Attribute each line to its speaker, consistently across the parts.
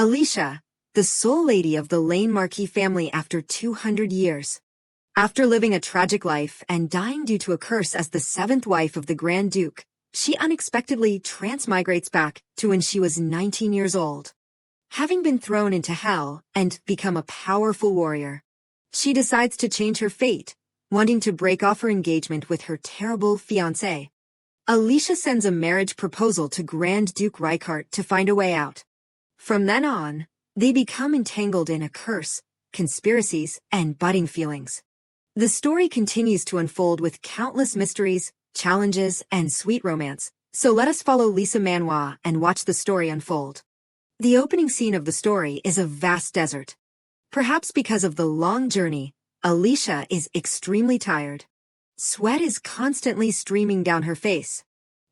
Speaker 1: Alicia, the sole lady of the Lane Marquis family after 200 years. After living a tragic life and dying due to a curse as the seventh wife of the Grand Duke, she unexpectedly transmigrates back to when she was 19 years old. Having been thrown into hell and become a powerful warrior, she decides to change her fate, wanting to break off her engagement with her terrible fiancé. Alicia sends a marriage proposal to Grand Duke Ricard to find a way out. From then on, they become entangled in a curse, conspiracies, and budding feelings. The story continues to unfold with countless mysteries, challenges, and sweet romance, so let us follow Lisa Manhwa and watch the story unfold. The opening scene of the story is a vast desert. Perhaps because of the long journey, Alicia is extremely tired. Sweat is constantly streaming down her face.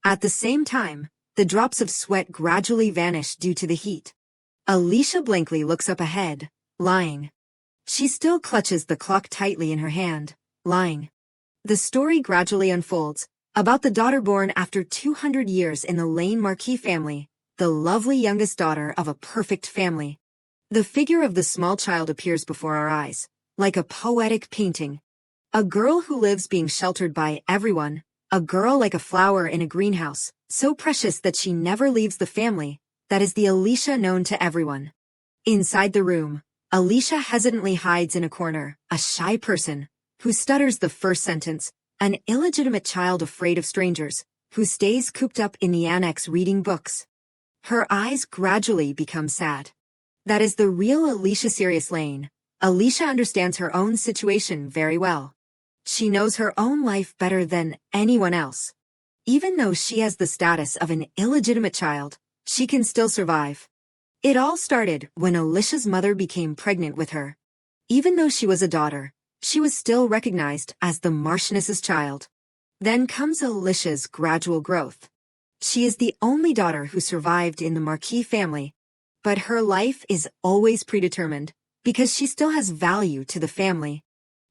Speaker 1: At the same time, the drops of sweat gradually vanish due to the heat. Alicia blankly looks up ahead, lying. She still clutches the clock tightly in her hand, lying. The story gradually unfolds, about the daughter born after 200 years in the Lane Marquis family, the lovely youngest daughter of a perfect family. The figure of the small child appears before our eyes, like a poetic painting. A girl who lives being sheltered by everyone, a girl like a flower in a greenhouse, so precious that she never leaves the family, that is the Alicia known to everyone. Inside the room, Alicia hesitantly hides in a corner, a shy person, who stutters the first sentence, an illegitimate child afraid of strangers, who stays cooped up in the annex reading books. Her eyes gradually become sad. That is the real Alicia Sirius Lane. Alicia understands her own situation very well. She knows her own life better than anyone else. Even though she has the status of an illegitimate child, she can still survive. It all started when Alicia's mother became pregnant with her. Even though she was a daughter, she was still recognized as the Marchioness's child. Then comes Alicia's gradual growth. She is the only daughter who survived in the Marquis family, but her life is always predetermined, because she still has value to the family.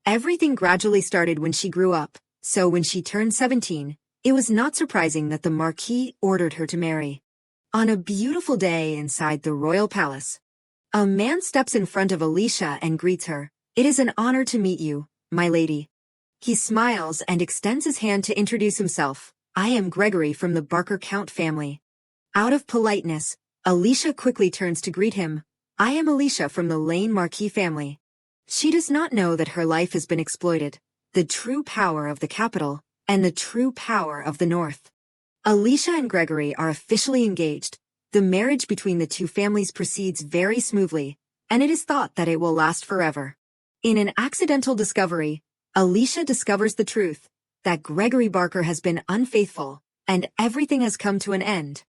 Speaker 1: Everything gradually started when she grew up, so when she turned 17, it was not surprising that the Marquis ordered her to marry. On a beautiful day inside the royal palace, a man steps in front of Alicia and greets her. "It is an honor to meet you, my lady." He smiles and extends his hand to introduce himself. "I am Gregory from the Barker Count family." Out of politeness, Alicia quickly turns to greet him. "I am Alicia from the Lane Marquis family." She does not know that her life has been exploited, the true power of the capital, and the true power of the north. Alicia and Gregory are officially engaged. The marriage between the two families proceeds very smoothly, and it is thought that it will last forever. In an accidental discovery, Alicia discovers the truth, that Gregory Barker has been unfaithful, and everything has come to an end.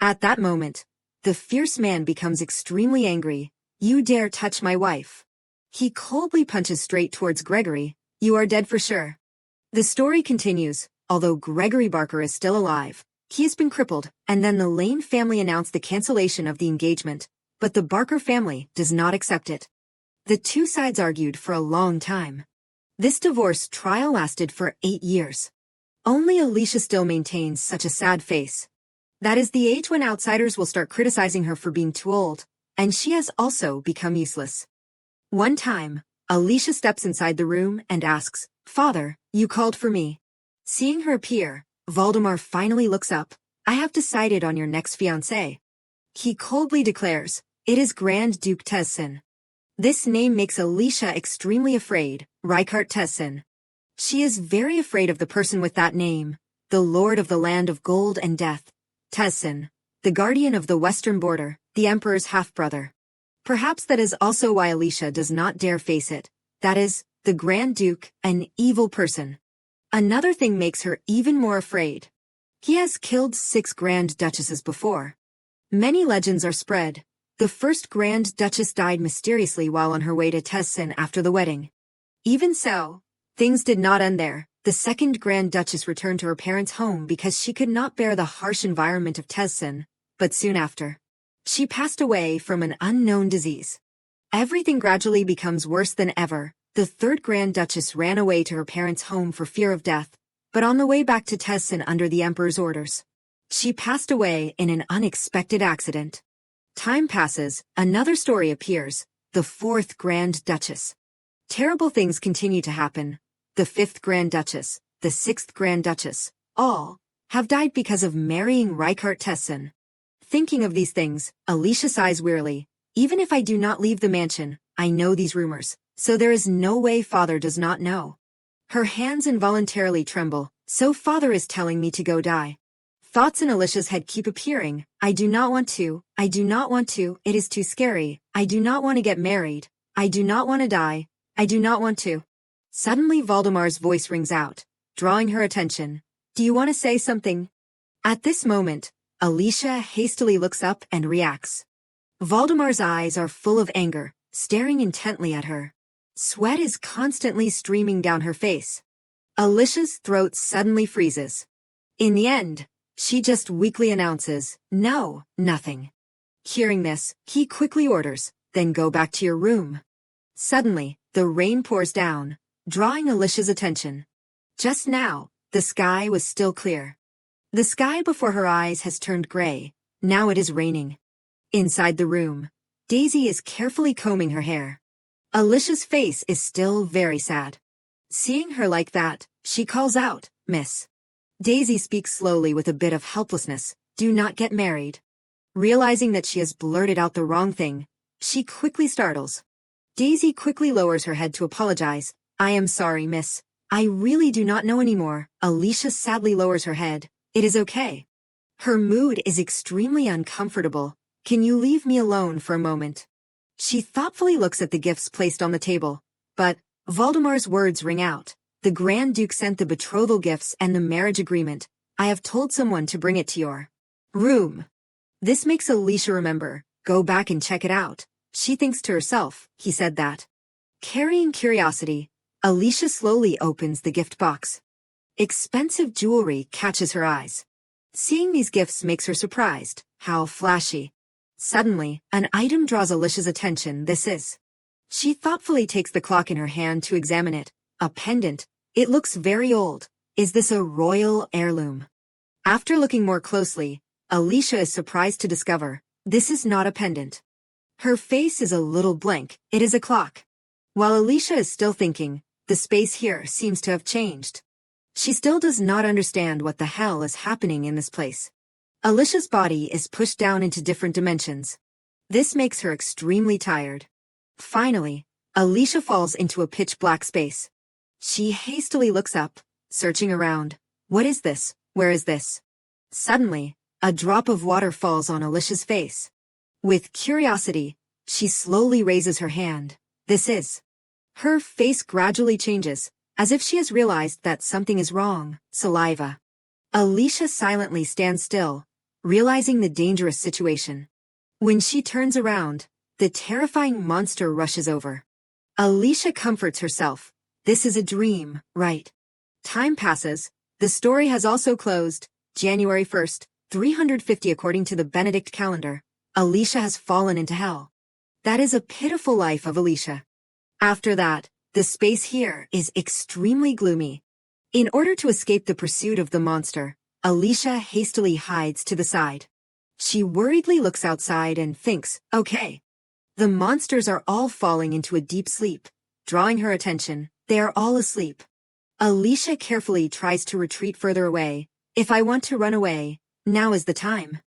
Speaker 1: At that moment, the fierce man becomes extremely angry. "You dare touch my wife." He coldly punches straight towards Gregory. "You are dead for sure." The story continues. Although Gregory Barker is still alive, he has been crippled, and then the Lane family announced the cancellation of the engagement, but the Barker family does not accept it. The two sides argued for a long time. This divorce trial lasted for 8 years. Only Alicia still maintains such a sad face. That is the age when outsiders will start criticizing her for being too old, and she has also become useless. One time, Alicia steps inside the room and asks, "Father, you called for me." Seeing her appear, Voldemar finally looks up. "I have decided on your next fiancé." He coldly declares, "It is Grand Duke Tessin." This name makes Alicia extremely afraid, Ricard Tessin. She is very afraid of the person with that name, the Lord of the Land of Gold and Death, Tessin, the guardian of the western border, the Emperor's half-brother. Perhaps that is also why Alicia does not dare face it, that is, the Grand Duke, an evil person. Another thing makes her even more afraid. He has killed 6 Grand Duchesses before. Many legends are spread. The first Grand Duchess died mysteriously while on her way to Tessin after the wedding. Even so, things did not end there. The second Grand Duchess returned to her parents' home because she could not bear the harsh environment of Tessin, but soon after, she passed away from an unknown disease. Everything gradually becomes worse than ever. The third Grand Duchess ran away to her parents' home for fear of death, but on the way back to Tessin under the Emperor's orders, she passed away in an unexpected accident. Time passes, another story appears, the fourth Grand Duchess. Terrible things continue to happen. The fifth Grand Duchess, the sixth Grand Duchess, all have died because of marrying Reichardt Tesson. Thinking of these things, Alicia sighs wearily. Even if I do not leave the mansion, I know these rumors, so there is no way father does not know. Her hands involuntarily tremble, so father is telling me to go die. Thoughts in Alicia's head keep appearing. I do not want to, it is too scary, I do not want to get married, I do not want to die, I do not want to. Suddenly Voldemar's voice rings out, drawing her attention. Do you want to say something? At this moment, Alicia hastily looks up and reacts. Voldemar's eyes are full of anger, staring intently at her. Sweat is constantly streaming down her face. Alicia's throat suddenly freezes. In the end, she just weakly announces, no, nothing. Hearing this, he quickly orders, then go back to your room. Suddenly, the rain pours down, drawing Alicia's attention. Just now, the sky was still clear. The sky before her eyes has turned gray. Now it is raining. Inside the room, Daisy is carefully combing her hair. Alicia's face is still very sad. Seeing her like that, she calls out, Miss. Daisy speaks slowly with a bit of helplessness, do not get married. Realizing that she has blurted out the wrong thing, she quickly startles. Daisy quickly lowers her head to apologize. I am sorry, miss. I really do not know anymore. Alicia sadly lowers her head. It is okay. Her mood is extremely uncomfortable. Can you leave me alone for a moment? She thoughtfully looks at the gifts placed on the table. But Voldemar's words ring out. The Grand Duke sent the betrothal gifts and the marriage agreement. I have told someone to bring it to your room. This makes Alicia remember. Go back and check it out. She thinks to herself, he said that. Carrying curiosity, Alicia slowly opens the gift box. Expensive jewelry catches her eyes. Seeing these gifts makes her surprised. How flashy. Suddenly, an item draws Alicia's attention. This is. She thoughtfully takes the clock in her hand to examine it. A pendant. It looks very old. Is this a royal heirloom? After looking more closely, Alicia is surprised to discover this is not a pendant. Her face is a little blank. It is a clock. While Alicia is still thinking, the space here seems to have changed. She still does not understand what the hell is happening in this place. Alicia's body is pushed down into different dimensions. This makes her extremely tired. Finally, Alicia falls into a pitch-black space. She hastily looks up, searching around. What is this? Where is this? Suddenly, a drop of water falls on Alicia's face. With curiosity, she slowly raises her hand. This is. Her face gradually changes, as if she has realized that something is wrong. Saliva. Alicia silently stands still, realizing the dangerous situation. When she turns around, the terrifying monster rushes over. Alicia comforts herself. This is a dream, right? Time passes. The story has also closed. January 1st, 350 according to the Benedict calendar. Alicia has fallen into hell. That is a pitiful life of Alicia. After that, the space here is extremely gloomy. In order to escape the pursuit of the monster, Alicia hastily hides to the side. She worriedly looks outside and thinks, okay. The monsters are all falling into a deep sleep. Drawing her attention, they are all asleep. Alicia carefully tries to retreat further away. If I want to run away, now is the time.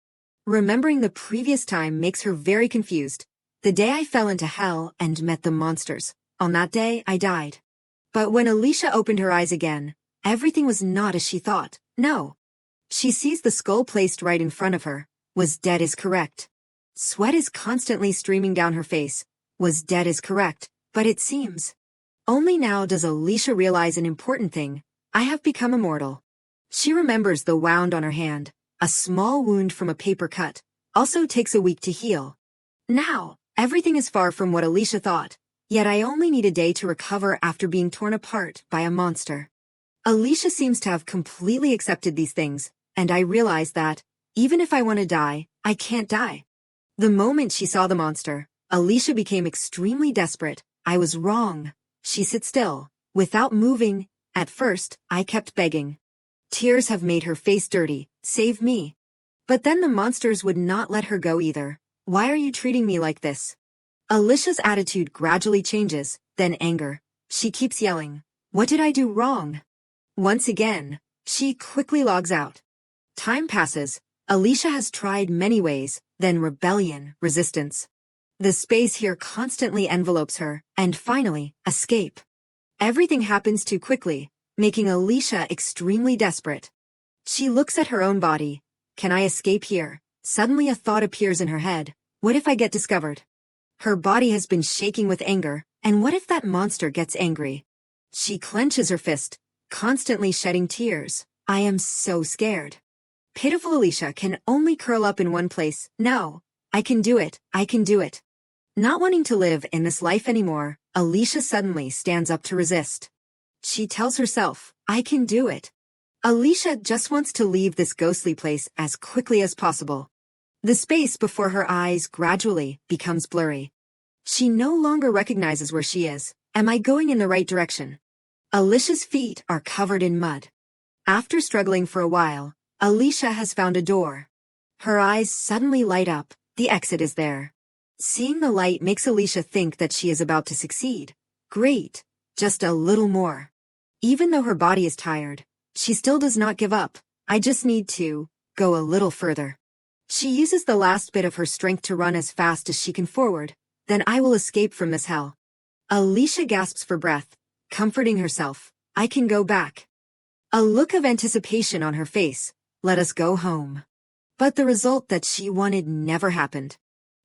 Speaker 1: Remembering the previous time makes her very confused. The day I fell into hell and met the monsters. On that day, I died. But when Alicia opened her eyes again, everything was not as she thought. No. She sees the skull placed right in front of her. Was dead is correct. Sweat is constantly streaming down her face. Was dead is correct, but it seems. Only now does Alicia realize an important thing. I have become immortal. She remembers the wound on her hand. A small wound from a paper cut. Also takes a week to heal. Now, everything is far from what Alicia thought. Yet I only need a day to recover after being torn apart by a monster. Alicia seems to have completely accepted these things, and I realize that, even if I want to die, I can't die. The moment she saw the monster, Alicia became extremely desperate. I was wrong. She sits still, without moving. At first, I kept begging. Tears have made her face dirty. Save me. But then the monsters would not let her go either. Why are you treating me like this? Alicia's attitude gradually changes, then anger. She keeps yelling, "What did I do wrong?" Once again, she quickly logs out. Time passes. Alicia has tried many ways, then rebellion, resistance. The space here constantly envelopes her, and finally, escape. Everything happens too quickly, making Alicia extremely desperate. She looks at her own body. Can I escape here? Suddenly a thought appears in her head. What if I get discovered? Her body has been shaking with anger, and what if that monster gets angry? She clenches her fist, constantly shedding tears. I am so scared. Pitiful Alicia can only curl up in one place. No, I can do it, I can do it. Not wanting to live in this life anymore, Alicia suddenly stands up to resist. She tells herself, I can do it. Alicia just wants to leave this ghostly place as quickly as possible. The space before her eyes gradually becomes blurry. She no longer recognizes where she is. Am I going in the right direction? Alicia's feet are covered in mud. After struggling for a while, Alicia has found a door. Her eyes suddenly light up. The exit is there. Seeing the light makes Alicia think that she is about to succeed. Great. Just a little more. Even though her body is tired, she still does not give up. I just need to go a little further. She uses the last bit of her strength to run as fast as she can forward. Then I will escape from this hell. Alicia gasps for breath, comforting herself. I can go back. A look of anticipation on her face. Let us go home. But the result that she wanted never happened.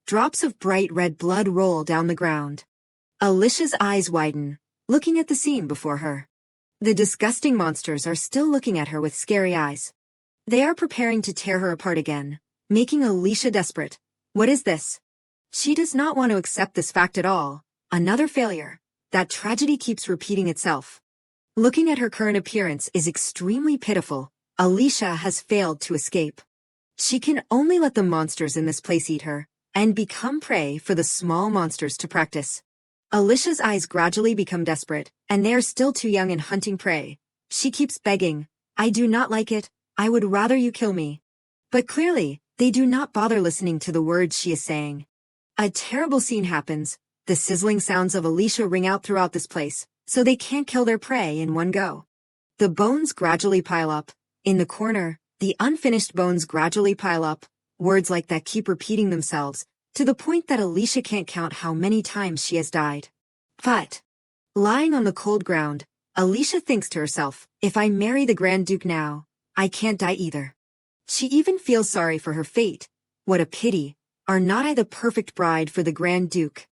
Speaker 1: Drops of bright red blood roll down the ground. Alicia's eyes widen, looking at the scene before her. The disgusting monsters are still looking at her with scary eyes. They are preparing to tear her apart again, making Alicia desperate. What is this? She does not want to accept this fact at all. Another failure. That tragedy keeps repeating itself. Looking at her current appearance is extremely pitiful. Alicia has failed to escape. She can only let the monsters in this place eat her, and become prey for the small monsters to practice. Alicia's eyes gradually become desperate, and they are still too young in hunting prey. She keeps begging, I do not like it, I would rather you kill me. But clearly, they do not bother listening to the words she is saying. A terrible scene happens. The sizzling sounds of Alicia ring out throughout this place, so they can't kill their prey in one go. The bones gradually pile up. In the corner, the unfinished bones gradually pile up. Words like that keep repeating themselves, to the point that Alicia can't count how many times she has died. But, lying on the cold ground, Alicia thinks to herself, if I marry the Grand Duke now, I can't die either. She even feels sorry for her fate. What a pity. Are not I the perfect bride for the Grand Duke?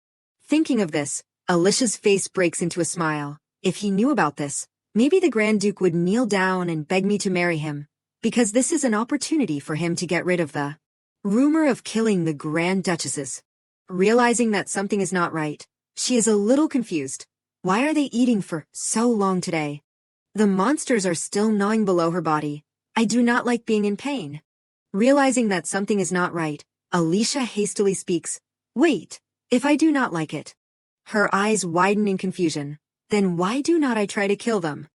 Speaker 1: Thinking of this, Alicia's face breaks into a smile. If he knew about this, maybe the Grand Duke would kneel down and beg me to marry him, because this is an opportunity for him to get rid of the rumor of killing the Grand Duchesses. Realizing that something is not right, she is a little confused. Why are they eating for so long today? The monsters are still gnawing below her body. I do not like being in pain. Realizing that something is not right, Alicia hastily speaks. Wait, if I do not like it. Her eyes widen in confusion. Then why do not I try to kill them?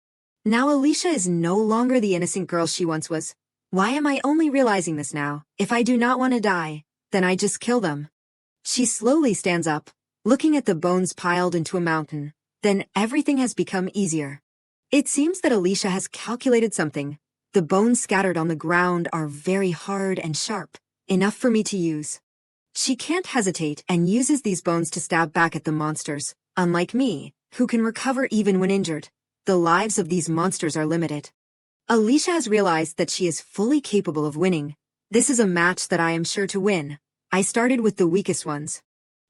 Speaker 1: Now Alicia is no longer the innocent girl she once was. Why am I only realizing this now? If I do not want to die, then I just kill them. She slowly stands up, looking at the bones piled into a mountain. Then everything has become easier. It seems that Alicia has calculated something. The bones scattered on the ground are very hard and sharp, enough for me to use. She can't hesitate and uses these bones to stab back at the monsters. Unlike me, who can recover even when injured, the lives of these monsters are limited. Alicia has realized that she is fully capable of winning. This is a match that I am sure to win. I started with the weakest ones.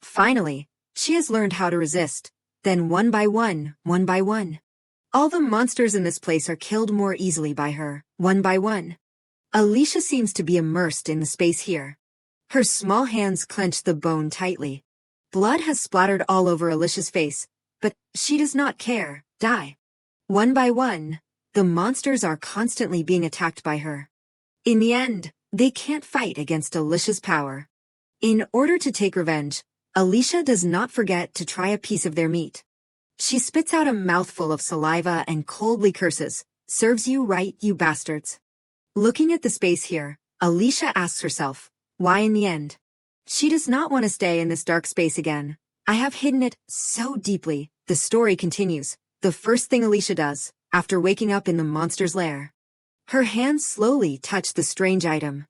Speaker 1: Finally, she has learned how to resist. Then one by one, all the monsters in this place are killed more easily by her, one by one. Alicia seems to be immersed in the space here. Her small hands clench the bone tightly. Blood has splattered all over Alicia's face, but she does not care. Die. One by one, the monsters are constantly being attacked by her. In the end, they can't fight against Alicia's power. In order to take revenge, Alicia does not forget to try a piece of their meat. She spits out a mouthful of saliva and coldly curses, "Serves you right, you bastards." Looking at the space here, Alicia asks herself, why in the end? She does not want to stay in this dark space again. I have hidden it so deeply. The story continues. The first thing Alicia does, after waking up in the monster's lair. Her hands slowly touch the strange item.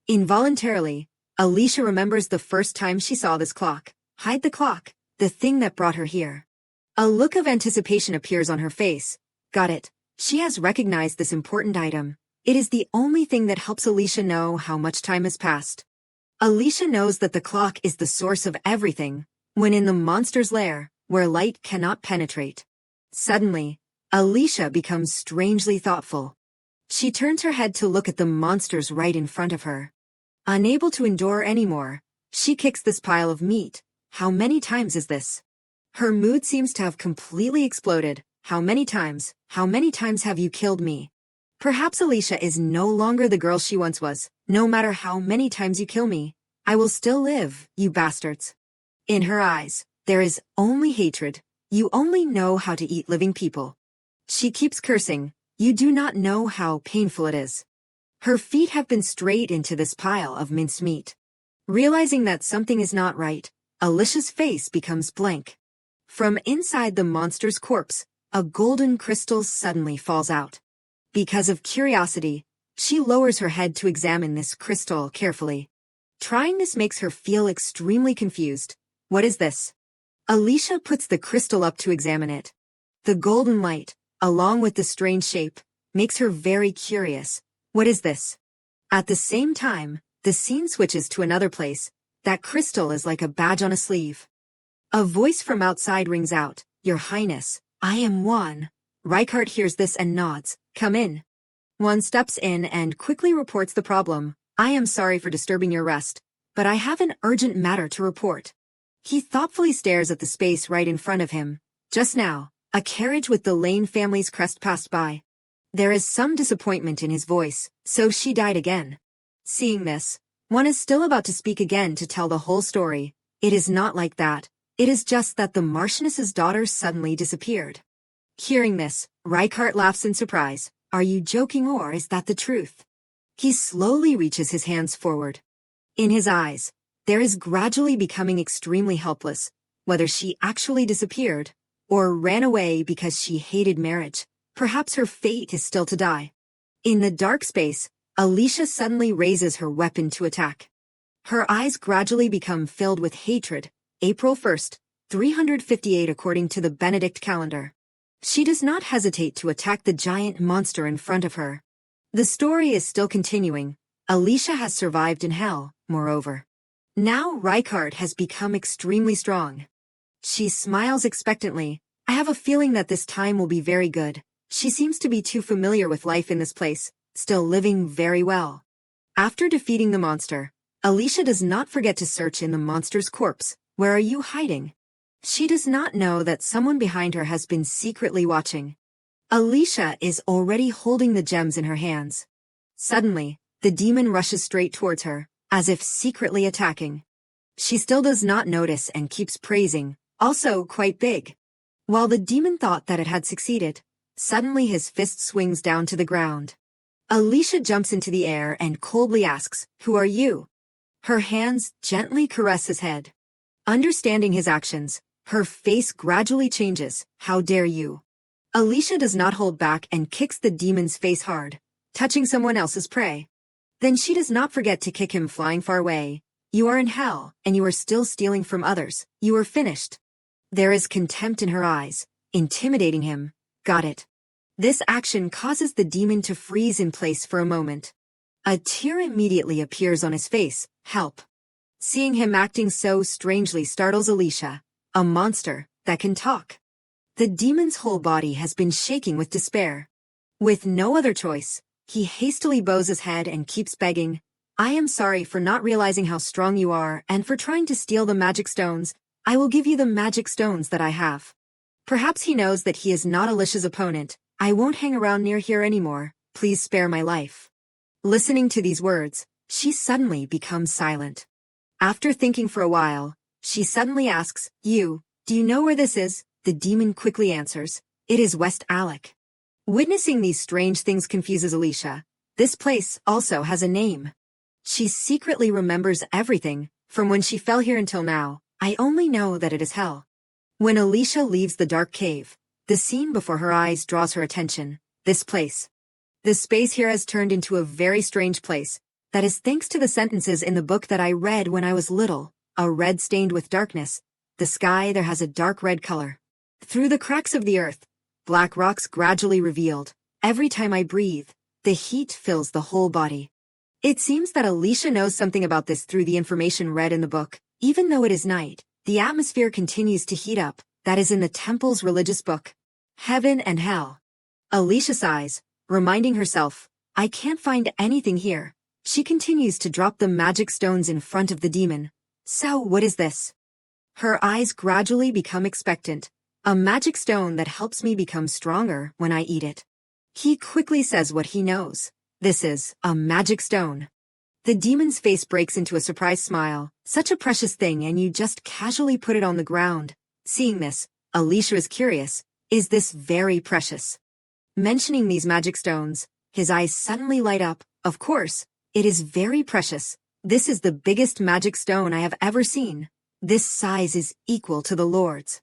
Speaker 1: Involuntarily, Alicia remembers the first time she saw this clock. Hide the clock, the thing that brought her here. A look of anticipation appears on her face. Got it. She has recognized this important item. It is the only thing that helps Alicia know how much time has passed. Alicia knows that the clock is the source of everything, when in the monster's lair, where light cannot penetrate. Suddenly, Alicia becomes strangely thoughtful. She turns her head to look at the monsters right in front of her. Unable to endure anymore, she kicks this pile of meat. How many times is this? Her mood seems to have completely exploded. How many times have you killed me? Perhaps Alicia is no longer the girl she once was. No matter how many times you kill me, I will still live, you bastards. In her eyes, there is only hatred. You only know how to eat living people. She keeps cursing. You do not know how painful it is. Her feet have been straight into this pile of minced meat. Realizing that something is not right, Alicia's face becomes blank. From inside the monster's corpse, a golden crystal suddenly falls out. Because of curiosity, she lowers her head to examine this crystal carefully. Trying this makes her feel extremely confused. What is this? Alicia puts the crystal up to examine it. The golden light, along with the strange shape, makes her very curious. What is this? At the same time, the scene switches to another place. That crystal is like a badge on a sleeve. A voice from outside rings out. Your Highness, I am Juan. Rykart hears this and nods. Come in. Juan steps in and quickly reports the problem. I am sorry for disturbing your rest, but I have an urgent matter to report. He thoughtfully stares at the space right in front of him. Just now, a carriage with the Lane family's crest passed by. There is some disappointment in his voice. So she died again. Seeing this, Juan is still about to speak again to tell the whole story. It is not like that. It is just that the Marchioness's daughter suddenly disappeared. Hearing this, Rykart laughs in surprise. Are you joking or is that the truth? He slowly reaches his hands forward. In his eyes, there is gradually becoming extremely helpless, whether she actually disappeared or ran away because she hated marriage. Perhaps her fate is still to die. In the dark space, Alicia suddenly raises her weapon to attack. Her eyes gradually become filled with hatred. April 1st, 358 according to the Benedict calendar. She does not hesitate to attack the giant monster in front of her. The story is still continuing. Alicia has survived in hell, moreover. Now Rykart has become extremely strong. She smiles expectantly. I have a feeling that this time will be very good. She seems to be too familiar with life in this place, still living very well. After defeating the monster, Alicia does not forget to search in the monster's corpse. Where are you hiding? She does not know that someone behind her has been secretly watching. Alicia is already holding the gems in her hands. Suddenly, the demon rushes straight towards her, as if secretly attacking. She still does not notice and keeps praising, also quite big. While the demon thought that it had succeeded, suddenly his fist swings down to the ground. Alicia jumps into the air and coldly asks, Who are you? Her hands gently caress his head. Understanding his actions, her face gradually changes. How dare you? Alicia does not hold back and kicks the demon's face hard, touching someone else's prey. Then she does not forget to kick him flying far away. You are in hell, and you are still stealing from others. You are finished. There is contempt in her eyes, intimidating him. Got it. This action causes the demon to freeze in place for a moment. A tear immediately appears on his face. Help. Seeing him acting so strangely startles Alicia, a monster that can talk. The demon's whole body has been shaking with despair. With no other choice, he hastily bows his head and keeps begging, I am sorry for not realizing how strong you are and for trying to steal the magic stones. I will give you the magic stones that I have. Perhaps he knows that he is not Alicia's opponent. I won't hang around near here anymore. Please spare my life. Listening to these words, she suddenly becomes silent. After thinking for a while, she suddenly asks, do you know where this is? The demon quickly answers, it is West Alec. Witnessing these strange things confuses Alicia. This place also has a name. She secretly remembers everything, From when she fell here until now, I only know that it is hell. When Alicia leaves the dark cave, the scene before her eyes draws her attention. This place. The space here has turned into a very strange place. That is thanks to the sentences in the book that I read when I was little. A red stained with darkness. The sky there has a dark red color. Through the cracks of the earth, black rocks gradually revealed. Every time I breathe, the heat fills the whole body. It seems that Alicia knows something about this through the information read in the book. Even though it is night, the atmosphere continues to heat up. That is in the temple's religious book. Heaven and hell. Alicia sighs, reminding herself, I can't find anything here. She continues to drop the magic stones in front of the demon. So what is this? Her eyes gradually become expectant. A magic stone that helps me become stronger when I eat it. He quickly says what he knows. This is a magic stone. The demon's face breaks into a surprised smile. Such a precious thing, and you just casually put it on the ground. Seeing this, Alicia is curious. Is this very precious? Mentioning these magic stones, his eyes suddenly light up. Of course, it is very precious. This is the biggest magic stone I have ever seen. This size is equal to the Lord's.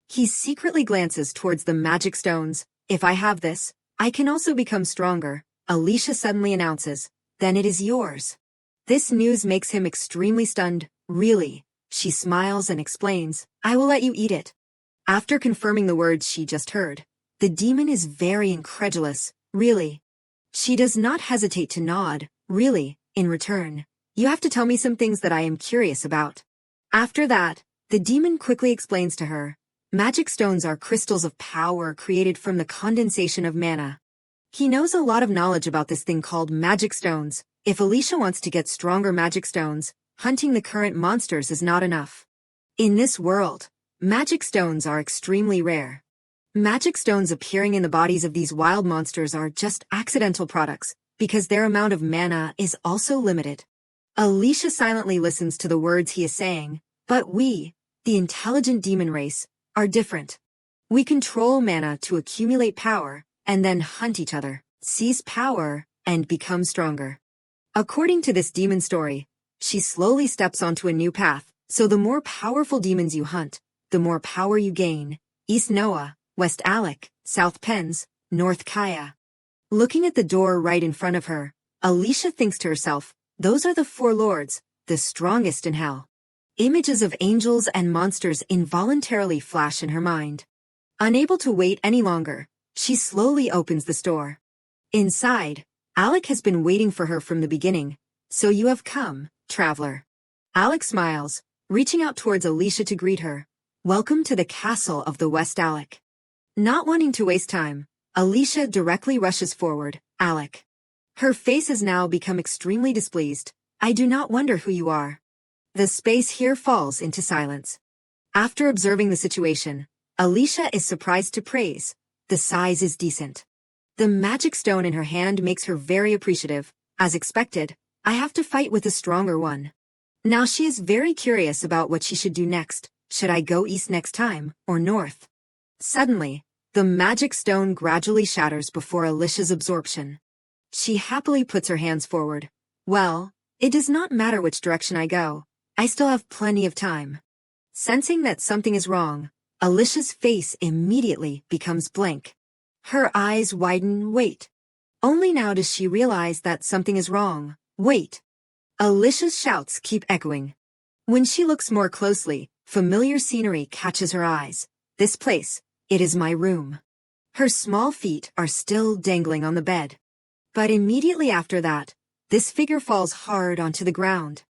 Speaker 1: He secretly glances towards the magic stones. If I have this, I can also become stronger, Alicia suddenly announces. Then it is yours. This news makes him extremely stunned. Really? She smiles and explains, I will let you eat it. After confirming the words she just heard, the demon is very incredulous. Really? She does not hesitate to nod. Really, in return, you have to tell me some things that I am curious about. After that, the demon quickly explains to her, magic stones are crystals of power created from the condensation of manna. He knows a lot of knowledge about this thing called magic stones. If Alicia wants to get stronger magic stones, hunting the current monsters is not enough. In this world, magic stones are extremely rare. Magic stones appearing in the bodies of these wild monsters are just accidental products, because their amount of mana is also limited. Alicia silently listens to the words he is saying, but we, the intelligent demon race, are different. We control mana to accumulate power, and then hunt each other, seize power, and become stronger. According to this demon story, she slowly steps onto a new path, so the more powerful demons you hunt, the more power you gain. East Noah, West Alec, South Pens, North Kaya. Looking at the door right in front of her, Alicia thinks to herself, those are the 4 lords, the strongest in hell. Images of angels and monsters involuntarily flash in her mind. Unable to wait any longer, she slowly opens the store. Inside, Alec has been waiting for her from the beginning. So you have come, traveler. Alec smiles, reaching out towards Alicia to greet her. Welcome to the castle of the West Alec. Not wanting to waste time, Alicia directly rushes forward. Alec. Her face has now become extremely displeased. I do not wonder who you are. The space here falls into silence. After observing the situation, Alicia is surprised to praise. The size is decent. The magic stone in her hand makes her very appreciative. As expected, I have to fight with a stronger one. Now she is very curious about what she should do next. Should I go east next time, or north? Suddenly, the magic stone gradually shatters before Alicia's absorption. She happily puts her hands forward. Well, it does not matter which direction I go. I still have plenty of time. Sensing that something is wrong, Alicia's face immediately becomes blank. Her eyes widen. Wait. Only now does she realize that something is wrong. Wait. Alicia's shouts keep echoing. When she looks more closely, familiar scenery catches her eyes. This place, it is my room. Her small feet are still dangling on the bed. But immediately after that, this figure falls hard onto the ground.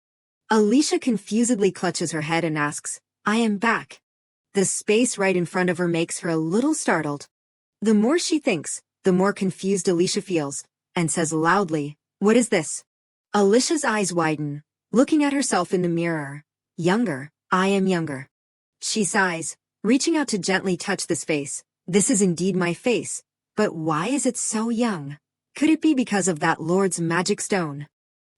Speaker 1: Alicia confusedly clutches her head and asks, I am back. The space right in front of her makes her a little startled. The more she thinks, the more confused Alicia feels, and says loudly, what is this? Alicia's eyes widen, looking at herself in the mirror. Younger, I am younger. She sighs, reaching out to gently touch this face. This is indeed my face, but why is it so young? Could it be because of that Lord's magic stone?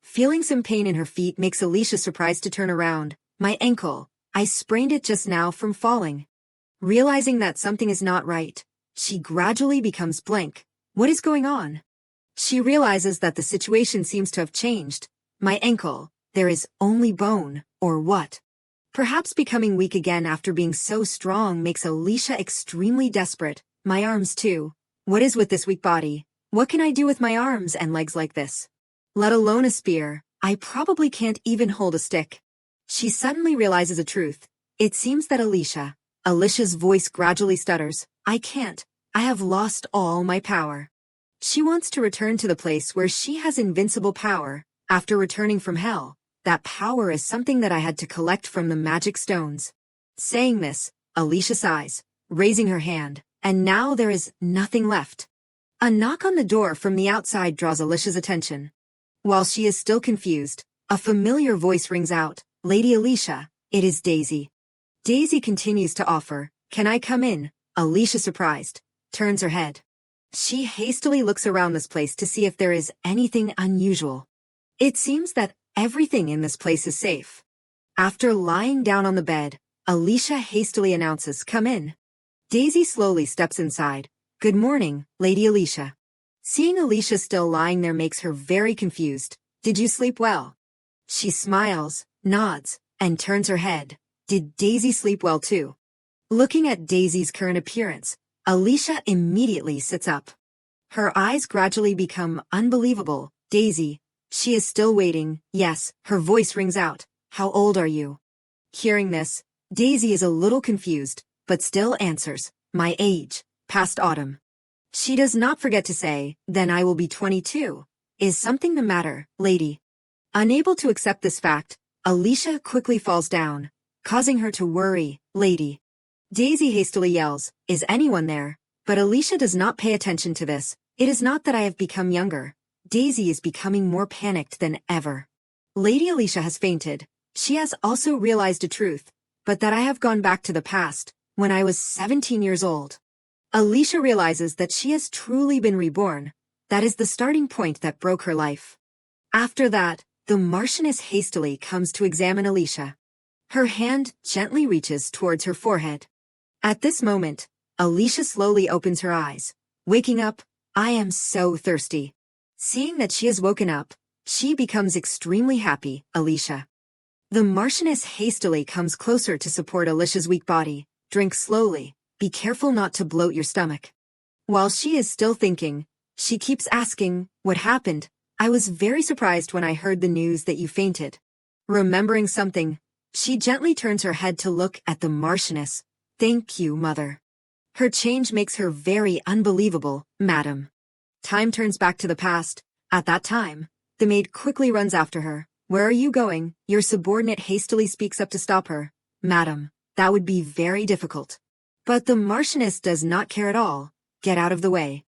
Speaker 1: Feeling some pain in her feet makes Alicia surprised to turn around. My ankle, I sprained it just now from falling. Realizing that something is not right, she gradually becomes blank. What is going on? She realizes that the situation seems to have changed. My ankle, there is only bone. or what? Perhaps becoming weak again after being so strong makes Alicia extremely desperate. My arms too. What is with this weak body? What can I do with my arms and legs like this? Let alone a spear. I probably can't even hold a stick. She suddenly realizes a truth. It seems that Alicia's voice gradually stutters. I can't. I have lost all my power. She wants to return to the place where she has invincible power. After returning from hell, that power is something that I had to collect from the magic stones. Saying this, Alicia sighs, raising her hand, and now there is nothing left. A knock on the door from the outside draws Alicia's attention. While she is still confused, a familiar voice rings out, Lady Alicia, it is Daisy. Daisy continues to offer, can I come in? Alicia, surprised, turns her head. She hastily looks around this place to see if there is anything unusual. It seems that everything in this place is safe. After lying down on the bed, Alicia hastily announces, come in. Daisy slowly steps inside. Good morning, Lady Alicia. Seeing Alicia still lying there makes her very confused. Did you sleep well? She smiles, nods, and turns her head. Did Daisy sleep well too? Looking at Daisy's current appearance, Alicia immediately sits up. Her eyes gradually become unbelievable. Daisy, she is still waiting. Yes, her voice rings out. How old are you? Hearing this, Daisy is a little confused, but still answers, my age, past autumn. She does not forget to say, then I will be 22. Is something the matter, lady? Unable to accept this fact, Alicia quickly falls down, causing her to worry, lady. Daisy hastily yells, is anyone there? But Alicia does not pay attention to this. It is not that I have become younger. Daisy is becoming more panicked than ever. Lady Alicia has fainted. She has also realized a truth, but that I have gone back to the past, when I was 17 years old. Alicia realizes that she has truly been reborn. That is the starting point that broke her life. After that, the Marchioness hastily comes to examine Alicia. Her hand gently reaches towards her forehead. At this moment, Alicia slowly opens her eyes. Waking up, I am so thirsty. Seeing that she has woken up, she becomes extremely happy, Alicia. The Marchioness hastily comes closer to support Alicia's weak body. Drink slowly. Be careful not to bloat your stomach. While she is still thinking, she keeps asking, what happened? I was very surprised when I heard the news that you fainted. Remembering something, she gently turns her head to look at the Marchioness. Thank you, mother. Her change makes her very unbelievable, madam. Time turns back to the past. At that time, the maid quickly runs after her. Where are you going? Your subordinate hastily speaks up to stop her. Madam, that would be very difficult. But the Marchioness does not care at all. Get out of the way.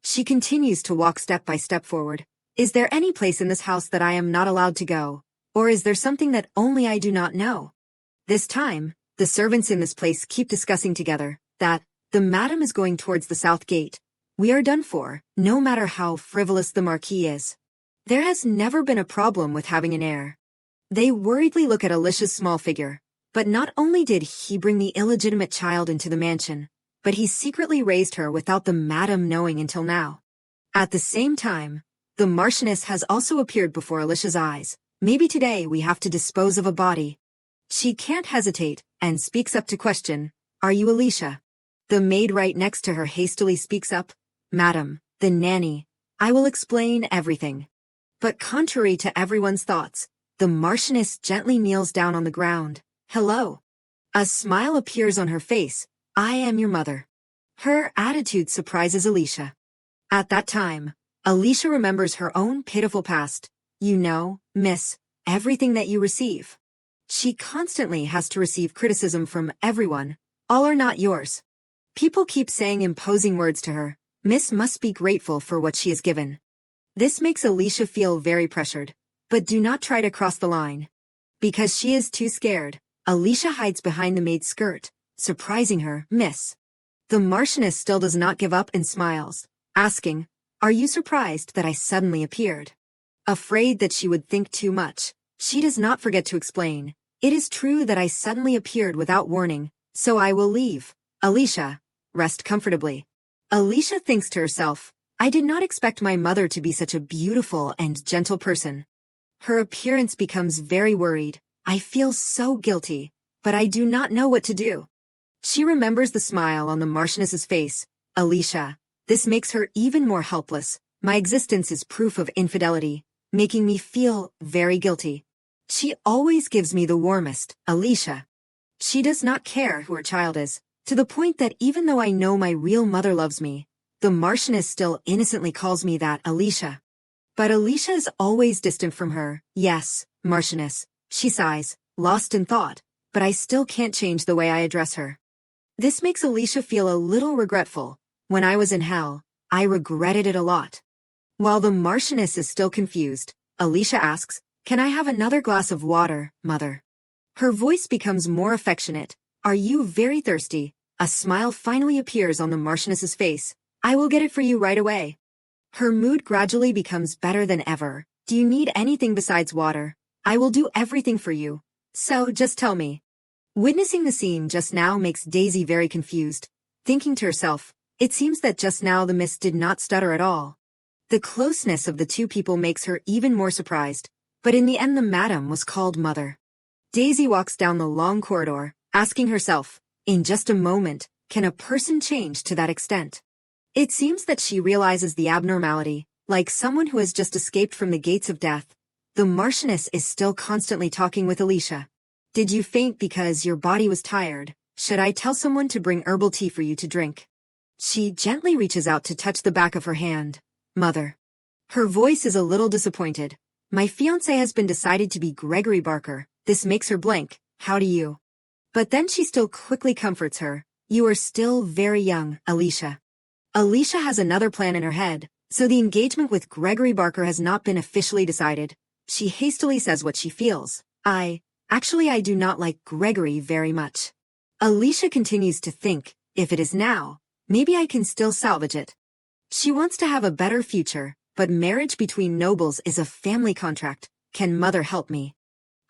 Speaker 1: She continues to walk step by step forward. Is there any place in this house that I am not allowed to go? Or is there something that only I do not know? This time, the servants in this place keep discussing together that the madam is going towards the south gate. We are done for, no matter how frivolous the Marquis is. There has never been a problem with having an heir. They worriedly look at Alicia's small figure. But not only did he bring the illegitimate child into the mansion, but he secretly raised her without the madam knowing until now. At the same time, the Marchioness has also appeared before Alicia's eyes. Maybe today we have to dispose of a body. She can't hesitate, and speaks up to question, are you Alicia? The maid right next to her hastily speaks up, Madam, the nanny. I will explain everything. But contrary to everyone's thoughts, the Marchioness gently kneels down on the ground. Hello. A smile appears on her face. I am your mother. Her attitude surprises Alicia. At that time, Alicia remembers her own pitiful past. You know, miss, everything that you receive. She constantly has to receive criticism from everyone. All are not yours. People keep saying imposing words to her. Miss must be grateful for what she is given. This makes Alicia feel very pressured. But do not try to cross the line. Because she is too scared, Alicia hides behind the maid's skirt, surprising her, Miss. The Marchioness still does not give up and smiles, asking, are you surprised that I suddenly appeared? Afraid that she would think too much, she does not forget to explain. It is true that I suddenly appeared without warning, so I will leave. Alicia, rest comfortably. Alicia thinks to herself, I did not expect my mother to be such a beautiful and gentle person. Her appearance becomes very worried. I feel so guilty, but I do not know what to do. She remembers the smile on the Marchioness's face. Alicia, this makes her even more helpless. My existence is proof of infidelity, making me feel very guilty. She always gives me the warmest, Alicia. She does not care who her child is, to the point that even though I know my real mother loves me, the Marchioness still innocently calls me that, Alicia. But Alicia is always distant from her. Yes, Marchioness, she sighs, lost in thought, but I still can't change the way I address her. This makes Alicia feel a little regretful. When I was in hell, I regretted it a lot. While the Marchioness is still confused, Alicia asks, "Can I have another glass of water, Mother?" Her voice becomes more affectionate. "Are you very thirsty?" A smile finally appears on the Marchioness's face. "I will get it for you right away." Her mood gradually becomes better than ever. "Do you need anything besides water? I will do everything for you. So just tell me." Witnessing the scene just now makes Daisy very confused, thinking to herself, it seems that just now the mist did not stutter at all. The closeness of the two people makes her even more surprised, but in the end the madam was called Mother. Daisy walks down the long corridor, asking herself, in just a moment, can a person change to that extent? It seems that she realizes the abnormality, like someone who has just escaped from the gates of death. The Marchioness is still constantly talking with Alicia. "Did you faint because your body was tired? Should I tell someone to bring herbal tea for you to drink?" She gently reaches out to touch the back of her hand. "Mother." Her voice is a little disappointed. "My fiancé has been decided to be Gregory Barker." This makes her blank. "How do you?" But then she still quickly comforts her. "You are still very young, Alicia." Alicia has another plan in her head, so the engagement with Gregory Barker has not been officially decided. She hastily says what she feels. Actually, I do not like Gregory very much." Alicia continues to think, if it is now, maybe I can still salvage it. She wants to have a better future, but marriage between nobles is a family contract. Can Mother help me?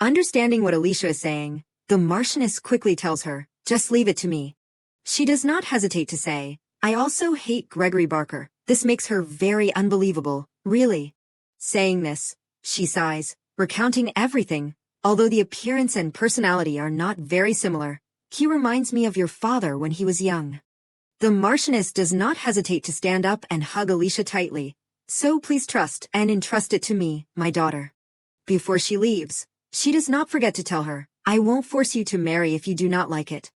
Speaker 1: Understanding what Alicia is saying, the Marchioness quickly tells her, "Just leave it to me." She does not hesitate to say, "I also hate Gregory Barker." This makes her very unbelievable. "Really?" Saying this, she sighs, recounting everything. "Although the appearance and personality are not very similar, he reminds me of your father when he was young." The Marchioness does not hesitate to stand up and hug Alicia tightly. "So please trust and entrust it to me, my daughter." Before she leaves, she does not forget to tell her, "I won't force you to marry if you do not like it."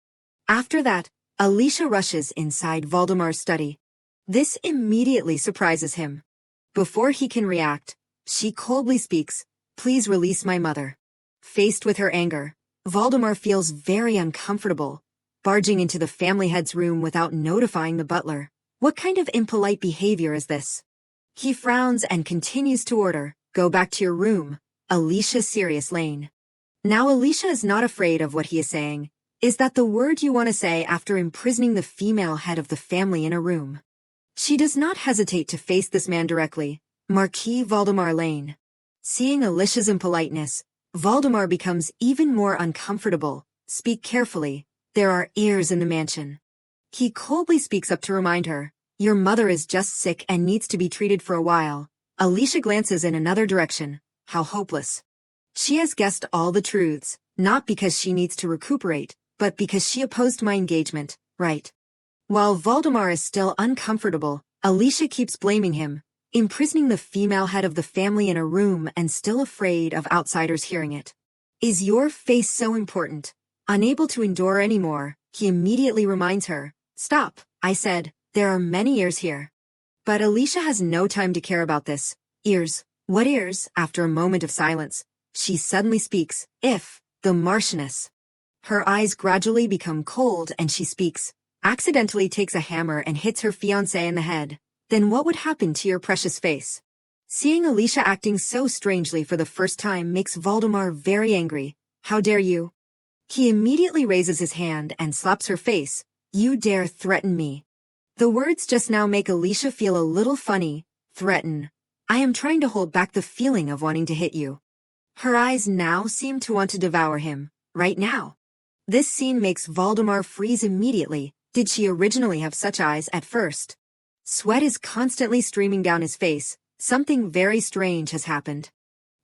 Speaker 1: After that, Alicia rushes inside Voldemar's study. This immediately surprises him. Before he can react, she coldly speaks, "Please release my mother." Faced with her anger, Voldemar feels very uncomfortable, barging into the family head's room without notifying the butler. What kind of impolite behavior is this? He frowns and continues to order, "Go back to your room, Alicia Sirius Lane." Now Alicia is not afraid of what he is saying. Is that the word you want to say after imprisoning the female head of the family in a room? She does not hesitate to face this man directly. "Marquis Voldemar Lane." Seeing Alicia's impoliteness, Voldemar becomes even more uncomfortable. "Speak carefully. There are heirs in the mansion." He coldly speaks up to remind her, "Your mother is just sick and needs to be treated for a while." Alicia glances in another direction. How hopeless. She has guessed all the truths, not because she needs to recuperate, but because she opposed my engagement, right? While Voldemar is still uncomfortable, Alicia keeps blaming him, imprisoning the female head of the family in a room and still afraid of outsiders hearing it. "Is your face so important?" Unable to endure anymore, he immediately reminds her, "Stop, I said, there are many ears here." But Alicia has no time to care about this. "Ears? What ears?" After a moment of silence, she suddenly speaks, "If, the Marchioness." Her eyes gradually become cold and she speaks, accidentally takes a hammer and hits her fiancé in the head. Then what would happen to your precious face? Seeing Alicia acting so strangely for the first time makes Voldemar very angry. "How dare you?" He immediately raises his hand and slaps her face. "You dare threaten me." The words just now make Alicia feel a little funny. "Threaten? I am trying to hold back the feeling of wanting to hit you." Her eyes now seem to want to devour him, right now. This scene makes Voldemar freeze immediately. Did she originally have such eyes at first? Sweat is constantly streaming down his face. Something very strange has happened.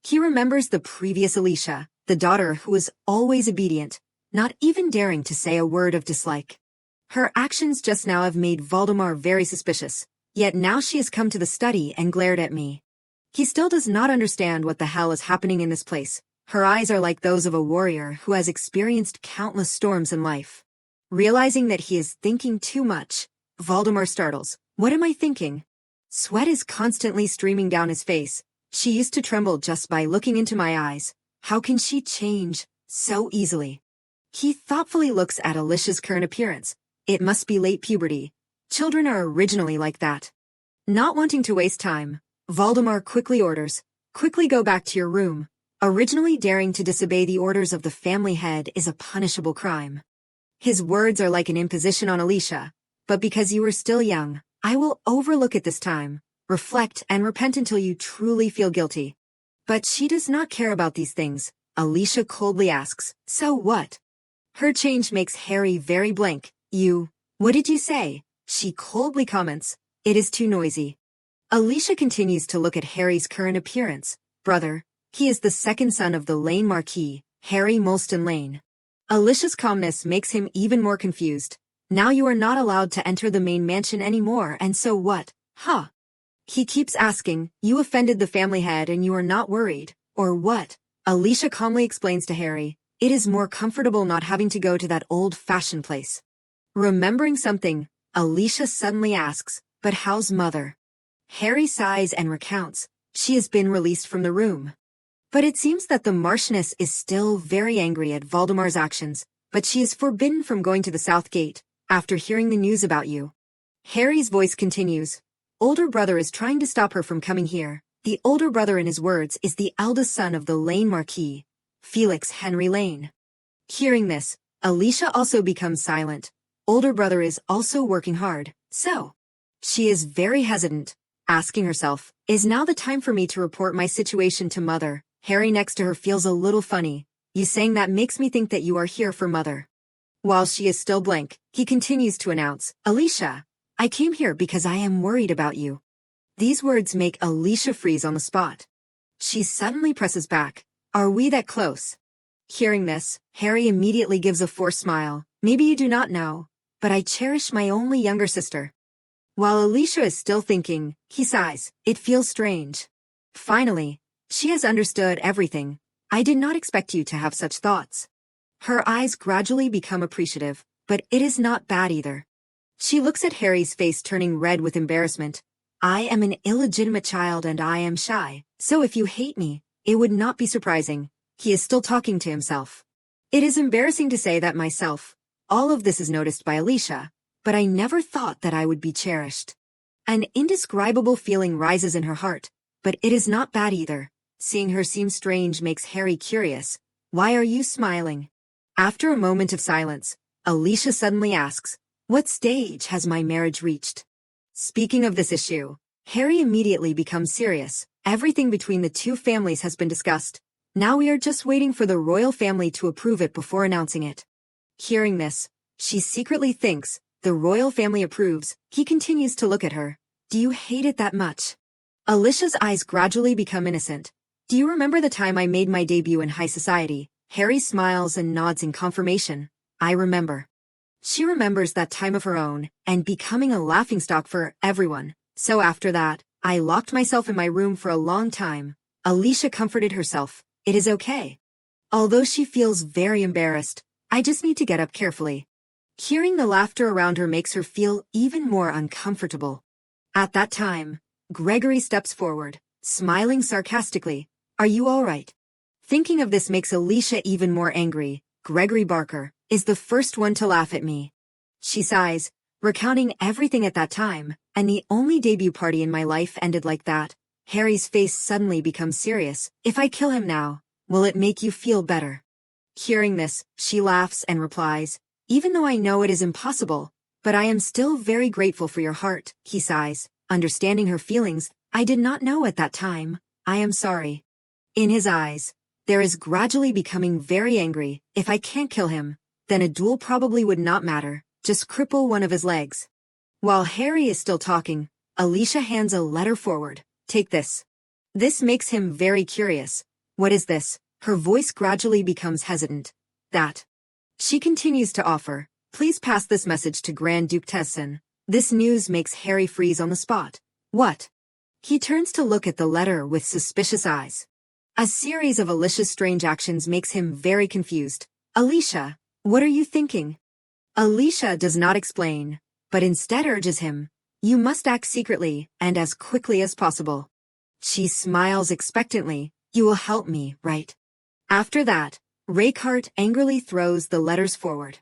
Speaker 1: He remembers the previous Alicia, the daughter who was always obedient, not even daring to say a word of dislike. Her actions just now have made Voldemar very suspicious, yet now she has come to the study and glared at me. He still does not understand what the hell is happening in this place. Her eyes are like those of a warrior who has experienced countless storms in life. Realizing that he is thinking too much, Voldemar startles. What am I thinking? Sweat is constantly streaming down his face. She used to tremble just by looking into my eyes. How can she change so easily? He thoughtfully looks at Alicia's current appearance. It must be late puberty. Children are originally like that. Not wanting to waste time, Voldemar quickly orders, "Quickly go back to your room. Originally daring to disobey the orders of the family head is a punishable crime." His words are like an imposition on Alicia. "But because you are still young, I will overlook it this time. Reflect and repent until you truly feel guilty." But she does not care about these things. Alicia coldly asks, "So what?" Her change makes Harry very blank. What did you say?" She coldly comments, "It is too noisy." Alicia continues to look at Harry's current appearance. Brother. He is the second son of the Lane Marquis, Harry Molston Lane. Alicia's calmness makes him even more confused. "Now you are not allowed to enter the main mansion anymore, and so what? Huh?" He keeps asking, "You offended the family head and you are not worried, or what?" Alicia calmly explains to Harry, "It is more comfortable not having to go to that old-fashioned place." Remembering something, Alicia suddenly asks, "But how's Mother?" Harry sighs and recounts, "She has been released from the room." But it seems that the Marchioness is still very angry at Voldemar's actions, but she is forbidden from going to the South Gate, after hearing the news about you. Harry's voice continues, "Older brother is trying to stop her from coming here." The older brother in his words is the eldest son of the Lane Marquis, Felix Henry Lane. Hearing this, Alicia also becomes silent. Older brother is also working hard, so she is very hesitant, asking herself, "Is now the time for me to report my situation to Mother?" Harry next to her feels a little funny. "You saying that makes me think that you are here for Mother." While she is still blank, he continues to announce, "Alicia, I came here because I am worried about you." These words make Alicia freeze on the spot. She suddenly presses back, "Are we that close?" Hearing this, Harry immediately gives a forced smile. "Maybe you do not know, but I cherish my only younger sister." While Alicia is still thinking, he sighs. It feels strange. Finally, she has understood everything. "I did not expect you to have such thoughts." Her eyes gradually become appreciative, but it is not bad either. She looks at Harry's face turning red with embarrassment. "I am an illegitimate child and I am shy, so if you hate me, it would not be surprising." He is still talking to himself. "It is embarrassing to say that myself. All of this is noticed by Alicia, but I never thought that I would be cherished." An indescribable feeling rises in her heart, but it is not bad either. Seeing her seem strange makes Harry curious. "Why are you smiling?" After a moment of silence, Alicia suddenly asks, "What stage has my marriage reached?" Speaking of this issue, Harry immediately becomes serious. Everything between the two families has been discussed. Now we are just waiting for the royal family to approve it before announcing it. Hearing this, she secretly thinks, the royal family approves. He continues to look at her. "Do you hate it that much?" Alicia's eyes gradually become innocent. "Do you remember the time I made my debut in high society?" Harry smiles and nods in confirmation. "I remember." She remembers that time of her own, and becoming a laughingstock for everyone. "So after that, I locked myself in my room for a long time." Alicia comforted herself. "It is okay." Although she feels very embarrassed, "I just need to get up carefully." Hearing the laughter around her makes her feel even more uncomfortable. At that time, Gregory steps forward, smiling sarcastically. "Are you all right?" Thinking of this makes Alicia even more angry. Gregory Barker is the first one to laugh at me. She sighs, recounting everything at that time, and the only debut party in my life ended like that. Harry's face suddenly becomes serious. "If I kill him now, will it make you feel better?" Hearing this, she laughs and replies, "Even though I know it is impossible, but I am still very grateful for your heart." He sighs, understanding her feelings. "I did not know at that time. I am sorry." In his eyes, there is gradually becoming very angry. "If I can't kill him, then a duel probably would not matter. Just cripple one of his legs." While Harry is still talking, Alicia hands a letter forward. "Take this." This makes him very curious. "What is this?" Her voice gradually becomes hesitant. That. She continues to offer, please pass this message to Grand Duke Tessin. This news makes Harry freeze on the spot. What? He turns to look at the letter with suspicious eyes. A series of Alicia's strange actions makes him very confused. Alicia, what are you thinking? Alicia does not explain, but instead urges him, you must act secretly and as quickly as possible. She smiles expectantly, you will help me, right? After that, Reichardt angrily throws the letters forward.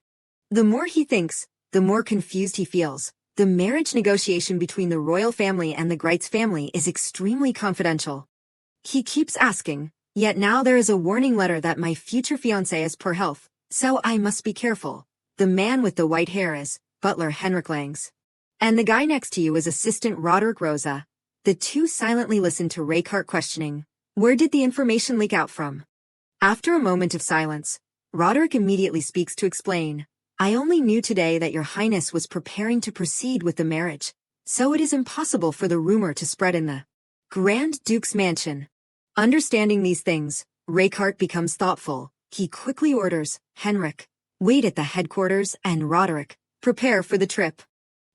Speaker 1: The more he thinks, the more confused he feels. The marriage negotiation between the royal family and the Greitz family is extremely confidential. He keeps asking, yet now there is a warning letter that my future fiancé is poor health, so I must be careful. The man with the white hair is Butler Henrik Langs. And the guy next to you is Assistant Roderick Rosa. The two silently listen to Reichardt questioning, where did the information leak out from? After a moment of silence, Roderick immediately speaks to explain, I only knew today that your highness was preparing to proceed with the marriage, so it is impossible for the rumor to spread in the Grand Duke's mansion. Understanding these things, Reichardt becomes thoughtful. He quickly orders, Henrik, wait at the headquarters and Roderick, prepare for the trip.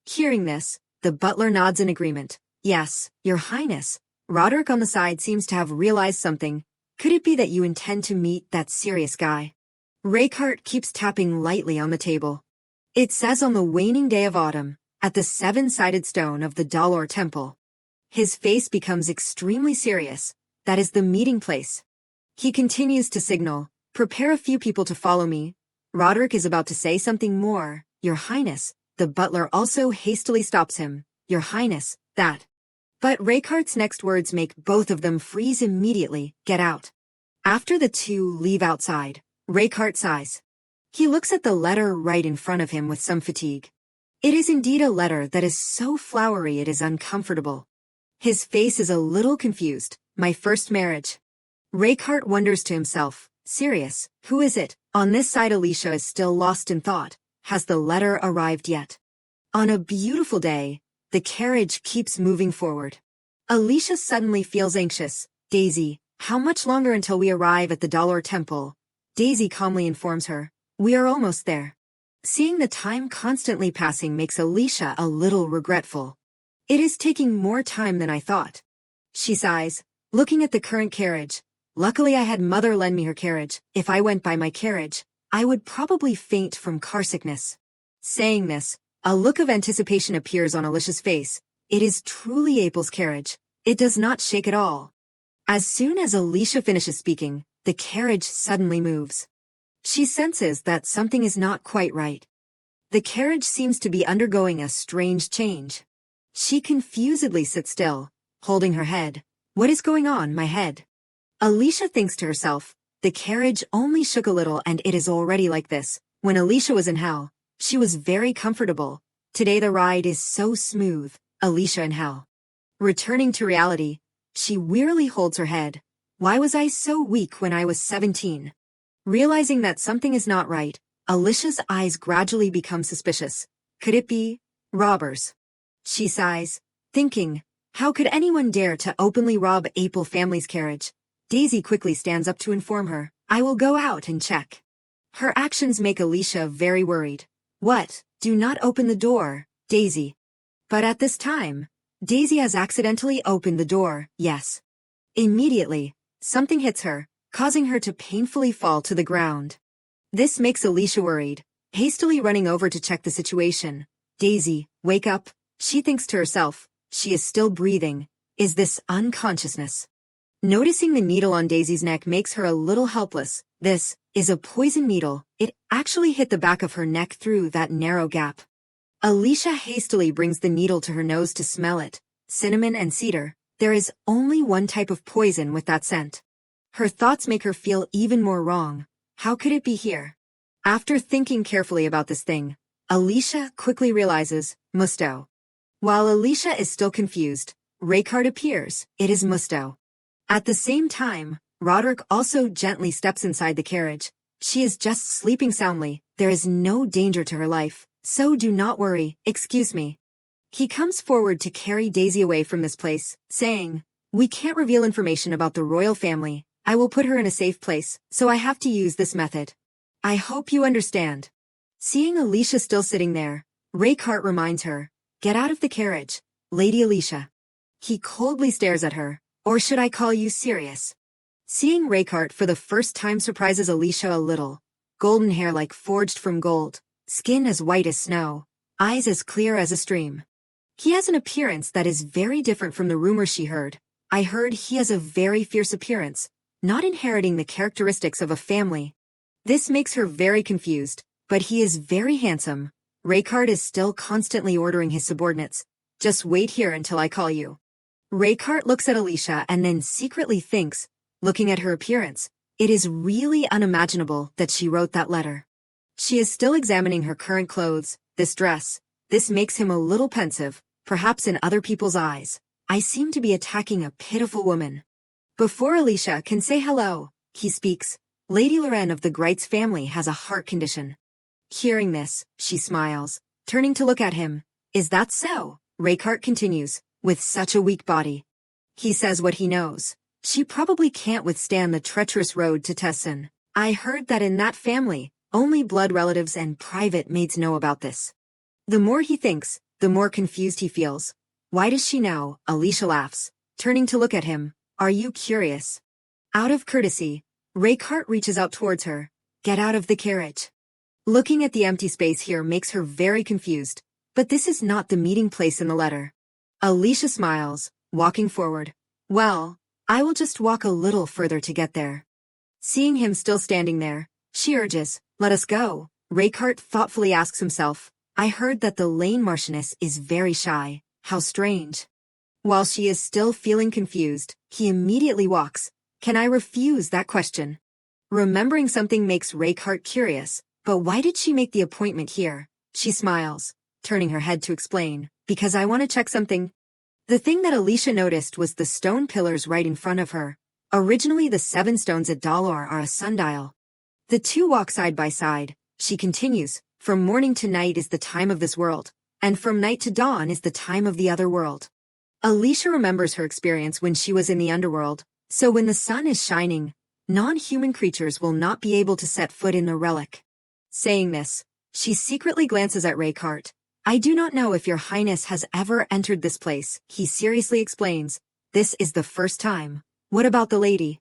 Speaker 1: Hearing this, the butler nods in agreement. Yes, your highness. Roderick on the side seems to have realized something. Could it be that you intend to meet that serious guy? Reichardt keeps tapping lightly on the table. It says on the waning day of autumn, at the seven-sided stone of the Dalor Temple. His face becomes extremely serious. That is the meeting place. He continues to signal, prepare a few people to follow me. Roderick is about to say something more. Your highness. The butler also hastily stops him. Your highness, that. But Reichardt's next words make both of them freeze immediately. Get out. After the two leave outside, Reichardt sighs. He looks at the letter right in front of him with some fatigue. It is indeed a letter that is so flowery it is uncomfortable. His face is a little confused. My first marriage. Reichardt wonders to himself, serious, who is it? On this side Alicia is still lost in thought. Has the letter arrived yet? On a beautiful day, the carriage keeps moving forward. Alicia suddenly feels anxious. Daisy, how much longer until we arrive at the Dalor Temple? Daisy calmly informs her, we are almost there. Seeing the time constantly passing makes Alicia a little regretful. It is taking more time than I thought. She sighs, looking at the current carriage. Luckily I had mother lend me her carriage. If I went by my carriage, I would probably faint from car sickness. Saying this, a look of anticipation appears on Alicia's face. It is truly April's carriage. It does not shake at all. As soon as Alicia finishes speaking, the carriage suddenly moves. She senses that something is not quite right. The carriage seems to be undergoing a strange change. She confusedly sits still, holding her head. What is going on, my head? Alicia thinks to herself, the carriage only shook a little and it is already like this. When Alicia was in hell, she was very comfortable. Today the ride is so smooth. Alicia in hell. Returning to reality, she wearily holds her head. Why was I so weak when I was 17? Realizing that something is not right, Alicia's eyes gradually become suspicious. Could it be robbers? She sighs, thinking, how could anyone dare to openly rob April family's carriage? Daisy quickly stands up to inform her, I will go out and check. Her actions make Alicia very worried. What? Do not open the door, Daisy. But at this time, Daisy has accidentally opened the door, yes. Immediately, something hits her, causing her to painfully fall to the ground. This makes Alicia worried, hastily running over to check the situation. Daisy, wake up, she thinks to herself. She is still breathing. Is this unconsciousness? Noticing the needle on Daisy's neck makes her a little helpless. This is a poison needle. It actually hit the back of her neck through that narrow gap. Alicia hastily brings the needle to her nose to smell it. Cinnamon and cedar. There is only one type of poison with that scent. Her thoughts make her feel even more wrong. How could it be here? After thinking carefully about this thing, Alicia quickly realizes, Musto. While Alicia is still confused, Reichardt appears. It is Musto. At the same time, Roderick also gently steps inside the carriage. She is just sleeping soundly. There is no danger to her life. So do not worry, excuse me. He comes forward to carry Daisy away from this place, saying, we can't reveal information about the royal family. I will put her in a safe place, so I have to use this method. I hope you understand. Seeing Alicia still sitting there, Raycart reminds her, "Get out of the carriage, Lady Alicia." He coldly stares at her. "Or should I call you serious?" Seeing Raycart for the first time surprises Alicia a little. Golden hair like forged from gold, skin as white as snow, eyes as clear as a stream. He has an appearance that is very different from the rumors she heard. I heard he has a very fierce appearance, not inheriting the characteristics of a family. This makes her very confused, but he is very handsome. Raycart is still constantly ordering his subordinates, "Just wait here until I call you." Raycart looks at Alicia and then secretly thinks, looking at her appearance, it is really unimaginable that she wrote that letter. She is still examining her current clothes, this dress. This makes him a little pensive, perhaps in other people's eyes. I seem to be attacking a pitiful woman. Before Alicia can say hello, he speaks. Lady Loren of the Greitz family has a heart condition. Hearing this, she smiles, turning to look at him. Is that so? Raycart continues, with such a weak body. He says what he knows. She probably can't withstand the treacherous road to Tessin. I heard that in that family, only blood relatives and private maids know about this. The more he thinks, the more confused he feels. Why does she know? Alicia laughs, turning to look at him. Are you curious? Out of courtesy, Raycart reaches out towards her. Get out of the carriage. Looking at the empty space here makes her very confused, but this is not the meeting place in the letter. Alicia smiles, walking forward. Well, I will just walk a little further to get there. Seeing him still standing there, she urges, let us go. Raycart thoughtfully asks himself, I heard that the Lane Marchioness is very shy. How strange. While she is still feeling confused, he immediately walks. Can I refuse that question? Remembering something makes Raycart curious, but why did she make the appointment here? She smiles, turning her head to explain, because I want to check something. The thing that Alicia noticed was the stone pillars right in front of her. Originally the 7 stones at Dalor are a sundial. The two walk side by side. She continues, from morning to night is the time of this world, and from night to dawn is the time of the other world. Alicia remembers her experience when she was in the underworld, so when the sun is shining, non-human creatures will not be able to set foot in the relic. Saying this, she secretly glances at Raycart. I do not know if your highness has ever entered this place, he seriously explains. This is the first time. What about the lady?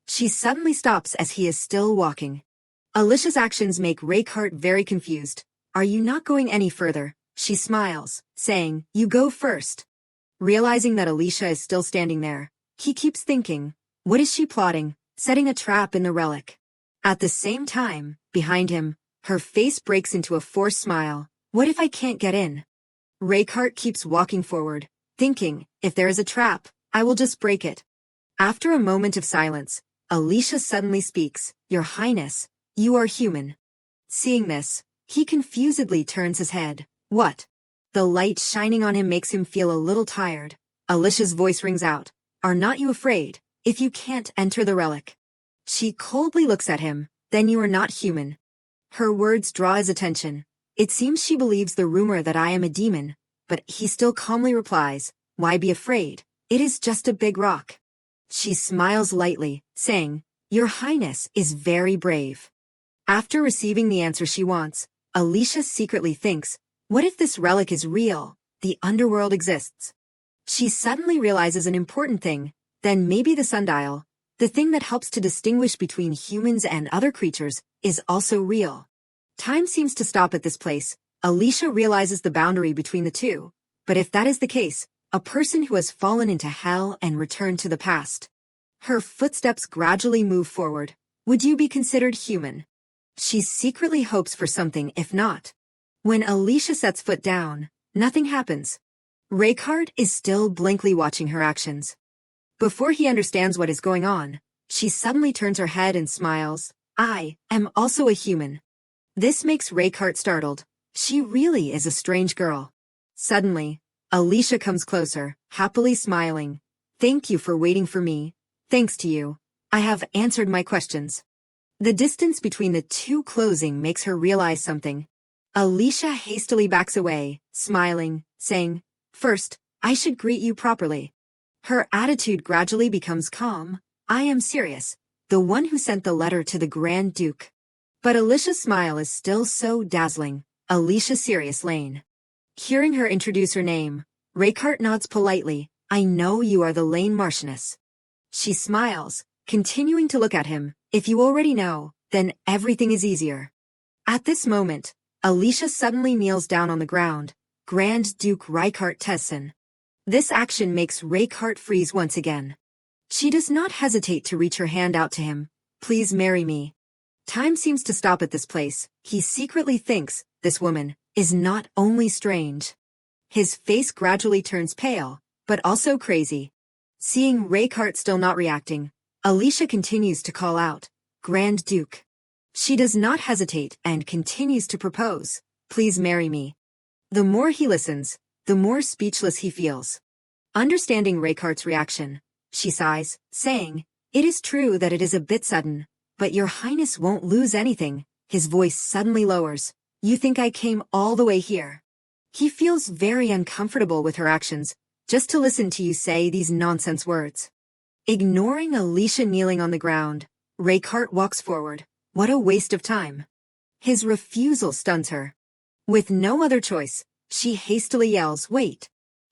Speaker 1: She suddenly stops as he is still walking. Alicia's actions make Raycart very confused. Are you not going any further? She smiles, saying, you go first. Realizing that Alicia is still standing there, he keeps thinking, what is she plotting, setting a trap in the relic? At the same time, behind him, her face breaks into a forced smile. What if I can't get in? Raycart keeps walking forward, thinking, if there is a trap, I will just break it. After a moment of silence, Alicia suddenly speaks, Your Highness, you are human. Seeing this, he confusedly turns his head. What? The light shining on him makes him feel a little tired. Alicia's voice rings out. Are not you afraid, if you can't enter the relic? She coldly looks at him, then you are not human. Her words draw his attention. It seems she believes the rumor that I am a demon, but he still calmly replies, why be afraid? It is just a big rock. She smiles lightly, saying, Your Highness is very brave. After receiving the answer she wants, Alicia secretly thinks, what if this relic is real? The underworld exists. She suddenly realizes an important thing, then maybe the sundial, the thing that helps to distinguish between humans and other creatures, is also real. Time seems to stop at this place. Alicia realizes the boundary between the two. But if that is the case, a person who has fallen into hell and returned to the past. Her footsteps gradually move forward. Would you be considered human? She secretly hopes for something if not. When Alicia sets foot down, nothing happens. Raycart is still blankly watching her actions. Before he understands what is going on, she suddenly turns her head and smiles. I am also a human. This makes Raycart startled. She really is a strange girl. Suddenly, Alicia comes closer, happily smiling. Thank you for waiting for me. Thanks to you, I have answered my questions. The distance between the two closing makes her realize something. Alicia hastily backs away, smiling, saying, First, I should greet you properly. Her attitude gradually becomes calm. I am serious. the one who sent the letter to the Grand Duke. But Alicia's smile is still so dazzling. Alicia Sirius Lane. Hearing her introduce her name, Rakeheart nods politely. I know you are the Lane Marchioness. She smiles, continuing to look at him. If you already know, then everything is easier. At this moment, Alicia suddenly kneels down on the ground. Grand Duke Rakeheart Tessin. This action makes Rakeheart freeze once again. She does not hesitate to reach her hand out to him. Please marry me. Time seems to stop at this place. He secretly thinks, this woman is not only strange. His face gradually turns pale, but also crazy. Seeing Rakeheart still not reacting, Alicia continues to call out, Grand Duke. She does not hesitate and continues to propose, please marry me. The more he listens, the more speechless he feels. Understanding Rakeheart's reaction, she sighs, saying, it is true that it is a bit sudden, but your highness won't lose anything. His voice suddenly lowers. You think I came all the way here? He feels very uncomfortable with her actions, just to listen to you say these nonsense words. Ignoring Alicia kneeling on the ground, Rakeheart walks forward. What a waste of time. His refusal stuns her. With no other choice, she hastily yells, wait.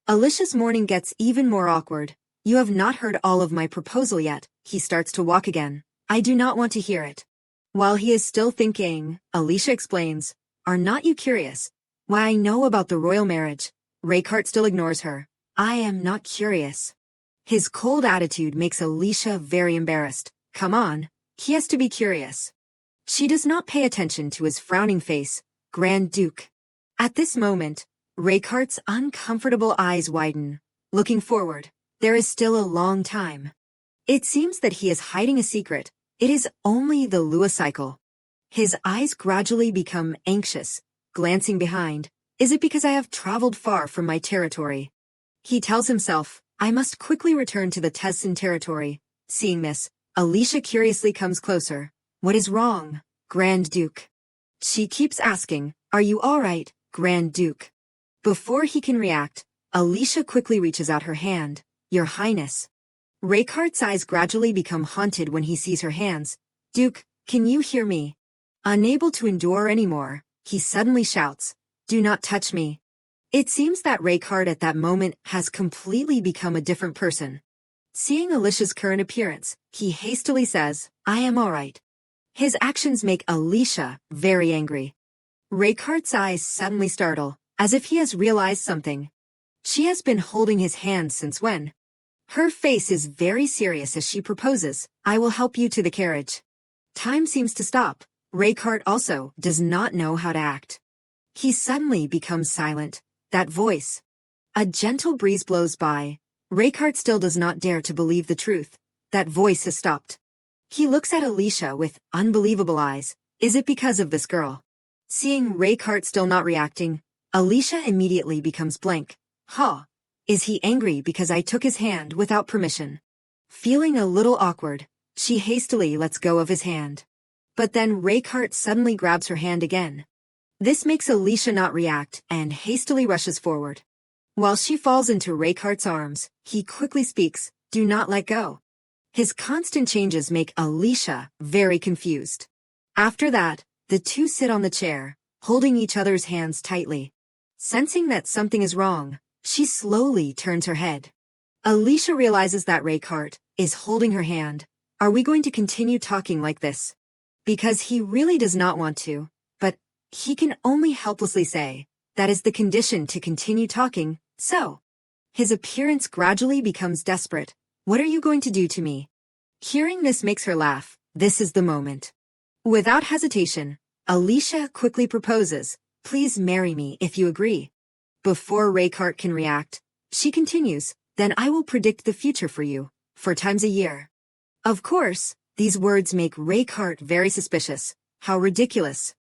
Speaker 1: Alicia's morning gets even more awkward. You have not heard all of my proposal yet. He starts to walk again. I do not want to hear it. While he is still thinking, Alicia explains, are not you curious? Why I know about the royal marriage. Rakeheart still ignores her. I am not curious. His cold attitude makes Alicia very embarrassed. Come on, he has to be curious. She does not pay attention to his frowning face. Grand Duke. At this moment, Rakeheart's uncomfortable eyes widen. Looking forward, there is still a long time. It seems that he is hiding a secret. It is only the Lua cycle. His eyes gradually become anxious, glancing behind. Is it because I have traveled far from my territory? He tells himself, I must quickly return to the Tessin territory. Seeing this, Alicia curiously comes closer. What is wrong, Grand Duke? She keeps asking, are you all right, Grand Duke? Before he can react, Alicia quickly reaches out her hand. Your Highness. Rakeheart's eyes gradually become haunted when he sees her hands. Duke, can you hear me? Unable to endure anymore, he suddenly shouts, do not touch me. It seems that Rakeheart at that moment has completely become a different person. Seeing Alicia's current appearance, he hastily says, I am all right. His actions make Alicia very angry. Rakeheart's eyes suddenly startle, as if he has realized something. She has been holding his hand since when? Her face is very serious as she proposes, I will help you to the carriage. Time seems to stop. Rakeheart also does not know how to act. He suddenly becomes silent. That voice. A gentle breeze blows by. Rakeheart still does not dare to believe the truth. That voice has stopped. He looks at Alicia with unbelievable eyes. Is it because of this girl? Seeing Rakeheart still not reacting, Alicia immediately becomes blank. Huh. Is he angry because I took his hand without permission? Feeling a little awkward, she hastily lets go of his hand. But then Rakeheart suddenly grabs her hand again. This makes Alicia not react and hastily rushes forward. While she falls into Rakeheart's arms, he quickly speaks, do not let go. His constant changes make Alicia very confused. After that, the two sit on the chair, holding each other's hands tightly. Sensing that something is wrong, she slowly turns her head. Alicia realizes that Rakeheart is holding her hand. Are we going to continue talking like this? Because he really does not want to, but he can only helplessly say, that is the condition to continue talking, so. His appearance gradually becomes desperate. What are you going to do to me? Hearing this makes her laugh. This is the moment. Without hesitation, Alicia quickly proposes, please marry me if you agree. Before Rakeheart can react, she continues, then I will predict the future for you, 4 times a year. Of course, these words make Rakeheart very suspicious. How ridiculous.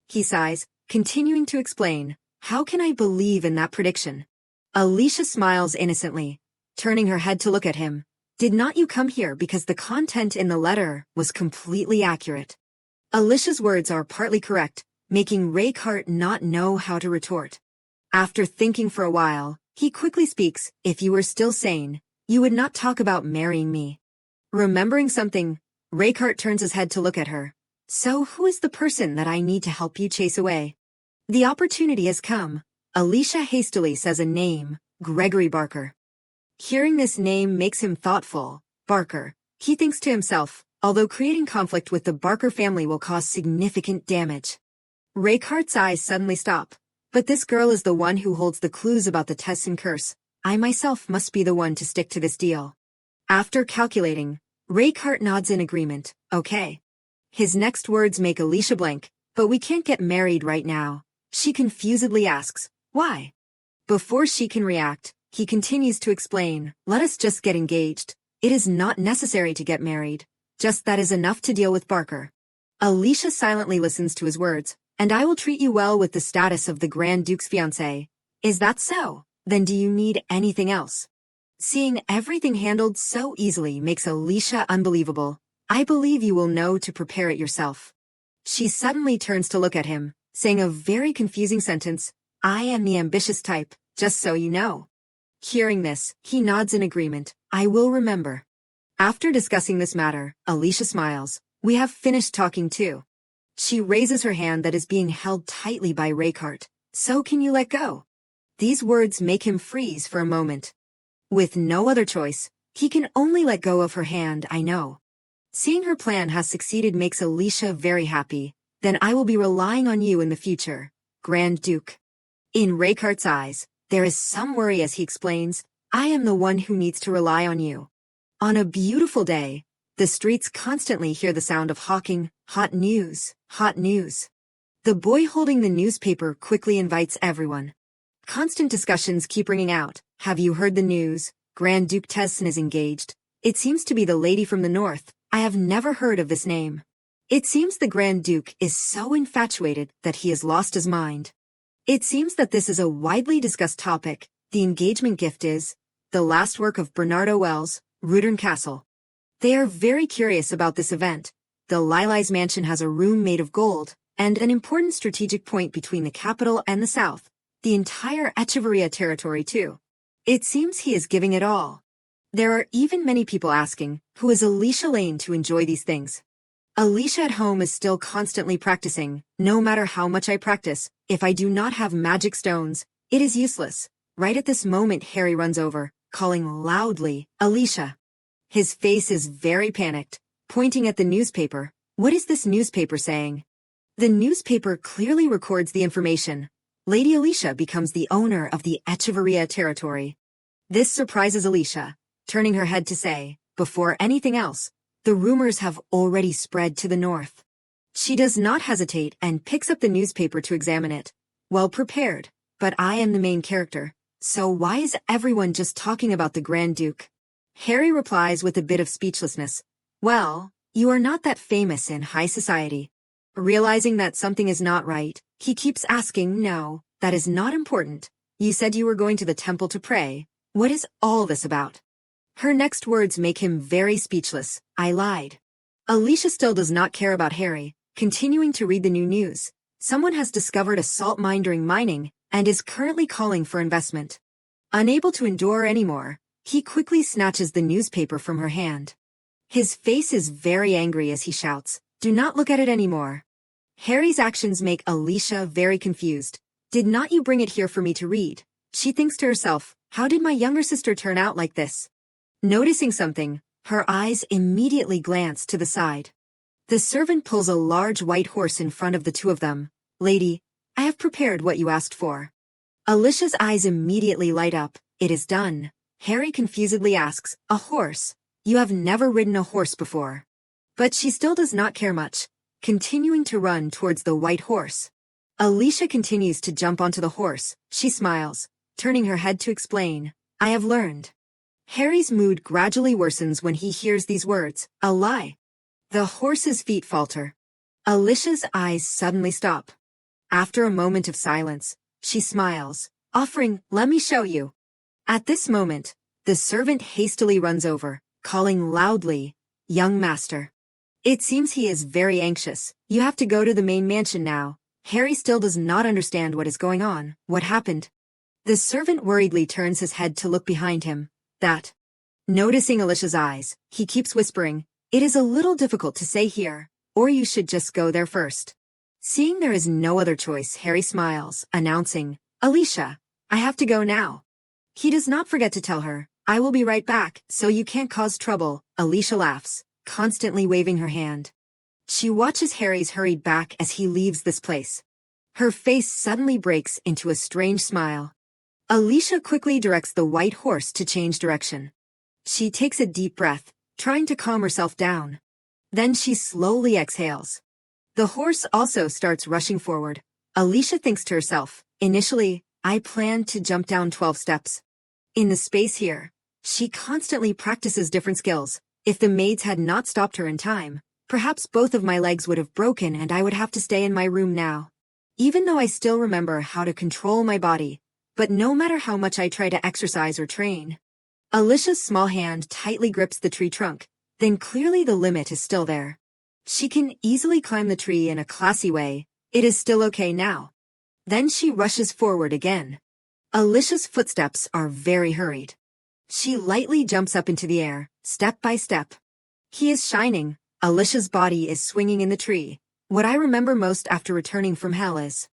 Speaker 1: He sighs, continuing to explain, how can I believe in that prediction? Alicia smiles innocently, turning her head to look at him. Did not you come here because the content in the letter was completely accurate? Alicia's words are partly correct, making Rakeheart not know how to retort. After thinking for a while, he quickly speaks, if you were still sane, you would not talk about marrying me. Remembering something, Raykart turns his head to look at her. So who is the person that I need to help you chase away? The opportunity has come. Alicia hastily says a name, Gregory Barker. Hearing this name makes him thoughtful. Barker. He thinks to himself, although creating conflict with the Barker family will cause significant damage. Raykart's eyes suddenly stop. But this girl is the one who holds the clues about the tests and curse. I myself must be the one to stick to this deal. After calculating, Raykart nods in agreement. Okay. His next words make Alicia blank. But we can't get married right now. She confusedly asks, why? Before she can react, he continues to explain, let us just get engaged. It is not necessary to get married. Just that is enough to deal with Barker. Alicia silently listens to his words, and I will treat you well with the status of the Grand Duke's fiancé. Is that so? Then do you need anything else? Seeing everything handled so easily makes Alicia unbelievable. I believe you will know to prepare it yourself. She suddenly turns to look at him, saying a very confusing sentence, I am the ambitious type, just so you know. Hearing this, he nods in agreement. I will remember. After discussing this matter, Alicia smiles. We have finished talking too. She raises her hand that is being held tightly by Raykart. So can you let go? These words make him freeze for a moment. With no other choice, he can only let go of her hand, I know. Seeing her plan has succeeded makes Alicia very happy. Then I will be relying on you in the future, Grand Duke. In Raykart's eyes, there is some worry as he explains, I am the one who needs to rely on you. On a beautiful day, the streets constantly hear the sound of hawking, hot news, hot news. The boy holding the newspaper quickly invites everyone. Constant discussions keep ringing out. Have you heard the news? Grand Duke Tessin is engaged. It seems to be the lady from the north. I have never heard of this name. It seems the Grand Duke is so infatuated that he has lost his mind. It seems that this is a widely discussed topic. The engagement gift is the last work of Bernardo Wells, Rudern Castle. They are very curious about this event. The Lily's mansion has a room made of gold, and an important strategic point between the capital and the south. The entire Echeverria territory too. It seems he is giving it all. There are even many people asking, who is Alicia Lane to enjoy these things? Alicia at home is still constantly practicing. No matter how much I practice, if I do not have magic stones, it is useless. Right at this moment Harry runs over, calling loudly, Alicia. His face is very panicked, pointing at the newspaper. What is this newspaper saying? The newspaper clearly records the information. Lady Alicia becomes the owner of the Echeverria territory. This surprises Alicia, turning her head to say, before anything else, the rumors have already spread to the north. She does not hesitate and picks up the newspaper to examine it. Well prepared, but I am the main character, so why is everyone just talking about the Grand Duke? Harry replies with a bit of speechlessness. Well, you are not that famous in high society. Realizing that something is not right, he keeps asking, no, that is not important. You said you were going to the temple to pray. What is all this about? Her next words make him very speechless. I lied. Alicia still does not care about Harry, continuing to read the new news. Someone has discovered a salt mine during mining, and is currently calling for investment. Unable to endure anymore, he quickly snatches the newspaper from her hand. His face is very angry as he shouts, do not look at it anymore. Harry's actions make Alicia very confused. Did not you bring it here for me to read? She thinks to herself, how did my younger sister turn out like this? Noticing something, her eyes immediately glance to the side. The servant pulls a large white horse in front of the two of them. Lady, I have prepared what you asked for. Alicia's eyes immediately light up. It is done. Harry confusedly asks, a horse? You have never ridden a horse before. But she still does not care much, continuing to run towards the white horse. Alicia continues to jump onto the horse. She smiles, turning her head to explain, I have learned. Harry's mood gradually worsens when he hears these words, a lie. The horse's feet falter. Alicia's eyes suddenly stop. After a moment of silence, she smiles, offering, let me show you. At this moment, the servant hastily runs over, calling loudly, young master. It seems he is very anxious. You have to go to the main mansion now. Harry still does not understand what is going on. What happened? The servant worriedly turns his head to look behind him. That. Noticing Alicia's eyes, he keeps whispering, It is a little difficult to say here, or you should just go there first. Seeing there is no other choice, Harry smiles, announcing, Alicia, I have to go now. He does not forget to tell her, I will be right back, so you can't cause trouble. Alicia laughs, constantly waving her hand. She watches Harry's hurried back as he leaves this place. Her face suddenly breaks into a strange smile. Alicia quickly directs the white horse to change direction. She takes a deep breath, trying to calm herself down. Then she slowly exhales. The horse also starts rushing forward. Alicia thinks to herself, initially, I planned to jump down 12 steps. In the space here, she constantly practices different skills. If the maids had not stopped her in time, perhaps both of my legs would have broken and I would have to stay in my room now. Even though I still remember how to control my body, but no matter how much I try to exercise or train. Alicia's small hand tightly grips the tree trunk, then clearly the limit is still there. She can easily climb the tree in a classy way. It is still okay now. Then she rushes forward again. Alicia's footsteps are very hurried. She lightly jumps up into the air, step by step. He is shining. Alicia's body is swinging in the tree. What I remember most after returning from hell is.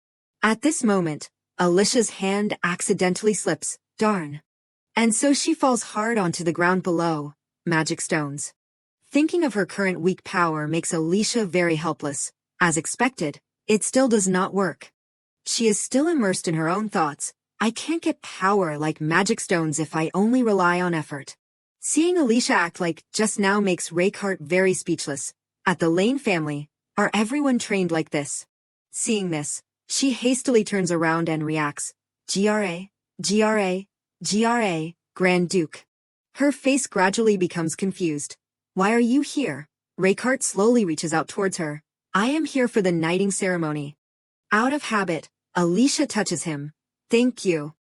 Speaker 1: At this moment, Alicia's hand accidentally slips, darn. And so she falls hard onto the ground below. Magic stones. Thinking of her current weak power makes Alicia very helpless. As expected, it still does not work. She is still immersed in her own thoughts. I can't get power like magic stones if I only rely on effort. Seeing Alicia act like just now makes Raycart very speechless. At the Lane family, are everyone trained like this? Seeing this, she hastily turns around and reacts. GRA, GRA, GRA, Grand Duke. Her face gradually becomes confused. Why are you here? Raycart slowly reaches out towards her. I am here for the knighting ceremony. Out of habit, Alicia touches him. Thank you.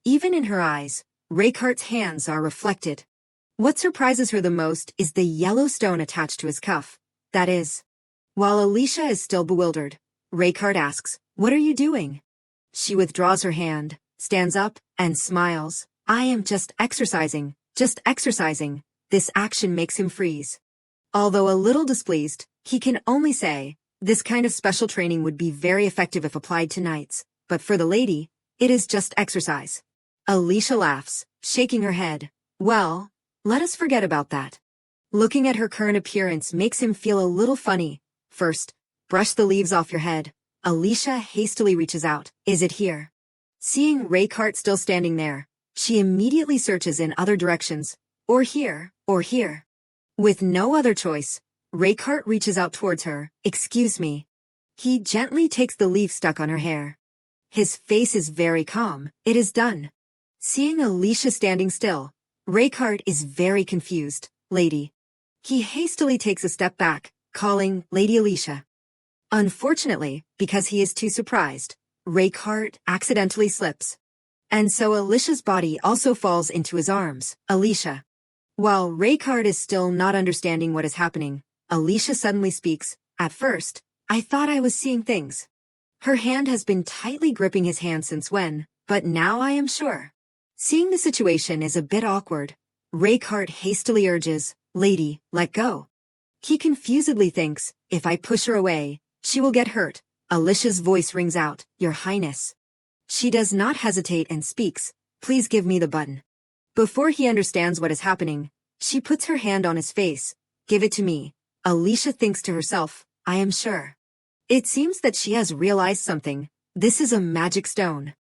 Speaker 1: Even in her eyes, Raycart's hands are reflected. What surprises her the most is the yellow stone attached to his cuff. That is. While Alicia is still bewildered, Raycart asks, what are you doing? She withdraws her hand, stands up, and smiles. I am just exercising, just exercising. This action makes him freeze. Although a little displeased, he can only say, this kind of special training would be very effective if applied to knights, but for the lady, it is just exercise. Alicia laughs, shaking her head. Well, let us forget about that. Looking at her current appearance makes him feel a little funny. First, brush the leaves off your head. Alicia hastily reaches out. Is it here? Seeing Raycart still standing there, she immediately searches in other directions. Or here, or here. With no other choice, Raycart reaches out towards her. Excuse me. He gently takes the leaf stuck on her hair. His face is very calm. It is done. Seeing Alicia standing still, Raycart is very confused. Lady. He hastily takes a step back, calling, Lady Alicia. Unfortunately, because he is too surprised, Raycart accidentally slips. And so Alicia's body also falls into his arms. Alicia. While Raycart is still not understanding what is happening, Alicia suddenly speaks. At first, I thought I was seeing things. Her hand has been tightly gripping his hand since when, but now I am sure. Seeing the situation is a bit awkward, Raycart hastily urges, Lady, let go. He confusedly thinks, if I push her away, she will get hurt. Alicia's voice rings out, Your Highness. She does not hesitate and speaks, Please give me the button. Before he understands what is happening, she puts her hand on his face. Give it to me. Alicia thinks to herself, I am sure. It seems that she has realized something. This is a magic stone.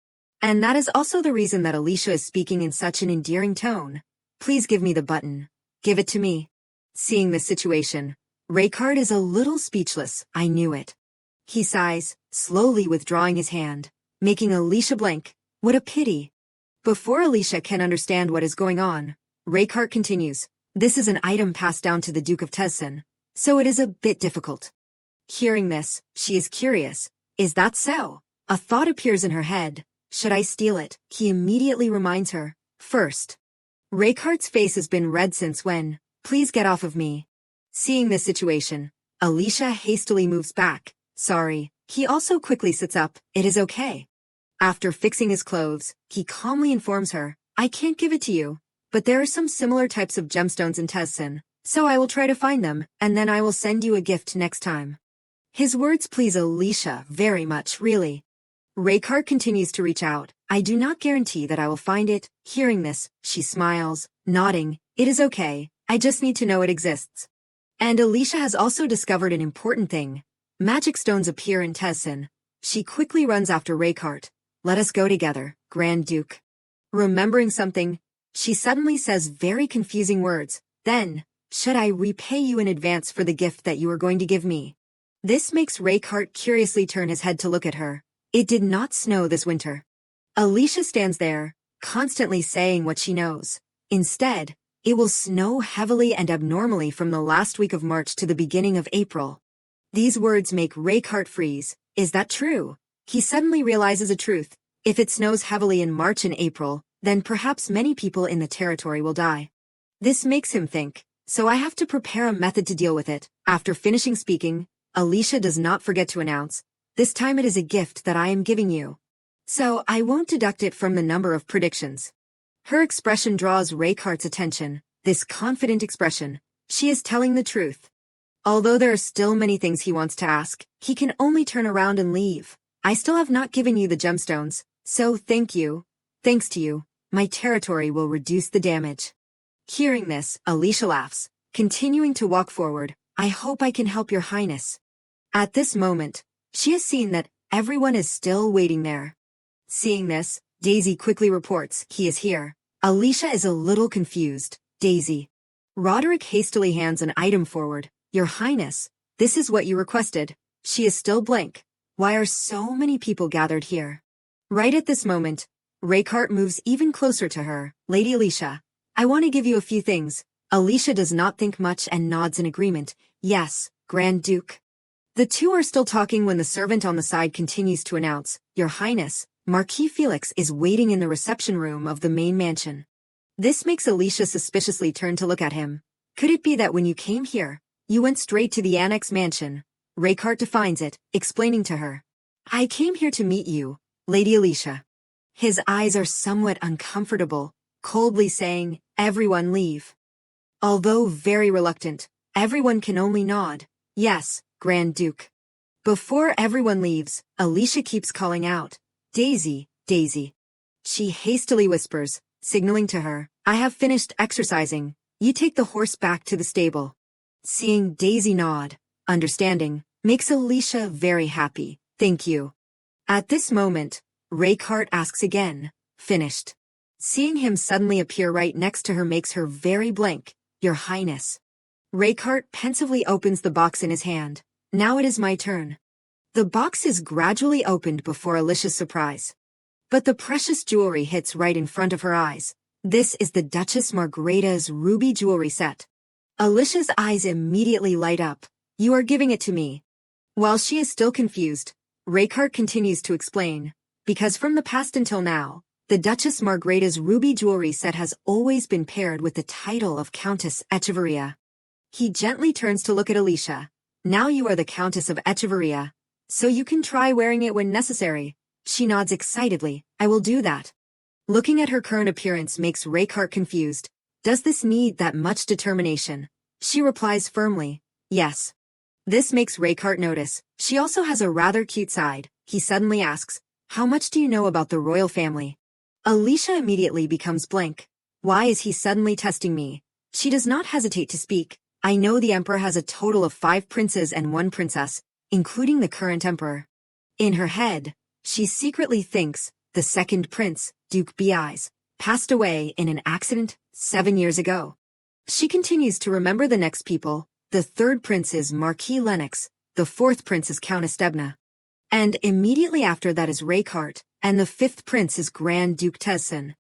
Speaker 1: And that is also the reason that Alicia is speaking in such an endearing tone. Please give me the button. Give it to me. Seeing this situation, Raycart is a little speechless. I knew it. He sighs, slowly withdrawing his hand, making Alicia blank. What a pity. Before Alicia can understand what is going on, Raycart continues. This is an item passed down to the Duke of Tessin, so it is a bit difficult. Hearing this, she is curious. Is that so? A thought appears in her head. Should I steal it? He immediately reminds her. First. Raycart's face has been red since when? Please get off of me. Seeing this situation, Alicia hastily moves back. Sorry. He also quickly sits up. It is okay. After fixing his clothes, he calmly informs her, I can't give it to you, but there are some similar types of gemstones in Tessin, So I will try to find them, and then I will send you a gift next time. His words please Alicia very much, really. Raykart continues to reach out. I do not guarantee that I will find it. Hearing this, she smiles, nodding. It is okay, I just need to know it exists. And Alicia has also discovered an important thing. Magic stones appear in Tessin. She quickly runs after Raykart. Let us go together, Grand Duke. Remembering something, she suddenly says very confusing words. Then, should I repay you in advance for the gift that you are going to give me? This makes Raykart curiously turn his head to look at her. It did not snow this winter. Alicia stands there, constantly saying what she knows. Instead, it will snow heavily and abnormally from the last week of March to the beginning of April. These words make Raykart freeze. Is that true? He suddenly realizes a truth. If it snows heavily in March and April, then perhaps many people in the territory will die. This makes him think, so I have to prepare a method to deal with it. After finishing speaking, Alicia does not forget to announce, this time it is a gift that I am giving you. So I won't deduct it from the number of predictions. Her expression draws Raykart's attention, this confident expression. She is telling the truth. Although there are still many things he wants to ask, he can only turn around and leave. I still have not given you the gemstones, so thank you. Thanks to you, my territory will reduce the damage. Hearing this, Alicia laughs, continuing to walk forward. I hope I can help your highness. At this moment, she has seen that everyone is still waiting there. Seeing this, Daisy quickly reports, he is here. Alicia is a little confused. Daisy. Roderick hastily hands an item forward. Your highness, this is what you requested. She is still blank. Why are so many people gathered here? Right at this moment, Raykart moves even closer to her. Lady Alicia, I want to give you a few things. Alicia does not think much and nods in agreement. Yes, Grand Duke. The two are still talking when the servant on the side continues to announce, Your Highness, Marquis Felix is waiting in the reception room of the main mansion. This makes Alicia suspiciously turn to look at him. Could it be that when you came here, you went straight to the annex mansion? Raykart defines it, explaining to her. I came here to meet you, Lady Alicia. His eyes are somewhat uncomfortable, coldly saying, Everyone leave. Although very reluctant, everyone can only nod. Yes, Grand Duke. Before everyone leaves, Alicia keeps calling out, Daisy, Daisy. She hastily whispers, signaling to her, I have finished exercising. You take the horse back to the stable. Seeing Daisy nod, understanding, makes Alicia very happy. Thank you. At this moment, Raykart asks again, finished. Seeing him suddenly appear right next to her makes her very blank. Your Highness. Raykart pensively opens the box in his hand. Now it is my turn. The box is gradually opened before Alicia's surprise. But the precious jewelry hits right in front of her eyes. This is the Duchess Margareta's ruby jewelry set. Alicia's eyes immediately light up. You are giving it to me. While she is still confused, Raykart continues to explain. Because from the past until now, the Duchess Margareta's ruby jewelry set has always been paired with the title of Countess Echevarria. He gently turns to look at Alicia. Now you are the Countess of Echevarria, so you can try wearing it when necessary. She nods excitedly. I will do that. Looking at her current appearance makes Raykart confused. Does this need that much determination? She replies firmly, yes. This makes Raykart notice. She also has a rather cute side. He suddenly asks, how much do you know about the royal family? Alicia immediately becomes blank. Why is he suddenly testing me? She does not hesitate to speak. I know the emperor has a total of 5 princes and 1 princess, including the current emperor. In her head, she secretly thinks the second prince, Duke Bi's, passed away in an accident 7 years ago. She continues to remember the next people. The 3rd prince is Marquis Lennox, the 4th prince is Countess Debna. And immediately after that is Raykart, and the 5th prince is Grand Duke Tessin.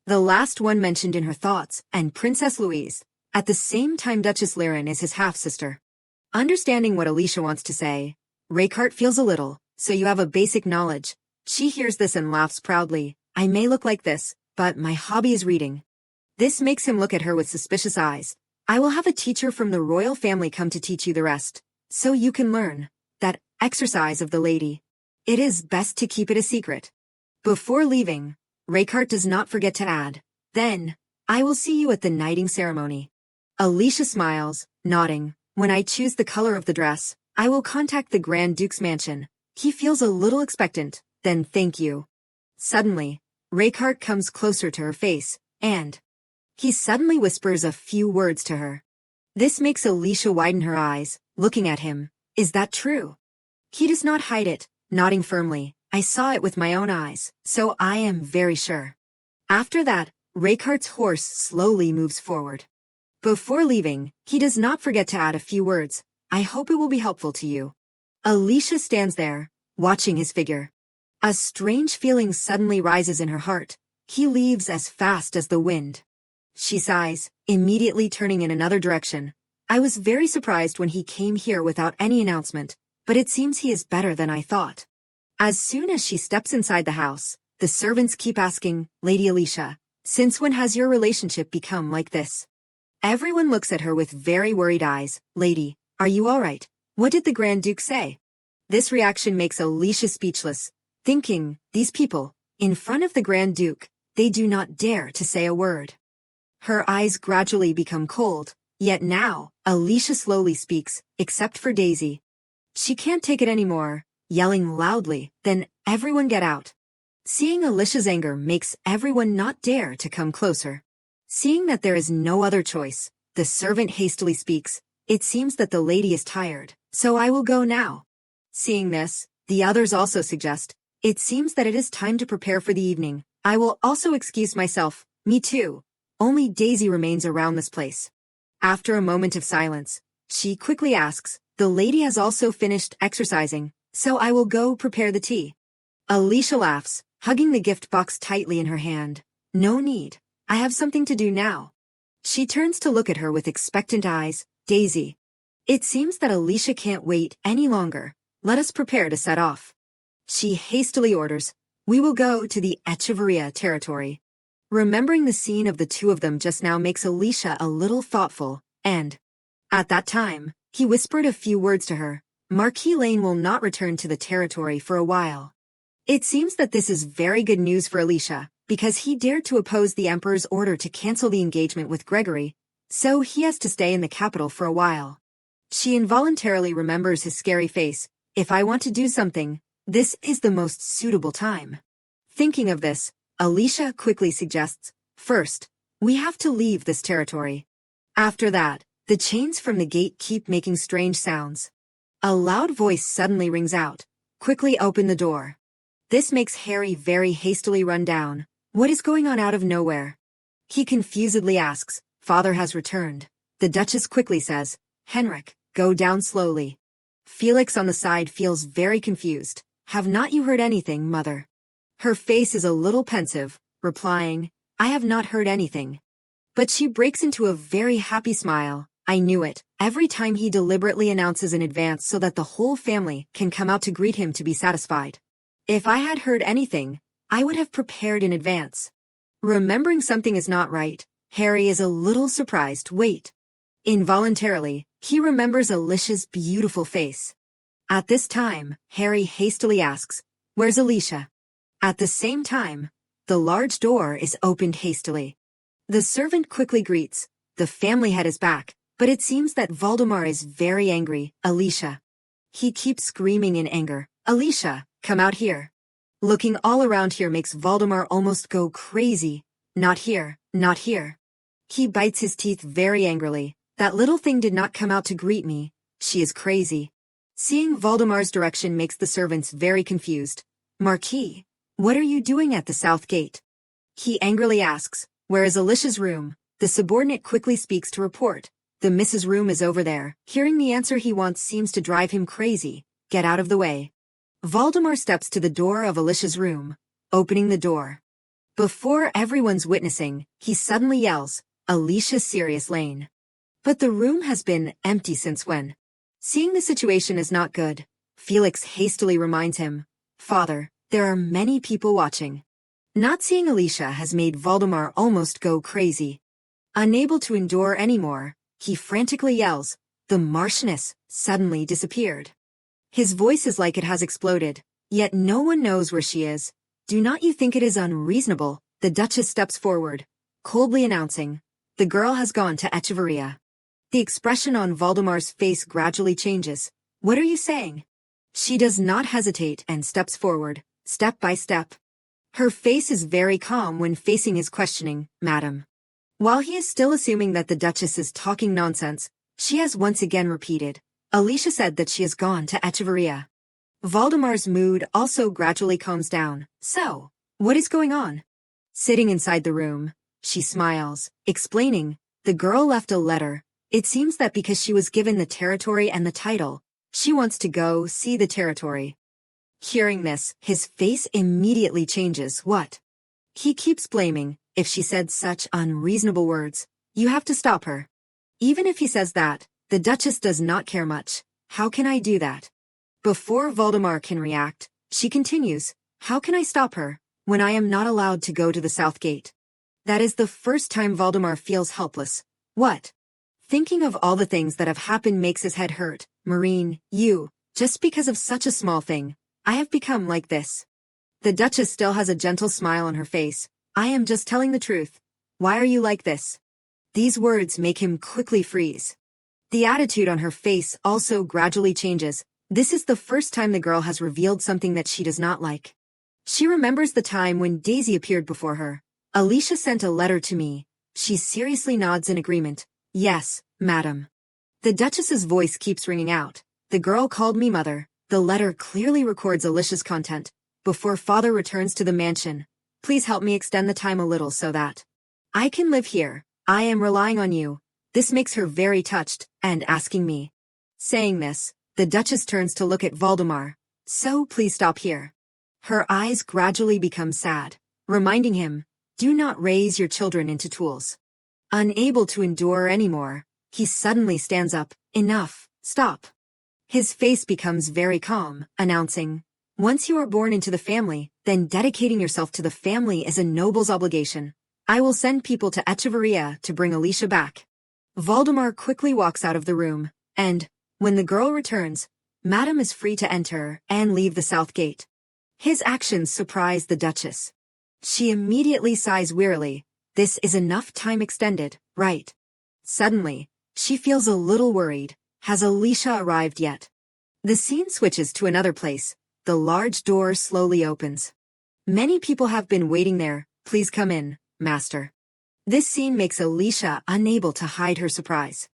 Speaker 1: The last one mentioned in her thoughts, and Princess Louise. At the same time Duchess Lirin is his half-sister. Understanding what Alicia wants to say, Raykart feels a little, so you have a basic knowledge. She hears this and laughs proudly. I may look like this, but my hobby is reading. This makes him look at her with suspicious eyes. I will have a teacher from the royal family come to teach you the rest, so you can learn that exercise of the lady. It is best to keep it a secret. Before leaving, Raykart does not forget to add, then, I will see you at the knighting ceremony. Alicia smiles, nodding. When I choose the color of the dress, I will contact the Grand Duke's mansion. He feels a little expectant. Then thank you. Suddenly, Raykart comes closer to her face, and he suddenly whispers a few words to her. This makes Alicia widen her eyes, looking at him. Is that true? He does not hide it, nodding firmly. I saw it with my own eyes, so I am very sure. After that, Raykart's horse slowly moves forward. Before leaving, he does not forget to add a few words. I hope it will be helpful to you. Alicia stands there, watching his figure. A strange feeling suddenly rises in her heart. He leaves as fast as the wind. She sighs, immediately turning in another direction. I was very surprised when he came here without any announcement, but it seems he is better than I thought. As soon as she steps inside the house, the servants keep asking, Lady Alicia, since when has your relationship become like this? Everyone looks at her with very worried eyes. Lady, are you all right? What did the Grand Duke say? This reaction makes Alicia speechless, thinking, these people, in front of the Grand Duke, they do not dare to say a word. Her eyes gradually become cold, yet now, Alicia slowly speaks, except for Daisy. She can't take it anymore, yelling loudly, then everyone get out. Seeing Alicia's anger makes everyone not dare to come closer. Seeing that there is no other choice, the servant hastily speaks, it seems that the lady is tired, so I will go now. Seeing this, the others also suggest, it seems that it is time to prepare for the evening. I will also excuse myself. Me too. Only Daisy remains around this place. After a moment of silence, she quickly asks, the lady has also finished exercising, so I will go prepare the tea. Alicia laughs, hugging the gift box tightly in her hand. No need. I have something to do now. She turns to look at her with expectant eyes. Daisy. It seems that Alicia can't wait any longer. Let us prepare to set off. She hastily orders, we will go to the Echeverria territory. Remembering the scene of the two of them just now makes Alicia a little thoughtful, and at that time, he whispered a few words to her. Marquis Lane will not return to the territory for a while. It seems that this is very good news for Alicia, because he dared to oppose the Emperor's order to cancel the engagement with Gregory, so he has to stay in the capital for a while. She involuntarily remembers his scary face. If I want to do something, this is the most suitable time. Thinking of this, Alicia quickly suggests, first, we have to leave this territory. After that, the chains from the gate keep making strange sounds. A loud voice suddenly rings out. Quickly open the door. This makes Harry very hastily run down. What is going on out of nowhere? He confusedly asks, Father has returned. The Duchess quickly says, Henrik, go down slowly. Felix on the side feels very confused. Have not you heard anything, Mother? Her face is a little pensive, replying, I have not heard anything. But she breaks into a very happy smile. I knew it. Every time he deliberately announces in advance so that the whole family can come out to greet him to be satisfied. If I had heard anything, I would have prepared in advance. Remembering something is not right, Harry is a little surprised. Wait. Involuntarily, he remembers Alicia's beautiful face. At this time, Harry hastily asks, Where's Alicia? At the same time, the large door is opened hastily. The servant quickly greets, the family head is back, but it seems that Voldemar is very angry. Alicia. He keeps screaming in anger. Alicia, come out here. Looking all around here makes Voldemar almost go crazy. Not here, not here. He bites his teeth very angrily. That little thing did not come out to greet me. She is crazy. Seeing Voldemar's direction makes the servants very confused. Marquis, what are you doing at the south gate? He angrily asks, where is Alicia's room? The subordinate quickly speaks to report. The Mrs. room is over there. Hearing the answer he wants seems to drive him crazy. Get out of the way. Voldemar steps to the door of Alicia's room, opening the door. Before everyone's witnessing, he suddenly yells, Alicia Sirius Lane. But the room has been empty since when? Seeing the situation is not good, Felix hastily reminds him, Father, there are many people watching. Not seeing Alicia has made Voldemar almost go crazy. Unable to endure anymore, he frantically yells, the Marchioness suddenly disappeared. His voice is like it has exploded, yet no one knows where she is. Do not you think it is unreasonable? The Duchess steps forward, coldly announcing, the girl has gone to Echeverria. The expression on Voldemar's face gradually changes. What are you saying? She does not hesitate and steps forward, step by step. Her face is very calm when facing his questioning, "Madam." While he is still assuming that the Duchess is talking nonsense, she has once again repeated, "Alicia said that she has gone to Echeverria." Voldemar's mood also gradually calms down. "So, what is going on?" Sitting inside the room, she smiles, explaining, "The girl left a letter. It seems that because she was given the territory and the title, she wants to go see the territory." Hearing this, his face immediately changes. "What?" He keeps blaming, "If she said such unreasonable words, you have to stop her." Even if he says that, the Duchess does not care much. "How can I do that?" Before Voldemar can react, she continues, "How can I stop her, when I am not allowed to go to the South Gate?" That is the first time Voldemar feels helpless. What? Thinking of all the things that have happened makes his head hurt. "Marine, just because of such a small thing, I have become like this." The Duchess still has a gentle smile on her face. "I am just telling the truth. Why are you like this?" These words make him quickly freeze. The attitude on her face also gradually changes. This is the first time the girl has revealed something that she does not like. She remembers the time when Daisy appeared before her. "Alicia sent a letter to me." She seriously nods in agreement. "Yes, madam." The Duchess's voice keeps ringing out. "The girl called me mother." The letter clearly records Alicia's content. "Before father returns to the mansion, please help me extend the time a little so that I can live here. I am relying on you." This makes her very touched, and asking me. Saying this, the Duchess turns to look at Voldemar. "So please stop here." Her eyes gradually become sad, reminding him, "Do not raise your children into tools." Unable to endure anymore, he suddenly stands up. "Enough, stop." His face becomes very calm, announcing, "Once you are born into the family, then dedicating yourself to the family is a noble's obligation. I will send people to Echeverria to bring Alicia back." Voldemar quickly walks out of the room, and, when the girl returns, Madame is free to enter and leave the South Gate. His actions surprise the Duchess. She immediately sighs wearily. This is enough time extended, right? Suddenly, she feels a little worried. Has Alicia arrived yet? The scene switches to another place. The large door slowly opens. "Many people have been waiting there. Please come in, master." This scene makes Alicia unable to hide her surprise.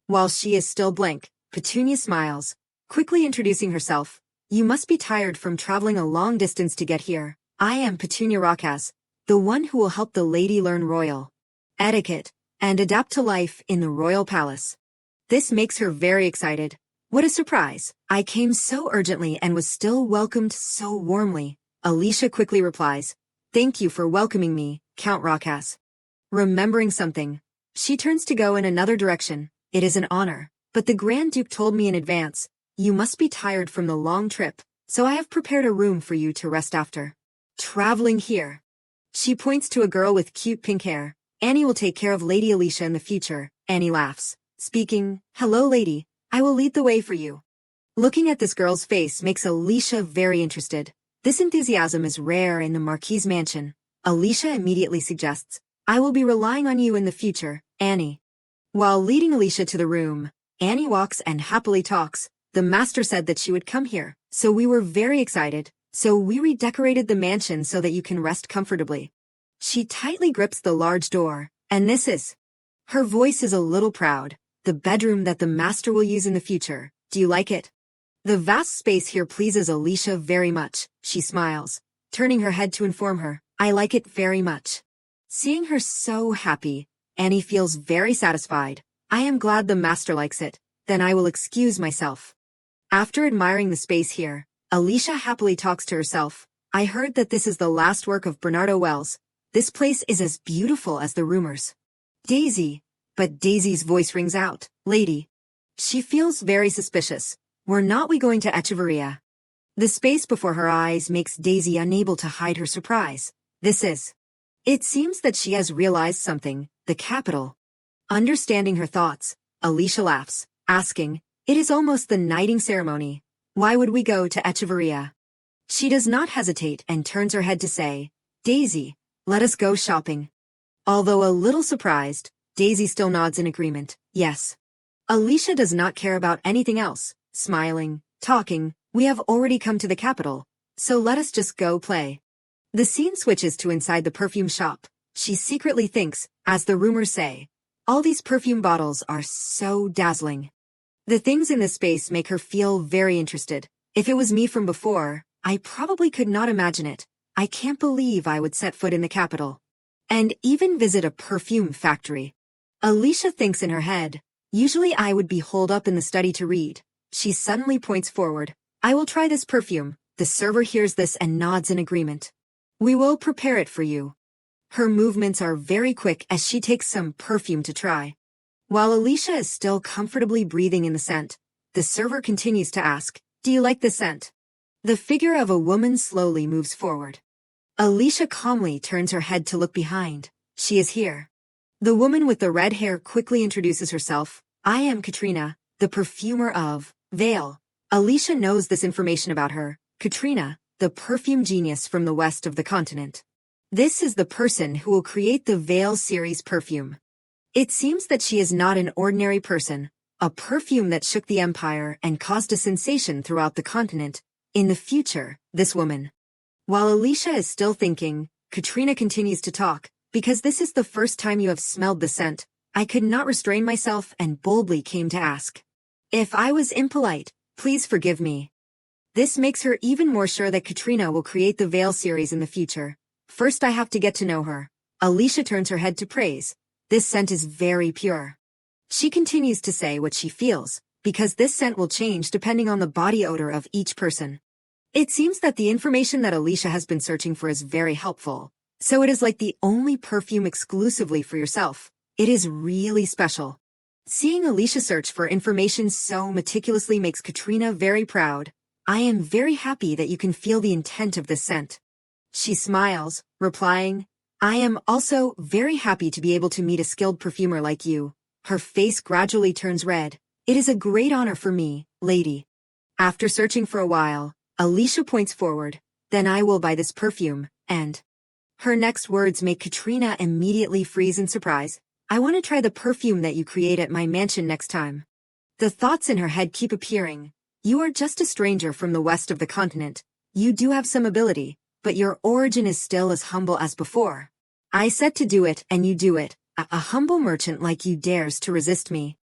Speaker 1: While she is still blank, Petunia smiles, quickly introducing herself. "You must be tired from traveling a long distance to get here. I am Petunia Rockaz, the one who will help the lady learn royal etiquette and adapt to life in the royal palace." This makes her very excited. "What a surprise. I came so urgently and was still welcomed so warmly." Alicia quickly replies, "Thank you for welcoming me, Count Rockaz." Remembering something, she turns to go in another direction. "It is an honor, but the Grand Duke told me in advance, you must be tired from the long trip, so I have prepared a room for you to rest after traveling here." She points to a girl with cute pink hair. "Annie will take care of Lady Alicia in the future." Annie laughs, speaking, "Hello lady, I will lead the way for you." Looking at this girl's face makes Alicia very interested. This enthusiasm is rare in the Marquis's mansion. Alicia immediately suggests, "I will be relying on you in the future, Annie." While leading Alicia to the room, Annie walks and happily talks. "The master said that she would come here, so we were very excited. So we redecorated the mansion so that you can rest comfortably." She tightly grips the large door, and this is. Her voice is a little proud. "The bedroom that the master will use in the future. Do you like it?" The vast space here pleases Alicia very much. She smiles, turning her head to inform her, "I like it very much." Seeing her so happy, Annie feels very satisfied. "I am glad the master likes it. Then I will excuse myself." After admiring the space here, Alicia happily talks to herself. "I heard that this is the last work of Bernardo Wells. This place is as beautiful as the rumors." "Daisy." But Daisy's voice rings out, "Lady." She feels very suspicious. "Were not we going to Echeverria?" The space before her eyes makes Daisy unable to hide her surprise. This is. It seems that she has realized something, the capital. Understanding her thoughts, Alicia laughs, asking, "It is almost the knighting ceremony. Why would we go to Echeverria?" She does not hesitate and turns her head to say, "Daisy, let us go shopping." Although a little surprised, Daisy still nods in agreement. "Yes." Alicia does not care about anything else, smiling, talking, we have already come to the capital, so let us just go play. The scene switches to inside the perfume shop. She secretly thinks, as the rumors say, all these perfume bottles are so dazzling. The things in this space make her feel very interested. If it was me from before, I probably could not imagine it. I can't believe I would set foot in the capital. And even visit a perfume factory. Alicia thinks in her head, usually I would be holed up in the study to read. She suddenly points forward. I will try this perfume. The server hears this and nods in agreement. We will prepare it for you. Her movements are very quick as she takes some perfume to try. While Alicia is still comfortably breathing in the scent, the server continues to ask, do you like the scent? The figure of a woman slowly moves forward. Alicia calmly turns her head to look behind. She is here. The woman with the red hair quickly introduces herself. I am Katrina, the perfumer of Vale. Alicia knows this information about her. Katrina, the perfume genius from the west of the continent. This is the person who will create the Vale series perfume. It seems that she is not an ordinary person, a perfume that shook the empire and caused a sensation throughout the continent. In the future, this woman. While Alicia is still thinking, Katrina continues to talk, because this is the first time you have smelled the scent, I could not restrain myself and boldly came to ask. If I was impolite, please forgive me. This makes her even more sure that Katrina will create the Vale series in the future. First I have to get to know her. Alicia turns her head to praise. This scent is very pure. She continues to say what she feels, because this scent will change depending on the body odor of each person. It seems that the information that Alicia has been searching for is very helpful. So it is like the only perfume exclusively for yourself. It is really special. Seeing Alicia search for information so meticulously makes Katrina very proud. I am very happy that you can feel the intent of this scent. She smiles, replying, I am also very happy to be able to meet a skilled perfumer like you. Her face gradually turns red. It is a great honor for me, lady. After searching for a while, Alicia points forward. Then I will buy this perfume, and... Her next words make Katrina immediately freeze in surprise. I want to try the perfume that you create at my mansion next time. The thoughts in her head keep appearing. You are just a stranger from the west of the continent. You do have some ability, but your origin is still as humble as before. I said to do it and you do it. A humble merchant like you dares to resist me.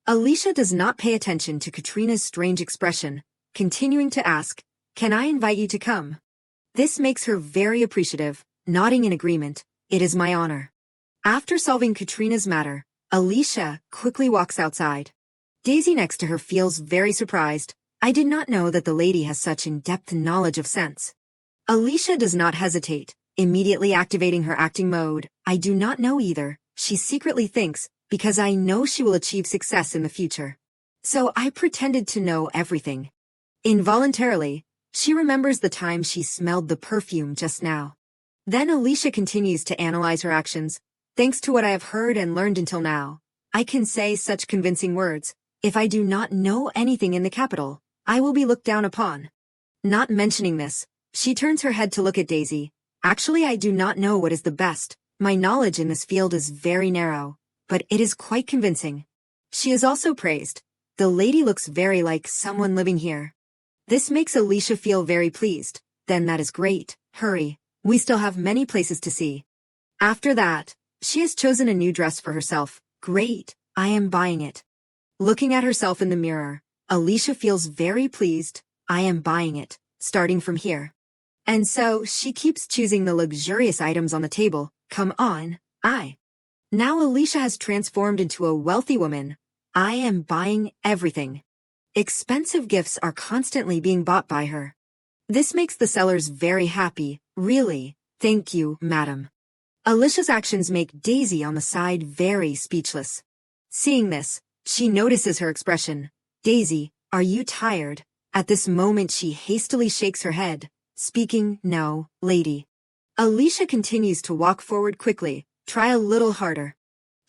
Speaker 1: Alicia does not pay attention to Katrina's strange expression, continuing to ask, can I invite you to come? This makes her very appreciative, nodding in agreement. It is my honor. After solving Katrina's matter, Alicia quickly walks outside. Daisy next to her feels very surprised. I did not know that the lady has such in-depth knowledge of scents. Alicia does not hesitate, immediately activating her acting mode. I do not know either, she secretly thinks, because I know she will achieve success in the future. So I pretended to know everything. Involuntarily, she remembers the time she smelled the perfume just now. Then Alicia continues to analyze her actions. Thanks to what I have heard and learned until now, I can say such convincing words. If I do not know anything in the capital, I will be looked down upon. Not mentioning this, she turns her head to look at Daisy. Actually, I do not know what is the best. My knowledge in this field is very narrow, but it is quite convincing. She is also praised. The lady looks very like someone living here. This makes Alicia feel very pleased. Then that is great. Hurry. We still have many places to see. After that, she has chosen a new dress for herself. Great. I am buying it. Looking at herself in the mirror, Alicia feels very pleased. I am buying it, starting from here. And so, she keeps choosing the luxurious items on the table. Come on, Now Alicia has transformed into a wealthy woman. I am buying everything. Expensive gifts are constantly being bought by her. This makes the sellers very happy. Really, thank you, madam. Alicia's actions make Daisy on the side very speechless. Seeing this, she notices her expression. Daisy, are you tired? At this moment she hastily shakes her head, speaking, no, lady. Alicia continues to walk forward quickly, try a little harder.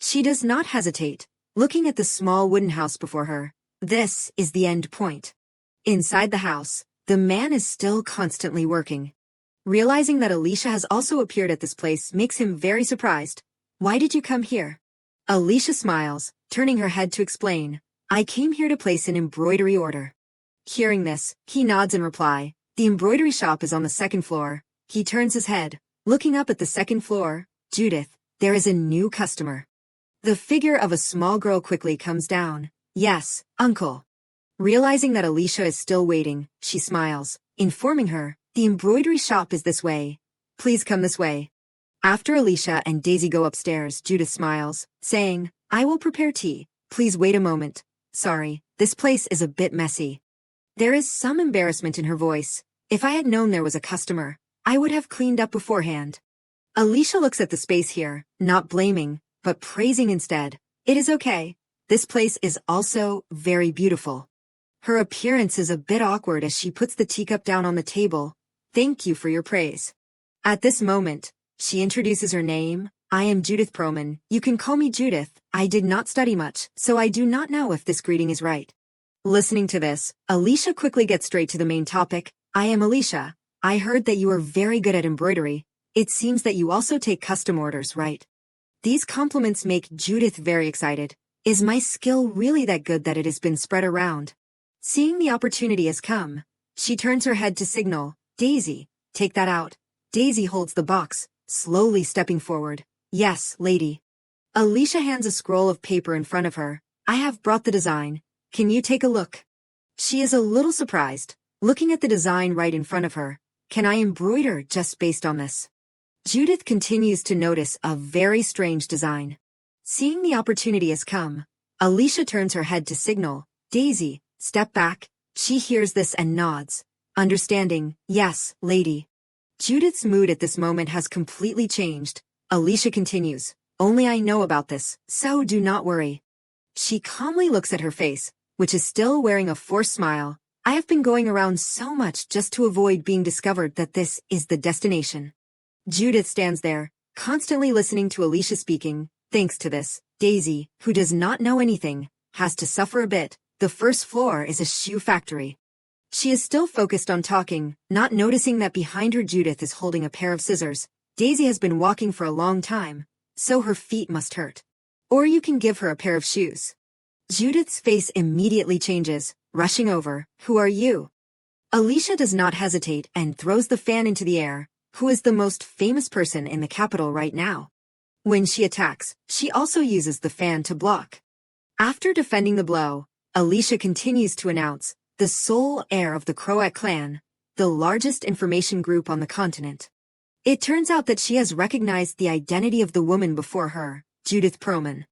Speaker 1: She does not hesitate, looking at the small wooden house before her. This is the end point. Inside the house, the man is still constantly working. Realizing that Alicia has also appeared at this place makes him very surprised. Why did you come here? Alicia smiles, turning her head to explain. I came here to place an embroidery order. Hearing this, he nods in reply. The embroidery shop is on the second floor. He turns his head, looking up at the second floor. Judith, there is a new customer. The figure of a small girl quickly comes down. Yes, uncle. Realizing that Alicia is still waiting, she smiles, informing her, the embroidery shop is this way. Please come this way. After Alicia and Daisy go upstairs, Judith smiles, saying, I will prepare tea. Please wait a moment. Sorry, this place is a bit messy. There is some embarrassment in her voice. If I had known there was a customer, I would have cleaned up beforehand. Alicia looks at the space here, not blaming, but praising instead. It is okay. This place is also very beautiful. Her appearance is a bit awkward as she puts the teacup down on the table. Thank you for your praise. At this moment, she introduces her name. I am Judith Perlman. You can call me Judith. I did not study much, so I do not know if this greeting is right. Listening to this, Alicia quickly gets straight to the main topic. I am Alicia. I heard that you are very good at embroidery. It seems that you also take custom orders, right? These compliments make Judith very excited. Is my skill really that good that it has been spread around? Seeing the opportunity has come, she turns her head to signal, Daisy, take that out. Daisy holds the box, slowly stepping forward. Yes, lady. Alicia hands a scroll of paper in front of her. I have brought the design. Can you take a look? She is a little surprised, looking at the design right in front of her. Can I embroider just based on this? Judith continues to notice a very strange design. Seeing the opportunity has come, Alicia turns her head to signal, Daisy, step back. She hears this and nods, understanding, yes, lady. Judith's mood at this moment has completely changed. Alicia continues, only I know about this, so do not worry. She calmly looks at her face, which is still wearing a forced smile. I have been going around so much just to avoid being discovered that this is the destination. Judith stands there, constantly listening to Alicia speaking. Thanks to this, Daisy, who does not know anything, has to suffer a bit. The first floor is a shoe factory. She is still focused on talking, not noticing that behind her Judith is holding a pair of scissors. Daisy has been walking for a long time, so her feet must hurt. Or you can give her a pair of shoes. Judith's face immediately changes, rushing over. Who are you? Alicia does not hesitate and throws the fan into the air. Who is the most famous person in the capital right now? When she attacks, she also uses the fan to block. After defending the blow, Alicia continues to announce, the sole heir of the Croat clan, the largest information group on the continent. It turns out that she has recognized the identity of the woman before her, Judith Perlman.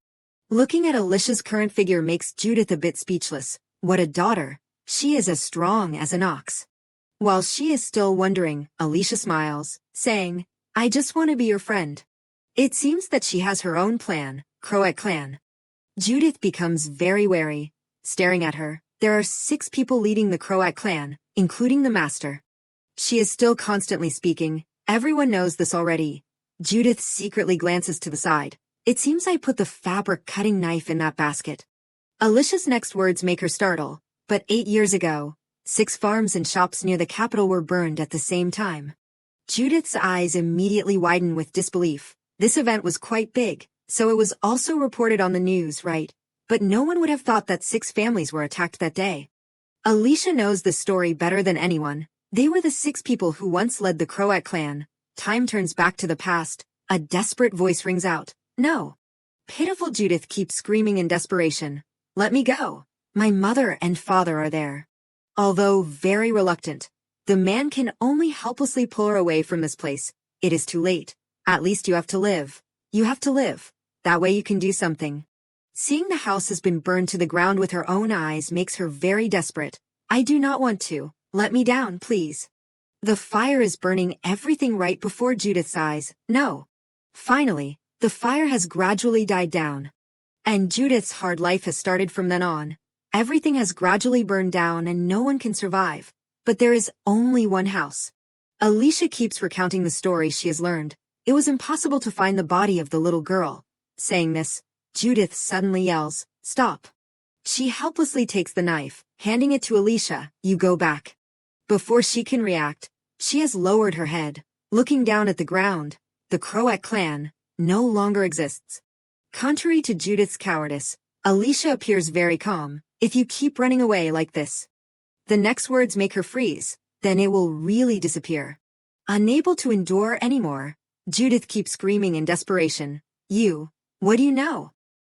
Speaker 1: Looking at Alicia's current figure makes Judith a bit speechless. What a daughter. She is as strong as an ox. While she is still wondering, Alicia smiles, saying, I just want to be your friend. It seems that she has her own plan, Croat clan. Judith becomes very wary. Staring at her, there are 6 people leading the Croat clan, including the master. She is still constantly speaking. Everyone knows this already. Judith secretly glances to the side. It seems I put the fabric cutting knife in that basket. Alicia's next words make her startle. But 8 years ago, 6 farms and shops near the capital were burned at the same time. Judith's eyes immediately widen with disbelief. This event was quite big, so it was also reported on the news, right? But no one would have thought that 6 families were attacked that day. Alicia knows the story better than anyone. They were the 6 people who once led the Croat clan. Time turns back to the past. A desperate voice rings out. No. Pitiful Judith keeps screaming in desperation. Let me go. My mother and father are there. Although very reluctant, the man can only helplessly pull her away from this place. It is too late. At least you have to live. You have to live. That way you can do something. Seeing the house has been burned to the ground with her own eyes makes her very desperate. I do not want to. Let me down, please. The fire is burning everything right before Judith's eyes. No. Finally, the fire has gradually died down. And Judith's hard life has started from then on. Everything has gradually burned down and no one can survive. But there is only one house. Alicia keeps recounting the story she has learned. It was impossible to find the body of the little girl. Saying this, Judith suddenly yells, Stop. She helplessly takes the knife, handing it to Alicia. You go back. Before she can react, she has lowered her head, looking down at the ground. The Croat clan no longer exists. Contrary to Judith's cowardice, Alicia appears very calm. If you keep running away like this, the next words make her freeze, then it will really disappear. Unable to endure anymore, Judith keeps screaming in desperation. What do you know?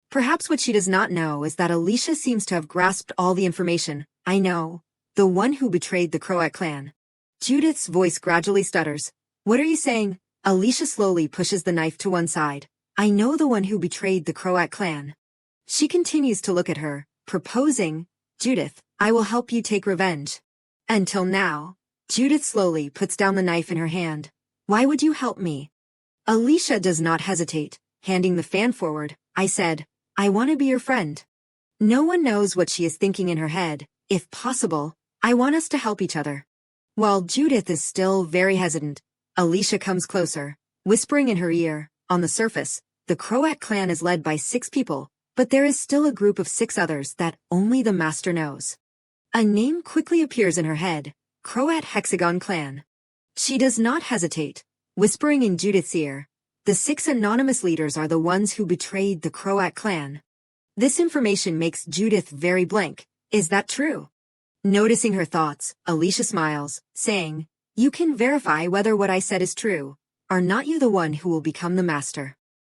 Speaker 1: Perhaps what she does not know is that Alicia seems to have grasped all the information. I know. The one who betrayed the Croat clan. Judith's voice gradually stutters. What are you saying? Alicia slowly pushes the knife to one side. I know the one who betrayed the Croat clan. She continues to look at her, proposing, Judith, I will help you take revenge. Until now, Judith slowly puts down the knife in her hand. Why would you help me? Alicia does not hesitate, handing the fan forward. I said, I want to be your friend. No one knows what she is thinking in her head. If possible, I want us to help each other. While Judith is still very hesitant, Alicia comes closer, whispering in her ear. On the surface, the Croat clan is led by 6 people, but there is still a group of 6 others that only the master knows. A name quickly appears in her head, Croat Hexagon clan. She does not hesitate, whispering in Judith's ear. The 6 anonymous leaders are the ones who betrayed the Croat clan. This information makes Judith very blank. Is that true? Noticing her thoughts, Alicia smiles, saying, You can verify whether what I said is true. Are not you the one who will become the master?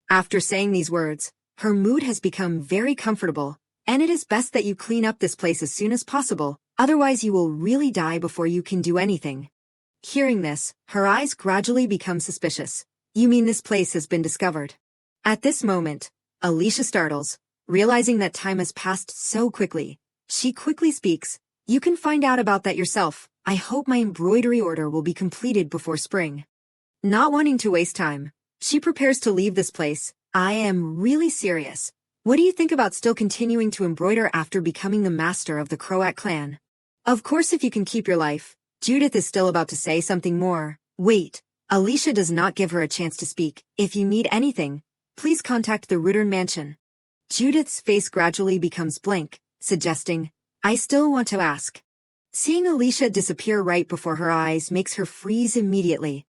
Speaker 1: After saying these words, her mood has become very comfortable, and it is best that you clean up this place as soon as possible, otherwise you will really die before you can do anything. Hearing this, her eyes gradually become suspicious. You mean this place has been discovered? At this moment, Alicia startles, realizing that time has passed so quickly. She quickly speaks, You can find out about that yourself. I hope my embroidery order will be completed before spring. Not wanting to waste time, she prepares to leave this place. I am really serious. What do you think about still continuing to embroider after becoming the master of the Croat clan? Of course, if you can keep your life. Judith is still about to say something more. Wait, Alicia does not give her a chance to speak. If you need anything, please contact the Reborn mansion. Judith's face gradually becomes blank, suggesting, I still want to ask. Seeing Alicia disappear right before her eyes makes her freeze immediately.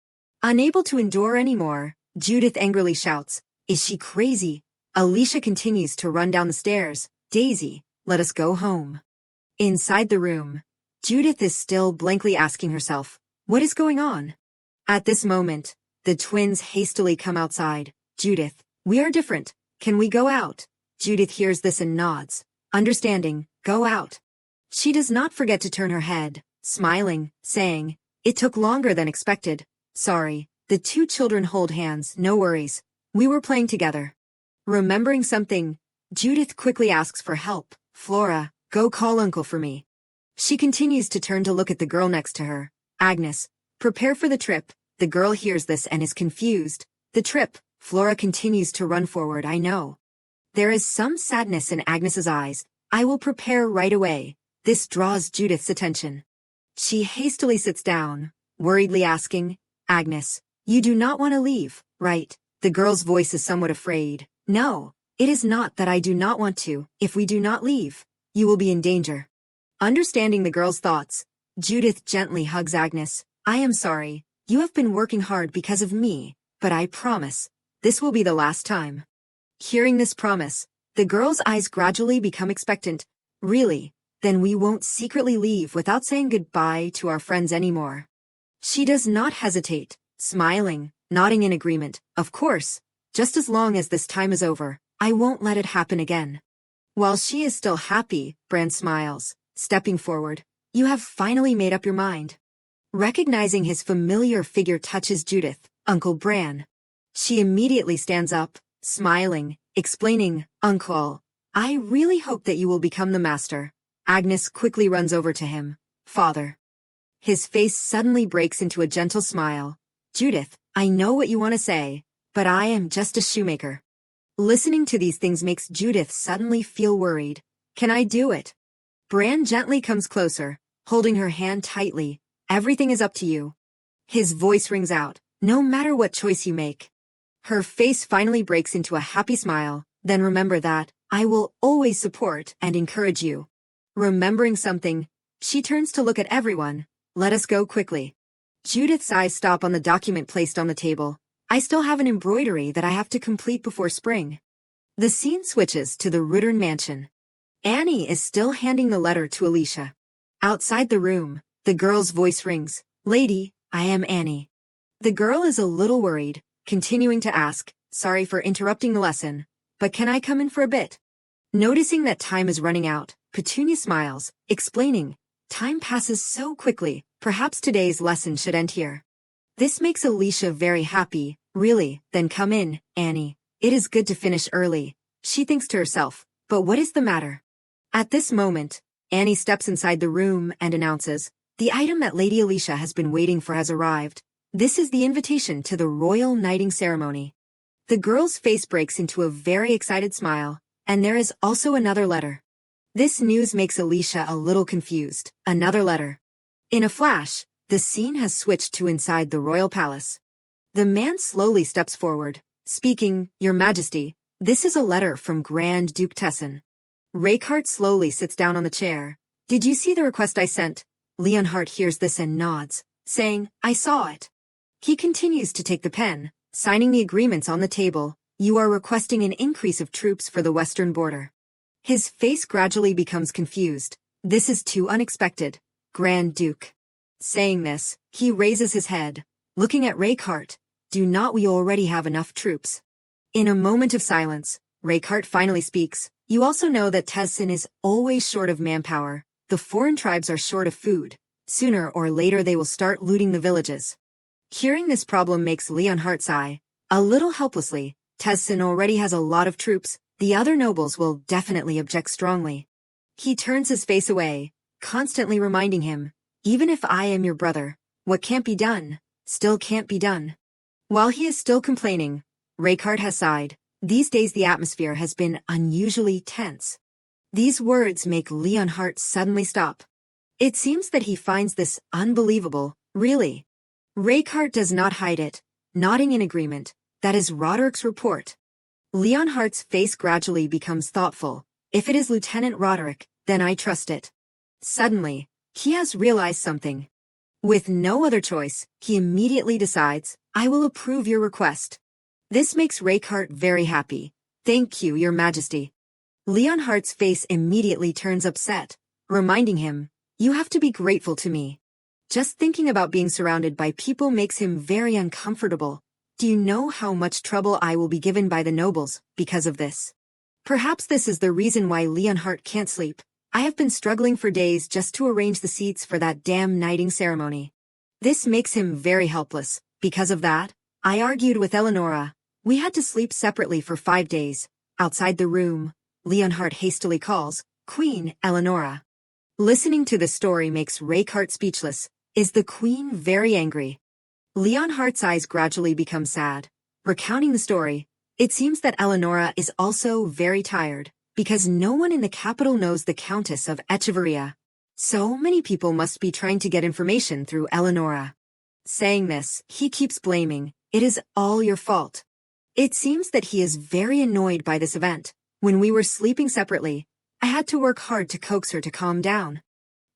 Speaker 1: Unable to endure anymore, Judith angrily shouts, Is she crazy? Alicia continues to run down the stairs. Daisy, let us go home. Inside the room, Judith is still blankly asking herself, what is going on? At this moment, the twins hastily come outside. Judith, we are different. Can we go out? Judith hears this and nods, understanding, go out. She does not forget to turn her head, smiling, saying, It took longer than expected. Sorry. The 2 children hold hands. No worries. We were playing together. Remembering something, Judith quickly asks for help. Flora, go call Uncle for me. She continues to turn to look at the girl next to her. Agnes, prepare for the trip. The girl hears this and is confused. The trip. Flora continues to run forward. I know. There is some sadness in Agnes's eyes. I will prepare right away. This draws Judith's attention. She hastily sits down, worriedly asking, Agnes, you do not want to leave, right? The girl's voice is somewhat afraid. No, it is not that I do not want to. If we do not leave, you will be in danger. Understanding the girl's thoughts, Judith gently hugs Agnes. I am sorry. You have been working hard because of me, but I promise, this will be the last time. Hearing this promise, the girl's eyes gradually become expectant. Really? Then we won't secretly leave without saying goodbye to our friends anymore. She does not hesitate, smiling, nodding in agreement. Of course, just as long as this time is over, I won't let it happen again. While she is still happy, Bran smiles, stepping forward. You have finally made up your mind. Recognizing his familiar figure touches Judith. Uncle Bran. She immediately stands up, smiling, explaining, Uncle, I really hope that you will become the master. Agnes quickly runs over to him. Father. His face suddenly breaks into a gentle smile. Judith, I know what you want to say, but I am just a shoemaker. Listening to these things makes Judith suddenly feel worried. Can I do it? Bran gently comes closer, holding her hand tightly. Everything is up to you. His voice rings out, no matter what choice you make. Her face finally breaks into a happy smile. Then remember that, I will always support and encourage you. Remembering something, she turns to look at everyone. Let us go quickly. Judith's eyes stop on the document placed on the table. I still have an embroidery that I have to complete before spring. The scene switches to the Reborn mansion. Annie is still handing the letter to Alicia. Outside the room, the girl's voice rings. Lady, I am Annie. The girl is a little worried, continuing to ask, sorry for interrupting the lesson, but can I come in for a bit? Noticing that time is running out, Petunia smiles, explaining, time passes so quickly, perhaps today's lesson should end here. This makes Alicia very happy. Really, then come in, Annie. It is good to finish early, she thinks to herself, but what is the matter? At this moment, Annie steps inside the room and announces, the item that Lady Alicia has been waiting for has arrived. This is the invitation to the royal knighting ceremony. The girl's face breaks into a very excited smile, and there is also another letter. This news makes Alicia a little confused. Another letter. In a flash, the scene has switched to inside the royal palace. The man slowly steps forward, speaking, Your Majesty, this is a letter from Grand Duke Tessin. Rakeheart slowly sits down on the chair. Did you see the request I sent? Leonhardt hears this and nods, saying, I saw it. He continues to take the pen, signing the agreements on the table. You are requesting an increase of troops for the western border. His face gradually becomes confused. This is too unexpected. Grand Duke. Saying this, he raises his head, looking at Rakeheart. Do not we already have enough troops? In a moment of silence, Rakeheart finally speaks. You also know that Tessin is always short of manpower. The foreign tribes are short of food. Sooner or later they will start looting the villages. Hearing this problem makes Leonhardt sigh. A little helplessly, Tessin already has a lot of troops. The other nobles will definitely object strongly. He turns his face away, constantly reminding him, even if I am your brother, what can't be done, still can't be done. While he is still complaining, Rakeheart has sighed. These days the atmosphere has been unusually tense. These words make Leonhardt suddenly stop. It seems that he finds this unbelievable, really. Rakeheart does not hide it, nodding in agreement. That is Roderick's report. Leonhardt's face gradually becomes thoughtful. If it is Lieutenant Roderick, then I trust it. Suddenly, he has realized something. With no other choice, he immediately decides, I will approve your request. This makes Rakeheart very happy. Thank you, Your Majesty. Leonhardt's face immediately turns upset, reminding him, you have to be grateful to me. Just thinking about being surrounded by people makes him very uncomfortable. Do you know how much trouble I will be given by the nobles because of this? Perhaps this is the reason why Leonhardt can't sleep. I have been struggling for days just to arrange the seats for that damn knighting ceremony. This makes him very helpless. Because of that, I argued with Eleonora. We had to sleep separately for 5 days. Outside the room, Leonhardt hastily calls, Queen Eleonora. Listening to the story makes Rakeheart speechless. Is the queen very angry? Leonhardt's eyes gradually become sad. Recounting the story, it seems that Eleonora is also very tired, because no one in the capital knows the Countess of Echevarria. So many people must be trying to get information through Eleonora. Saying this, he keeps blaming, it is all your fault. It seems that he is very annoyed by this event. When we were sleeping separately, I had to work hard to coax her to calm down.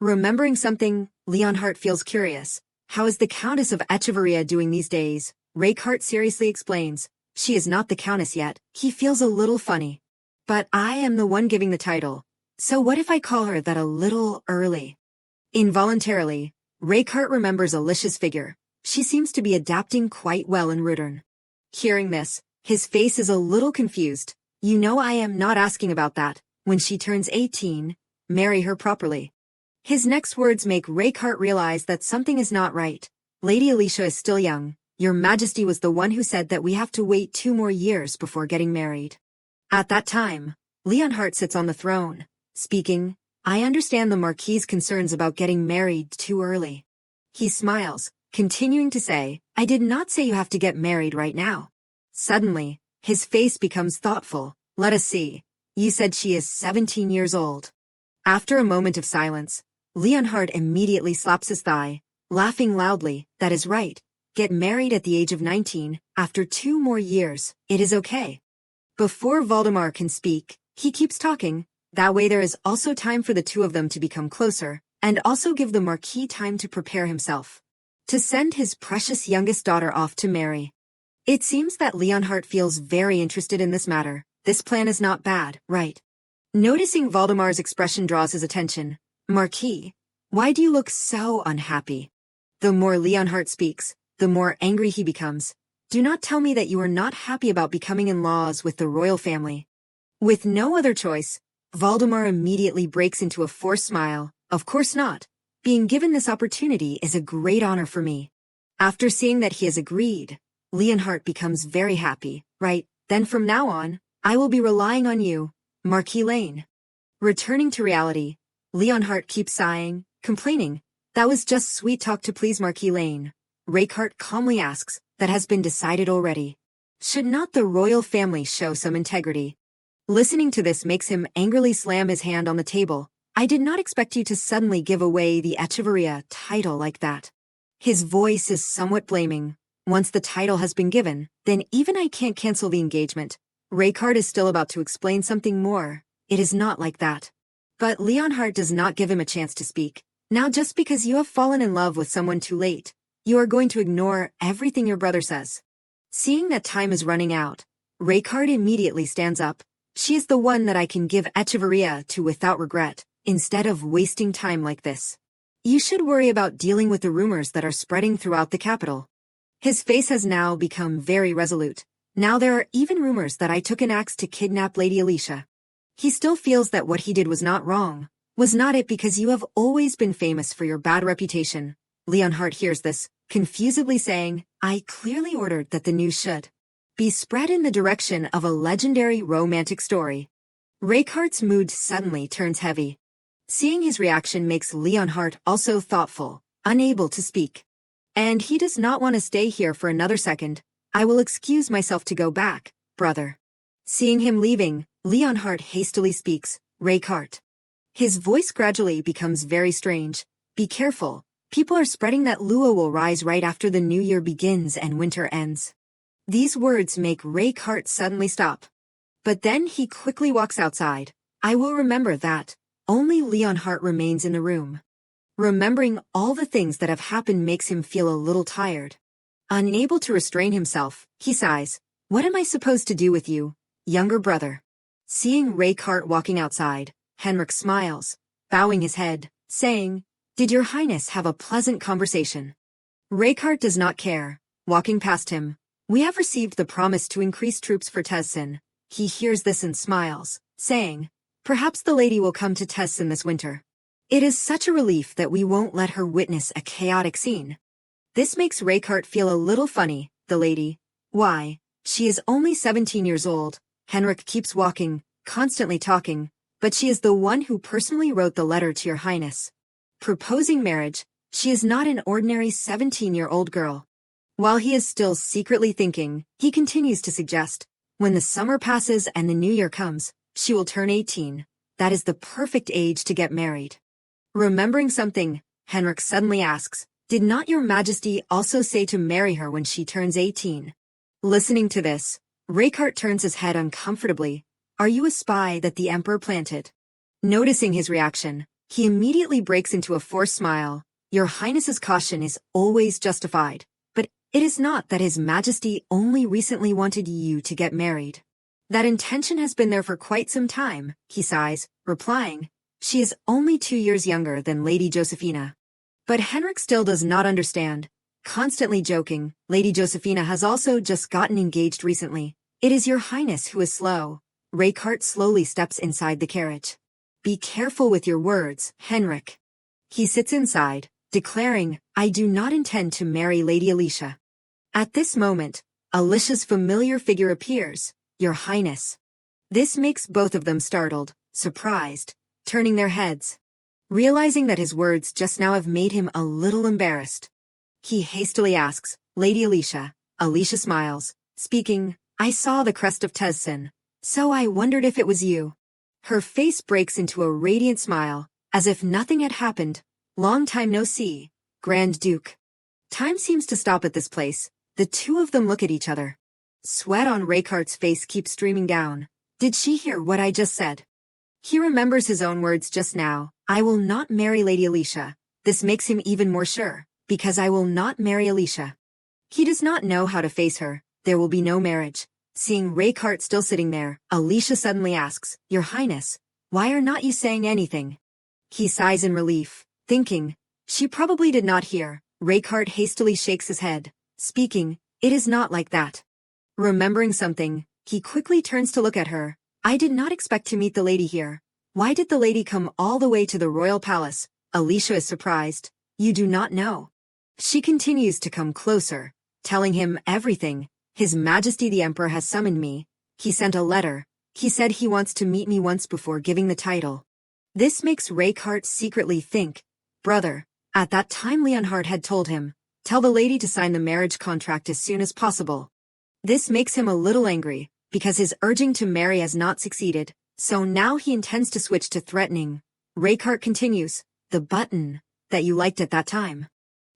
Speaker 1: Remembering something, Leonhardt feels curious. How is the Countess of Echevarria doing these days? Rakeheart seriously explains. She is not the Countess yet. He feels a little funny. But I am the one giving the title. So what if I call her that a little early? Involuntarily, Rakeheart remembers Alicia's figure. She seems to be adapting quite well in Reborn. Hearing this, his face is a little confused. You know I am not asking about that. When she turns 18, marry her properly. His next words make Rakeheart realize that something is not right. Lady Alicia is still young. Your Majesty was the one who said that we have to wait 2 more years before getting married. At that time, Leonhardt sits on the throne, speaking, I understand the Marquis's concerns about getting married too early. He smiles, continuing to say, I did not say you have to get married right now. Suddenly, his face becomes thoughtful. Let us see. You said she is 17 years old. After a moment of silence, Leonhardt immediately slaps his thigh, laughing loudly. That is right. Get married at the age of 19, after 2 more years, it is okay. Before Voldemar can speak, he keeps talking. That way there is also time for the 2 of them to become closer, and also give the Marquis time to prepare himself. To send his precious youngest daughter off to marry. It seems that Leonhardt feels very interested in this matter. This plan is not bad, right? Noticing Valdemar's expression draws his attention. Marquis, why do you look so unhappy? The more Leonhardt speaks, the more angry he becomes. Do not tell me that you are not happy about becoming in-laws with the royal family. With no other choice, Valdemar immediately breaks into a forced smile. Of course not. Being given this opportunity is a great honor for me. After seeing that he has agreed, Leonhardt becomes very happy. Right, then from now on, I will be relying on you, Marquis Lane. Returning to reality, Leonhardt keeps sighing, complaining. That was just sweet talk to please Marquis Lane. Reichardt calmly asks, that has been decided already. Should not the royal family show some integrity? Listening to this makes him angrily slam his hand on the table. I did not expect you to suddenly give away the Echeverria title like that. His voice is somewhat blaming. Once the title has been given, then even I can't cancel the engagement. Reichardt is still about to explain something more. It is not like that. But Leonhardt does not give him a chance to speak. Now just because you have fallen in love with someone too late, you are going to ignore everything your brother says. Seeing that time is running out, Reichardt immediately stands up. She is the one that I can give Echeverria to without regret, instead of wasting time like this. You should worry about dealing with the rumors that are spreading throughout the capital. His face has now become very resolute. Now there are even rumors that I took an axe to kidnap Lady Alicia. He still feels that what he did was not wrong. Was not it because you have always been famous for your bad reputation? Leonhardt hears this, confusedly saying, I clearly ordered that the news should be spread in the direction of a legendary romantic story. Reichardt's mood suddenly turns heavy. Seeing his reaction makes Leonhardt also thoughtful, unable to speak. And he does not want to stay here for another second. I will excuse myself to go back, brother. Seeing him leaving, Leonhardt hastily speaks, Reichardt. His voice gradually becomes very strange. Be careful. People are spreading that Lua will rise right after the new year begins and winter ends. These words make Reichardt suddenly stop. But then he quickly walks outside. I will remember that. Only Leonhardt remains in the room. Remembering all the things that have happened makes him feel a little tired. Unable to restrain himself, he sighs. What am I supposed to do with you, younger brother? Seeing Reichardt walking outside, Henrik smiles, bowing his head, saying, Did your highness have a pleasant conversation? Reichardt does not care. Walking past him, we have received the promise to increase troops for Tesin. He hears this and smiles, saying, Perhaps the lady will come to Tesin this winter. It is such a relief that we won't let her witness a chaotic scene. This makes Reichardt feel a little funny. The lady. Why, she is only 17 years old. Henrik keeps walking, constantly talking, but she is the one who personally wrote the letter to your highness. Proposing marriage, she is not an ordinary 17-year-old girl. While he is still secretly thinking, he continues to suggest, when the summer passes and the new year comes, she will turn 18. That is the perfect age to get married. Remembering something, Henrik suddenly asks, Did not your majesty also say to marry her when she turns 18? Listening to this, Reichardt turns his head uncomfortably. Are you a spy that the emperor planted? Noticing his reaction, he immediately breaks into a forced smile. Your highness's caution is always justified, but it is not that his majesty only recently wanted you to get married. That intention has been there for quite some time, he sighs, replying, She is only 2 years younger than Lady Josephina. But Henrik still does not understand. Constantly joking, Lady Josephina has also just gotten engaged recently. It is your highness who is slow. Reichardt slowly steps inside the carriage. Be careful with your words, Henrik. He sits inside, declaring, I do not intend to marry Lady Alicia. At this moment, Alicia's familiar figure appears, Your Highness. This makes both of them startled, surprised, turning their heads. Realizing that his words just now have made him a little embarrassed, he hastily asks, Lady Alicia. Alicia smiles, speaking, I saw the crest of Tesin, so I wondered if it was you. Her face breaks into a radiant smile, as if nothing had happened. Long time no see, Grand Duke. Time seems to stop at this place. The two of them look at each other. Sweat on Reichardt's face keeps streaming down. Did she hear what I just said? He remembers his own words just now. I will not marry Lady Alicia. This makes him even more sure, because I will not marry Alicia. He does not know how to face her. There will be no marriage. Seeing Reichardt still sitting there, Alicia suddenly asks, Your Highness, Why are not you saying anything? He sighs in relief, thinking, she probably did not hear. Raykart hastily shakes his head, speaking, it is not like that. Remembering something, he quickly turns to look at her. I did not expect to meet the lady here. Why did the lady come all the way to the royal palace? Alicia is surprised. You do not know. She continues to come closer, telling him everything. His Majesty the Emperor has summoned me. He sent a letter. He said he wants to meet me once before giving the title. This makes Raykart secretly think, brother. At that time Leonhard had told him, tell the lady to sign the marriage contract as soon as possible. This makes him a little angry, because his urging to marry has not succeeded, so now he intends to switch to threatening. Raykart continues, the button that you liked at that time.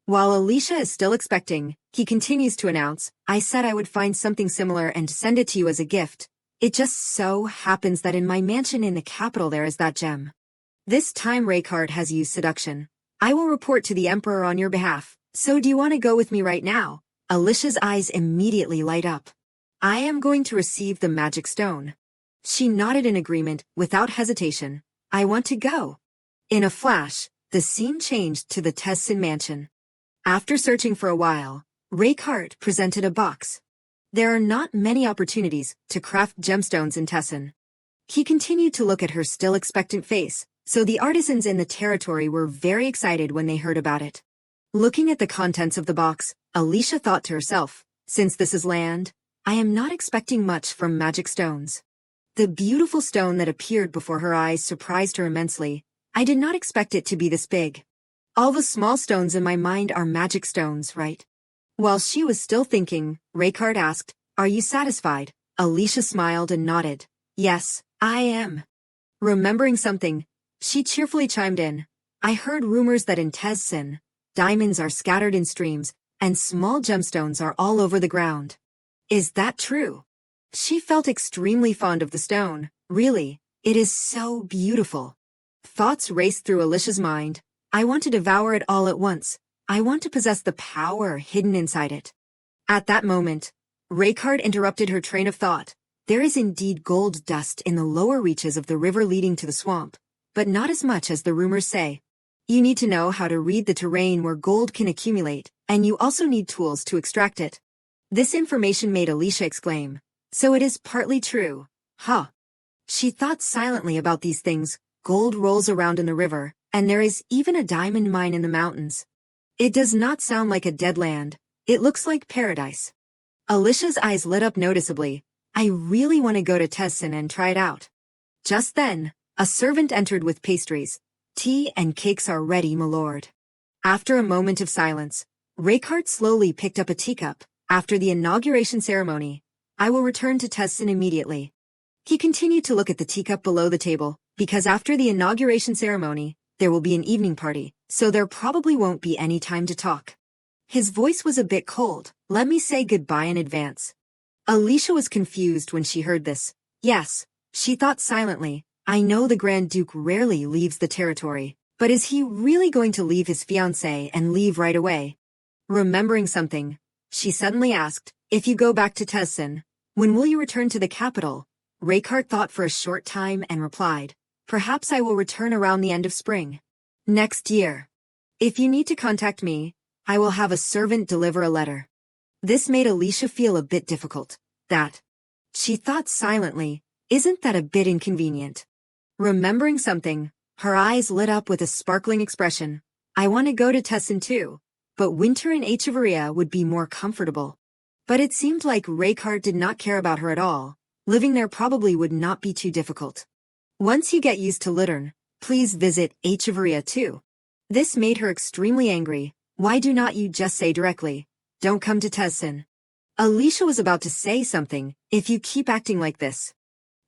Speaker 1: While Alicia is still expecting, he continues to announce, I said I would find something similar and send it to you as a gift. It just so happens that in my mansion in the capital there is that gem. This time Raykart has used seduction. I will report to the Emperor on your behalf, so do you want to go with me right now? Alicia's eyes immediately light up. I am going to receive the magic stone. She nodded in agreement, without hesitation. I want to go. In a flash, the scene changed to the Tessin mansion. After searching for a while, Raykart presented a box. There are not many opportunities to craft gemstones in Tessin. He continued to look at her still expectant face, so the artisans in the territory were very excited when they heard about it. Looking at the contents of the box, Alicia thought to herself, since this is land, I am not expecting much from magic stones. The beautiful stone that appeared before her eyes surprised her immensely. I did not expect it to be this big. All the small stones in my mind are magic stones, right? While she was still thinking, Raykart asked, are you satisfied? Alicia smiled and nodded. Yes, I am. Remembering something, she cheerfully chimed in. I heard rumors that in Tessin, diamonds are scattered in streams, and small gemstones are all over the ground. Is that true? She felt extremely fond of the stone. Really, it is so beautiful. Thoughts raced through Alicia's mind. I want to devour it all at once. I want to possess the power hidden inside it. At that moment, Raykart interrupted her train of thought. There is indeed gold dust in the lower reaches of the river leading to the swamp, but not as much as the rumors say. You need to know how to read the terrain where gold can accumulate, and you also need tools to extract it. This information made Alicia exclaim, so it is partly true, huh? She thought silently about these things. Gold rolls around in the river, and there is even a diamond mine in the mountains. It does not sound like a dead land. It looks like paradise. Alicia's eyes lit up noticeably. I really want to go to Tessin and try it out. Just then, a servant entered with pastries. Tea and cakes are ready, my lord. After a moment of silence, Raykart slowly picked up a teacup. After the inauguration ceremony, I will return to Tessin immediately. He continued to look at the teacup below the table, because after the inauguration ceremony, there will be an evening party, so there probably won't be any time to talk. His voice was a bit cold. Let me say goodbye in advance. Alicia was confused when she heard this. Yes, she thought silently, I know the Grand Duke rarely leaves the territory, but is he really going to leave his fiancée and leave right away? Remembering something, she suddenly asked, if you go back to Tessin, when will you return to the capital? Raykart thought for a short time and replied, perhaps I will return around the end of spring. Next year. If you need to contact me, I will have a servant deliver a letter. This made Alicia feel a bit difficult. That. She thought silently, isn't that a bit inconvenient? Remembering something, her eyes lit up with a sparkling expression. I want to go to Tessin too, but winter in Echevarria would be more comfortable. But it seemed like Raykart did not care about her at all. Living there probably would not be too difficult. Once you get used to Littern, please visit Echevarria too. This made her extremely angry. Why do not you just say directly, don't come to Tessin? Alicia was about to say something, if you keep acting like this.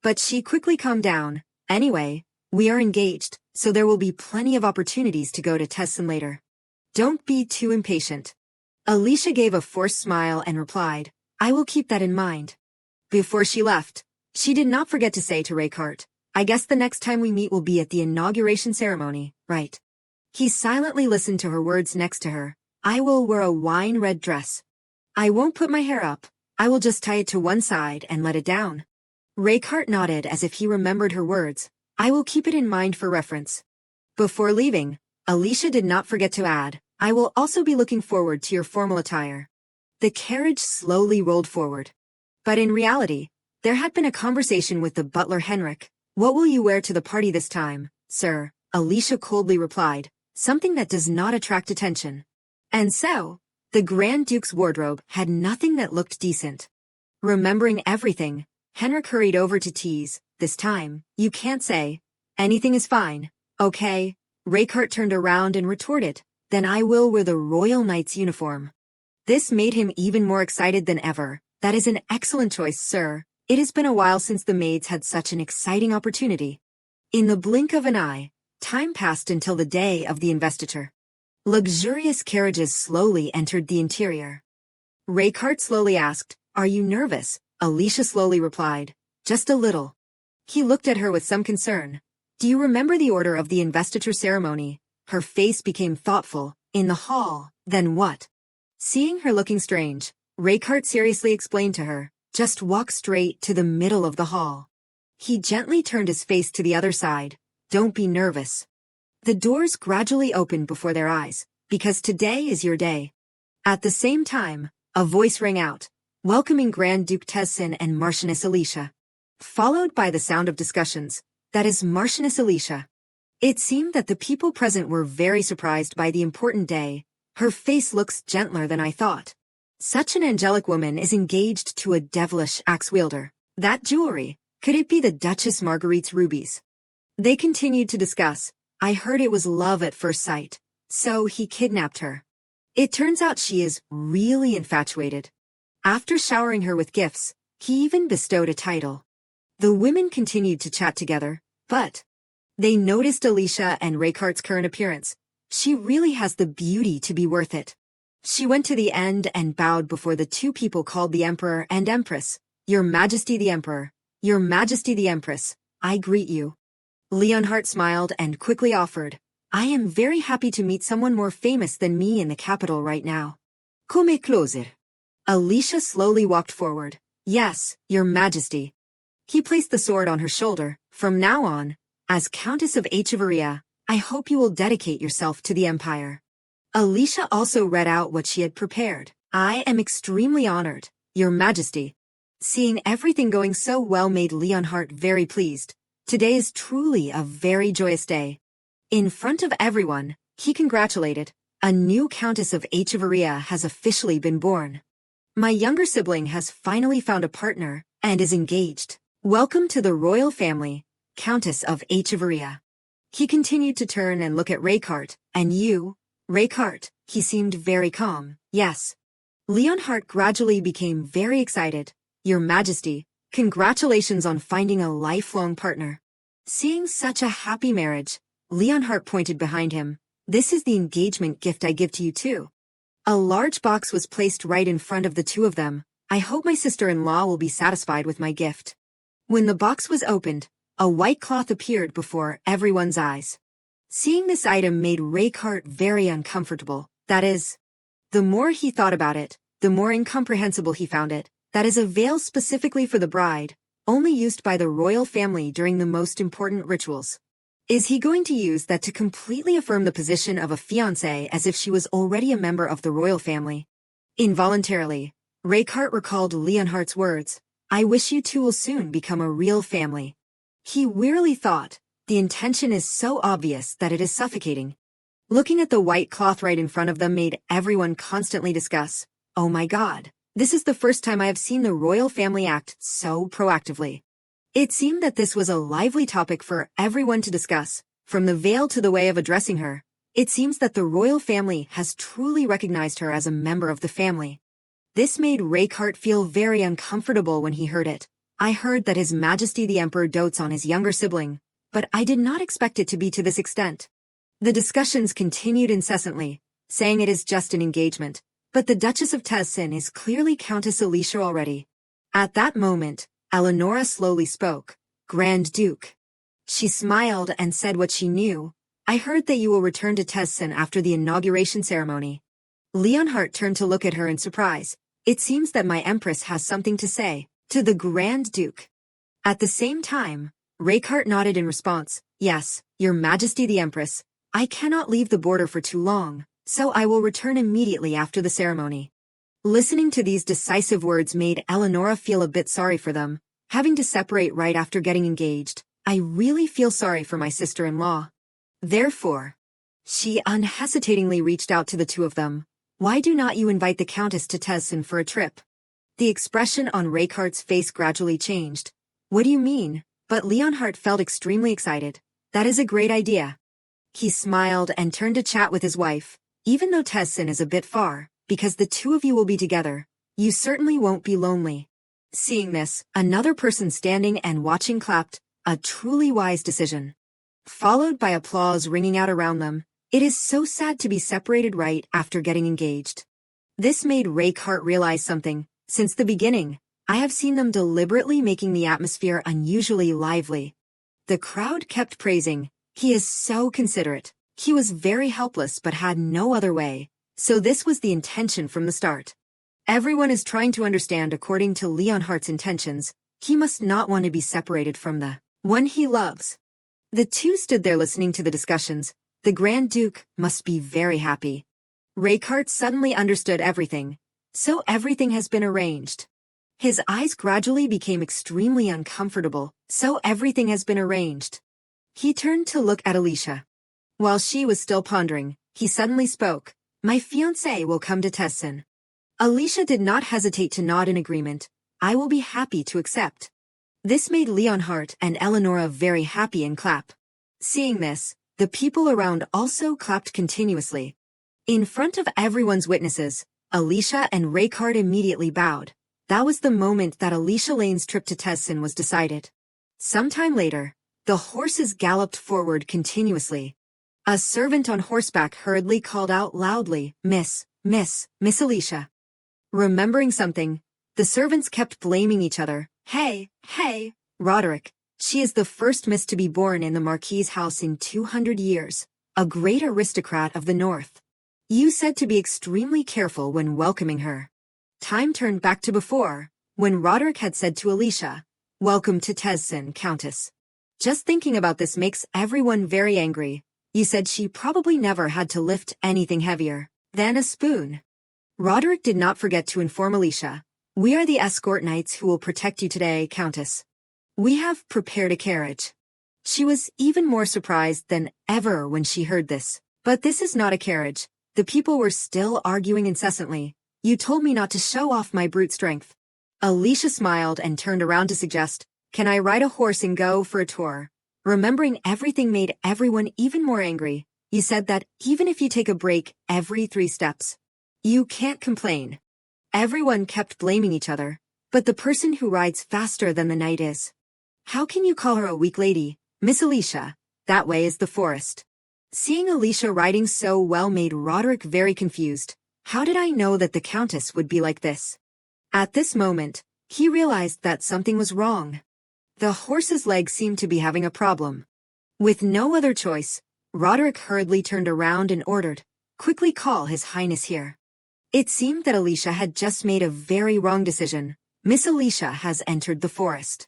Speaker 1: But she quickly calmed down. Anyway, we are engaged, so there will be plenty of opportunities to go to Tessin later. Don't be too impatient. Alicia gave a forced smile and replied, I will keep that in mind. Before she left, she did not forget to say to Raykart, I guess the next time we meet will be at the inauguration ceremony, right? He silently listened to her words next to her. I will wear a wine-red dress. I won't put my hair up. I will just tie it to one side and let it down. Raykart nodded as if he remembered her words. I will keep it in mind for reference. Before leaving, Alicia did not forget to add, I will also be looking forward to your formal attire. The carriage slowly rolled forward. But in reality, there had been a conversation with the butler Henrik. What will you wear to the party this time, sir? Alicia coldly replied, something that does not attract attention. And so, the Grand Duke's wardrobe had nothing that looked decent. Remembering everything, Henrik hurried over to tease, this time, you can't say, anything is fine, okay? Raykart turned around and retorted, then I will wear the Royal Knight's uniform. This made him even more excited than ever. That is an excellent choice, sir. It has been a while since the maids had such an exciting opportunity. In the blink of an eye, time passed until the day of the investiture. Luxurious carriages slowly entered the interior. Raykart slowly asked, are you nervous? Alicia slowly replied, just a little. He looked at her with some concern. Do you remember the order of the investiture ceremony? Her face became thoughtful. In the hall, then what? Seeing her looking strange, Raykart seriously explained to her, just walk straight to the middle of the hall. He gently turned his face to the other side. Don't be nervous. The doors gradually opened before their eyes, because today is your day. At the same time, a voice rang out, welcoming Grand Duke Tezsin and Marchioness Alicia. Followed by the sound of discussions, that is Marchioness Alicia. It seemed that the people present were very surprised by the important day. Her face looks gentler than I thought. Such an angelic woman is engaged to a devilish axe-wielder. That jewelry, could it be the Duchess Marguerite's rubies? They continued to discuss. I heard it was love at first sight. So he kidnapped her. It turns out she is really infatuated. After showering her with gifts, he even bestowed a title. The women continued to chat together, but they noticed Alicia and Raykart's current appearance. She really has the beauty to be worth it. She went to the end and bowed before the two people called the Emperor and Empress. Your Majesty the Emperor, Your Majesty the Empress, I greet you. Leonhardt smiled and quickly offered, I am very happy to meet someone more famous than me in the capital right now. Come closer. Alicia slowly walked forward. Yes, Your Majesty. He placed the sword on her shoulder. From now on, as Countess of Echevarria, I hope you will dedicate yourself to the Empire. Alicia also read out what she had prepared. I am extremely honored, Your Majesty. Seeing everything going so well made Leonhardt very pleased. Today is truly a very joyous day. In front of everyone, he congratulated. A new Countess of Echevarria has officially been born. My younger sibling has finally found a partner and is engaged. Welcome to the royal family, Countess of Echevarria. He continued to turn and look at Raykart. And you, Raykart, he seemed very calm. Yes. Leonhardt gradually became very excited. Your Majesty, congratulations on finding a lifelong partner. Seeing such a happy marriage, Leonhardt pointed behind him. This is the engagement gift I give to you too. A large box was placed right in front of the two of them. I hope my sister-in-law will be satisfied with my gift. When the box was opened, a white cloth appeared before everyone's eyes. Seeing this item made Raykart very uncomfortable. That is, the more he thought about it, the more incomprehensible he found it. That is a veil specifically for the bride, only used by the royal family during the most important rituals. Is he going to use that to completely affirm the position of a fiancée as if she was already a member of the royal family? Involuntarily, Raykart recalled Leonhardt's words, I wish you two will soon become a real family. He wearily thought, the intention is so obvious that it is suffocating. Looking at the white cloth right in front of them made everyone constantly discuss, oh my god, this is the first time I have seen the royal family act so proactively. It seemed that this was a lively topic for everyone to discuss, from the veil to the way of addressing her. It seems that the royal family has truly recognized her as a member of the family. This made Raykart feel very uncomfortable when he heard it. I heard that His Majesty the Emperor dotes on his younger sibling, but I did not expect it to be to this extent. The discussions continued incessantly, saying it is just an engagement, but the Duchess of Tezsin is clearly Countess Alicia already. At that moment, Eleonora slowly spoke, Grand Duke. She smiled and said what she knew. I heard that you will return to Tezsin after the inauguration ceremony. Leonhardt turned to look at her in surprise. It seems that my Empress has something to say to the Grand Duke. At the same time, Rakeheart nodded in response. Yes, Your Majesty the Empress. I cannot leave the border for too long, so I will return immediately after the ceremony. Listening to these decisive words made Eleonora feel a bit sorry for them, having to separate right after getting engaged. I really feel sorry for my sister-in-law. Therefore, she unhesitatingly reached out to the two of them. Why do not you invite the Countess to Tessen for a trip? The expression on Rakeheart's face gradually changed. What do you mean? But Leonhart felt extremely excited. That is a great idea. He smiled and turned to chat with his wife. Even though Tessen is a bit far, because the two of you will be together, you certainly won't be lonely. Seeing this, another person standing and watching clapped, a truly wise decision. Followed by applause ringing out around them. It is so sad to be separated right after getting engaged. This made Rakeheart realize something. Since the beginning, I have seen them deliberately making the atmosphere unusually lively. The crowd kept praising. He is so considerate. He was very helpless but had no other way. So this was the intention from the start. Everyone is trying to understand according to Leonhart's intentions. He must not want to be separated from the one he loves. The two stood there listening to the discussions. The Grand Duke must be very happy. Rakeheart suddenly understood everything. So everything has been arranged. His eyes gradually became extremely uncomfortable. So everything has been arranged. He turned to look at Alicia. While she was still pondering, he suddenly spoke. My fiancé will come to Tessen. Alicia did not hesitate to nod in agreement. I will be happy to accept. This made Leonhart and Eleonora very happy and clap. Seeing this, the people around also clapped continuously. In front of everyone's witnesses, Alicia and Rakeheart immediately bowed. That was the moment that Alicia Lane's trip to Tessen was decided. Sometime later, the horses galloped forward continuously. A servant on horseback hurriedly called out loudly, Miss Alicia. Remembering something, the servants kept blaming each other. Hey, Roderick. She is the first miss to be born in the Marquis's house in 200 years, a great aristocrat of the north. You said to be extremely careful when welcoming her. Time turned back to before, when Roderick had said to Alicia, Welcome to Tessen, Countess. Just thinking about this makes everyone very angry. You said she probably never had to lift anything heavier than a spoon. Roderick did not forget to inform Alicia. We are the escort knights who will protect you today, Countess. We have prepared a carriage. She was even more surprised than ever when she heard this. But this is not a carriage. The people were still arguing incessantly. You told me not to show off my brute strength. Alicia smiled and turned around to suggest, Can I ride a horse and go for a tour? Remembering everything made everyone even more angry. You said that even if you take a break every 3 steps, you can't complain. Everyone kept blaming each other. But the person who rides faster than the knight is. How can you call her a weak lady, Miss Alicia? That way is the forest. Seeing Alicia riding so well made Roderick very confused. How did I know that the Countess would be like this? At this moment, he realized that something was wrong. The horse's leg seemed to be having a problem. With no other choice, Roderick hurriedly turned around and ordered, Quickly call His Highness here. It seemed that Alicia had just made a very wrong decision. Miss Alicia has entered the forest.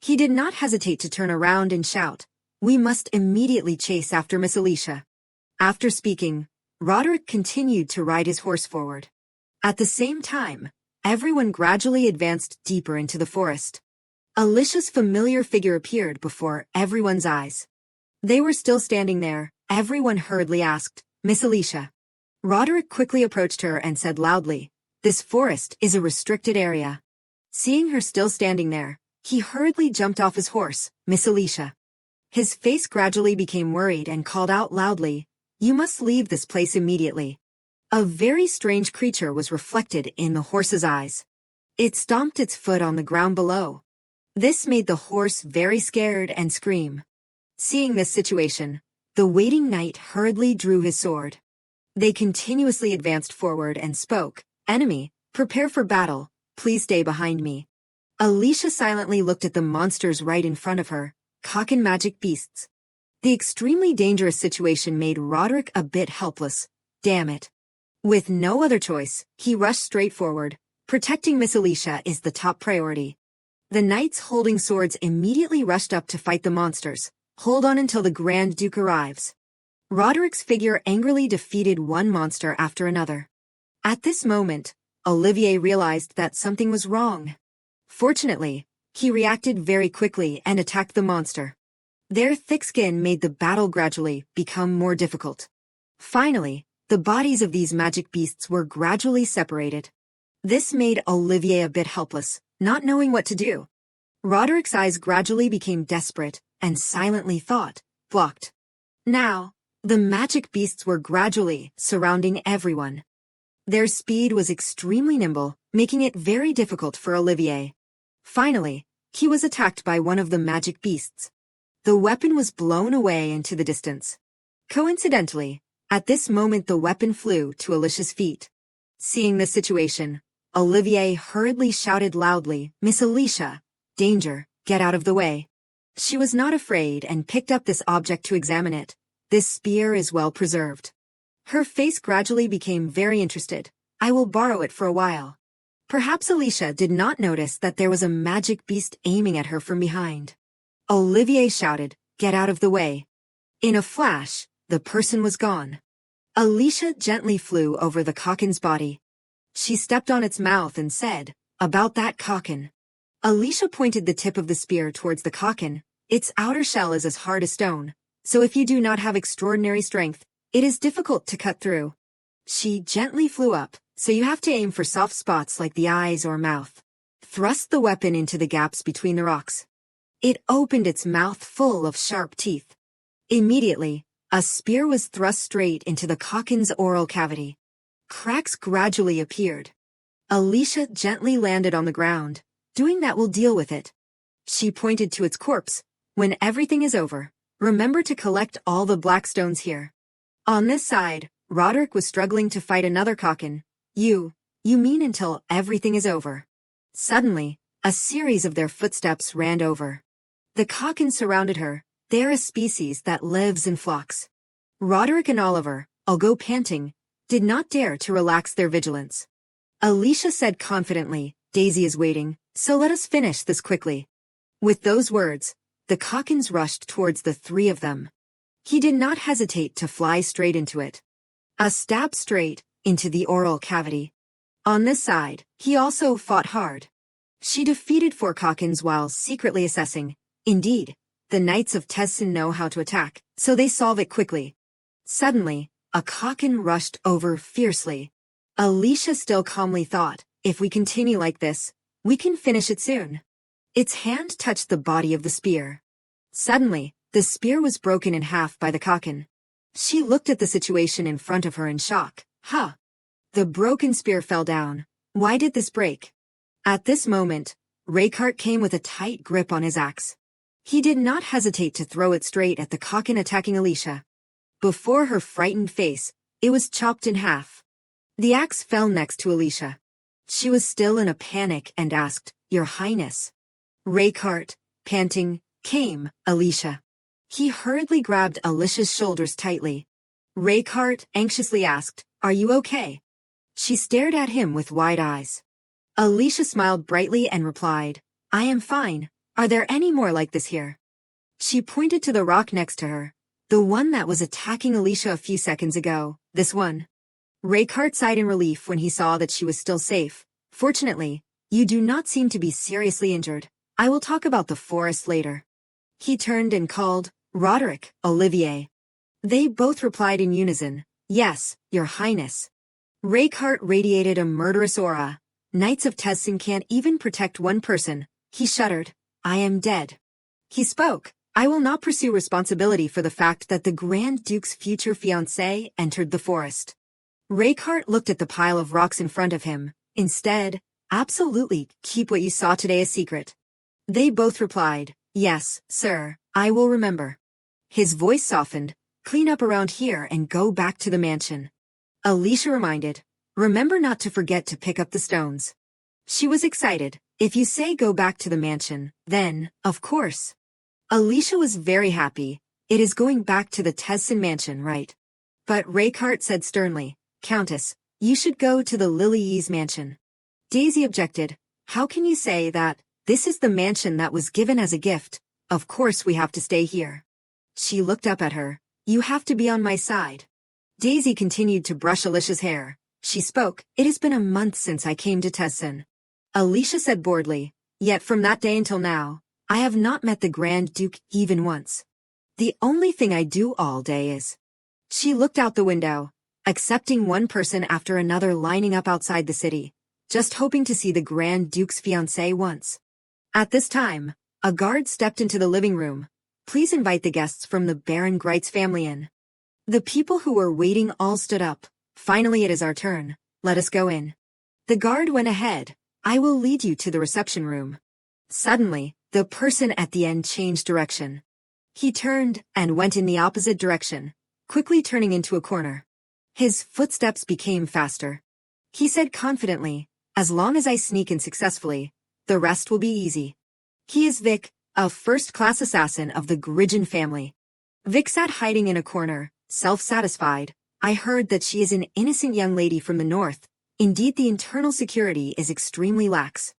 Speaker 1: He did not hesitate to turn around and shout, We must immediately chase after Miss Alicia. After speaking, Roderick continued to ride his horse forward. At the same time, everyone gradually advanced deeper into the forest. Alicia's familiar figure appeared before everyone's eyes. They were still standing there. Everyone hurriedly asked, Miss Alicia. Roderick quickly approached her and said loudly, This forest is a restricted area. Seeing her still standing there, he hurriedly jumped off his horse, Miss Alicia. His face gradually became worried and called out loudly, You must leave this place immediately. A very strange creature was reflected in the horse's eyes. It stomped its foot on the ground below. This made the horse very scared and scream. Seeing this situation, the waiting knight hurriedly drew his sword. They continuously advanced forward and spoke, Enemy, prepare for battle, please stay behind me. Alicia silently looked at the monsters right in front of her, cock and magic beasts. The extremely dangerous situation made Roderick a bit helpless. Damn it. With no other choice, he rushed straight forward. Protecting Miss Alicia is the top priority. The knights holding swords immediately rushed up to fight the monsters. Hold on until the Grand Duke arrives. Roderick's figure angrily defeated one monster after another. At this moment, Olivier realized that something was wrong. Fortunately, he reacted very quickly and attacked the monster. Their thick skin made the battle gradually become more difficult. Finally, the bodies of these magic beasts were gradually separated. This made Olivier a bit helpless, not knowing what to do. Roderick's eyes gradually became desperate and silently thought, blocked. Now, the magic beasts were gradually surrounding everyone. Their speed was extremely nimble, making it very difficult for Olivier. Finally, he was attacked by one of the magic beasts. The weapon was blown away into the distance. Coincidentally, at this moment the weapon flew to Alicia's feet. Seeing the situation, Olivier hurriedly shouted loudly, "Miss Alicia, danger, get out of the way." She was not afraid and picked up this object to examine it. This spear is well preserved. Her face gradually became very interested. I will borrow it for a while. Perhaps Alicia did not notice that there was a magic beast aiming at her from behind. Olivier shouted, "Get out of the way." In a flash, the person was gone. Alicia gently flew over the Kocken's body. She stepped on its mouth and said, "About that Kokken." Alicia pointed the tip of the spear towards the Kokken. Its outer shell is as hard as stone, so if you do not have extraordinary strength, it is difficult to cut through. She gently flew up, so you have to aim for soft spots like the eyes or mouth. Thrust the weapon into the gaps between the rocks. It opened its mouth full of sharp teeth. Immediately, a spear was thrust straight into the Kocken's oral cavity. Cracks gradually appeared. Alicia gently landed on the ground. Doing that will deal with it. She pointed to its corpse. When everything is over, remember to collect all the black stones here. On this side, Roderick was struggling to fight another Kokken. You mean until everything is over. Suddenly, a series of their footsteps ran over. The Kokken surrounded her. They are a species that lives in flocks. Roderick and Oliver, although panting, did not dare to relax their vigilance. Alicia said confidently, "Daisy is waiting, so let us finish this quickly." With those words, the Kokkens rushed towards the three of them. He did not hesitate to fly straight into it. A stab straight into the oral cavity. On this side, he also fought hard. She defeated 4 Kokkens while secretly assessing. Indeed, the Knights of Tessin know how to attack, so they solve it quickly. Suddenly, a Kokken rushed over fiercely. Alicia still calmly thought, if we continue like this, we can finish it soon. Its hand touched the body of the spear. Suddenly, the spear was broken in half by the Kokken. She looked at the situation in front of her in shock. Huh! The broken spear fell down. Why did this break? At this moment, Reichardt came with a tight grip on his axe. He did not hesitate to throw it straight at the Kokken attacking Alicia. Before her frightened face, it was chopped in half. The axe fell next to Alicia. She was still in a panic and asked, "Your Highness." Reichardt, panting, came, Alicia. He hurriedly grabbed Alicia's shoulders tightly. Reichardt anxiously asked, "Are you okay?" She stared at him with wide eyes. Alicia smiled brightly and replied, "I am fine. Are there any more like this here?" She pointed to the rock next to her. The one that was attacking Alicia a few seconds ago, this one. Reichardt sighed in relief when he saw that she was still safe. "Fortunately, you do not seem to be seriously injured. I will talk about the forest later." He turned and called, "Roderick, Olivier." They both replied in unison, "Yes, Your Highness." Reichardt radiated a murderous aura. Knights of Tessin can't even protect one person. He shuddered. "I am dead." He spoke. "I will not pursue responsibility for the fact that the Grand Duke's future fiancée entered the forest." Reichardt looked at the pile of rocks in front of him. Instead, "Absolutely, keep what you saw today a secret." They both replied, "Yes, sir, I will remember." His voice softened. "Clean up around here and go back to the mansion." Alicia reminded, "Remember not to forget to pick up the stones." She was excited. "If you say go back to the mansion, then, of course." Alicia was very happy. "It is going back to the Tessin mansion, right?" But Reichardt said sternly, "Countess, you should go to the Lilies mansion." Daisy objected. "How can you say that? This is the mansion that was given as a gift. Of course we have to stay here. She looked up at her. You have to be on my side. Daisy continued to brush Alicia's hair. She spoke. It has been a month since I came to Tessin. Alicia said boredly. Yet from that day until now, I have not met the Grand Duke even once. The only thing I do all day is... She looked out the window, accepting one person after another lining up outside the city, just hoping to see the Grand Duke's fiancée once. At this time, a guard stepped into the living room. Please invite the guests from the Baron Greit's family in. The people who were waiting all stood up. Finally, it is our turn. Let us go in. The guard went ahead. I will lead you to the reception room. Suddenly, the person at the end changed direction. He turned and went in the opposite direction, quickly turning into a corner. His footsteps became faster. He said confidently, as long as I sneak in successfully, the rest will be easy. He is Vic, a first-class assassin of the Gridgen family. Vic sat hiding in a corner, self-satisfied. I heard that she is an innocent young lady from the north. Indeed, the internal security is extremely lax.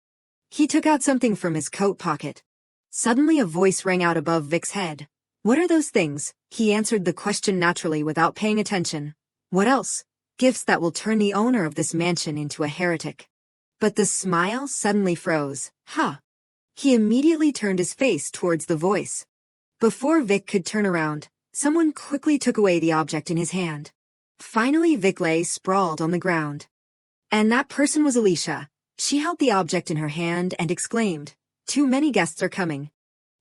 Speaker 1: He took out something from his coat pocket. Suddenly a voice rang out above Vic's head. What are those things? He answered the question naturally without paying attention. What else? Gifts that will turn the owner of this mansion into a heretic. But the smile suddenly froze. Huh. He immediately turned his face towards the voice. Before Vic could turn around, someone quickly took away the object in his hand. Finally, Vic lay sprawled on the ground. And that person was Alicia. She held the object in her hand and exclaimed, "Too many guests are coming."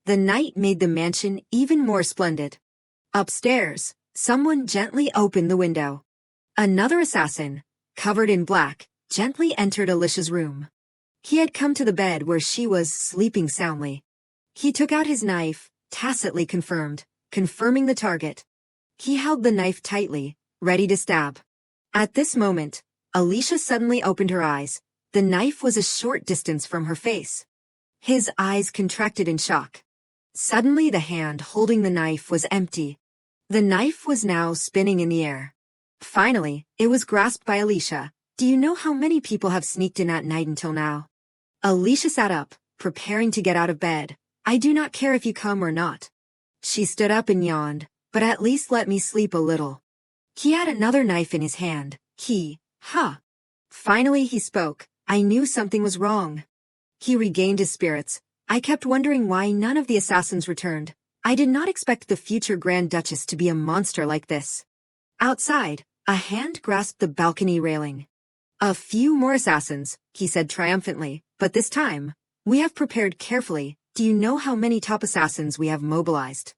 Speaker 1: The night made the mansion even more splendid. Upstairs, someone gently opened the window. Another assassin, covered in black, gently entered Alicia's room. He had come to the bed where she was sleeping soundly. He took out his knife, tacitly confirming the target. He held the knife tightly, ready to stab. At this moment, Alicia suddenly opened her eyes. The knife was a short distance from her face. His eyes contracted in shock. Suddenly the hand holding the knife was empty. The knife was now spinning in the air. Finally, it was grasped by Alicia. Do you know how many people have sneaked in at night until now? Alicia sat up, preparing to get out of bed. I do not care if you come or not. She stood up and yawned, but at least let me sleep a little. He had another knife in his hand. Finally he spoke. I knew something was wrong. He regained his spirits. I kept wondering why none of the assassins returned. I did not expect the future Grand Duchess to be a monster like this. Outside, a hand grasped the balcony railing. A few more assassins, he said triumphantly, but this time, we have prepared carefully. Do you know how many top assassins we have mobilized?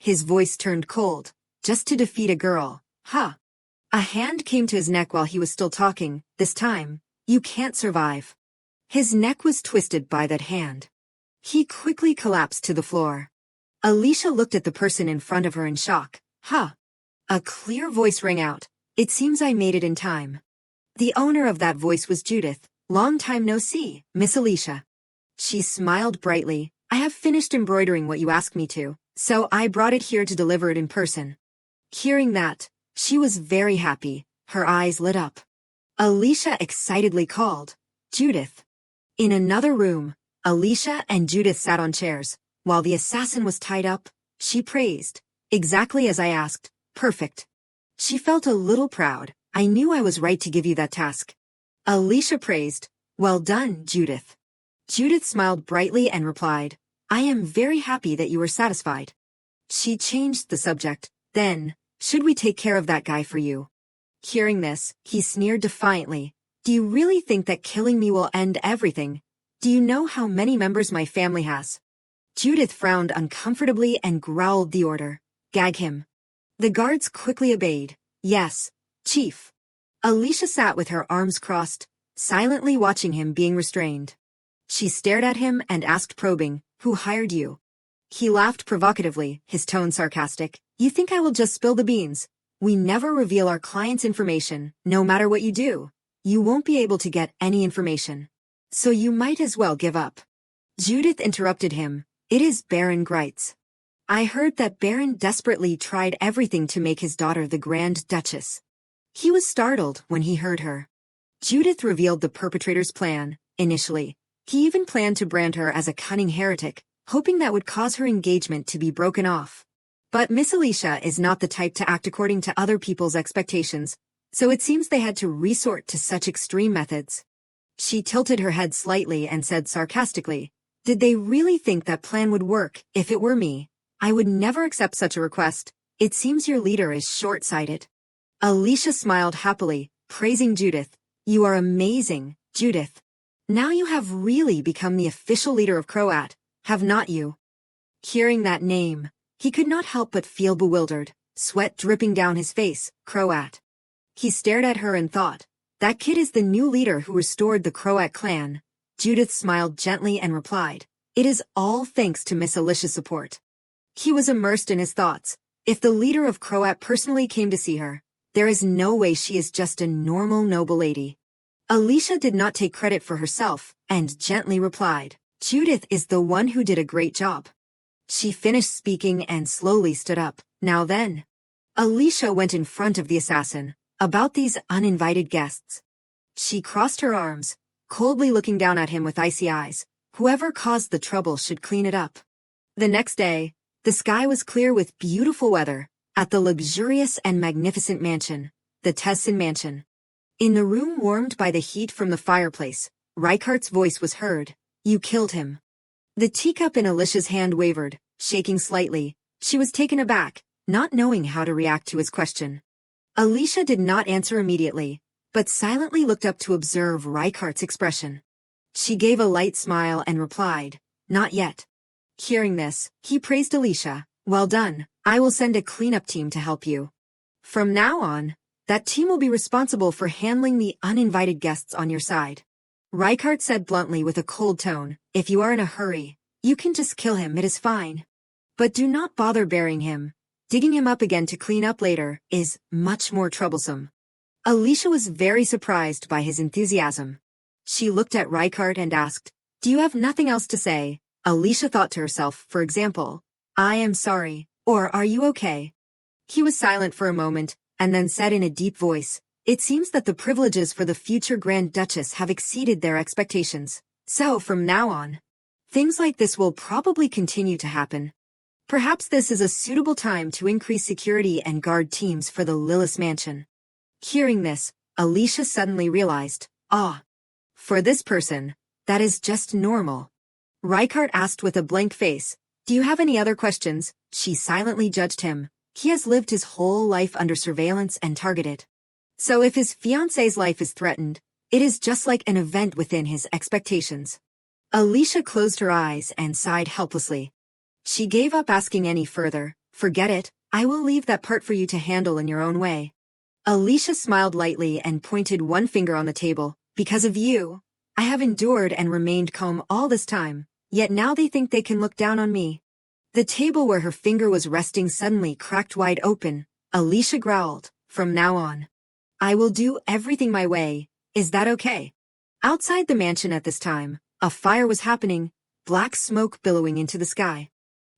Speaker 1: His voice turned cold. Just to defeat a girl. A hand came to his neck while he was still talking. This time, you can't survive. His neck was twisted by that hand. He quickly collapsed to the floor. Alicia looked at the person in front of her in shock. A clear voice rang out. It seems I made it in time. The owner of that voice was Judith. Long time no see, Miss Alicia. She smiled brightly. I have finished embroidering what you asked me to, so I brought it here to deliver it in person. Hearing that, she was very happy. Her eyes lit up. Alicia excitedly called, Judith. In another room, Alicia and Judith sat on chairs. While the assassin was tied up, she praised. Exactly as I asked. Perfect. She felt a little proud. I knew I was right to give you that task. Alicia praised. Well done, Judith. Judith smiled brightly and replied, I am very happy that you were satisfied. She changed the subject. Then, should we take care of that guy for you? Hearing this, he sneered defiantly. Do you really think that killing me will end everything? Do you know how many members my family has? Judith frowned uncomfortably and growled the order. Gag him. The guards quickly obeyed. Yes, Chief. Alicia sat with her arms crossed, silently watching him being restrained. She stared at him and asked probing, Who hired you? He laughed provocatively, his tone sarcastic. You think I will just spill the beans? We never reveal our clients' information, no matter what you do. You won't be able to get any information. So you might as well give up. Judith interrupted him. It is Baron Greitz. I heard that Baron desperately tried everything to make his daughter the Grand Duchess. He was startled when he heard her. Judith revealed the perpetrator's plan. Initially, He even planned to brand her as a cunning heretic, hoping that would cause her engagement to be broken off. But Miss Alicia is not the type to act according to other people's expectations, so it seems they had to resort to such extreme methods. She tilted her head slightly and said sarcastically, "Did they really think that plan would work? If it were me, I would never accept such a request. It seems your leader is short-sighted." Alicia smiled happily, praising Judith. "You are amazing, Judith. Now you have really become the official leader of Croat, have not you?" Hearing that name, he could not help but feel bewildered, sweat dripping down his face. Croat. He stared at her and thought, that kid is the new leader who restored the Croat clan. Judith smiled gently and replied, "It is all thanks to Miss Alicia's support." He was immersed in his thoughts. If the leader of Croat personally came to see her, there is no way she is just a normal noble lady. Alicia did not take credit for herself, and gently replied, "Judith is the one who did a great job." She finished speaking and slowly stood up. "Now then." Alicia went in front of the assassin. "About these uninvited guests." She crossed her arms, coldly looking down at him with icy eyes. Whoever caused the trouble should clean it up. The next day, the sky was clear with beautiful weather, at the luxurious and magnificent mansion, the Tessin mansion. In the room warmed by the heat from the fireplace, Reichardt's voice was heard. "You killed him." The teacup in Alicia's hand wavered, shaking slightly. She was taken aback, not knowing how to react to his question. Alicia did not answer immediately, but silently looked up to observe Reichardt's expression. She gave a light smile and replied, "Not yet." Hearing this, he praised Alicia. "Well done. I will send a cleanup team to help you. From now on, that team will be responsible for handling the uninvited guests on your side." Reichard said bluntly with a cold tone, "If you are in a hurry, you can just kill him, it is fine. But do not bother burying him. Digging him up again to clean up later is much more troublesome." Alicia was very surprised by his enthusiasm. She looked at Reichard and asked, "Do you have nothing else to say?" Alicia thought to herself, for example, "I am sorry," or "Are you okay?" He was silent for a moment, and then said in a deep voice, "It seems that the privileges for the future Grand Duchess have exceeded their expectations. So from now on, things like this will probably continue to happen. Perhaps this is a suitable time to increase security and guard teams for the Lillis mansion." Hearing this, Alicia suddenly realized, for this person, that is just normal. Reichard asked with a blank face, "Do you have any other questions?" She silently judged him. He has lived his whole life under surveillance and targeted. So if his fiancée's life is threatened, it is just like an event within his expectations. Alicia closed her eyes and sighed helplessly. She gave up asking any further. "Forget it, I will leave that part for you to handle in your own way." Alicia smiled lightly and pointed one finger on the table. "Because of you, I have endured and remained calm all this time, yet now they think they can look down on me." The table where her finger was resting suddenly cracked wide open. Alicia growled, "From now on, I will do everything my way. Is that okay?" Outside the mansion at this time, a fire was happening, black smoke billowing into the sky.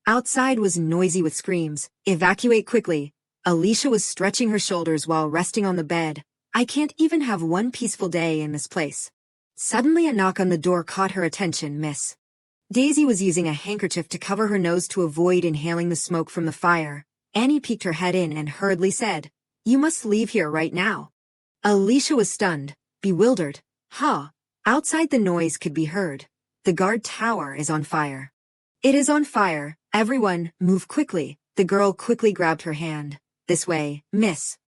Speaker 1: Outside was noisy with screams. "Evacuate quickly." Alicia was stretching her shoulders while resting on the bed. "I can't even have one peaceful day in this place." Suddenly a knock on the door caught her attention. Miss Daisy was using a handkerchief to cover her nose to avoid inhaling the smoke from the fire. Annie peeked her head in and hurriedly said, "You must leave here right now." Alicia was stunned, bewildered. Outside the noise could be heard. "The guard tower is on fire." "It is on fire. Everyone, move quickly." The girl quickly grabbed her hand. "This way, miss."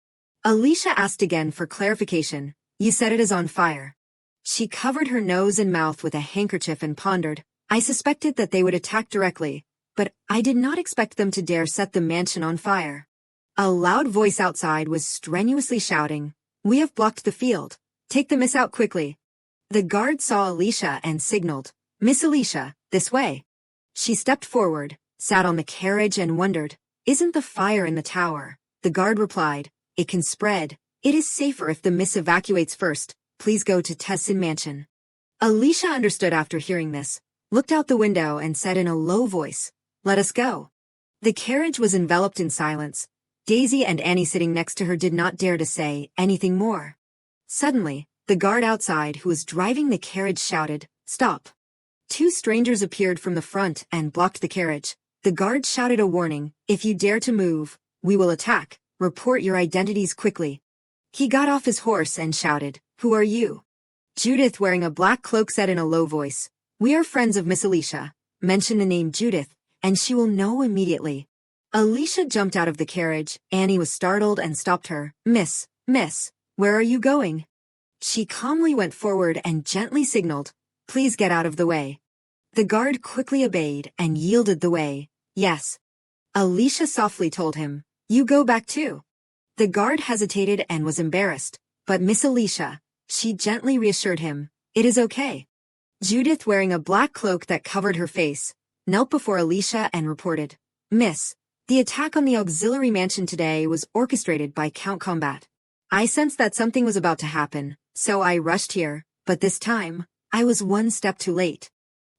Speaker 1: Alicia asked again for clarification. "You said it is on fire." She covered her nose and mouth with a handkerchief and pondered. "I suspected that they would attack directly, but I did not expect them to dare set the mansion on fire." A loud voice outside was strenuously shouting, "We have blocked the field. Take the miss out quickly." The guard saw Alicia and signaled, "Miss Alicia, this way." She stepped forward, sat on the carriage and wondered, "Isn't the fire in the tower?" The guard replied, "It can spread. It is safer if the miss evacuates first. Please go to Tessin mansion." Alicia understood after hearing this, looked out the window and said in a low voice, "Let us go." The carriage was enveloped in silence. Daisy and Annie sitting next to her did not dare to say anything more. Suddenly, the guard outside who was driving the carriage shouted, "Stop." Two strangers appeared from the front and blocked the carriage. The guard shouted a warning, "If you dare to move, we will attack. Report your identities quickly." He got off his horse and shouted, "Who are you?" Judith, wearing a black cloak, said in a low voice, "We are friends of Miss Alicia. Mention the name Judith, and she will know immediately." Alicia jumped out of the carriage. Annie was startled and stopped her. Miss, where are you going?" She calmly went forward and gently signaled, "Please get out of the way." The guard quickly obeyed and yielded the way. "Yes." Alicia softly told him, "You go back too." The guard hesitated and was embarrassed, but Miss Alicia, she gently reassured him, "It is okay." Judith, wearing a black cloak that covered her face, knelt before Alicia and reported, "Miss, the attack on the auxiliary mansion today was orchestrated by Count Combat. I sensed that something was about to happen, so I rushed here, but this time, I was one step too late."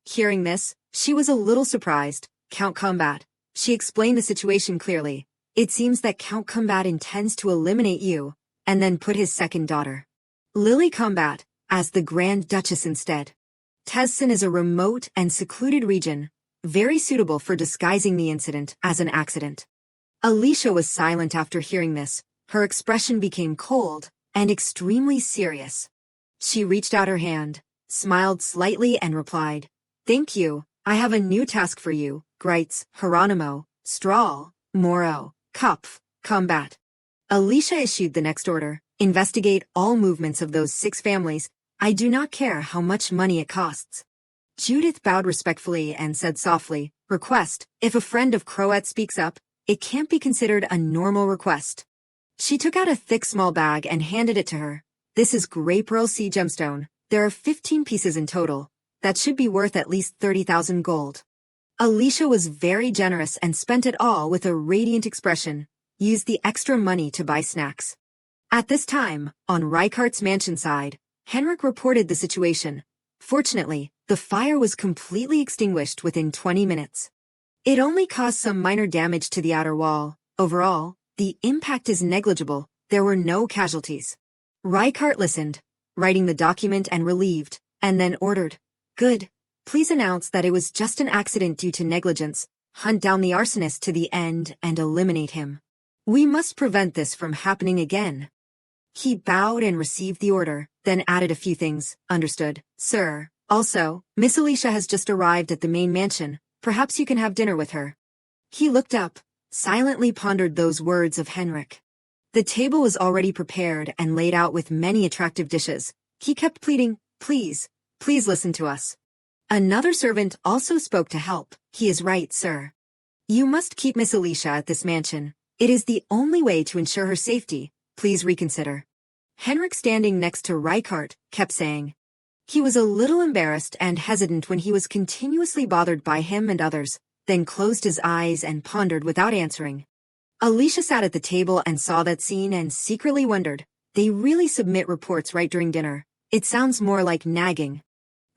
Speaker 1: Hearing this, she was a little surprised. "Count Combat." She explained the situation clearly. "It seems that Count Combat intends to eliminate you, and then put his second daughter, Lily Combat, as the Grand Duchess instead. Tessin is a remote and secluded region, very suitable for disguising the incident as an accident." Alicia was silent after hearing this. Her expression became cold and extremely serious. She reached out her hand, smiled slightly and replied, "Thank you. I have a new task for you, Greitz, Hieronymo, Strahl, Moro, Kopf, Combat." Alicia issued the next order, "Investigate all movements of those 6 families. I do not care how much money it costs." Judith bowed respectfully and said softly, "Request, if a friend of Croat speaks up, it can't be considered a normal request." She took out a thick small bag and handed it to her. "This is Grey Pearl Sea Gemstone. There are 15 pieces in total. That should be worth at least 30,000 gold." Alicia was very generous and spent it all with a radiant expression, used the extra money to buy snacks. At this time, on Reichardt's mansion side, Henrik reported the situation. Fortunately, the fire was completely extinguished within 20 minutes. It only caused some minor damage to the outer wall. Overall, the impact is negligible. There were no casualties. Reichard listened, writing the document and relieved, and then ordered, "Good. Please announce that it was just an accident due to negligence. Hunt down the arsonist to the end and eliminate him. We must prevent this from happening again." He bowed and received the order, then added a few things. "Understood, sir. Also, Miss Alicia has just arrived at the main mansion. Perhaps you can have dinner with her." He looked up, silently pondered those words of Henrik. The table was already prepared and laid out with many attractive dishes. He kept pleading, "Please, please listen to us." Another servant also spoke to help. "He is right, sir. You must keep Miss Alicia at this mansion. It is the only way to ensure her safety. Please reconsider." Henrik, standing next to Reichard, kept saying. He was a little embarrassed and hesitant when he was continuously bothered by him and others, then closed his eyes and pondered without answering. Alicia sat at the table and saw that scene and secretly wondered, they really submit reports right during dinner. It sounds more like nagging.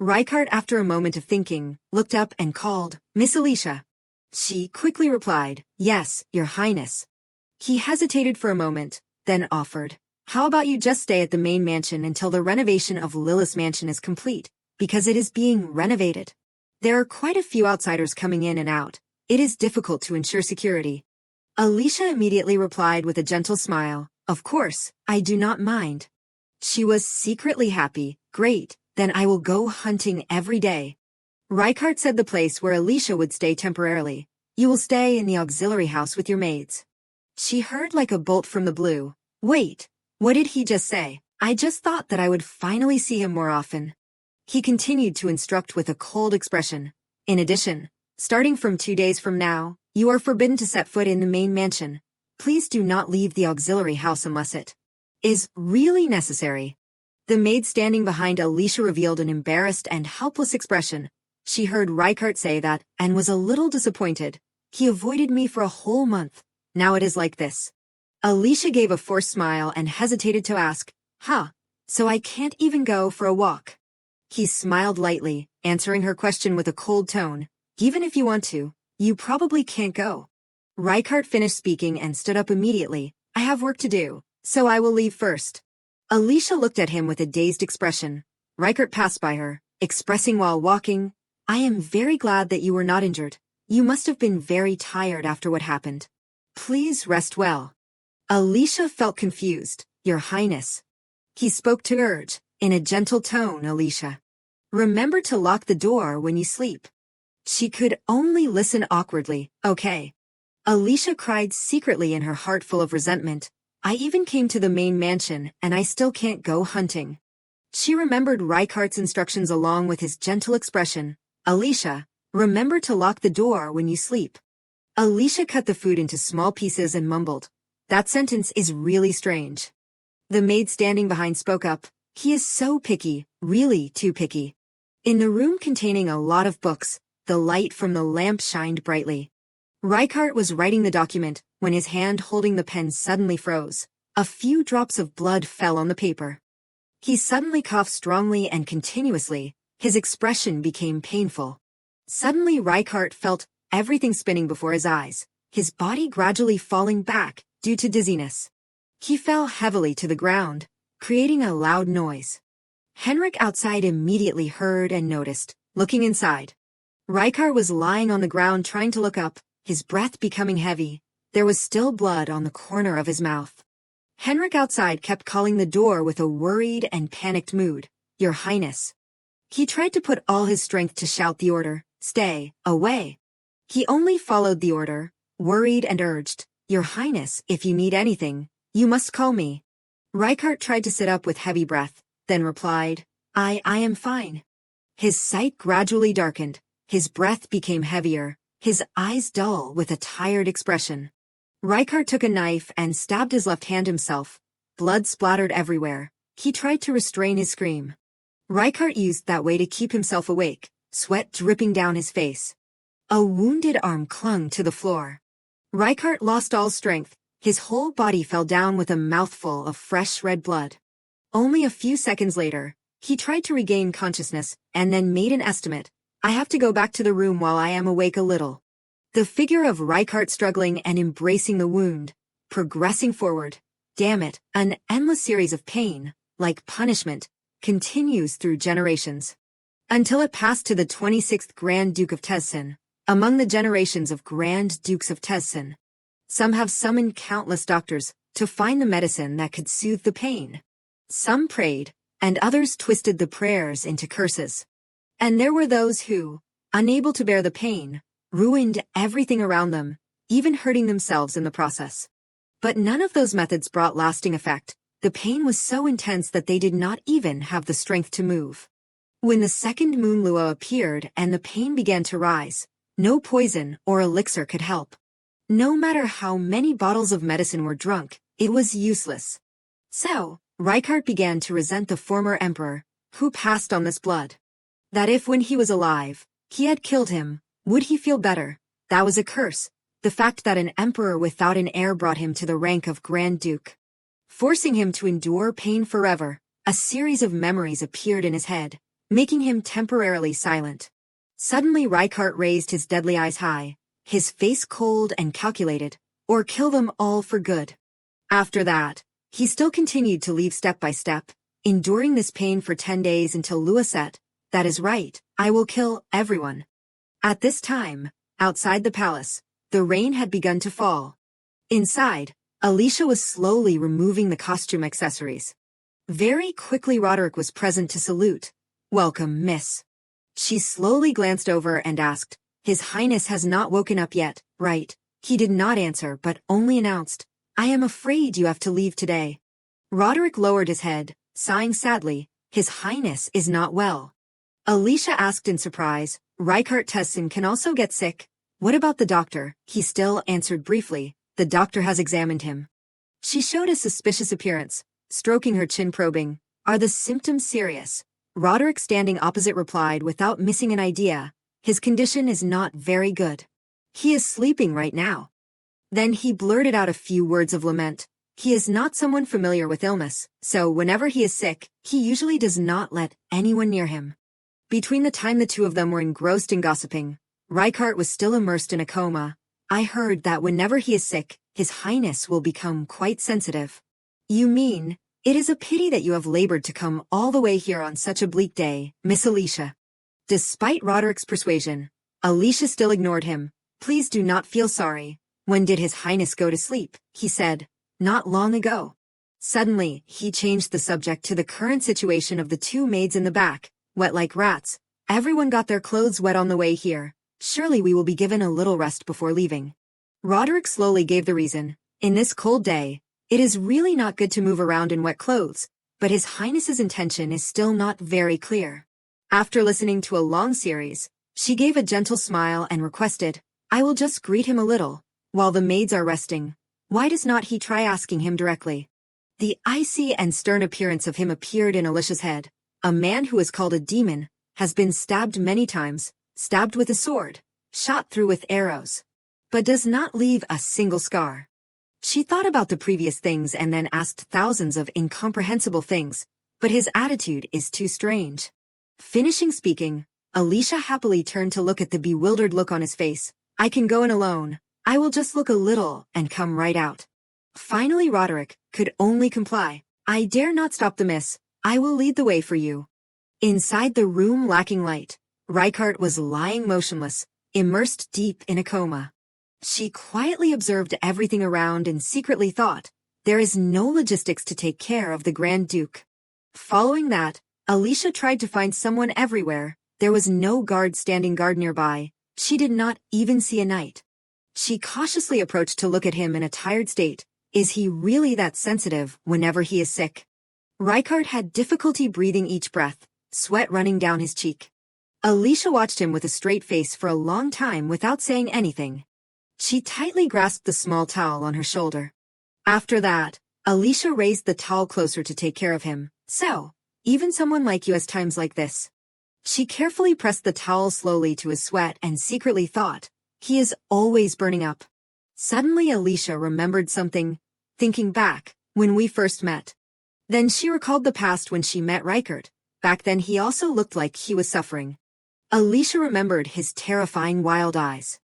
Speaker 1: Reichard, after a moment of thinking, looked up and called, "Miss Alicia." She quickly replied, "Yes, Your Highness." He hesitated for a moment, then offered, "How about you just stay at the main mansion until the renovation of Lilith's mansion is complete, because it is being renovated. There are quite a few outsiders coming in and out. It is difficult to ensure security." Alicia immediately replied with a gentle smile, "Of course, I do not mind." She was secretly happy. "Great, then I will go hunting every day." Reichard said the place where Alicia would stay temporarily. "You will stay in the auxiliary house with your maids." She heard like a bolt from the blue. "Wait, what did he just say? I just thought that I would finally see him more often." He continued to instruct with a cold expression. "In addition, starting from 2 days from now, you are forbidden to set foot in the main mansion. Please do not leave the auxiliary house unless it is really necessary." The maid standing behind Alicia revealed an embarrassed and helpless expression. She heard Reichard say that and was a little disappointed. "He avoided me for a whole month. Now it is like this." Alicia gave a forced smile and hesitated to ask, So I can't even go for a walk?" He smiled lightly, answering her question with a cold tone. "Even if you want to, you probably can't go." Reichard finished speaking and stood up immediately. "I have work to do, so I will leave first." Alicia looked at him with a dazed expression. Reichard passed by her, expressing while walking, I am very glad that you were not injured. You must have been very tired after what happened. Please rest well. Alicia felt confused. Your Highness. He spoke to urge, in a gentle tone, Alicia. Remember to lock the door when you sleep. She could only listen awkwardly. Okay. Alicia cried secretly in her heart full of resentment. I even came to the main mansion, and I still can't go hunting. She remembered Reichardt's instructions along with his gentle expression. Alicia, remember to lock the door when you sleep. Alicia cut the food into small pieces and mumbled. That sentence is really strange. The maid standing behind spoke up. He is so picky, really too picky. In the room containing a lot of books, the light from the lamp shined brightly. Reichard was writing the document when his hand holding the pen suddenly froze. A few drops of blood fell on the paper. He suddenly coughed strongly and continuously. His expression became painful. Suddenly Reichard felt everything spinning before his eyes, his body gradually falling back due to dizziness. He fell heavily to the ground, creating a loud noise. Henrik outside immediately heard and noticed, looking inside. Reichard was lying on the ground trying to look up, his breath becoming heavy. There was still blood on the corner of his mouth. Henrik outside kept calling the door with a worried and panicked mood. Your Highness. He tried to put all his strength to shout the order, stay away. He only followed the order, worried and urged, Your Highness, if you need anything, you must call me. Reichard tried to sit up with heavy breath, then replied, I am fine. His sight gradually darkened, his breath became heavier, his eyes dull with a tired expression. Reichard took a knife and stabbed his left hand himself. Blood splattered everywhere. He tried to restrain his scream. Reichard used that way to keep himself awake, sweat dripping down his face. A wounded arm clung to the floor. Reichard lost all strength. His whole body fell down with a mouthful of fresh red blood. Only a few seconds later, he tried to regain consciousness and then made an estimate. I have to go back to the room while I am awake a little. The figure of Reichard struggling and embracing the wound, progressing forward. Damn it, an endless series of pain, like punishment, continues through generations. Until it passed to the 26th Grand Duke of Tessen. Among the generations of Grand Dukes of Tessen, some have summoned countless doctors to find the medicine that could soothe the pain. Some prayed, and others twisted the prayers into curses. And there were those who, unable to bear the pain, ruined everything around them, even hurting themselves in the process. But none of those methods brought lasting effect. The pain was so intense that they did not even have the strength to move. When the second moon lua appeared and the pain began to rise, no poison or elixir could help. No matter how many bottles of medicine were drunk, it was useless. So, Reichard began to resent the former emperor, who passed on this blood. That if when he was alive, he had killed him, would he feel better? That was a curse. The fact that an emperor without an heir brought him to the rank of Grand Duke. Forcing him to endure pain forever, a series of memories appeared in his head, making him temporarily silent. Suddenly Reichard raised his deadly eyes high, his face cold and calculated, or kill them all for good. After that, he still continued to leave step by step, enduring this pain for 10 days until Lua said, that is right, I will kill everyone. At this time, outside the palace, the rain had begun to fall. Inside, Alicia was slowly removing the costume accessories. Very quickly Roderick was present to salute. Welcome, miss. She slowly glanced over and asked, His Highness has not woken up yet, right? He did not answer but only announced, I am afraid you have to leave today. Roderick lowered his head, sighing sadly, His Highness is not well. Alicia asked in surprise, Reichard Tessen can also get sick. What about the doctor? He still answered briefly, the doctor has examined him. She showed a suspicious appearance, stroking her chin probing, Are the symptoms serious? Roderick standing opposite replied without missing an idea, His condition is not very good. He is sleeping right now. Then he blurted out a few words of lament. He is not someone familiar with illness, so whenever he is sick, he usually does not let anyone near him. Between the time the two of them were engrossed in gossiping, Reichard was still immersed in a coma. I heard that whenever he is sick, His Highness will become quite sensitive. You mean, it is a pity that you have labored to come all the way here on such a bleak day, Miss Alicia. Despite Roderick's persuasion, Alicia still ignored him. Please do not feel sorry. When did His Highness go to sleep? He said. Not long ago. Suddenly, he changed the subject to the current situation of the two maids in the back, wet like rats. Everyone got their clothes wet on the way here. Surely we will be given a little rest before leaving. Roderick slowly gave the reason. In this cold day, it is really not good to move around in wet clothes, but His Highness's intention is still not very clear. After listening to a long series, she gave a gentle smile and requested, I will just greet him a little, while the maids are resting. Why does not he try asking him directly? The icy and stern appearance of him appeared in Alicia's head. A man who is called a demon has been stabbed many times, stabbed with a sword, shot through with arrows, but does not leave a single scar. She thought about the previous things and then asked thousands of incomprehensible things, but his attitude is too strange. Finishing speaking, Alicia happily turned to look at the bewildered look on his face. I can go in alone. I will just look a little and come right out. Finally Roderick could only comply. I dare not stop the miss. I will lead the way for you. Inside the room lacking light, Reichardt was lying motionless, immersed deep in a coma. She quietly observed everything around and secretly thought, there is no logistics to take care of the Grand Duke. Following that, Alicia tried to find someone everywhere. There was no guard standing guard nearby. She did not even see a knight. She cautiously approached to look at him in a tired state. Is he really that sensitive whenever he is sick? Reichardt had difficulty breathing each breath, sweat running down his cheek. Alicia watched him with a straight face for a long time without saying anything. She tightly grasped the small towel on her shoulder. After that, Alicia raised the towel closer to take care of him. So, even someone like you has times like this. She carefully pressed the towel slowly to his sweat and secretly thought, he is always burning up. Suddenly Alicia remembered something, thinking back, when we first met. Then she recalled the past when she met Reichardt. Back then he also looked like he was suffering. Alicia remembered his terrifying wild eyes.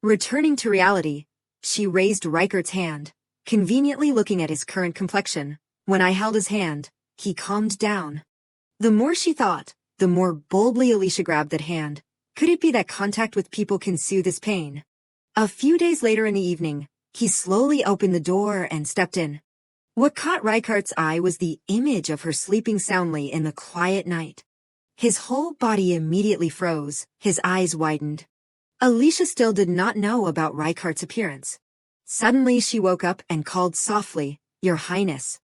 Speaker 1: Returning to reality, she raised Reichardt's hand, conveniently looking at his current complexion. When I held his hand, he calmed down. The more she thought, the more boldly Alicia grabbed that hand. Could it be that contact with people can soothe his pain? A few days later in the evening, he slowly opened the door and stepped in. What caught Reichardt's eye was the image of her sleeping soundly in the quiet night. His whole body immediately froze, his eyes widened. Alicia still did not know about Reichardt's appearance. Suddenly she woke up and called softly, Your Highness.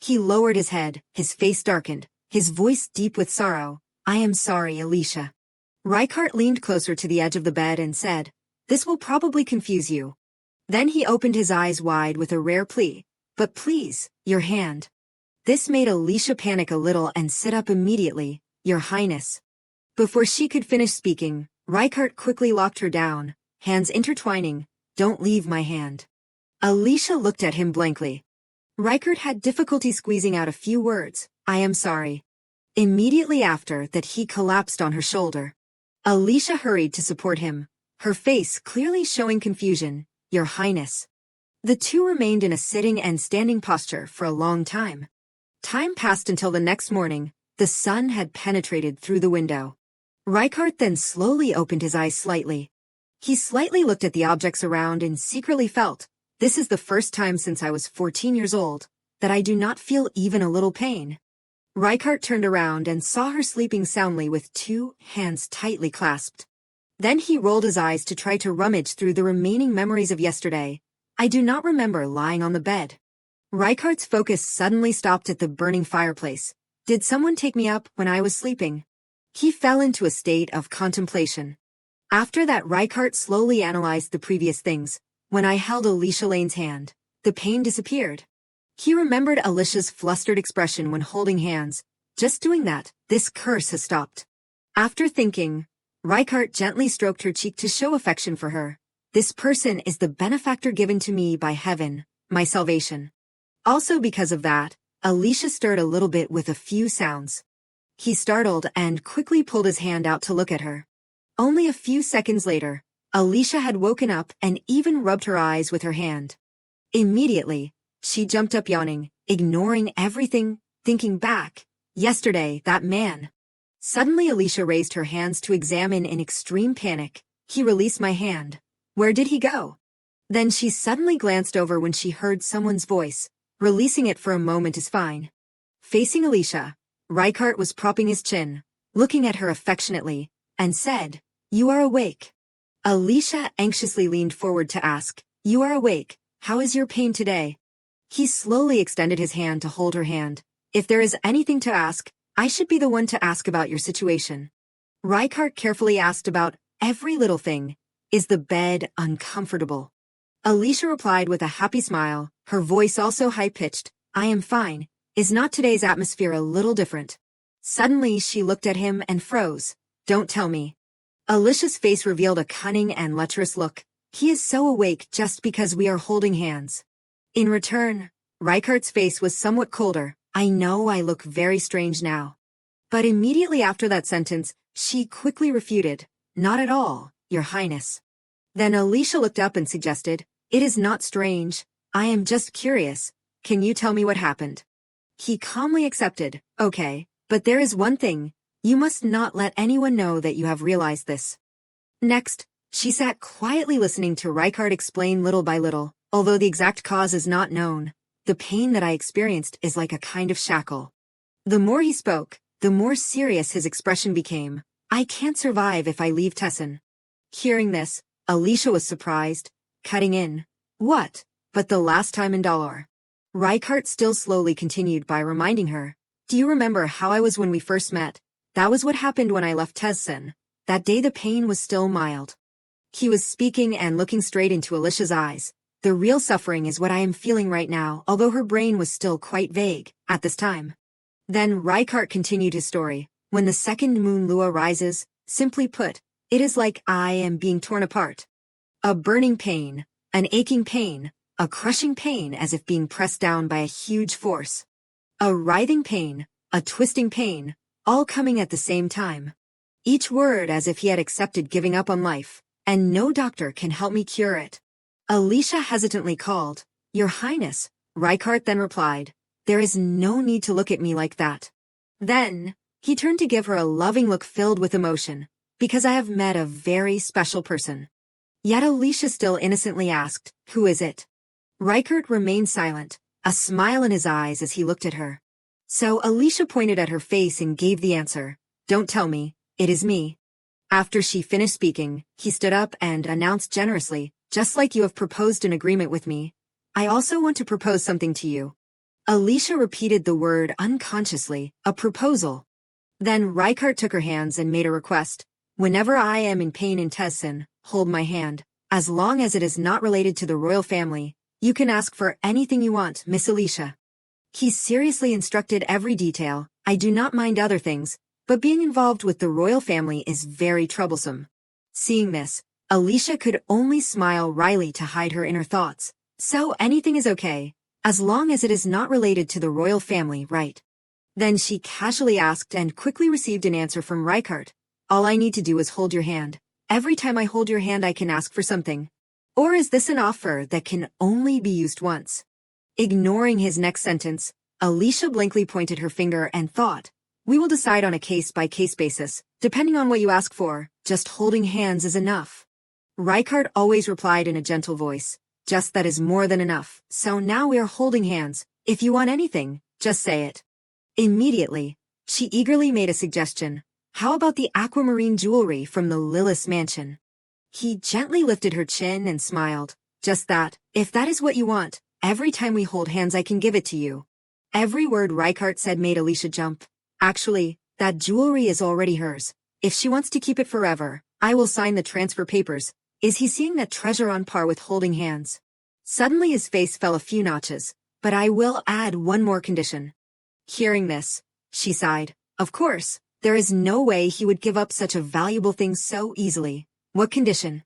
Speaker 1: He lowered his head, his face darkened, his voice deep with sorrow. I am sorry, Alicia. Reichardt leaned closer to the edge of the bed and said, This will probably confuse you. Then he opened his eyes wide with a rare plea. But please, your hand. This made Alicia panic a little and sit up immediately. Your Highness. Before she could finish speaking, Reichardt quickly locked her down, hands intertwining. Don't leave my hand. Alicia looked at him blankly. Reichardt had difficulty squeezing out a few words. I am sorry. Immediately after that he collapsed on her shoulder. Alicia hurried to support him, her face clearly showing confusion. Your Highness. The two remained in a sitting and standing posture for a long time. Time passed until the next morning. The sun had penetrated through the window. Reichardt then slowly opened his eyes slightly. He slightly looked at the objects around and secretly felt, this is the first time since I was 14 years old, that I do not feel even a little pain. Reichardt turned around and saw her sleeping soundly with two hands tightly clasped. Then he rolled his eyes to try to rummage through the remaining memories of yesterday. I do not remember lying on the bed. Reichardt's focus suddenly stopped at the burning fireplace. Did someone take me up when I was sleeping? He fell into a state of contemplation. After that Reichardt slowly analyzed the previous things. When I held Alicia Lane's hand, the pain disappeared. He remembered Alicia's flustered expression when holding hands. Just doing that, this curse has stopped. After thinking, Reichardt gently stroked her cheek to show affection for her. This person is the benefactor given to me by heaven, my salvation. Also because of that, Alicia stirred a little bit with a few sounds. He startled and quickly pulled his hand out to look at her. Only a few seconds later, Alicia had woken up and even rubbed her eyes with her hand. Immediately, she jumped up yawning, ignoring everything, thinking back. Yesterday, that man. Suddenly Alicia raised her hands to examine in extreme panic. He released my hand. Where did he go? Then she suddenly glanced over when she heard someone's voice. Releasing it for a moment is fine. Facing Alicia, Reichardt was propping his chin, looking at her affectionately, and said, "You are awake." Alicia anxiously leaned forward to ask, "You are awake, how is your pain today?" He slowly extended his hand to hold her hand. "If there is anything to ask, I should be the one to ask about your situation." Reichardt carefully asked about every little thing. "Is the bed uncomfortable?" Alicia replied with a happy smile, her voice also high-pitched, "I am fine. Is not today's atmosphere a little different?" Suddenly she looked at him and froze. "Don't tell me." Alicia's face revealed a cunning and lecherous look. "He is so awake just because we are holding hands." In return, Reichardt's face was somewhat colder. "I know I look very strange now." But immediately after that sentence, she quickly refuted, "Not at all, Your Highness." Then Alicia looked up and suggested, "It is not strange. I am just curious. Can you tell me what happened?" He calmly accepted, "Okay, but there is one thing. You must not let anyone know that you have realized this." Next, she sat quietly listening to Reichardt explain little by little. "Although the exact cause is not known, the pain that I experienced is like a kind of shackle." The more he spoke, the more serious his expression became. "I can't survive if I leave Tessin." Hearing this, Alicia was surprised, cutting in, "What? But the last time in Dolor." Reichardt still slowly continued by reminding her, "Do you remember how I was when we first met? That was what happened when I left Tessin. That day the pain was still mild." He was speaking and looking straight into Alicia's eyes. "The real suffering is what I am feeling right now," although her brain was still quite vague at this time. Then Reichardt continued his story. "When the second moon lua rises, simply put, it is like I am being torn apart. A burning pain, an aching pain, a crushing pain as if being pressed down by a huge force. A writhing pain, a twisting pain, all coming at the same time. Each word as if he had accepted giving up on life, and no doctor can help me cure it." Alicia hesitantly called, "Your Highness." Reichardt then replied, "There is no need to look at me like that." Then, he turned to give her a loving look filled with emotion, "Because I have met a very special person." Yet Alicia still innocently asked, "Who is it?" Reichardt remained silent, a smile in his eyes as he looked at her. So Alicia pointed at her face and gave the answer, "Don't tell me, it is me." After she finished speaking, he stood up and announced generously, "Just like you have proposed an agreement with me, I also want to propose something to you." Alicia repeated the word unconsciously, "A proposal." Then Reichardt took her hands and made a request, "Whenever I am in pain in Tessin, hold my hand. As long as it is not related to the royal family, you can ask for anything you want, Miss Alicia." He seriously instructed every detail, "I do not mind other things, but being involved with the royal family is very troublesome." Seeing this, Alicia could only smile wryly to hide her inner thoughts. "So anything is okay, as long as it is not related to the royal family, right?" Then she casually asked and quickly received an answer from Reichardt. "All I need to do is hold your hand. Every time I hold your hand I can ask for something. Or is this an offer that can only be used once?" Ignoring his next sentence, Alicia blankly pointed her finger and thought, "We will decide on a case-by-case basis. Depending on what you ask for, just holding hands is enough." Reichardt always replied in a gentle voice, "Just that is more than enough. So now we are holding hands. If you want anything, just say it." Immediately, she eagerly made a suggestion. "How about the aquamarine jewelry from the Lillis mansion?" He gently lifted her chin and smiled. "Just that. If that is what you want, every time we hold hands I can give it to you." Every word Reichardt said made Alicia jump. "Actually, that jewelry is already hers. If she wants to keep it forever, I will sign the transfer papers." Is he seeing that treasure on par with holding hands? Suddenly his face fell a few notches. "But I will add one more condition." Hearing this, she sighed. Of course, there is no way he would give up such a valuable thing so easily. "What condition?"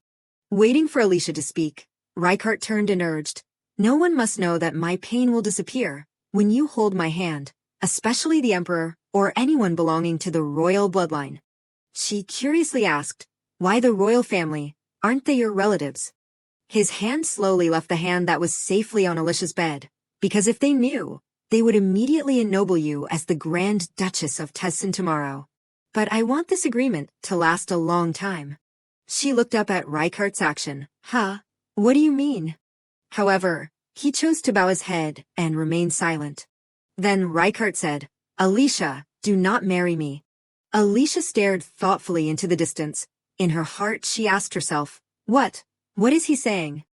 Speaker 1: Waiting for Alicia to speak, Reichardt turned and urged, "No one must know that my pain will disappear when you hold my hand, especially the Emperor or anyone belonging to the royal bloodline." She curiously asked, "Why the royal family? Aren't they your relatives?" His hand slowly left the hand that was safely on Alicia's bed, "Because if they knew, they would immediately ennoble you as the Grand Duchess of Tessin tomorrow. but I want this agreement to last a long time. She looked up at Reichardt's action. Huh? What do you mean? However, he chose to bow his head and remain silent. Then Reichard said, Alicia, do not marry me. Alicia stared thoughtfully into the distance. In her heart she asked herself, What is he saying?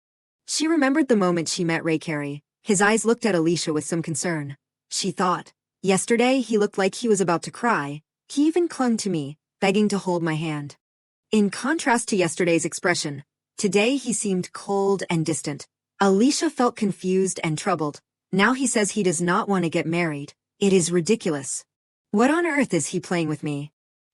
Speaker 1: She remembered the moment she met Reikari. His eyes looked at Alicia with some concern. She thought, yesterday he looked like he was about to cry. He even clung to me, begging to hold my hand. In contrast to yesterday's expression, today he seemed cold and distant. Alicia felt confused and troubled. Now he says he does not want to get married. It is ridiculous. What on earth is he playing with me?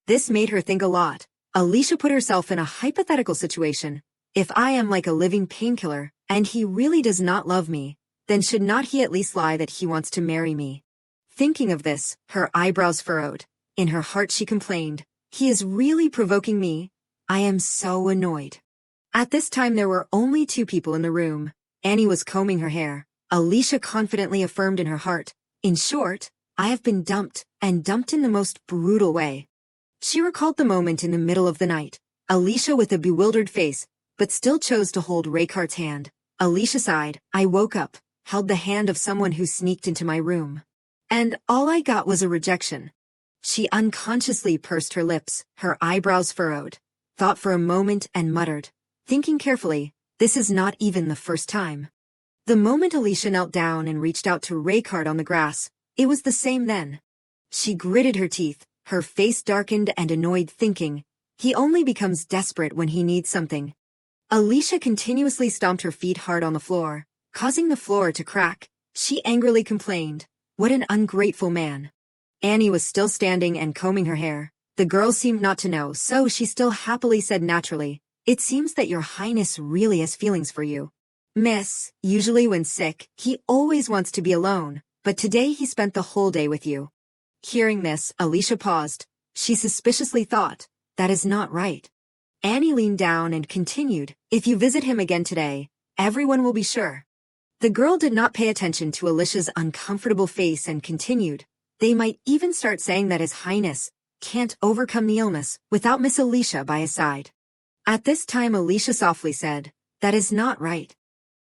Speaker 1: This made her think a lot. Alicia put herself in a hypothetical situation. If I am like a living painkiller, and he really does not love me, then should not he at least lie that he wants to marry me? Thinking of this, her eyebrows furrowed. In her heart she complained, he is really provoking me. I am so annoyed. At this time there were only 2 people in the room. Annie was combing her hair. Alicia confidently affirmed in her heart, in short, I have been dumped, and dumped in the most brutal way. She recalled the moment in the middle of the night. Alicia with a bewildered face, but still chose to hold Reichardt's hand. Alicia sighed. I woke up, held the hand of someone who sneaked into my room. And all I got was a rejection. She unconsciously pursed her lips, her eyebrows furrowed, thought for a moment and muttered, thinking carefully, this is not even the first time. The moment Alicia knelt down and reached out to Reichard on the grass, it was the same then. She gritted her teeth, her face darkened and annoyed, thinking, he only becomes desperate when he needs something. Alicia continuously stomped her feet hard on the floor, causing the floor to crack. She angrily complained, what an ungrateful man. Annie was still standing and combing her hair. The girl seemed not to know, so she still happily said naturally, it seems that your highness really has feelings for you. Miss, usually when sick, he always wants to be alone, but today he spent the whole day with you. Hearing this, Alicia paused. She suspiciously thought, that is not right. Annie leaned down and continued, if you visit him again today, everyone will be sure. The girl did not pay attention to Alicia's uncomfortable face and continued, they might even start saying that his highness can't overcome the illness without Miss Alicia by his side. At this time Alicia softly said, that is not right.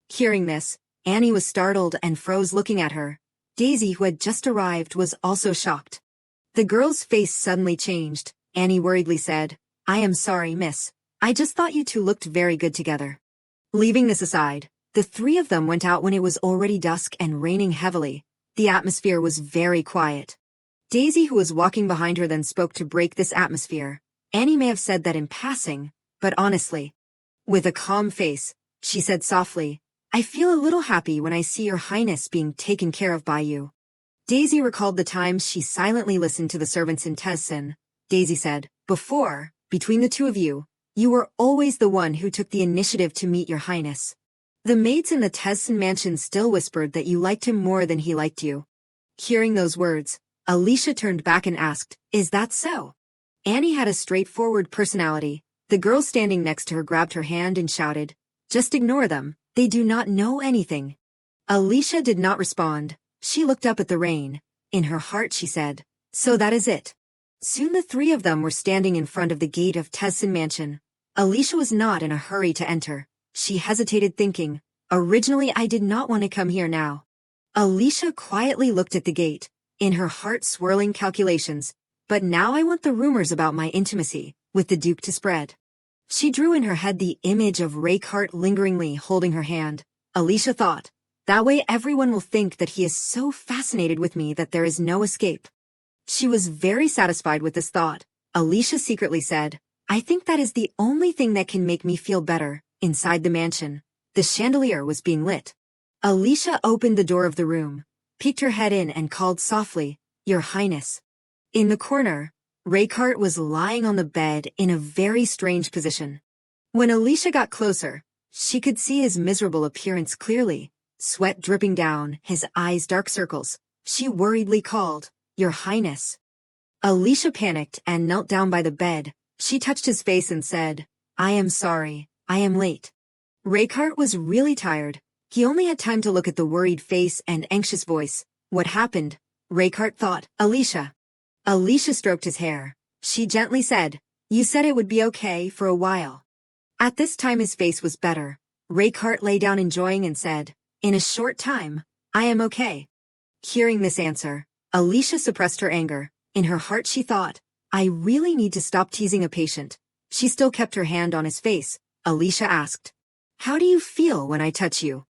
Speaker 1: Hearing this, Annie was startled and froze looking at her. Daisy, who had just arrived, was also shocked. The girl's face suddenly changed. Annie worriedly said, I am sorry, miss. I just thought you 2 looked very good together. Leaving this aside, the 3 of them went out when it was already dusk and raining heavily. The atmosphere was very quiet. Daisy, who was walking behind her, then spoke to break this atmosphere. Annie may have said that in passing, but honestly. With a calm face, she said softly, I feel a little happy when I see your highness being taken care of by you. Daisy recalled the times she silently listened to the servants in Tessin. Daisy said, before, between the 2 of you, you were always the one who took the initiative to meet your highness. The maids in the Tessin mansion still whispered that you liked him more than he liked you. Hearing those words, Alicia turned back and asked, is that so? Annie had a straightforward personality. The girl standing next to her grabbed her hand and shouted, just ignore them, they do not know anything. Alicia did not respond. She looked up at the rain. In her heart she said, so that is it. Soon the 3 of them were standing in front of the gate of Tessin mansion. Alicia was not in a hurry to enter. She hesitated, thinking, originally I did not want to come here now. Alicia quietly looked at the gate, in her heart swirling calculations, but now I want the rumors about my intimacy with the Duke to spread. She drew in her head the image of Reichard lingeringly holding her hand. Alicia thought, that way everyone will think that he is so fascinated with me that there is no escape. She was very satisfied with this thought. Alicia secretly said, I think that is the only thing that can make me feel better. Inside the mansion, the chandelier was being lit. Alicia opened the door of the room, peeked her head in and called softly, Your Highness. In the corner, Reichard was lying on the bed in a very strange position. When Alicia got closer, she could see his miserable appearance clearly, sweat dripping down, his eyes dark circles. She worriedly called, Your Highness. Alicia panicked and knelt down by the bed. She touched his face and said, I am sorry. I am late. Reichard was really tired. He only had time to look at the worried face and anxious voice. What happened? Reichard thought. Alicia. Alicia stroked his hair. She gently said, "You said it would be okay for a while." At this time his face was better. Raykart lay down enjoying and said, "In a short time, I am okay." Hearing this answer, Alicia suppressed her anger. In her heart she thought, "I really need to stop teasing a patient." She still kept her hand on his face. Alicia asked, "How do you feel when I touch you?"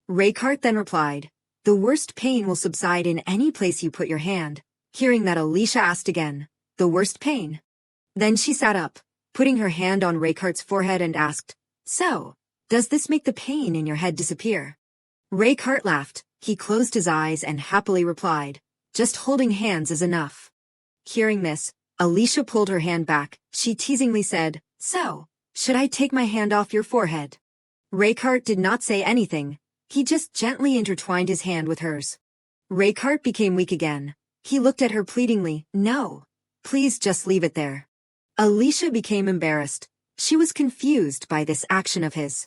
Speaker 1: Raykart then replied, "The worst pain will subside in any place you put your hand." Hearing that, Alicia asked again, "The worst pain?" Then she sat up, putting her hand on Raykart's forehead and asked, "So, does this make the pain in your head disappear?" Raykart laughed. He closed his eyes and happily replied, "Just holding hands is enough." Hearing this, Alicia pulled her hand back. She teasingly said, "So, should I take my hand off your forehead?" Raykart did not say anything. He just gently intertwined his hand with hers. Raykart became weak again. He looked at her pleadingly. "No. Please just leave it there." Alicia became embarrassed. She was confused by this action of his.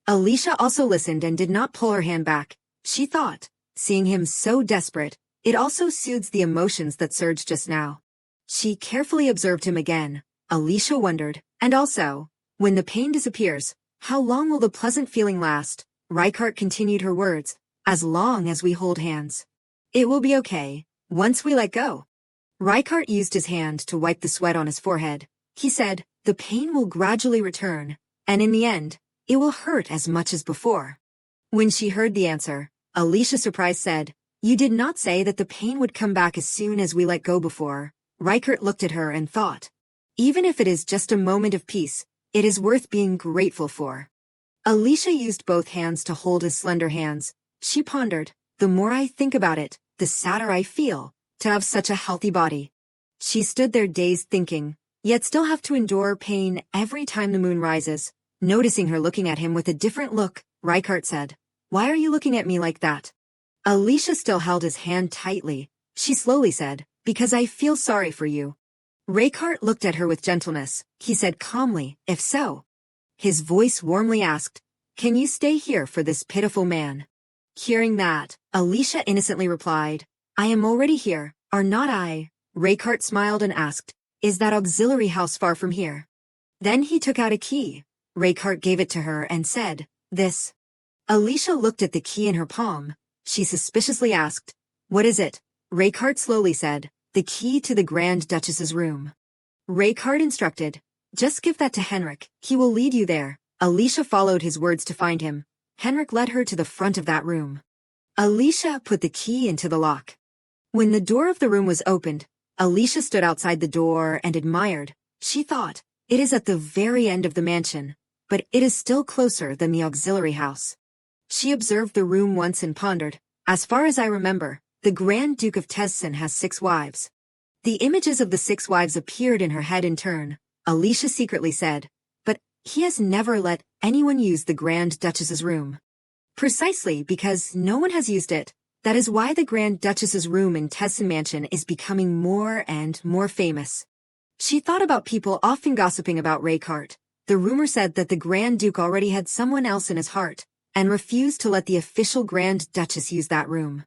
Speaker 1: Alicia also listened and did not pull her hand back. She thought, seeing him so desperate, it also soothes the emotions that surged just now. She carefully observed him again. Alicia wondered, and also, when the pain disappears, how long will the pleasant feeling last? Raykart continued her words, "As long as we hold hands. It will be okay, once we let go." Raykart used his hand to wipe the sweat on his forehead. He said, "The pain will gradually return, and in the end, it will hurt as much as before." When she heard the answer, Alicia, surprised, said, "You did not say that the pain would come back as soon as we let go before." Raykart looked at her and thought, "Even if it is just a moment of peace, it is worth being grateful for." Alicia used both hands to hold his slender hands. She pondered, "The more I think about it, the sadder I feel, to have such a healthy body." She stood there dazed thinking, yet still have to endure pain every time the moon rises. Noticing her looking at him with a different look, Raykart said, "Why are you looking at me like that?" Alicia still held his hand tightly. She slowly said, "Because I feel sorry for you." Raykart looked at her with gentleness. He said calmly, "If so." His voice warmly asked, "Can you stay here for this pitiful man?" Hearing that, Alicia innocently replied, "I am already here, are not I?" Raykart smiled and asked, "Is that auxiliary house far from here?" Then he took out a key. Raykart gave it to her and said, "This." Alicia looked at the key in her palm. She suspiciously asked, "What is it?" Raykart slowly said, "The key to the Grand Duchess's room." Raykart instructed, "Just give that to Henrik, he will lead you there." Alicia followed his words to find him. Henrik led her to the front of that room. Alicia put the key into the lock. When the door of the room was opened, Alicia stood outside the door and admired. She thought, "It is at the very end of the mansion, but it is still closer than the auxiliary house." She observed the room once and pondered, "As far as I remember, the Grand Duke of Tessen has 6 wives." The images of the 6 wives appeared in her head in turn. Alicia secretly said, "But he has never let anyone use the Grand Duchess's room." Precisely because no one has used it, that is why the Grand Duchess's room in Tessen Mansion is becoming more and more famous. She thought about people often gossiping about Raykart. The rumor said that the Grand Duke already had someone else in his heart, and refused to let the official Grand Duchess use that room.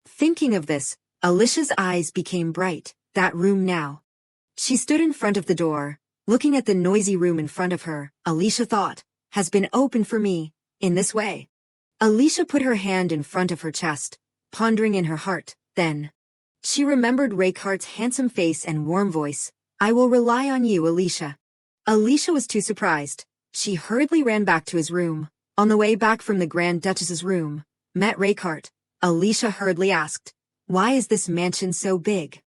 Speaker 1: Thinking of this, Alicia's eyes became bright. That room now. She stood in front of the door, looking at the noisy room in front of her. Alicia thought, has been opened for me, in this way. Alicia put her hand in front of her chest, pondering in her heart. Then, she remembered Raykart's handsome face and warm voice. "I will rely on you, Alicia." Alicia was too surprised. She hurriedly ran back to his room. On the way back from the Grand Duchess's room, met Raykart. Alicia hurriedly asked, "Why is this mansion so big?"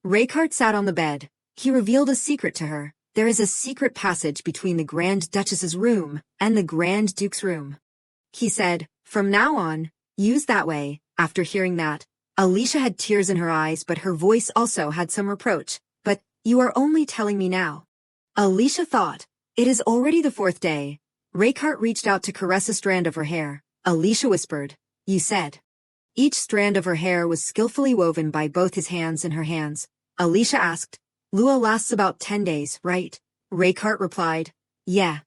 Speaker 1: Raykart sat on the bed. He revealed a secret to her. There is a secret passage between the Grand Duchess's room and the Grand Duke's room. He said, "From now on, use that way." After hearing that, Alicia had tears in her eyes, but her voice also had some reproach. "But, you are only telling me now." Alicia thought, it is already the 4th day. Raykart reached out to caress a strand of her hair. Alicia whispered, "You said." Each strand of her hair was skillfully woven by both his hands and her hands. Alicia asked, "Lua lasts about 10 days, right?" Raykart replied, "Yeah."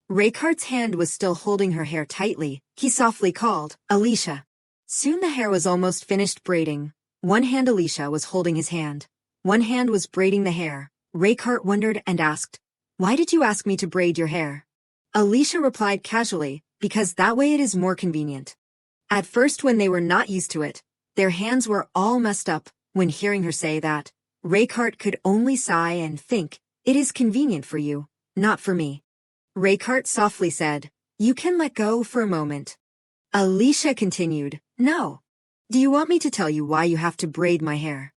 Speaker 1: Raykart's hand was still holding her hair tightly. He softly called, "Alicia." Soon the hair was almost finished braiding. One hand Alicia was holding his hand. One hand was braiding the hair. Raykart wondered and asked, "Why did you ask me to braid your hair?" Alicia replied casually, "Because that way it is more convenient." At first, when they were not used to it, their hands were all messed up. When hearing her say that, Raykart could only sigh and think, "It is convenient for you, not for me." Raykart softly said, "You can let go for a moment." Alicia continued, "No. Do you want me to tell you why you have to braid my hair?"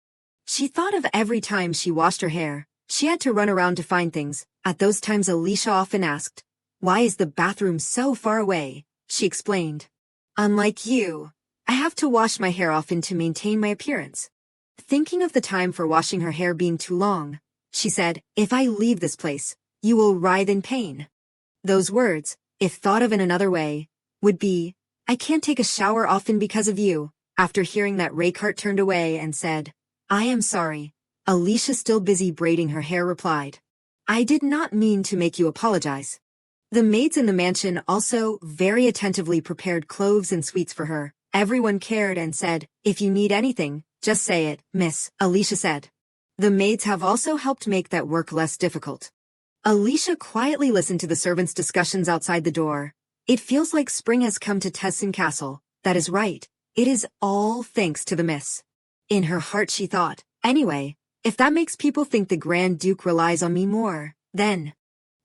Speaker 1: She thought of every time she washed her hair, she had to run around to find things. At those times Alicia often asked, "Why is the bathroom so far away?" She explained, "Unlike you, I have to wash my hair often to maintain my appearance." Thinking of the time for washing her hair being too long, she said, "If I leave this place, you will writhe in pain." Those words, if thought of in another way, would be, "I can't take a shower often because of you." After hearing that, Raykart turned away and said, "I am sorry." Alicia, still busy braiding her hair, replied, "I did not mean to make you apologize." The maids in the mansion also very attentively prepared cloves and sweets for her. Everyone cared and said, "If you need anything, just say it, miss," Alicia said. The maids have also helped make that work less difficult. Alicia quietly listened to the servants' discussions outside the door. It feels like spring has come to Tessin Castle. That is right. It is all thanks to the miss. In her heart she thought, "Anyway, if that makes people think the Grand Duke relies on me more, then..."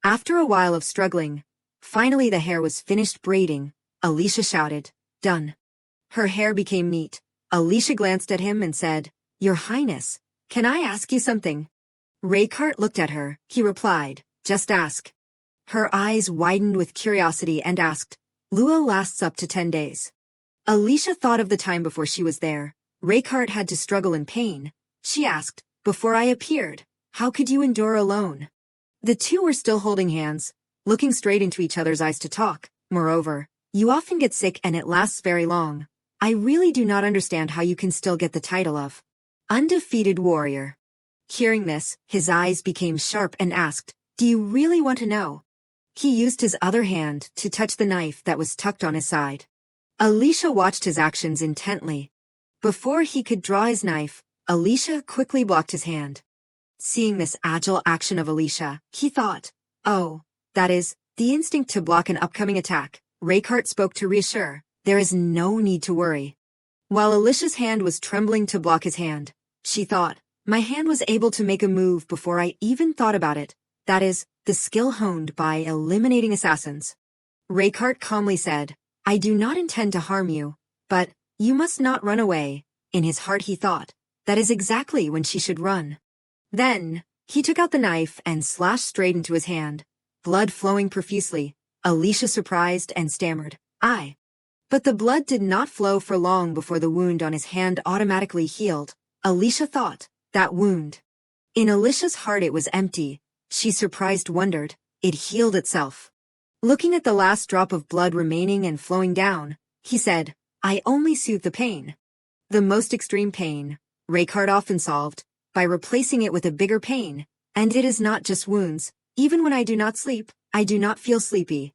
Speaker 1: After a while of struggling, finally the hair was finished braiding. Alicia shouted, "Done." Her hair became neat. Alicia glanced at him and said, "Your Highness, can I ask you something?" Raykart looked at her. He replied, "Just ask." Her eyes widened with curiosity and asked, "Lua lasts up to 10 days. Alicia thought of the time before she was there. Raykart had to struggle in pain. She asked, "Before I appeared, how could you endure alone?" The two were still holding hands, looking straight into each other's eyes to talk. "Moreover, you often get sick and it lasts very long. I really do not understand how you can still get the title of undefeated warrior." Hearing this, his eyes became sharp and asked, "Do you really want to know?" He used his other hand to touch the knife that was tucked on his side. Alicia watched his actions intently. Before he could draw his knife, Alicia quickly blocked his hand. Seeing this agile action of Alicia, he thought, "Oh, that is, the instinct to block an upcoming attack." Raykart spoke to reassure, "There is no need to worry." While Alicia's hand was trembling to block his hand, she thought, "My hand was able to make a move before I even thought about it. That is, the skill honed by eliminating assassins." Raykart calmly said, "I do not intend to harm you, but you must not run away." In his heart he thought, that is exactly when she should run. Then, he took out the knife and slashed straight into his hand, blood flowing profusely. Alicia surprised and stammered, "I." But the blood did not flow for long before the wound on his hand automatically healed. Alicia thought, that wound. In Alicia's heart it was empty. She surprised wondered, it healed itself. Looking at the last drop of blood remaining and flowing down, he said, "I only soothe the pain." The most extreme pain, Raykart often solved, by replacing it with a bigger pain. And it is not just wounds. Even when I do not sleep, I do not feel sleepy.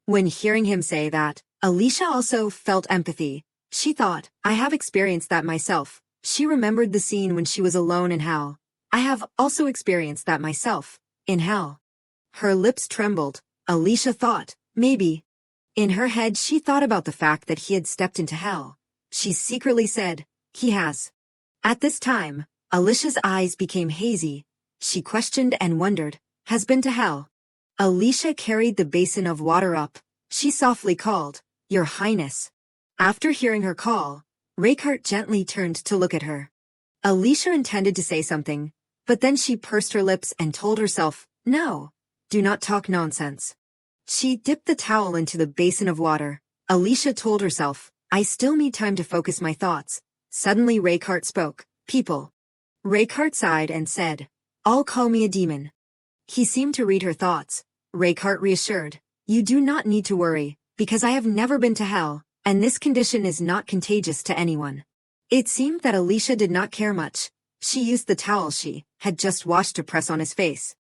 Speaker 1: When hearing him say that, Alicia also felt empathy. She thought, I have experienced that myself. She remembered the scene when she was alone in hell. I have also experienced that myself, in hell. Her lips trembled. Alicia thought, maybe. In her head she thought about the fact that he had stepped into hell. She secretly said, he has. At this time, Alicia's eyes became hazy. She questioned and wondered, has been to hell. Alicia carried the basin of water up. She softly called, Your Highness. After hearing her call, Raykart gently turned to look at her. Alicia intended to say something, but then she pursed her lips and told herself, no, do not talk nonsense. She dipped the towel into the basin of water. Alicia told herself, I still need time to focus my thoughts. Suddenly Raykart spoke, people. Raykart sighed and said, all call me a demon. He seemed to read her thoughts. Raykart reassured, you do not need to worry, because I have never been to hell, and this condition is not contagious to anyone. It seemed that Alicia did not care much. She used the towel she had just washed to press on his face.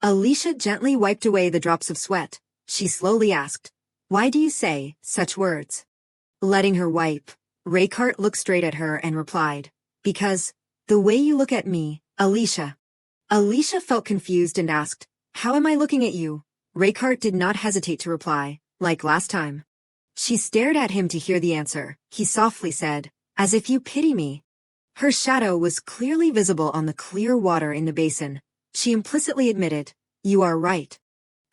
Speaker 1: Alicia gently wiped away the drops of sweat. She slowly asked, why do you say such words? Letting her wipe, Raykart looked straight at her and replied, because, the way you look at me, Alicia. Alicia felt confused and asked, "How am I looking at you?" Raykart did not hesitate to reply, "Like last time." She stared at him to hear the answer. He softly said, "As if you pity me." Her shadow was clearly visible on the clear water in the basin. She implicitly admitted, "You are right."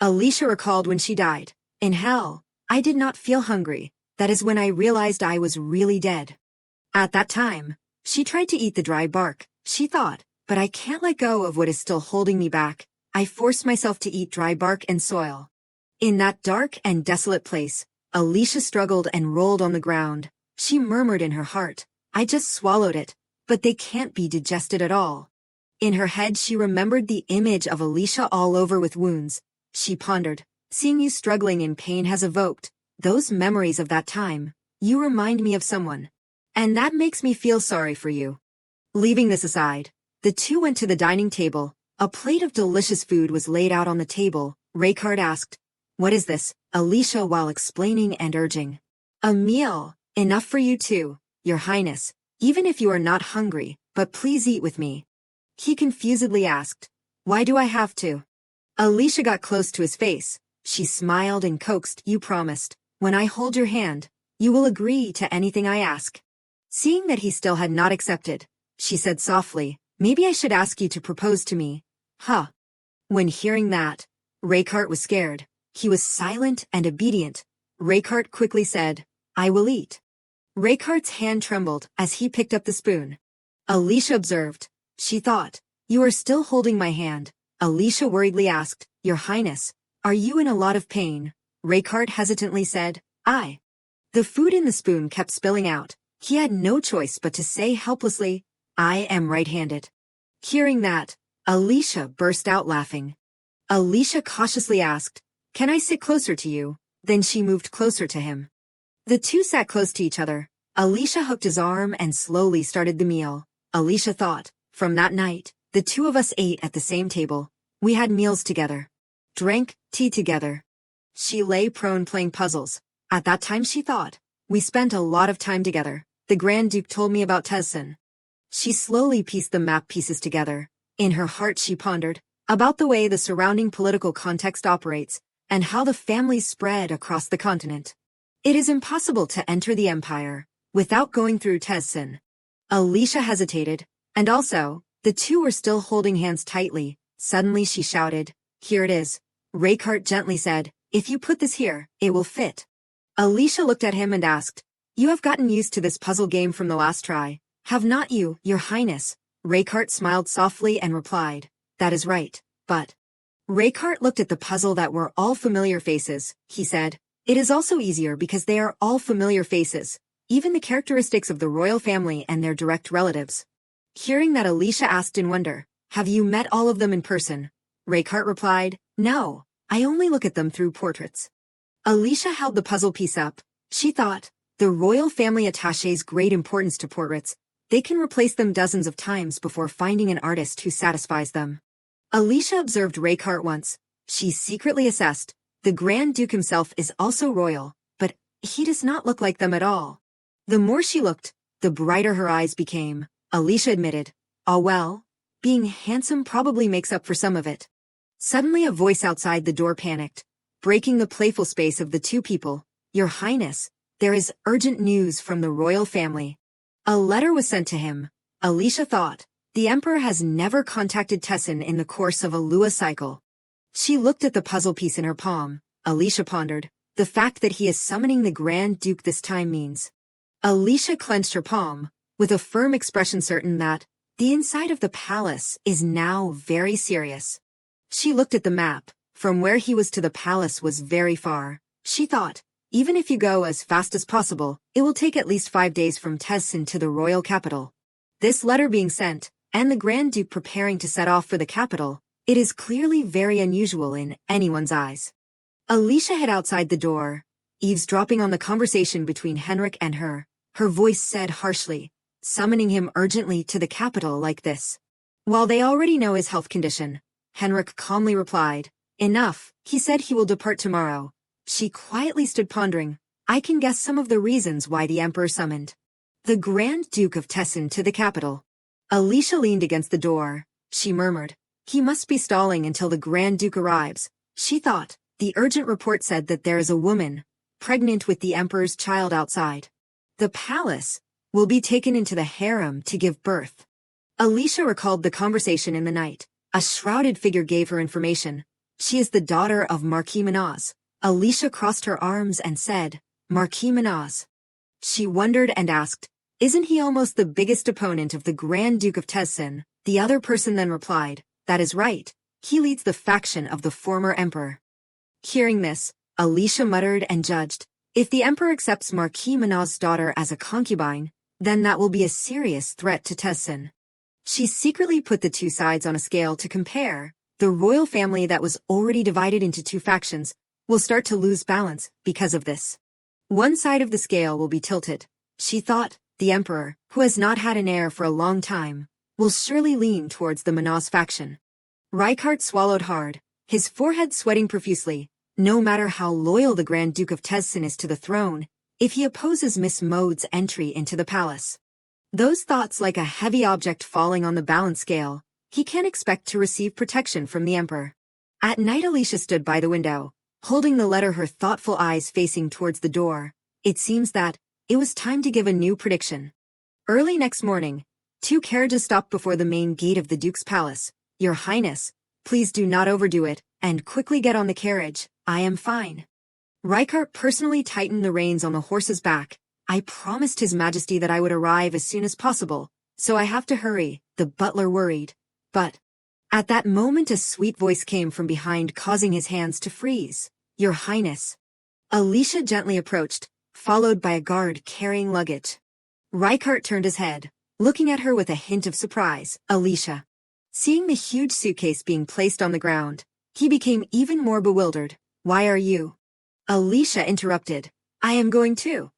Speaker 1: Alicia recalled when she died. "In hell, I did not feel hungry. That is when I realized I was really dead." At that time, she tried to eat the dry bark. She thought, "But I can't let go of what is still holding me back." I forced myself to eat dry bark and soil. In that dark and desolate place, Alicia struggled and rolled on the ground. She murmured in her heart, "I just swallowed it, but they can't be digested at all." In her head she remembered the image of Alicia all over with wounds. She pondered, "Seeing you struggling in pain has evoked those memories of that time. You remind me of someone. And that makes me feel sorry for you." Leaving this aside, the two went to the dining table. A plate of delicious food was laid out on the table. Raykart asked, "What is this?" Alicia while explaining and urging, "A meal, enough for you too, Your Highness, even if you are not hungry, but please eat with me." He confusedly asked, "Why do I have to?" Alicia got close to his face. She smiled and coaxed, "You promised, when I hold your hand, you will agree to anything I ask." Seeing that he still had not accepted, she said softly, "Maybe I should ask you to propose to me." Huh. When hearing that, Raykart was scared. He was silent and obedient. Raykart quickly said, "I will eat." Raykart's hand trembled as he picked up the spoon. Alicia observed. She thought, "You are still holding my hand." Alicia worriedly asked, "Your Highness, are you in a lot of pain?" Raykart hesitantly said, "I." The food in the spoon kept spilling out. He had no choice but to say helplessly, "I am right-handed." Hearing that, Alicia burst out laughing. Alicia cautiously asked, "Can I sit closer to you?" Then she moved closer to him. The two sat close to each other. Alicia hooked his arm and slowly started the meal. Alicia thought, "From that night, the two of us ate at the same table. We had meals together. Drank tea together." She lay prone playing puzzles. At that time she thought, "We spent a lot of time together. The Grand Duke told me about Tessin." She slowly pieced the map pieces together. In her heart she pondered about the way the surrounding political context operates and how the family spread across the continent. It is impossible to enter the empire without going through Tessin. Alicia hesitated, and also, the two were still holding hands tightly. Suddenly she shouted, "Here it is." Raykart gently said, "If you put this here, it will fit." Alicia looked at him and asked, "You have gotten used to this puzzle game from the last try, have not you, Your Highness?" Raykart smiled softly and replied, "That is right, but..." Raykart looked at the puzzle that were all familiar faces. He said, "It is also easier because they are all familiar faces, even the characteristics of the royal family and their direct relatives." Hearing that, Alicia asked in wonder, "Have you met all of them in person?" Raykart replied, "No, I only look at them through portraits." Alicia held the puzzle piece up. She thought, the royal family attaches great importance to portraits. They can replace them dozens of times before finding an artist who satisfies them. Alicia observed Raykart once. She secretly assessed, the Grand Duke himself is also royal, but he does not look like them at all. The more she looked, the brighter her eyes became. Alicia admitted, "Ah well, being handsome probably makes up for some of it." Suddenly a voice outside the door panicked, breaking the playful space of the two people. "Your Highness, there is urgent news from the royal family." A letter was sent to him. Alicia thought, the Emperor has never contacted Tessin in the course of a Lua cycle. She looked at the puzzle piece in her palm. Alicia pondered, the fact that he is summoning the Grand Duke this time means. Alicia clenched her palm, with a firm expression certain that the inside of the palace is now very serious. She looked at the map. From where he was to the palace was very far. She thought, even if you go as fast as possible, it will take at least 5 days from Tessin to the royal capital. This letter being sent, and the Grand Duke preparing to set off for the capital, it is clearly very unusual in anyone's eyes. Alicia hid outside the door, eavesdropping on the conversation between Henrik and her. Her voice said harshly, "Summoning him urgently to the capital like this, while they already know his health condition." Henrik calmly replied, "Enough, he said he will depart tomorrow." She quietly stood pondering. I can guess some of the reasons why the Emperor summoned the Grand Duke of Tessin to the capital. Alicia leaned against the door. She murmured, He must be stalling until the Grand Duke arrives, she thought. The urgent report said that there is a woman, pregnant with the Emperor's child outside the palace, will be taken into the harem to give birth. Alicia recalled the conversation in the night. A shrouded figure gave her information. She is the daughter of Marquis Manaz. Alicia crossed her arms and said, Marquis Manaz. She wondered and asked, isn't he almost the biggest opponent of the Grand Duke of Tessen? The other person then replied, that is right. He leads the faction of the former emperor. Hearing this, Alicia muttered and judged, if the emperor accepts Marquis Manaz's daughter as a concubine, then that will be a serious threat to Tessen. She secretly put the two sides on a scale to compare. The royal family that was already divided into two factions will start to lose balance because of this. One side of the scale will be tilted. She thought, the emperor, who has not had an heir for a long time, will surely lean towards the Manaz faction. Reichardt swallowed hard, his forehead sweating profusely. No matter how loyal the Grand Duke of Tessen is to the throne, if he opposes Miss Maud's entry into the palace, those thoughts like a heavy object falling on the balance scale, he can't expect to receive protection from the emperor. At night Alicia stood by the window, holding the letter, her thoughtful eyes facing towards the door. It seems that it was time to give a new prediction. Early next morning, two carriages stopped before the main gate of the Duke's palace. Your Highness, please do not overdo it, and quickly get on the carriage. I am fine. Reichardt personally tightened the reins on the horse's back. I promised His Majesty that I would arrive as soon as possible, so I have to hurry, the butler worried. But at that moment a sweet voice came from behind, causing his hands to freeze. Your Highness. Alicia gently approached, followed by a guard carrying luggage. Reichardt turned his head, looking at her with a hint of surprise. Alicia. Seeing the huge suitcase being placed on the ground, he became even more bewildered. Why are you? Alicia interrupted. I am going too.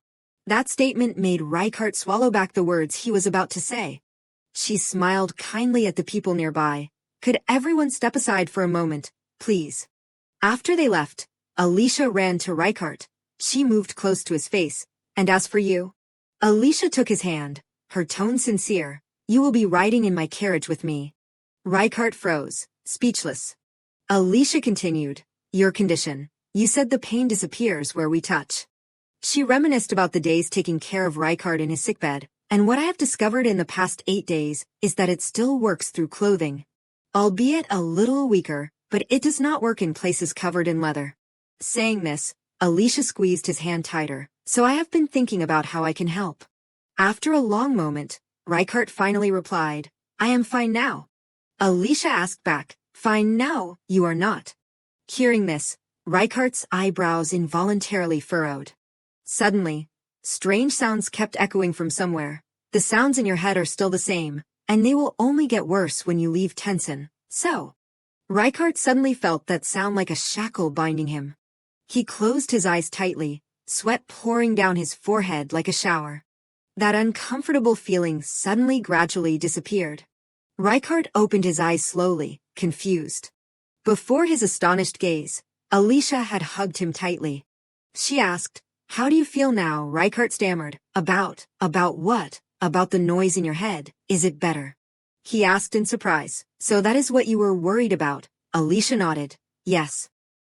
Speaker 1: That statement made Reichardt swallow back the words he was about to say. She smiled kindly at the people nearby. Could everyone step aside for a moment, please? After they left, Alicia ran to Reichardt. She moved close to his face, and as for you? Alicia took his hand, her tone sincere. You will be riding in my carriage with me. Reichardt froze, speechless. Alicia continued. Your condition. You said the pain disappears where we touch. She reminisced about the days taking care of Reichardt in his sickbed, and what I have discovered in the past 8 days is that it still works through clothing. Albeit a little weaker, but it does not work in places covered in leather. Saying this, Alicia squeezed his hand tighter. So I have been thinking about how I can help. After a long moment, Reichardt finally replied, I am fine now. Alicia asked back, fine now, you are not. Hearing this, Reichardt's eyebrows involuntarily furrowed. Suddenly, strange sounds kept echoing from somewhere. The sounds in your head are still the same, and they will only get worse when you leave Tessen. So, Reichardt suddenly felt that sound like a shackle binding him. He closed his eyes tightly, sweat pouring down his forehead like a shower. That uncomfortable feeling suddenly gradually disappeared. Reichardt opened his eyes slowly, confused. Before his astonished gaze, Alicia had hugged him tightly. She asked, how do you feel now? Reichardt stammered. About what? About the noise in your head. Is it better? He asked in surprise. So that is what you were worried about? Alicia nodded. Yes.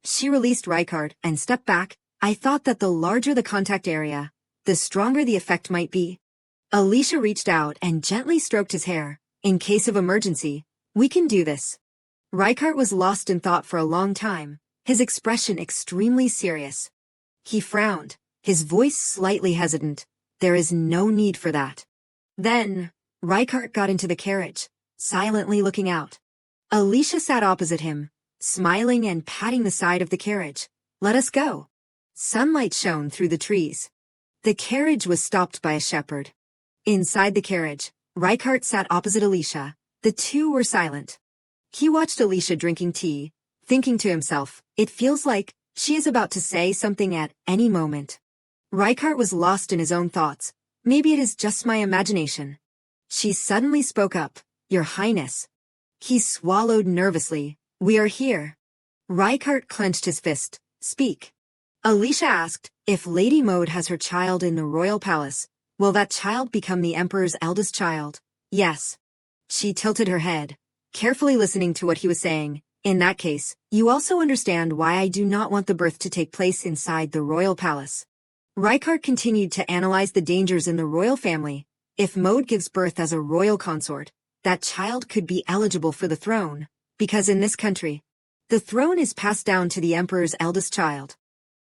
Speaker 1: She released Reichardt and stepped back. I thought that the larger the contact area, the stronger the effect might be. Alicia reached out and gently stroked his hair. In case of emergency, we can do this. Reichardt was lost in thought for a long time, his expression extremely serious. He frowned, his voice slightly hesitant. There is no need for that. Then, Reichardt got into the carriage, silently looking out. Alicia sat opposite him, smiling and patting the side of the carriage. Let us go. Sunlight shone through the trees. The carriage was stopped by a shepherd. Inside the carriage, Reichardt sat opposite Alicia. The two were silent. He watched Alicia drinking tea, thinking to himself, it feels like she is about to say something at any moment. Reichardt was lost in his own thoughts. Maybe it is just my imagination. She suddenly spoke up. Your Highness. He swallowed nervously. We are here. Reichardt clenched his fist. Speak. Alicia asked, if Lady Maud has her child in the royal palace, will that child become the emperor's eldest child? Yes. She tilted her head. carefully listening to what he was saying. In that case, you also understand why I do not want the birth to take place inside the royal palace. Rykard continued to analyze the dangers in the royal family. If Maud gives birth as a royal consort, that child could be eligible for the throne, because in this country, the throne is passed down to the emperor's eldest child.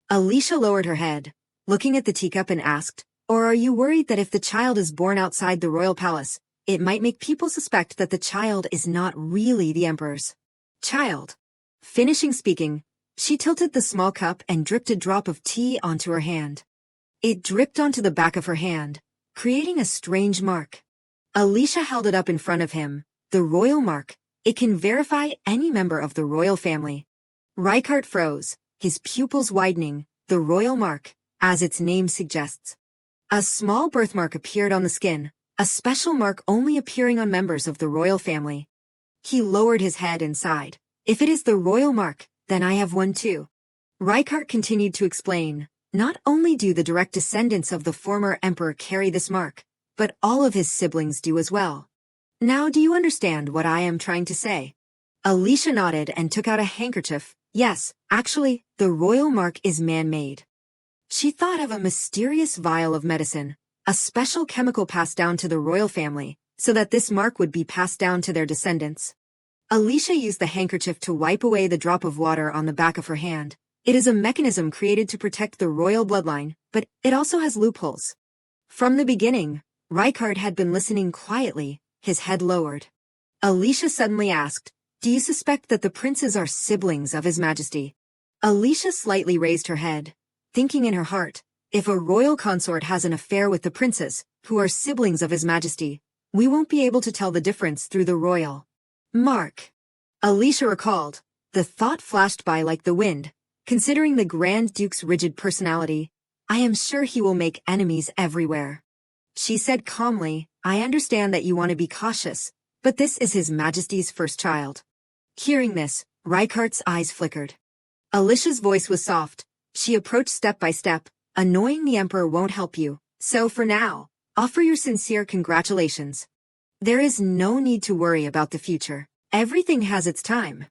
Speaker 1: Alicia lowered her head, looking at the teacup and asked, or are you worried that if the child is born outside the royal palace, it might make people suspect that the child is not really the emperor's child? Finishing speaking, she tilted the small cup and dripped a drop of tea onto her hand. It dripped onto the back of her hand, creating a strange mark. Alicia held it up in front of him. The royal mark. It can verify any member of the royal family. Rykard froze, his pupils widening. The royal mark, as its name suggests. A small birthmark appeared on the skin, a special mark only appearing on members of the royal family. He lowered his head and sighed. If it is the royal mark, then I have one too. Rykard continued to explain, not only do the direct descendants of the former emperor carry this mark, but all of his siblings do as well. Now do you understand what I am trying to say? Alicia nodded and took out a handkerchief. Yes, actually, the royal mark is man-made. She thought of a mysterious vial of medicine, a special chemical passed down to the royal family, so that this mark would be passed down to their descendants. Alicia used the handkerchief to wipe away the drop of water on the back of her hand. It is a mechanism created to protect the royal bloodline, but it also has loopholes. From the beginning, Rykard had been listening quietly, his head lowered. Alicia suddenly asked, do you suspect that the princes are siblings of His Majesty? Alicia slightly raised her head, thinking in her heart, if a royal consort has an affair with the princes, who are siblings of His Majesty, we won't be able to tell the difference through the royal mark. Alicia recalled. The thought flashed by like the wind. Considering the Grand Duke's rigid personality, I am sure he will make enemies everywhere. She said calmly, I understand that you want to be cautious, but this is His Majesty's first child. Hearing this, Rykard's eyes flickered. Alicia's voice was soft. She approached step by step. Annoying the emperor won't help you, so for now, offer your sincere congratulations. There is no need to worry about the future. Everything has its time.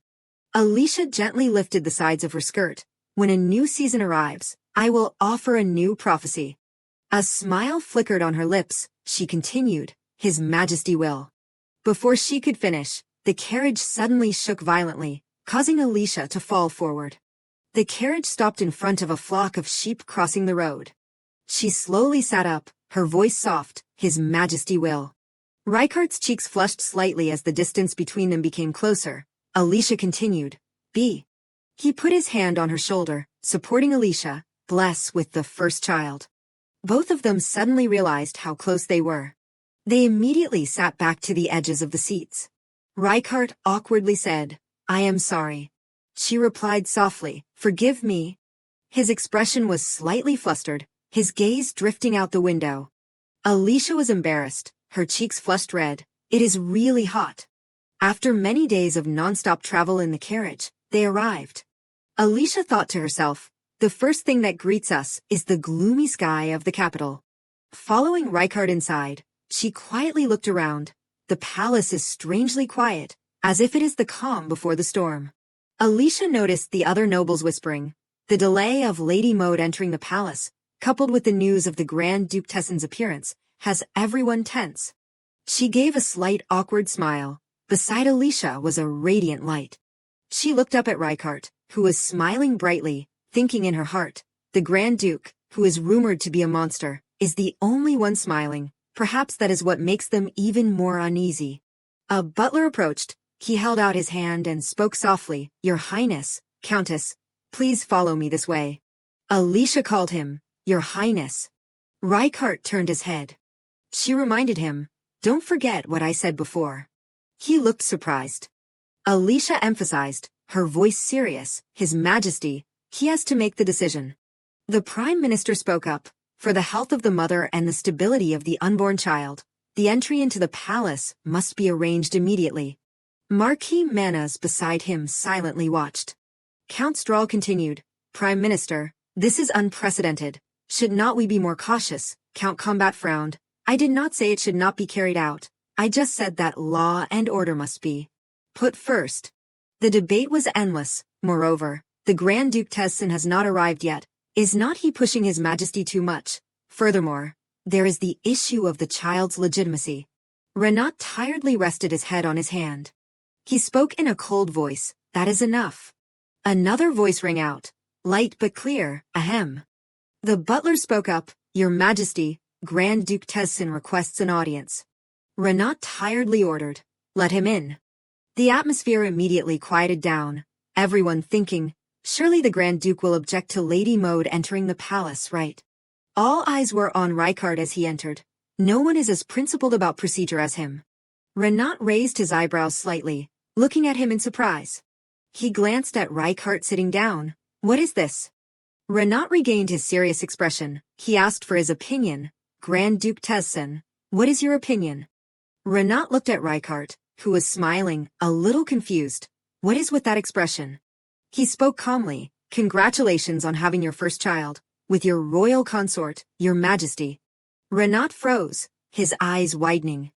Speaker 1: Alicia gently lifted the sides of her skirt. When a new season arrives, I will offer a new prophecy. A smile flickered on her lips. She continued, His Majesty will. Before she could finish, the carriage suddenly shook violently, causing Alicia to fall forward. The carriage stopped in front of a flock of sheep crossing the road. She slowly sat up, her voice soft, His Majesty will. Rykard's cheeks flushed slightly as the distance between them became closer. Alicia continued, B. He put his hand on her shoulder, supporting Alicia, bless with the first child. Both of them suddenly realized how close they were. They immediately sat back to the edges of the seats. Rykard awkwardly said, I am sorry. She replied softly, forgive me. His expression was slightly flustered, his gaze drifting out the window. Alicia was embarrassed, her cheeks flushed red. It is really hot. After many days of non-stop travel in the carriage, they arrived. Alicia thought to herself, the first thing that greets us is the gloomy sky of the capital. Following Rykard inside, she quietly looked around. The palace is strangely quiet, as if it is the calm before the storm. Alicia noticed the other nobles whispering. The delay of Lady Maud entering the palace, coupled with the news of the Grand Duke Tessin's appearance, has everyone tense. She gave a slight awkward smile. Beside Alicia was a radiant light. She looked up at Rykard, who was smiling brightly, thinking in her heart, the Grand Duke, who is rumored to be a monster, is the only one smiling. Perhaps that is what makes them even more uneasy. A butler approached. He held out his hand and spoke softly, Your Highness, Countess, please follow me this way. Alicia called him, Your Highness. Rykard turned his head. She reminded him, Don't forget what I said before. He looked surprised. Alicia emphasized, her voice serious, His Majesty, he has to make the decision. The Prime Minister spoke up, for the health of the mother and the stability of the unborn child, the entry into the palace must be arranged immediately. Marquis Manhwa beside him silently watched. Count Strahl continued, Prime Minister, this is unprecedented. Should not we be more cautious? Count Combat frowned. I did not say it should not be carried out. I just said that law and order must be put first. The debate was endless. Moreover, the Grand Duke Tezsin has not arrived yet. Is not he pushing His Majesty too much? Furthermore, there is the issue of the child's legitimacy. Renaud tiredly rested his head on his hand. He spoke in a cold voice. That is enough. Another voice rang out, light but clear, ahem. The butler spoke up, Your Majesty, Grand Duke Tezsin requests an audience. Renaud tiredly ordered, Let him in. The atmosphere immediately quieted down, everyone thinking, surely the Grand Duke will object to Lady Maud entering the palace, right? All eyes were on Rykard as he entered. No one is as principled about procedure as him. Renaud raised his eyebrows slightly, looking at him in surprise. He glanced at Rykard sitting down. What is this? Renaud regained his serious expression. He asked for his opinion. Grand Duke Tezsin, what is your opinion? Renaud looked at Rykard, who was smiling, a little confused. What is with that expression? He spoke calmly. Congratulations on having your first child, with your royal consort, Your Majesty. Renaud froze, his eyes widening.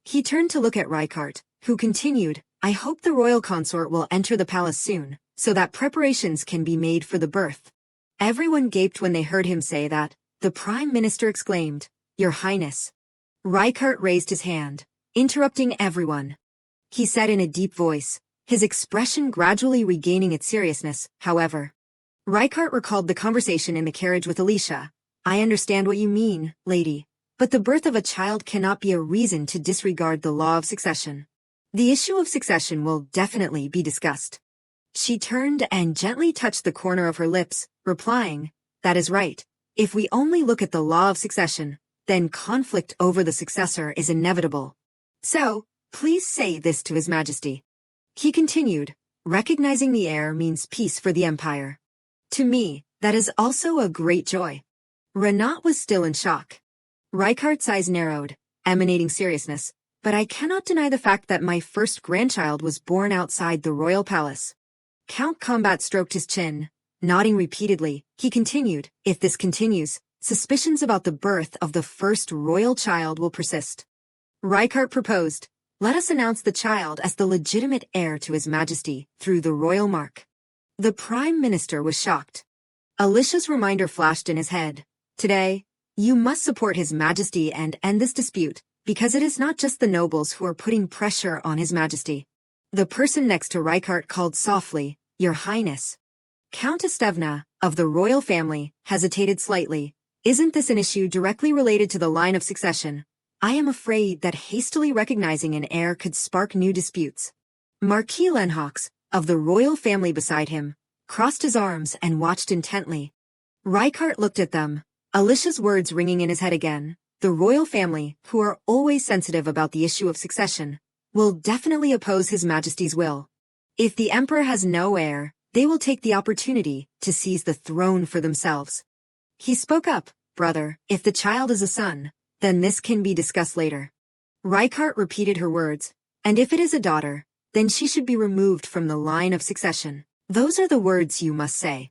Speaker 1: He turned to look at Rykard, who continued, I hope the royal consort will enter the palace soon, so that preparations can be made for the birth. Everyone gaped when they heard him say that. The Prime Minister exclaimed, Your Highness. Rykard raised his hand, interrupting everyone. He said in a deep voice, his expression gradually regaining its seriousness, however. Rykard recalled the conversation in the carriage with Alicia. I understand what you mean, lady, but the birth of a child cannot be a reason to disregard the law of succession. The issue of succession will definitely be discussed. She turned and gently touched the corner of her lips, replying, That is right. If we only look at the law of succession, then conflict over the successor is inevitable. So, please say this to His Majesty. He continued, recognizing the heir means peace for the empire. To me, that is also a great joy. Renaud was still in shock. Rykard's eyes narrowed, emanating seriousness, but I cannot deny the fact that my first grandchild was born outside the royal palace. Count Combat stroked his chin, nodding repeatedly. He continued, if this continues, suspicions about the birth of the first royal child will persist. Rykard proposed, let us announce the child as the legitimate heir to His Majesty through the royal mark. The Prime Minister was shocked. Alicia's reminder flashed in his head. Today, you must support His Majesty and end this dispute, because it is not just the nobles who are putting pressure on His Majesty. The person next to Rykard called softly, Your Highness. Count Estevna, of the royal family, hesitated slightly. Isn't this an issue directly related to the line of succession? I am afraid that hastily recognizing an heir could spark new disputes. Marquis Lennox, of the royal family beside him, crossed his arms and watched intently. Rykard looked at them, Alicia's words ringing in his head again. The royal family, who are always sensitive about the issue of succession, will definitely oppose His Majesty's will. If the emperor has no heir, they will take the opportunity to seize the throne for themselves. He spoke up, brother, if the child is a son, then this can be discussed later. Rykard repeated her words, and if it is a daughter, then she should be removed from the line of succession. Those are the words you must say.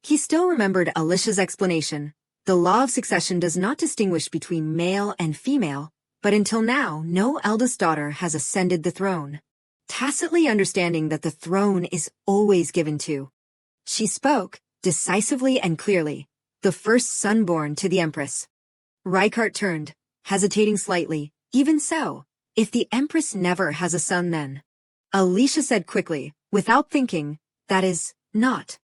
Speaker 1: He still remembered Alicia's explanation. The law of succession does not distinguish between male and female, but until now no eldest daughter has ascended the throne, tacitly understanding that the throne is always given to. She spoke, decisively and clearly, the first son born to the Empress. Rykard turned, hesitating slightly. Even so, if the Empress never has a son then. Alicia said quickly, without thinking, that is, not.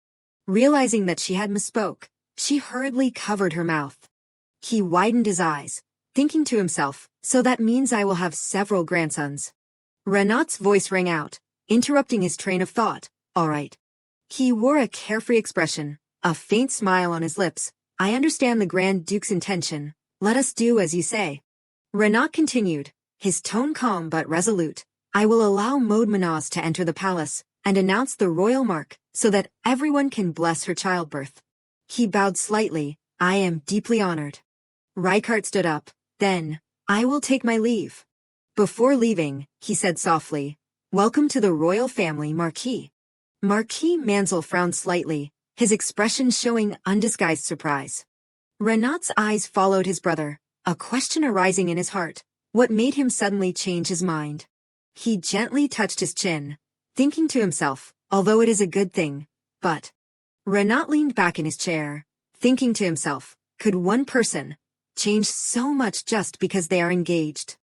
Speaker 1: Realizing that she had misspoke, she hurriedly covered her mouth. He widened his eyes, thinking to himself, so that means I will have several grandsons. Renaud's voice rang out, interrupting his train of thought, all right. He wore a carefree expression, a faint smile on his lips. I understand the Grand Duke's intention. Let us do as you say. Renaud continued, his tone calm but resolute. I will allow Maud Manaz to enter the palace and announce the royal mark so that everyone can bless her childbirth. He bowed slightly. I am deeply honored. Rykard stood up. Then, I will take my leave. Before leaving, he said softly, welcome to the royal family, Marquis. Marquis Mansell frowned slightly, his expression showing undisguised surprise. Renaud's eyes followed his brother, a question arising in his heart. What made him suddenly change his mind? He gently touched his chin, thinking to himself, although it is a good thing, but... Renaud leaned back in his chair, thinking to himself, could one person change so much just because they are engaged?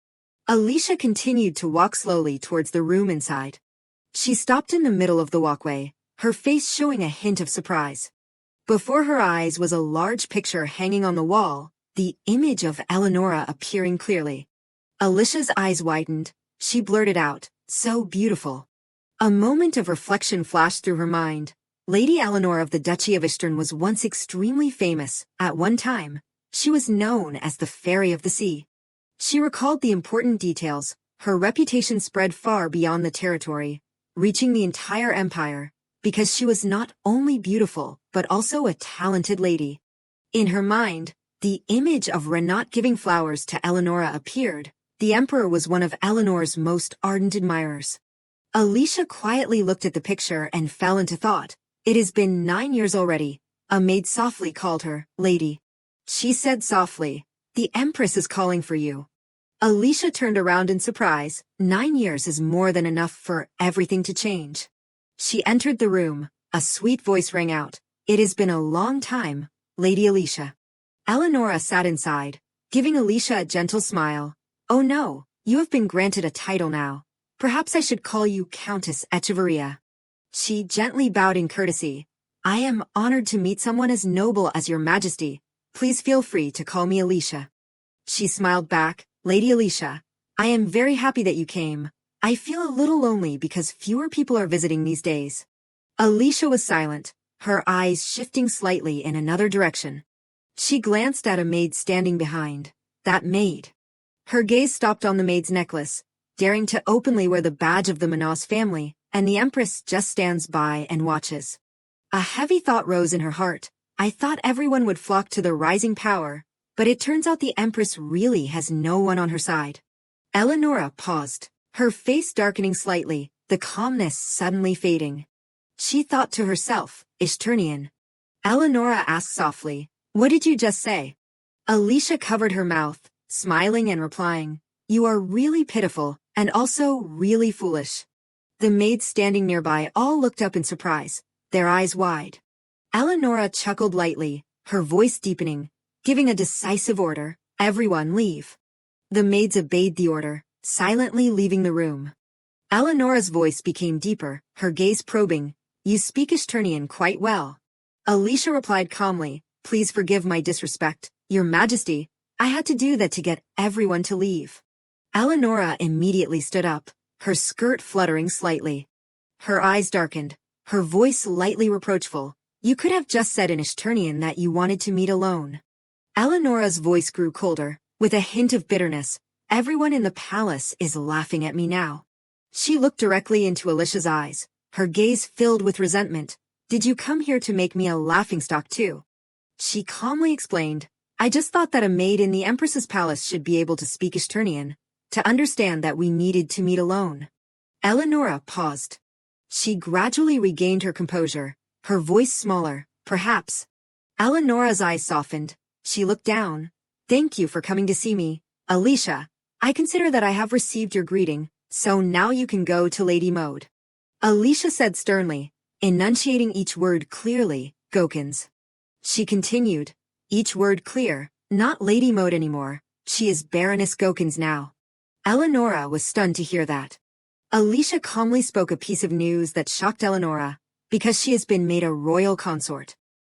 Speaker 1: Alicia continued to walk slowly towards the room inside. She stopped in the middle of the walkway, her face showing a hint of surprise. Before her eyes was a large picture hanging on the wall, the image of Eleonora appearing clearly. Alicia's eyes widened, she blurted out, "So beautiful." A moment of reflection flashed through her mind. Lady Eleanor of the Duchy of Eastern was once extremely famous. At one time, she was known as the Fairy of the Sea. She recalled the important details. Her reputation spread far beyond the territory, reaching the entire empire, because she was not only beautiful, but also a talented lady. In her mind, the image of Renaud giving flowers to Eleonora appeared. The emperor was one of Eleanor's most ardent admirers. Alicia quietly looked at the picture and fell into thought. It has been 9 years already. A maid softly called her, "Lady." She said softly, "The Empress is calling for you." Alicia turned around in surprise. 9 years is more than enough for everything to change. She entered the room. A sweet voice rang out. "It has been a long time, Lady Alicia." Eleonora sat inside, giving Alicia a gentle smile. "Oh no, you have been granted a title now. Perhaps I should call you Countess Echevarria." She gently bowed in courtesy. "I am honored to meet someone as noble as your majesty. Please feel free to call me Alicia." She smiled back. "Lady Alicia, I am very happy that you came. I feel a little lonely because fewer people are visiting these days." Alicia was silent, her eyes shifting slightly in another direction. She glanced at a maid standing behind. That maid. Her gaze stopped on the maid's necklace, daring to openly wear the badge of the Manhwa family, and the Empress just stands by and watches. A heavy thought rose in her heart. I thought everyone would flock to the rising power, but it turns out the Empress really has no one on her side. Eleonora paused, her face darkening slightly, the calmness suddenly fading. She thought to herself, Ishturnian. Eleonora asked softly, "What did you just say?" Alicia covered her mouth, smiling and replying, "You are really pitiful, and also really foolish." The maids standing nearby all looked up in surprise, their eyes wide. Eleonora chuckled lightly, her voice deepening, giving a decisive order, "Everyone leave." The maids obeyed the order, silently leaving the room. Eleonora's voice became deeper, her gaze probing, "You speak Ishturnian quite well." Alicia replied calmly, "Please forgive my disrespect, Your Majesty. I had to do that to get everyone to leave." Eleonora immediately stood up, her skirt fluttering slightly. Her eyes darkened, her voice lightly reproachful. "You could have just said in Ishturnian that you wanted to meet alone." Eleonora's voice grew colder, with a hint of bitterness. "Everyone in the palace is laughing at me now." She looked directly into Alicia's eyes, her gaze filled with resentment. "Did you come here to make me a laughingstock too?" She calmly explained, "I just thought that a maid in the Empress's palace should be able to speak Ishturnian, to understand that we needed to meet alone." Eleonora paused. She gradually regained her composure, her voice smaller, perhaps. Eleonora's eyes softened. She looked down. "Thank you for coming to see me, Alicia. I consider that I have received your greeting, so now you can go to Lady Mode." Alicia said sternly, enunciating each word clearly, "Gokins." She continued, "Each word clear, not Lady Mode anymore. She is Baroness Gokins now." Eleonora was stunned to hear that. Alicia calmly spoke a piece of news that shocked Eleonora, because she has been made a royal consort.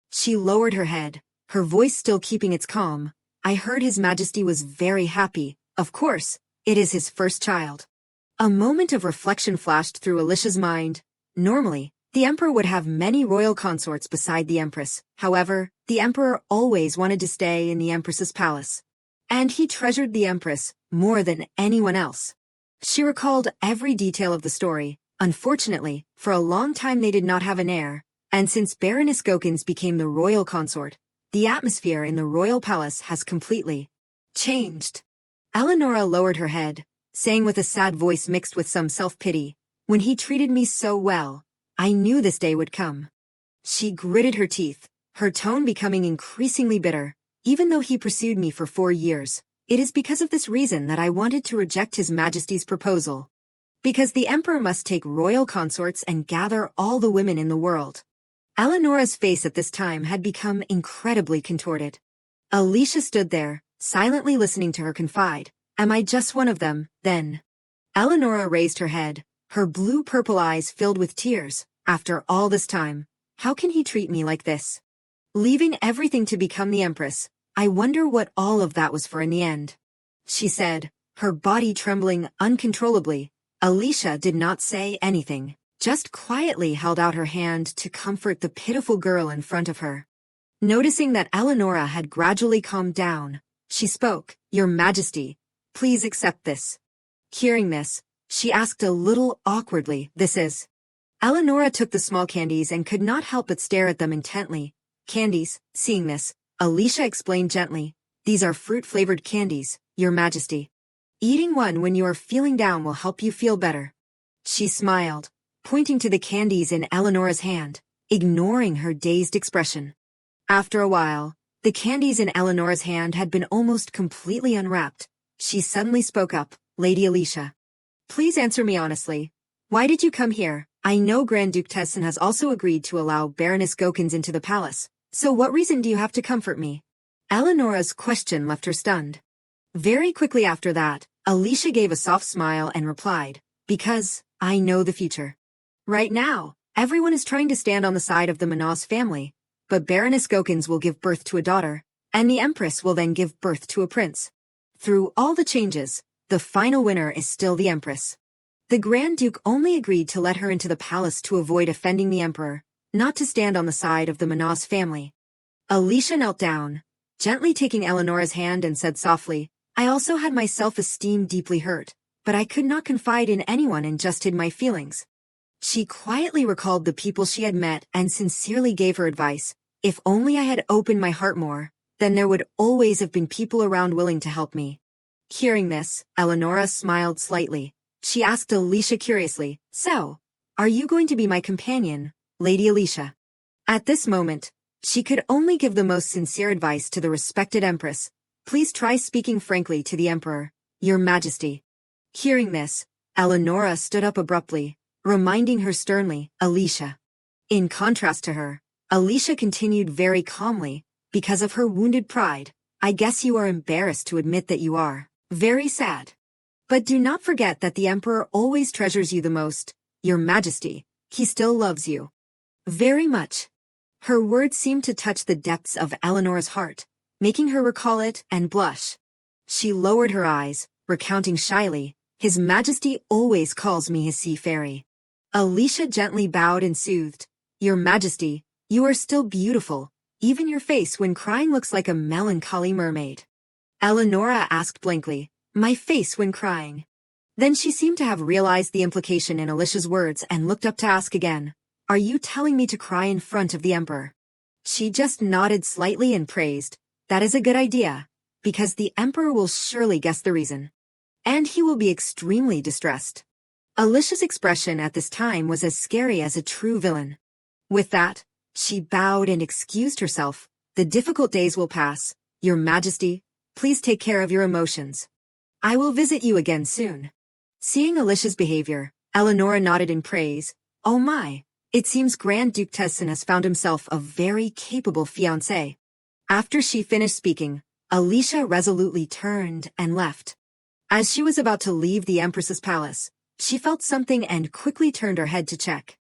Speaker 1: She lowered her head, her voice still keeping its calm. "I heard His Majesty was very happy. Of course, it is his first child." A moment of reflection flashed through Alicia's mind. Normally, the Emperor would have many royal consorts beside the Empress. However, the Emperor always wanted to stay in the Empress's palace. And he treasured the Empress more than anyone else. She recalled every detail of the story. Unfortunately, for a long time they did not have an heir, and since Baroness Gokins became the royal consort, the atmosphere in the royal palace has completely changed. Eleonora lowered her head, saying with a sad voice mixed with some self-pity, "When he treated me so well, I knew this day would come." She gritted her teeth, her tone becoming increasingly bitter. "Even though he pursued me for 4 years, it is because of this reason that I wanted to reject His Majesty's proposal. Because the emperor must take royal consorts and gather all the women in the world. Eleonora's face at this time had become incredibly contorted. Alicia stood there, silently listening to her confide. Am I just one of them, then? Eleonora raised her head, her blue-purple eyes filled with tears. After all this time, how can he treat me like this? Leaving everything to become the empress, I wonder what all of that was for in the end. She said, her body trembling uncontrollably. Alicia did not say anything, just quietly held out her hand to comfort the pitiful girl in front of her. Noticing that Eleonora had gradually calmed down, she spoke, Your Majesty, please accept this. Hearing this, she asked a little awkwardly, This is? Eleonora took the small candies and could not help but stare at them intently. Candies, seeing this, Alicia explained gently, These are fruit-flavored candies, Your Majesty. Eating one when you are feeling down will help you feel better. She smiled, pointing to the candies in Eleonora's hand, ignoring her dazed expression. After a while, the candies in Eleonora's hand had been almost completely unwrapped. She suddenly spoke up, Lady Alicia. Please answer me honestly. Why did you come here? I know Grand Duke Tessin has also agreed to allow Baroness Gokins into the palace, so what reason do you have to comfort me? Eleonora's question left her stunned. Very quickly after that, Alicia gave a soft smile and replied, Because I know the future. Right now, everyone is trying to stand on the side of the manhwa family, but Baroness Gokins will give birth to a daughter, and the Empress will then give birth to a prince. Through all the changes, the final winner is still the Empress. The Grand Duke only agreed to let her into the palace to avoid offending the Emperor, not to stand on the side of the manhwa family. Alicia knelt down, gently taking Eleonora's hand and said softly, I also had my self-esteem deeply hurt, but I could not confide in anyone and just hid my feelings. She quietly recalled the people she had met and sincerely gave her advice. If only I had opened my heart more, then there would always have been people around willing to help me. Hearing this, Eleonora smiled slightly. She asked Alicia curiously, So, are you going to be my companion, Lady Alicia? At this moment, she could only give the most sincere advice to the respected Empress. Please try speaking frankly to the Emperor, Your Majesty. Hearing this, Eleonora stood up abruptly, reminding her sternly, Alicia. In contrast to her, Alicia continued very calmly, because of her wounded pride. I guess you are embarrassed to admit that you are very sad. But do not forget that the Emperor always treasures you the most, Your Majesty. He still loves you very much. Her words seemed to touch the depths of Eleonora's heart, making her recall it and blush. She lowered her eyes, recounting shyly, His Majesty always calls me his sea fairy. Alicia gently bowed and soothed, Your Majesty, you are still beautiful. Even your face when crying looks like a melancholy mermaid. Eleonora asked blankly, My face when crying. Then she seemed to have realized the implication in Alicia's words and looked up to ask again, Are you telling me to cry in front of the Emperor? She just nodded slightly and praised, That is a good idea, because the Emperor will surely guess the reason. And he will be extremely distressed. Alicia's expression at this time was as scary as a true villain. With that, she bowed and excused herself. The difficult days will pass. Your Majesty, please take care of your emotions. I will visit you again soon. Seeing Alicia's behavior, Eleonora nodded in praise. Oh my, it seems Grand Duke Tessin has found himself a very capable fiancé. After she finished speaking, Alicia resolutely turned and left. As she was about to leave the Empress's palace, she felt something and quickly turned her head to check.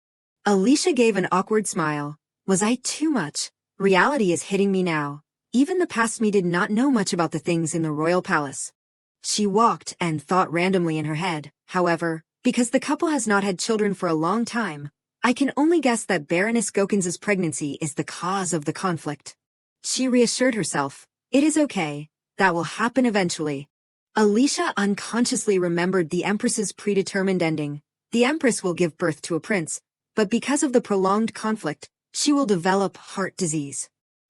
Speaker 1: Alicia gave an awkward smile. Was I too much? Reality is hitting me now. Even the past me did not know much about the things in the royal palace. She walked and thought randomly in her head. However, because the couple has not had children for a long time, I can only guess that Baroness Gokins' pregnancy is the cause of the conflict. She reassured herself, It is okay. That will happen eventually. Alicia unconsciously remembered the Empress's predetermined ending. The Empress will give birth to a prince, but because of the prolonged conflict, she will develop heart disease.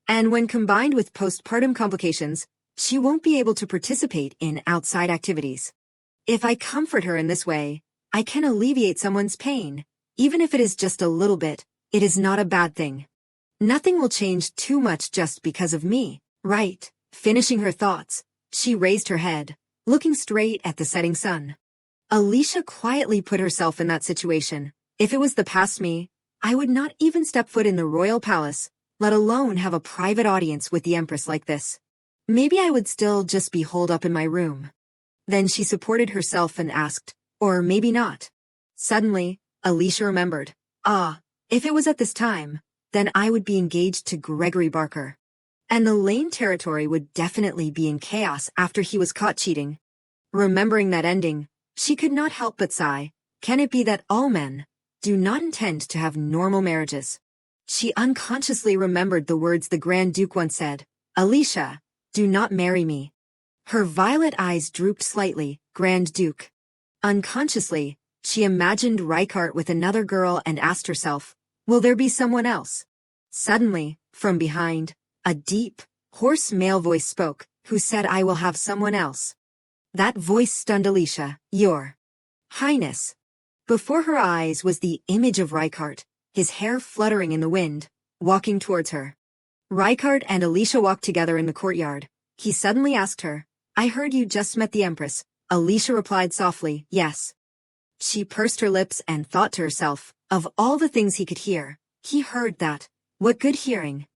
Speaker 1: And when combined with postpartum complications, she won't be able to participate in outside activities. If I comfort her in this way, I can alleviate someone's pain. Even if it is just a little bit, it is not a bad thing. Nothing will change too much just because of me, right? Finishing her thoughts, she raised her head, looking straight at the setting sun. Alicia quietly put herself in that situation. If it was the past me, I would not even step foot in the royal palace, let alone have a private audience with the Empress like this. Maybe I would still just be holed up in my room. Then she supported herself and asked, or maybe not. Suddenly, Alicia remembered. If it was at this time, then I would be engaged to Gregory Barker. And the Lane territory would definitely be in chaos after he was caught cheating. Remembering that ending, she could not help but sigh. Can it be that all men do not intend to have normal marriages? She unconsciously remembered the words the Grand Duke once said, "Alicia, do not marry me." Her violet eyes drooped slightly. Grand Duke. Unconsciously, she imagined Reichardt with another girl and asked herself, will there be someone else? Suddenly, from behind, a deep, hoarse male voice spoke, who said, "I will have someone else." That voice stunned Alicia. "Your Highness." Before her eyes was the image of Reichardt, his hair fluttering in the wind, walking towards her. Reichardt and Alicia walked together in the courtyard. He suddenly asked her, "I heard you just met the Empress." Alicia replied softly, "Yes." She pursed her lips and thought to herself, of all the things he could hear, he heard that. What good hearing.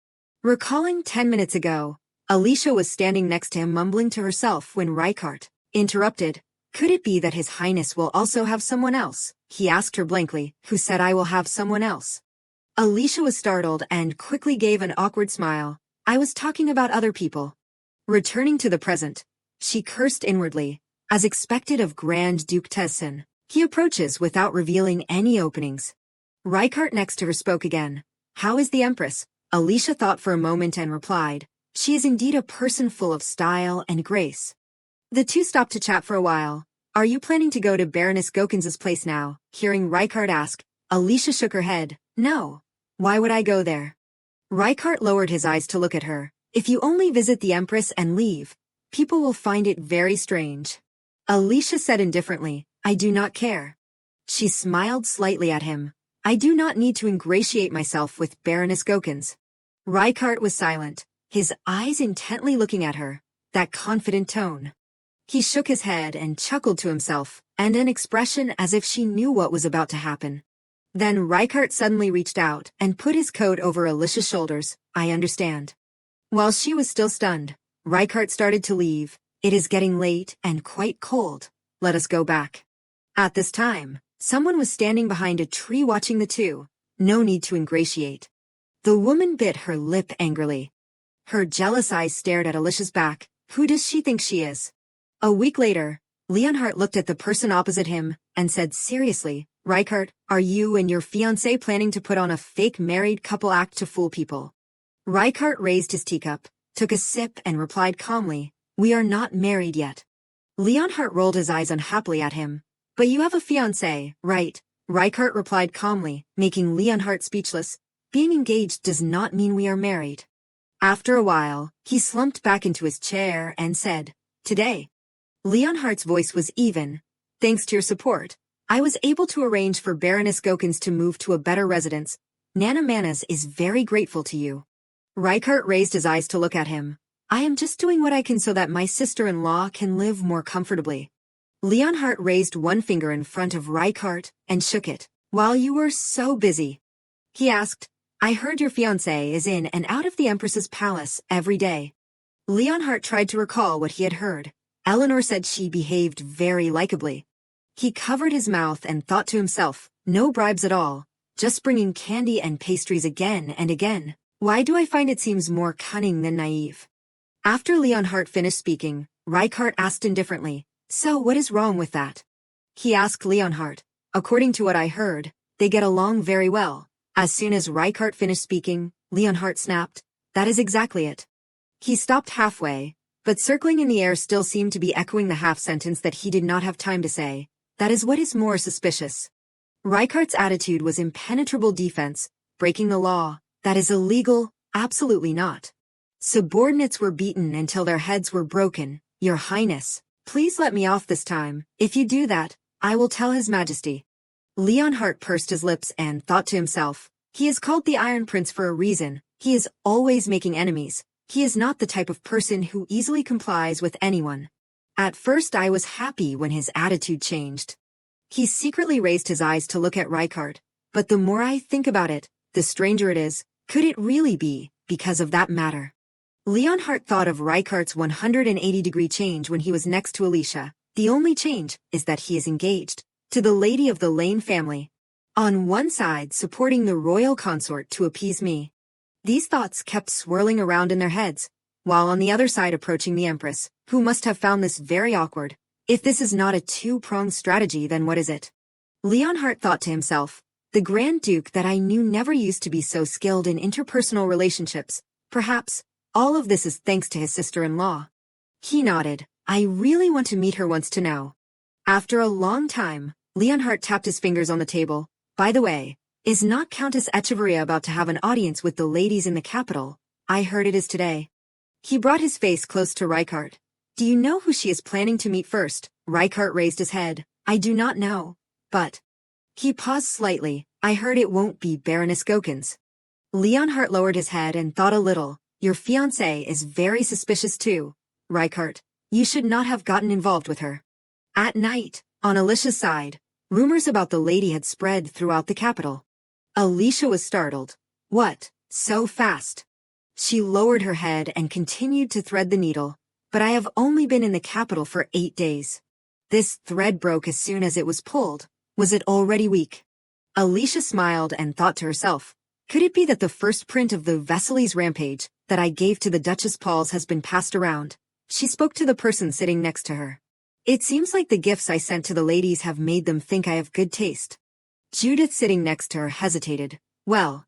Speaker 1: Recalling 10 minutes ago, Alicia was standing next to him mumbling to herself when Reichardt interrupted. "Could it be that His Highness will also have someone else?" He asked her blankly, "Who said I will have someone else?" Alicia was startled and quickly gave an awkward smile. "I was talking about other people." Returning to the present, she cursed inwardly, as expected of Grand Duke Tessin. He approaches without revealing any openings. Reichardt next to her spoke again. "How is the Empress?" Alicia thought for a moment and replied, "She is indeed a person full of style and grace." The two stopped to chat for a while. "Are you planning to go to Baroness Gokins's place now?" Hearing Reichardt ask, Alicia shook her head. "No. Why would I go there?" Reichardt lowered his eyes to look at her. "If you only visit the Empress and leave, people will find it very strange." Alicia said indifferently, "I do not care." She smiled slightly at him. "I do not need to ingratiate myself with Baroness Gokins." Reichardt was silent, his eyes intently looking at her. That confident tone. He shook his head and chuckled to himself, and an expression as if she knew what was about to happen. Then Reichardt suddenly reached out and put his coat over Alicia's shoulders. "I understand." While she was still stunned, Reichardt started to leave. "It is getting late and quite cold. Let us go back." At this time, someone was standing behind a tree watching the two. No need to ingratiate. The woman bit her lip angrily. Her jealous eyes stared at Alicia's back. Who does she think she is? A week later, Leonhardt looked at the person opposite him and said seriously, "Reichardt, are you and your fiancé planning to put on a fake married couple act to fool people?" Reichardt raised his teacup, took a sip and replied calmly, "We are not married yet." Leonhardt rolled his eyes unhappily at him. "But you have a fiancé, right?" Reichardt replied calmly, making Leonhardt speechless. "Being engaged does not mean we are married." After a while, he slumped back into his chair and said, "Today." Leonhardt's voice was even. "Thanks to your support, I was able to arrange for Baroness Gokins to move to a better residence. Nana Manas is very grateful to you." Reichardt raised his eyes to look at him. "I am just doing what I can so that my sister-in-law can live more comfortably." Leonhardt raised one finger in front of Reichardt and shook it. "While you were so busy," he asked, "I heard your fiancé is in and out of the Empress's palace every day." Leonhardt tried to recall what he had heard. Eleanor said she behaved very likably. He covered his mouth and thought to himself, no bribes at all, just bringing candy and pastries again and again. Why do I find it seems more cunning than naive? After Leonhardt finished speaking, Reichardt asked indifferently, "So what is wrong with that?" He asked Leonhardt. "According to what I heard, they get along very well." As soon as Reichardt finished speaking, Leonhardt snapped, "That is exactly it." He stopped halfway, but circling in the air still seemed to be echoing the half-sentence that he did not have time to say. "That is what is more suspicious." Reichardt's attitude was impenetrable defense, breaking the law. "That is illegal, absolutely not." Subordinates were beaten until their heads were broken. "Your Highness, please let me off this time. If you do that, I will tell His Majesty." Leonhardt pursed his lips and thought to himself, "He is called the Iron Prince for a reason. He is always making enemies. He is not the type of person who easily complies with anyone." At first I was happy when his attitude changed. He secretly raised his eyes to look at Rykard, but the more I think about it, the stranger it is. Could it really be because of that matter? Leonhardt thought of Rykard's 180-degree change when he was next to Alicia. The only change is that he is engaged to the lady of the Lane family. On one side, supporting the royal consort to appease me. These thoughts kept swirling around in their heads, while on the other side approaching the Empress, who must have found this very awkward. If this is not a two-pronged strategy, then what is it? Leonhardt thought to himself, the Grand Duke that I knew never used to be so skilled in interpersonal relationships. Perhaps all of this is thanks to his sister-in-law. He nodded. I really want to meet her once to know. After a long time, Leonhardt tapped his fingers on the table. By the way, is not Countess Echevarria about to have an audience with the ladies in the capital? I heard it is today. He brought his face close to Rykard. Do you know who she is planning to meet first? Rykard raised his head. I do not know. But... He paused slightly. I heard it won't be Baroness Gokins. Leonhardt lowered his head and thought a little. Your fiancé is very suspicious too. Rykard, you should not have gotten involved with her. At night, on Alicia's side, rumors about the lady had spread throughout the capital. Alicia was startled. What? So fast? She lowered her head and continued to thread the needle. But I have only been in the capital for 8 days. This thread broke as soon as it was pulled. Was it already weak? Alicia smiled and thought to herself, could it be that the first print of the Vesely's rampage that I gave to the Duchess Pauls has been passed around? She spoke to the person sitting next to her. It seems like the gifts I sent to the ladies have made them think I have good taste. Judith sitting next to her hesitated. Well,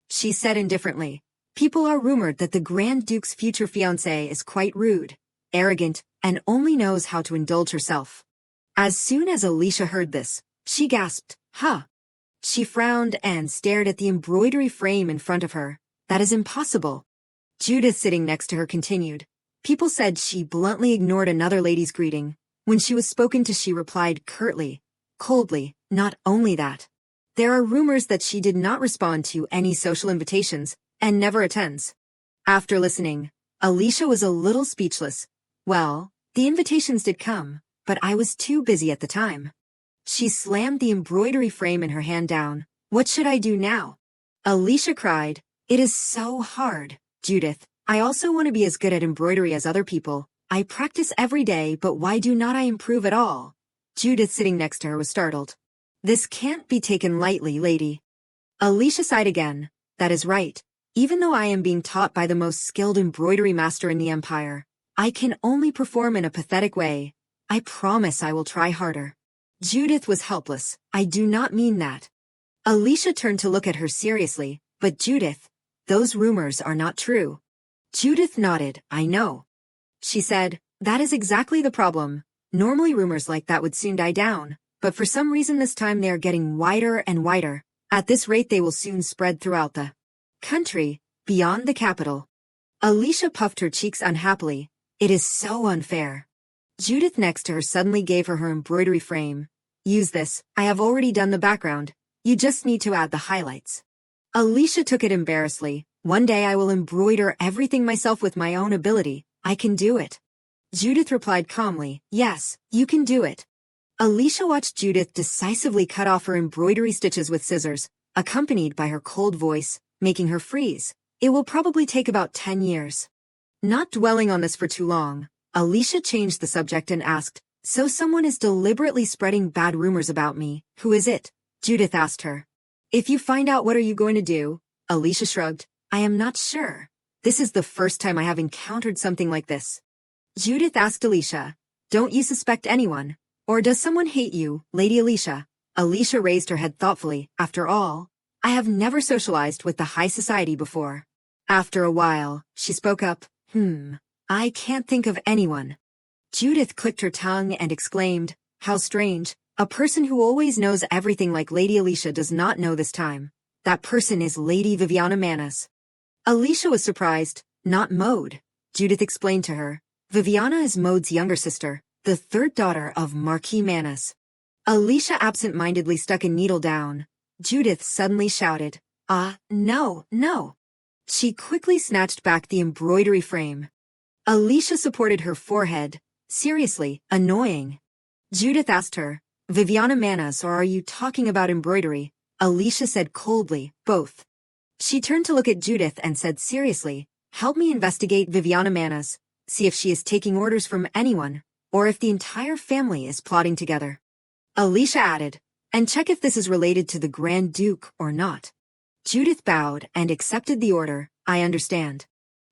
Speaker 1: she said indifferently, people are rumored that the Grand Duke's future fiancée is quite rude, arrogant, and only knows how to indulge herself. As soon as Alicia heard this, she gasped, huh? She frowned and stared at the embroidery frame in front of her. That is impossible. Judith sitting next to her continued. People said she bluntly ignored another lady's greeting. When she was spoken to, she replied curtly, coldly. Not only that. There are rumors that she did not respond to any social invitations and never attends. After listening, Alicia was a little speechless. Well, the invitations did come, but I was too busy at the time. She slammed the embroidery frame in her hand down. What should I do now? Alicia cried. It is so hard, Judith. I also want to be as good at embroidery as other people. I practice every day, but why do not I improve at all? Judith sitting next to her was startled. This can't be taken lightly, lady. Alicia sighed again. That is right. Even though I am being taught by the most skilled embroidery master in the Empire, I can only perform in a pathetic way. I promise I will try harder. Judith was helpless. I do not mean that. Alicia turned to look at her seriously. But Judith, those rumors are not true. Judith nodded. I know. She said, that is exactly the problem. Normally rumors like that would soon die down, but for some reason this time they are getting wider and wider. At this rate they will soon spread throughout the country, beyond the capital. Alicia puffed her cheeks unhappily. It is so unfair. Judith next to her suddenly gave her her embroidery frame. Use this. I have already done the background. You just need to add the highlights. Alicia took it embarrassedly. One day I will embroider everything myself with my own ability. I can do it. Judith replied calmly, yes, you can do it. Alicia watched Judith decisively cut off her embroidery stitches with scissors, accompanied by her cold voice, making her freeze. It will probably take about 10 years. Not dwelling on this for too long, Alicia changed the subject and asked, so someone is deliberately spreading bad rumors about me. Who is it? Judith asked her. If you find out, what are you going to do? Alicia shrugged. I am not sure. This is the first time I have encountered something like this. Judith asked Alicia, don't you suspect anyone? Or does someone hate you, Lady Alicia? Alicia raised her head thoughtfully. After all, I have never socialized with the high society before. After a while, she spoke up. I can't think of anyone. Judith clicked her tongue and exclaimed, how strange. A person who always knows everything like Lady Alicia does not know this time. That person is Lady Viviana Manas. Alicia was surprised. Not Maud. Judith explained to her. Viviana is Maud's younger sister, the third daughter of Marquis Manas. Alicia absent-mindedly stuck a needle down. Judith suddenly shouted, no. She quickly snatched back the embroidery frame. Alicia supported her forehead. Seriously, annoying. Judith asked her, Viviana Manas, or are you talking about embroidery? Alicia said coldly, both. She turned to look at Judith and said seriously, help me investigate Viviana Manas, see if she is taking orders from anyone, or if the entire family is plotting together. Alicia added, and check if this is related to the Grand Duke or not. Judith bowed and accepted the order, I understand.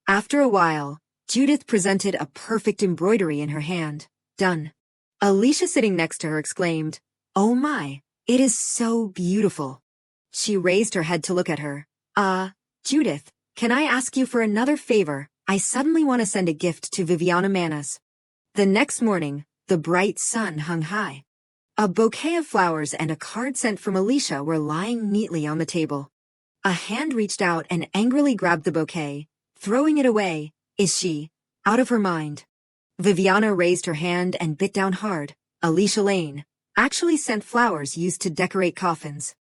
Speaker 1: After a while, Judith presented a perfect embroidery in her hand. Done. Alicia sitting next to her exclaimed, oh my, it is so beautiful. She raised her head to look at her. Judith, can I ask you for another favor? I suddenly want to send a gift to Viviana Manas. The next morning, the bright sun hung high. A bouquet of flowers and a card sent from Alicia were lying neatly on the table. A hand reached out and angrily grabbed the bouquet, throwing it away. Is she out of her mind? Viviana raised her hand and bit down hard. Alicia Lane actually sent flowers used to decorate coffins.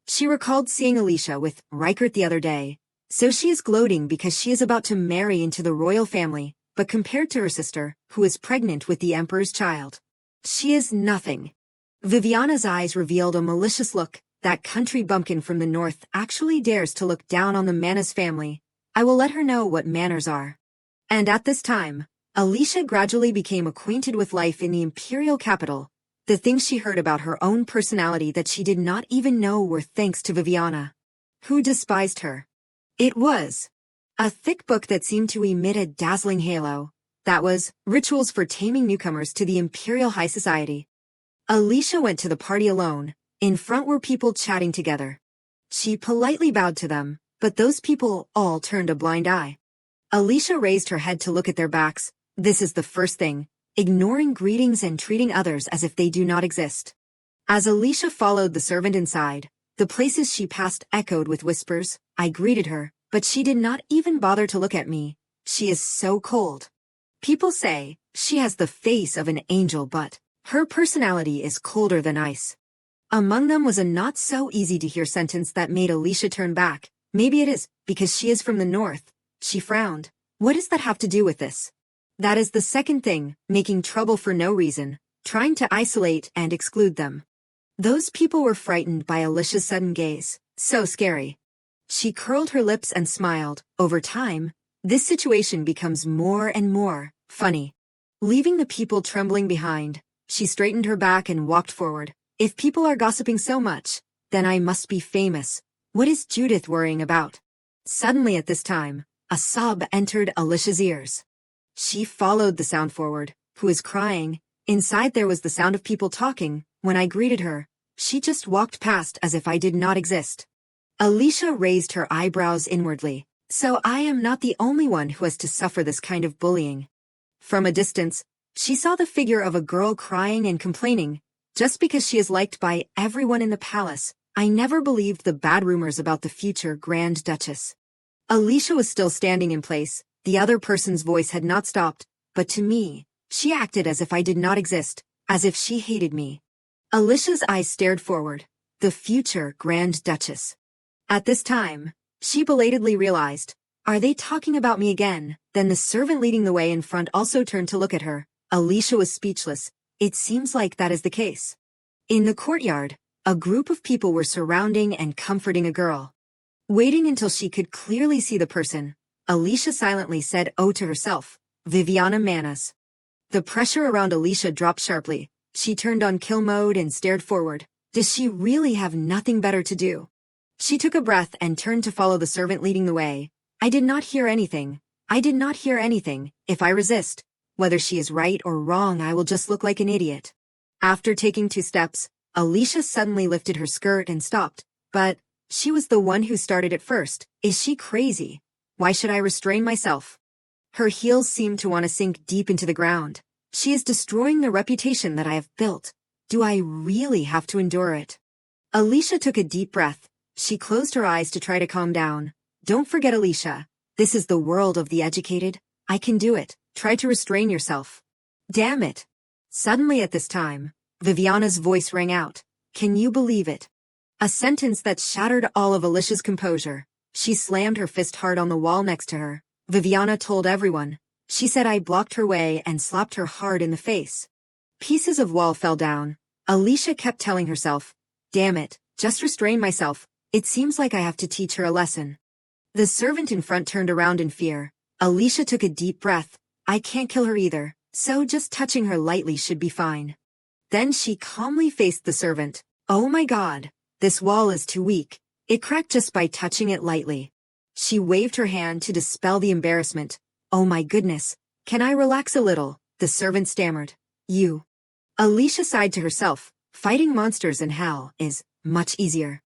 Speaker 1: She recalled seeing Alicia with Reichert the other day, so she is gloating because she is about to marry into the royal family, but compared to her sister, who is pregnant with the emperor's child, she is nothing. Viviana's eyes revealed a malicious look. That country bumpkin from the north actually dares to look down on the Manas family. I will let her know what manners are. And at this time, Alicia gradually became acquainted with life in the imperial capital. The things she heard about her own personality that she did not even know were thanks to Viviana, who despised her. It was a thick book that seemed to emit a dazzling halo. That was Rituals for Taming Newcomers to the Imperial High Society. Alicia went to the party alone. In front were people chatting together. She politely bowed to them, but those people all turned a blind eye. Alicia raised her head to look at their backs. This is the first thing. Ignoring greetings and treating others as if they do not exist. As Alicia followed the servant inside, the places she passed echoed with whispers. I greeted her, but she did not even bother to look at me. She is so cold. People say she has the face of an angel, but her personality is colder than ice. Among them was a not-so-easy-to-hear sentence that made Alicia turn back. Maybe it is because she is from the north. She frowned. What does that have to do with this? That is the second thing, making trouble for no reason, trying to isolate and exclude them. Those people were frightened by Alicia's sudden gaze. So scary. She curled her lips and smiled. Over time, this situation becomes more and more funny. Leaving the people trembling behind, she straightened her back and walked forward. If people are gossiping so much, then I must be famous. What is Judith worrying about? Suddenly at this time, a sob entered Alicia's ears. She followed the sound forward. Who is crying? Inside there was the sound of people talking. When I greeted her, she just walked past as if I did not exist. Alicia raised her eyebrows inwardly. So I am not the only one who has to suffer this kind of bullying. From a distance, she saw the figure of a girl crying and complaining. Just because she is liked by everyone in the palace, I never believed the bad rumors about the future Grand Duchess. Alicia was still standing in place. The other person's voice had not stopped, but to me, she acted as if I did not exist, as if she hated me. Alicia's eyes stared forward. The future Grand Duchess. At this time, she belatedly realized, are they talking about me again? Then the servant leading the way in front also turned to look at her. Alicia was speechless. It seems like that is the case. In the courtyard, a group of people were surrounding and comforting a girl. Waiting until she could clearly see the person, Alicia silently said oh to herself, Viviana Manas. The pressure around Alicia dropped sharply. She turned on kill mode and stared forward. Does she really have nothing better to do? She took a breath and turned to follow the servant leading the way. I did not hear anything. I did not hear anything. If I resist, whether she is right or wrong, I will just look like an idiot. After taking 2 steps, Alicia suddenly lifted her skirt and stopped. But she was the one who started it first. Is she crazy? Why should I restrain myself? Her heels seemed to want to sink deep into the ground. She is destroying the reputation that I have built. Do I really have to endure it? Alicia took a deep breath. She closed her eyes to try to calm down. Don't forget, Alicia. This is the world of the educated. I can do it. Try to restrain yourself. Damn it. Suddenly at this time, Viviana's voice rang out. Can you believe it? A sentence that shattered all of Alicia's composure. She slammed her fist hard on the wall next to her. Viviana told everyone. She said I blocked her way and slapped her hard in the face. Pieces of wall fell down. Alicia kept telling herself, damn it, just restrain myself. It seems like I have to teach her a lesson. The servant in front turned around in fear. Alicia took a deep breath. I can't kill her either, so just touching her lightly should be fine. Then she calmly faced the servant. Oh my god, this wall is too weak. It cracked just by touching it lightly. She waved her hand to dispel the embarrassment. Oh my goodness, can I relax a little? The servant stammered. You. Alicia sighed to herself. Fighting monsters in hell is much easier.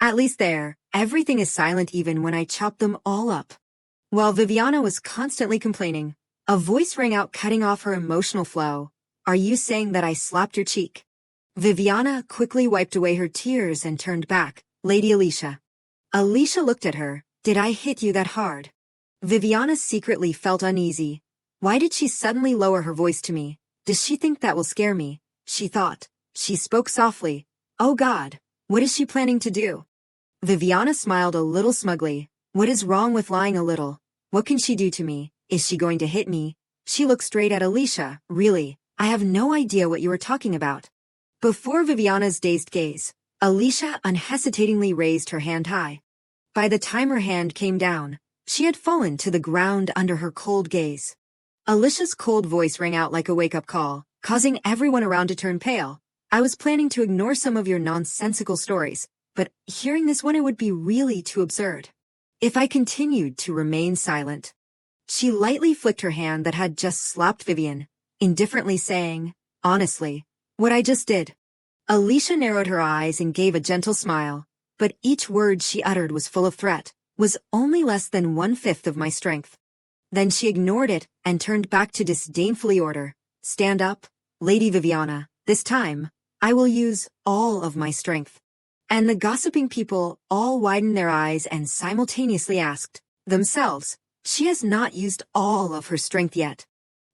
Speaker 1: At least there, everything is silent even when I chop them all up. While Viviana was constantly complaining, a voice rang out cutting off her emotional flow. Are you saying that I slapped your cheek? Viviana quickly wiped away her tears and turned back. Lady Alicia. Alicia looked at her. Did I hit you that hard? Viviana secretly felt uneasy. Why did she suddenly lower her voice to me? Does she think that will scare me? She thought. She spoke softly. Oh God, what is she planning to do? Viviana smiled a little smugly. What is wrong with lying a little? What can she do to me? Is she going to hit me? She looked straight at Alicia. Really, I have no idea what you are talking about. Before Viviana's dazed gaze, Alicia unhesitatingly raised her hand high. By the time her hand came down, she had fallen to the ground under her cold gaze. Alicia's cold voice rang out like a wake-up call, causing everyone around to turn pale. I was planning to ignore some of your nonsensical stories, but hearing this one it would be really too absurd. If I continued to remain silent. She lightly flicked her hand that had just slapped Vivian, indifferently saying, honestly, what I just did. Alicia narrowed her eyes and gave a gentle smile, but each word she uttered was full of threat, was only less than 1/5 of my strength. Then she ignored it and turned back to disdainfully order, stand up, Lady Viviana, this time, I will use all of my strength. And the gossiping people all widened their eyes and simultaneously asked themselves, she has not used all of her strength yet.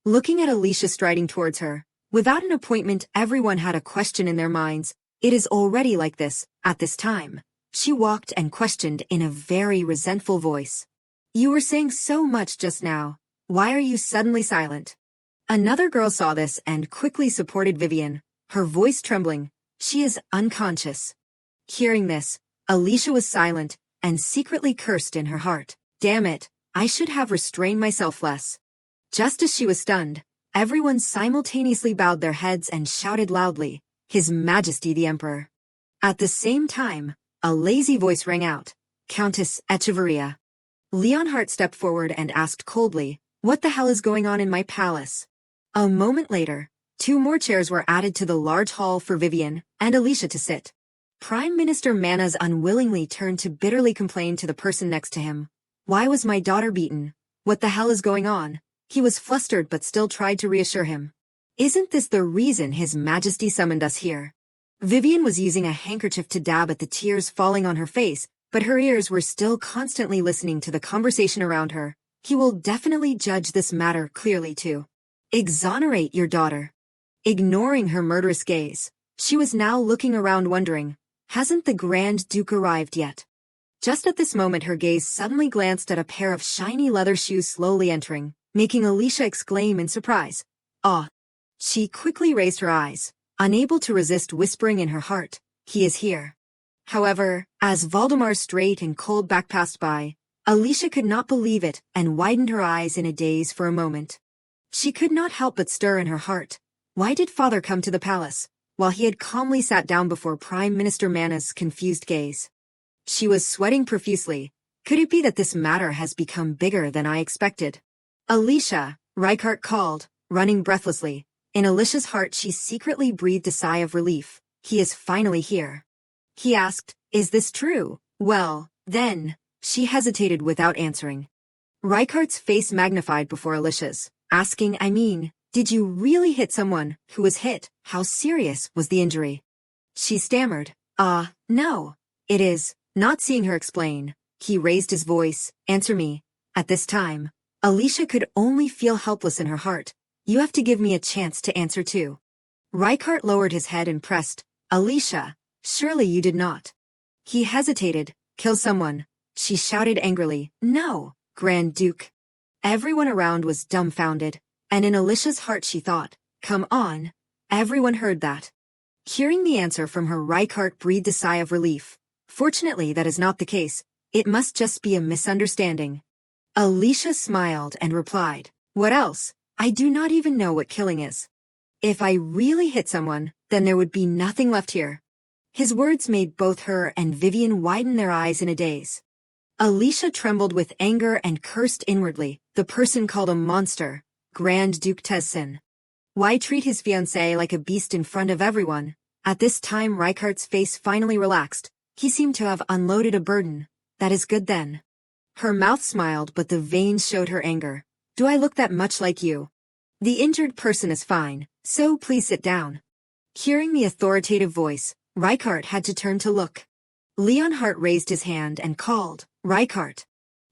Speaker 1: Looking at Alicia striding towards her, without an appointment everyone had a question in their minds, it is already like this, at this time. She walked and questioned in a very resentful voice. You were saying so much just now. Why are you suddenly silent? Another girl saw this and quickly supported Vivian, her voice trembling. She is unconscious. Hearing this, Alicia was silent and secretly cursed in her heart. Damn it, I should have restrained myself less. Just as she was stunned, everyone simultaneously bowed their heads and shouted loudly, His Majesty the Emperor. At the same time, a lazy voice rang out, Countess Echeverria. Leonhardt stepped forward and asked coldly, what the hell is going on in my palace? A moment later, 2 more chairs were added to the large hall for Vivian and Alicia to sit. Prime Minister Manas unwillingly turned to bitterly complain to the person next to him. Why was my daughter beaten? What the hell is going on? He was flustered but still tried to reassure him. Isn't this the reason His Majesty summoned us here? Vivian was using a handkerchief to dab at the tears falling on her face, but her ears were still constantly listening to the conversation around her. He will definitely judge this matter clearly too. Exonerate your daughter. Ignoring her murderous gaze, she was now looking around wondering, hasn't the Grand Duke arrived yet? Just at this moment her gaze suddenly glanced at a pair of shiny leather shoes slowly entering, making Alicia exclaim in surprise. Ah! She quickly raised her eyes, unable to resist whispering in her heart, he is here. However, as Voldemar's straight and cold back passed by, Alicia could not believe it and widened her eyes in a daze for a moment. She could not help but stir in her heart. Why did father come to the palace, while he had calmly sat down before Prime Minister Manas' confused gaze? She was sweating profusely. Could it be that this matter has become bigger than I expected? Alicia, Reichardt called, running breathlessly. In Alicia's heart she secretly breathed a sigh of relief. He is finally here. He asked, is this true? Well, then, she hesitated without answering. Reichardt's face magnified before Alicia's, asking, did you really hit someone who was hit? How serious was the injury? She stammered, no. It is. Not seeing her explain, he raised his voice, answer me. At this time, Alicia could only feel helpless in her heart. You have to give me a chance to answer too. Reichardt lowered his head and pressed, Alicia, surely you did not. He hesitated, kill someone. She shouted angrily, no, Grand Duke. Everyone around was dumbfounded, and in Alicia's heart she thought, come on, everyone heard that. Hearing the answer from her, Rykart breathed a sigh of relief. Fortunately, that is not the case. It must just be a misunderstanding. Alicia smiled and replied, what else? I do not even know what killing is. If I really hit someone, then there would be nothing left here. His words made both her and Vivian widen their eyes in a daze. Alicia trembled with anger and cursed inwardly. The person called a monster, Grand Duke Tezsin. Why treat his fiancée like a beast in front of everyone? At this time Rykart's face finally relaxed. He seemed to have unloaded a burden. That is good then. Her mouth smiled, but the veins showed her anger. Do I look that much like you? The injured person is fine, so please sit down. Hearing the authoritative voice, Rykart had to turn to look. Leonhardt raised his hand and called, Rykart.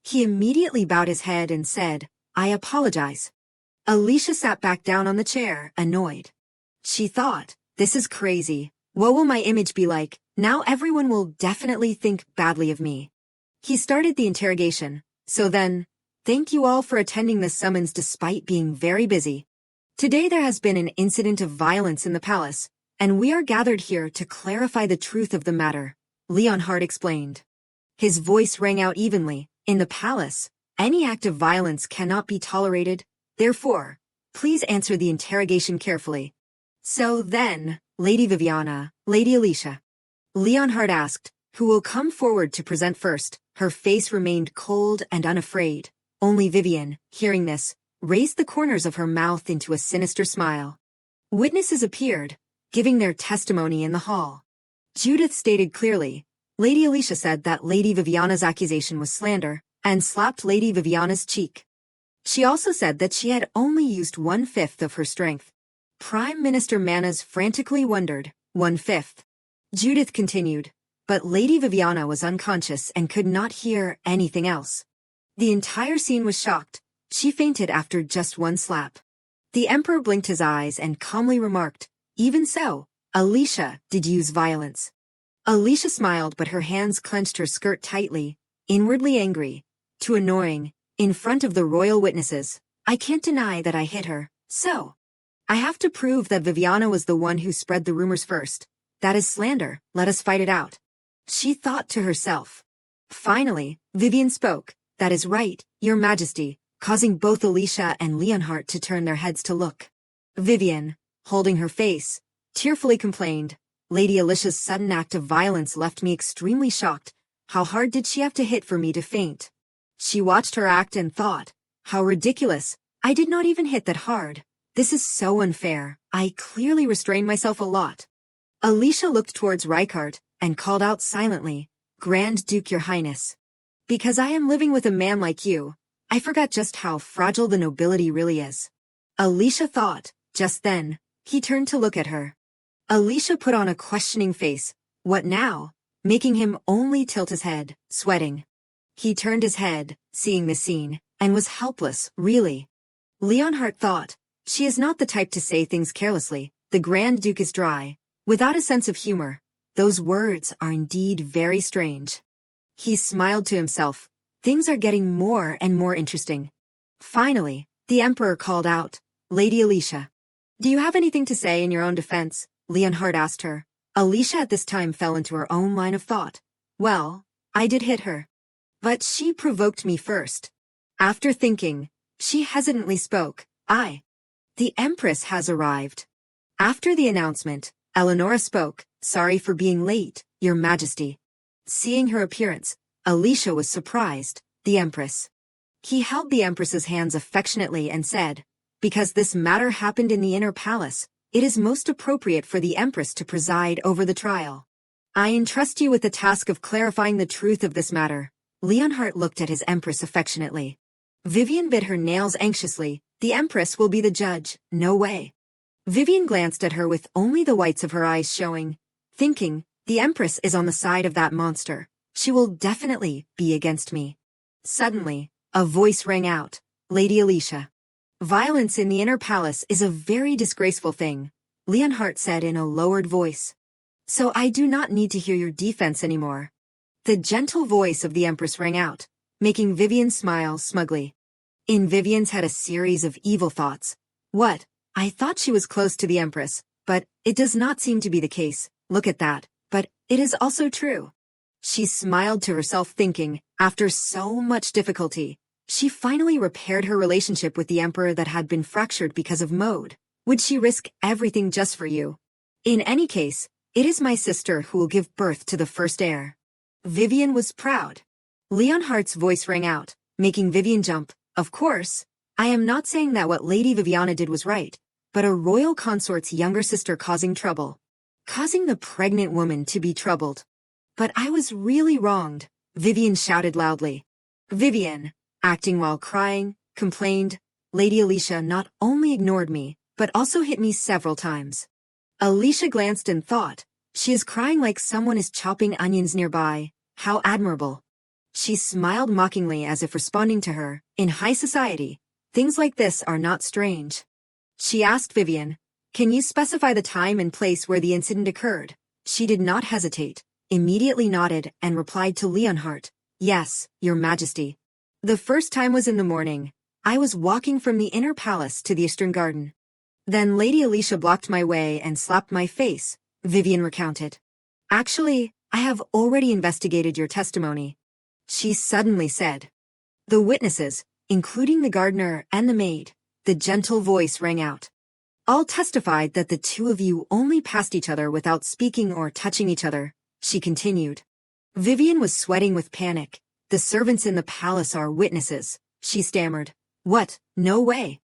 Speaker 1: He immediately bowed his head and said, I apologize. Alicia sat back down on the chair, annoyed. She thought, this is crazy. What will my image be like? Now everyone will definitely think badly of me. He started the interrogation. So then, thank you all for attending this summons despite being very busy. Today there has been an incident of violence in the palace, and we are gathered here to clarify the truth of the matter, Leonhardt explained. His voice rang out evenly. In the palace, any act of violence cannot be tolerated. Therefore, please answer the interrogation carefully. So then, Lady Viviana, Lady Alicia. Leonhardt asked, who will come forward to present first? Her face remained cold and unafraid. Only Vivian, hearing this, raised the corners of her mouth into a sinister smile. Witnesses appeared, giving their testimony in the hall. Judith stated clearly. Lady Alicia said that Lady Viviana's accusation was slander, and slapped Lady Viviana's cheek. She also said that she had only used 1/5 of her strength. Prime Minister Manas frantically wondered, 1/5. Judith continued, but Lady Viviana was unconscious and could not hear anything else. The entire scene was shocked. She fainted after just one slap. The Emperor blinked his eyes and calmly remarked, even so, Alicia did use violence. Alicia smiled, but her hands clenched her skirt tightly, inwardly angry. Too annoying. In front of the royal witnesses, I can't deny that I hit her, so I have to prove that Viviana was the one who spread the rumors first. That is slander, let us fight it out. She thought to herself. Finally, Vivian spoke, that is right, Your Majesty, causing both Alicia and Leonhardt to turn their heads to look. Vivian, holding her face, tearfully complained, Lady Alicia's sudden act of violence left me extremely shocked. How hard did she have to hit for me to faint? She watched her act and thought, how ridiculous, I did not even hit that hard. This is so unfair, I clearly restrained myself a lot. Alicia looked towards Rykart and called out silently, Grand Duke, Your Highness. Because I am living with a man like you, I forgot just how fragile the nobility really is. Alicia thought. Just then, he turned to look at her. Alicia put on a questioning face. What now? Making him only tilt his head, sweating. He turned his head, seeing the scene, and was helpless, really. Leonhardt thought, she is not the type to say things carelessly. The Grand Duke is dry, without a sense of humor. Those words are indeed very strange. He smiled to himself. Things are getting more and more interesting. Finally, the Emperor called out, Lady Alicia. Do you have anything to say in your own defense? Leonhardt asked her. Alicia at this time fell into her own line of thought. Well, I did hit her. But she provoked me first. After thinking, she hesitantly spoke, The Empress has arrived. After the announcement, Eleonora spoke, Sorry for being late, Your Majesty. Seeing her appearance, Alicia was surprised, the Empress. He held the Empress's hands affectionately and said, Because this matter happened in the inner palace, it is most appropriate for the Empress to preside over the trial. I entrust you with the task of clarifying the truth of this matter. Leonhardt looked at his Empress affectionately. Vivian bit her nails anxiously. The Empress will be the judge, no way. Vivian glanced at her with only the whites of her eyes showing, thinking, the Empress is on the side of that monster. She will definitely be against me. Suddenly, a voice rang out, Lady Alicia. Violence in the inner palace is a very disgraceful thing, Leonhardt said in a lowered voice. So I do not need to hear your defense anymore. The gentle voice of the Empress rang out, making Vivian smile smugly. In Vivian's head a series of evil thoughts. What? I thought she was close to the Empress, but it does not seem to be the case. Look at that. But it is also true. She smiled to herself thinking, after so much difficulty, she finally repaired her relationship with the Emperor that had been fractured because of mode. Would she risk everything just for you? In any case, it is my sister who will give birth to the first heir. Vivian was proud. Leonhardt's voice rang out, making Vivian jump. Of course, I am not saying that what Lady Viviana did was right, but a royal consort's younger sister causing trouble. Causing the pregnant woman to be troubled. But I was really wronged, Vivian shouted loudly. Vivian, acting while crying, complained, Lady Alicia not only ignored me, but also hit me several times. Alicia glanced and thought, she is crying like someone is chopping onions nearby. How admirable. She smiled mockingly as if responding to her, in high society, things like this are not strange. She asked Vivian, can you specify the time and place where the incident occurred? She did not hesitate, immediately nodded and replied to Leonhardt, yes, Your Majesty. The first time was in the morning. I was walking from the inner palace to the eastern garden. Then Lady Alicia blocked my way and slapped my face, Vivian recounted. Actually, I have already investigated your testimony. She suddenly said. The witnesses, including the gardener and the maid, the gentle voice rang out. All testified that the two of you only passed each other without speaking or touching each other, she continued. Vivian was sweating with panic. The servants in the palace are witnesses, she stammered. What? No way.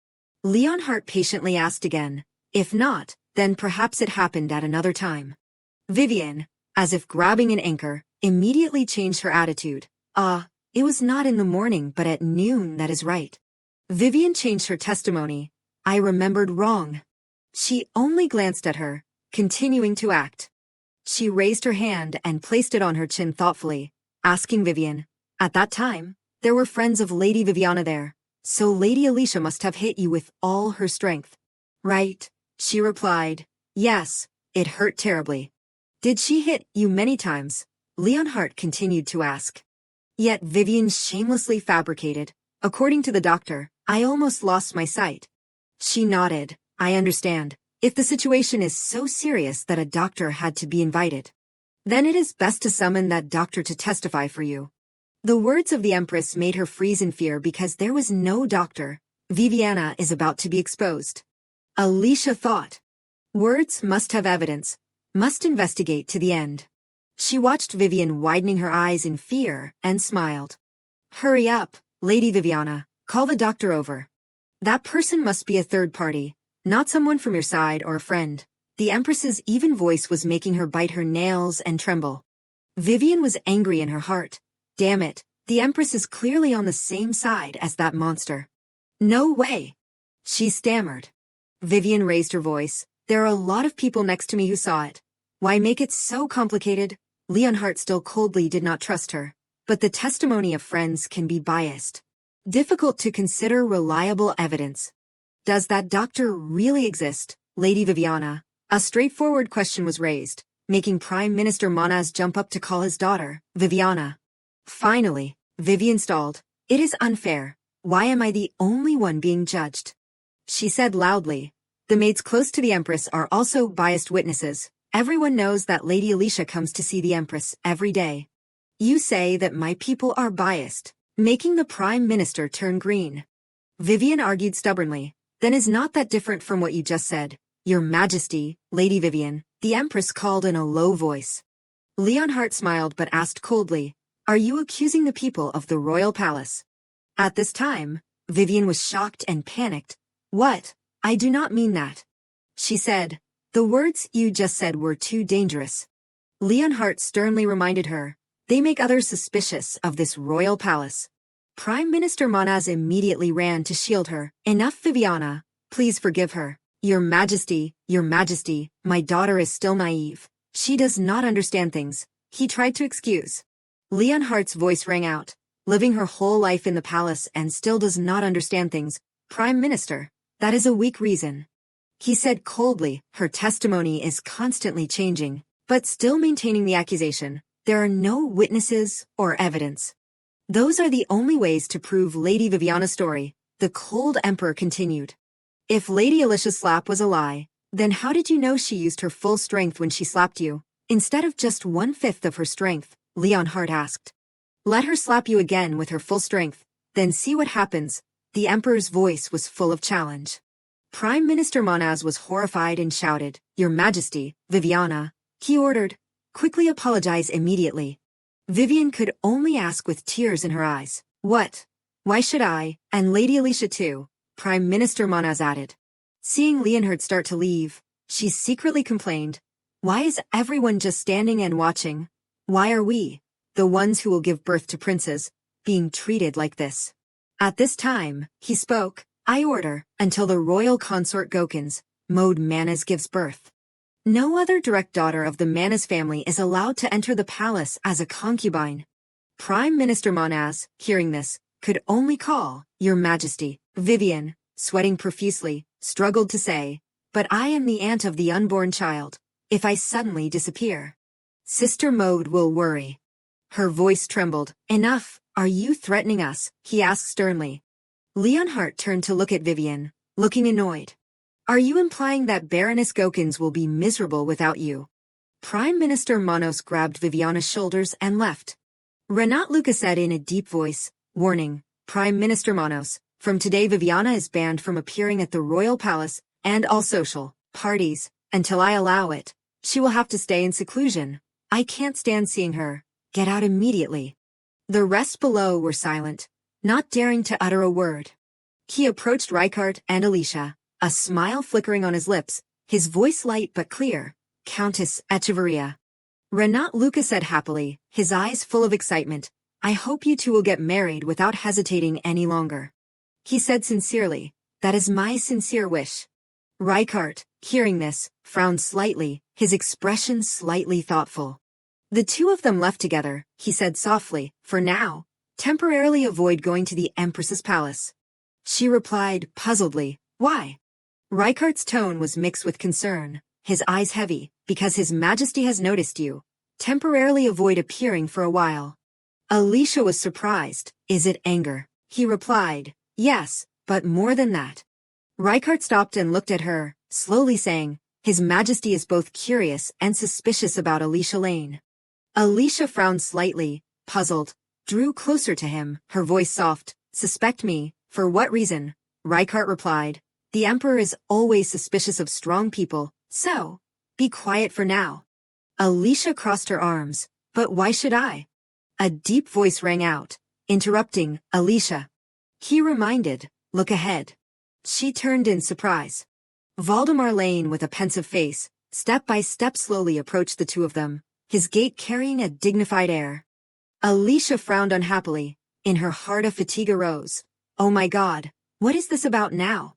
Speaker 1: Leonhardt patiently asked again. If not, then perhaps it happened at another time. Vivian, as if grabbing an anchor, immediately changed her attitude. It was not in the morning but at noon, that is right. Vivian changed her testimony. I remembered wrong. She only glanced at her, continuing to act. She raised her hand and placed it on her chin thoughtfully, asking Vivian, at that time, there were friends of Lady Viviana there, so Lady Alicia must have hit you with all her strength. Right, she replied. Yes, it hurt terribly. Did she hit you many times? Leonhardt continued to ask. Yet Vivian shamelessly fabricated. According to the doctor, I almost lost my sight. She nodded. I understand. If the situation is so serious that a doctor had to be invited, then it is best to summon that doctor to testify for you. The words of the Empress made her freeze in fear because there was no doctor. Viviana is about to be exposed. Alicia thought. Words must have evidence. Must investigate to the end. She watched Vivian widening her eyes in fear and smiled. Hurry up, Lady Viviana. Call the doctor over. That person must be a third party, not someone from your side or a friend. The Empress's even voice was making her bite her nails and tremble. Vivian was angry in her heart. Damn it, the Empress is clearly on the same side as that monster. No way. She stammered. Vivian raised her voice. There are a lot of people next to me who saw it. Why make it so complicated? Leonhardt still coldly did not trust her. But the testimony of friends can be biased. Difficult to consider reliable evidence. Does that doctor really exist, Lady Viviana? A straightforward question was raised, making Prime Minister Manhwa jump up to call his daughter, Viviana. Finally, Vivian stalled. It is unfair. Why am I the only one being judged? She said loudly. The maids close to the Empress are also biased witnesses. Everyone knows that Lady Alicia comes to see the Empress every day. You say that my people are biased, making the Prime Minister turn green. Vivian argued stubbornly. Then is not that different from what you just said? Your Majesty, Lady Vivian, the Empress called in a low voice. Leonhardt smiled but asked coldly, are you accusing the people of the royal palace? At this time, Vivian was shocked and panicked. What? I do not mean that. She said, the words you just said were too dangerous. Leonhardt sternly reminded her, they make others suspicious of this royal palace. Prime Minister Manhwa immediately ran to shield her. Enough, Viviana. Please forgive her. Your Majesty, my daughter is still naive. She does not understand things. He tried to excuse. Leonhardt's voice rang out. Living her whole life in the palace and still does not understand things. Prime Minister, that is a weak reason. He said coldly, her testimony is constantly changing, but still maintaining the accusation. There are no witnesses or evidence. Those are the only ways to prove Lady Viviana's story. the cold emperor continued. If Lady Alicia's slap was a lie, then how did you know she used her full strength when she slapped you, instead of just 1/5 of her strength? Leonhardt asked. Let her slap you again with her full strength, then see what happens. The emperor's voice was full of challenge. Prime Minister Manhwa was horrified and shouted, Your Majesty, Viviana, he ordered, quickly apologize immediately. Vivian could only ask with tears in her eyes, What? Why should I, and Lady Alicia too? Prime Minister Manhwa added. Seeing Leonhardt start to leave, she secretly complained, Why is everyone just standing and watching? Why are we, the ones who will give birth to princes, being treated like this? At this time, he spoke, I order, until the royal consort Gokins, Mode Manhwa gives birth. No other direct daughter of the Manhwa family is allowed to enter the palace as a concubine. Prime Minister Manhwa, hearing this, could only call, Your Majesty. Vivian, sweating profusely, struggled to say, But I am the aunt of the unborn child. If I suddenly disappear, Sister Mode will worry. Her voice trembled. Enough, are you threatening us? He asked sternly. Leonhardt turned to look at Vivian, looking annoyed. Are you implying that Baroness Gokins will be miserable without you? Prime Minister Manhwa grabbed Viviana's shoulders and left. Renat Luca said in a deep voice, Warning, Prime Minister Manhwa, from today Viviana is banned from appearing at the royal palace and all social parties, until I allow it. She will have to stay in seclusion. I can't stand seeing her. Get out immediately. The rest below were silent, not daring to utter a word. He approached Reichardt and Alicia, a smile flickering on his lips, his voice light but clear. Countess Echeverria. Renat Luca said happily, his eyes full of excitement, I hope you two will get married without hesitating any longer. He said sincerely, That is my sincere wish. Reichardt, hearing this, frowned slightly, his expression slightly thoughtful. The two of them left together, he said softly, For now, temporarily avoid going to the Empress's palace. She replied, puzzledly, Why? Reichardt's tone was mixed with concern, his eyes heavy, Because His Majesty has noticed you. Temporarily avoid appearing for a while. Alicia was surprised. Is it anger? He replied, Yes, but more than that. Reichardt stopped and looked at her, slowly saying, His Majesty is both curious and suspicious about Alicia Lane. Alicia frowned slightly, puzzled, drew closer to him, her voice soft. Suspect me? For what reason? Reichardt replied, The Emperor is always suspicious of strong people, so, be quiet for now. Alicia crossed her arms, But why should I? A deep voice rang out, interrupting, Alicia. He reminded, Look ahead. She turned in surprise. Voldemar Lane with a pensive face, step by step slowly approached the two of them, his gait carrying a dignified air. Alicia frowned unhappily, in her heart a fatigue arose. Oh my God, what is this about now?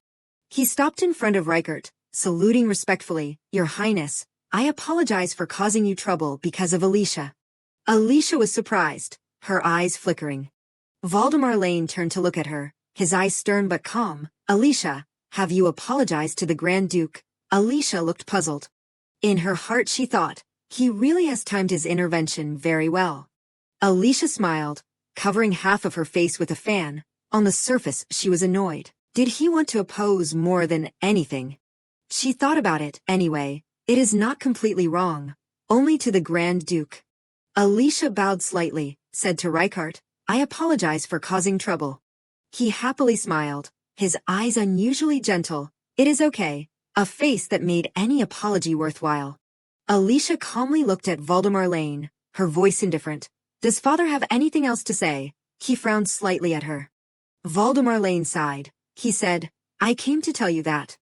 Speaker 1: He stopped in front of Reichardt, saluting respectfully, Your Highness, I apologize for causing you trouble because of Alicia. Alicia was surprised, her eyes flickering. Voldemar Lane turned to look at her, his eyes stern but calm. Alicia, have you apologized to the Grand Duke? Alicia looked puzzled. In her heart she thought, he really has timed his intervention very well. Alicia smiled, covering half of her face with a fan. On the surface she was annoyed. Did he want to oppose more than anything? She thought about it, anyway. It is not completely wrong. Only to the Grand Duke. Alicia bowed slightly, said to Reichardt, I apologize for causing trouble. He happily smiled, his eyes unusually gentle. It is okay, a face that made any apology worthwhile. Alicia calmly looked at Voldemar Lane, her voice indifferent. Does father have anything else to say? He frowned slightly at her. Voldemar Lane sighed. He said, I came to tell you that.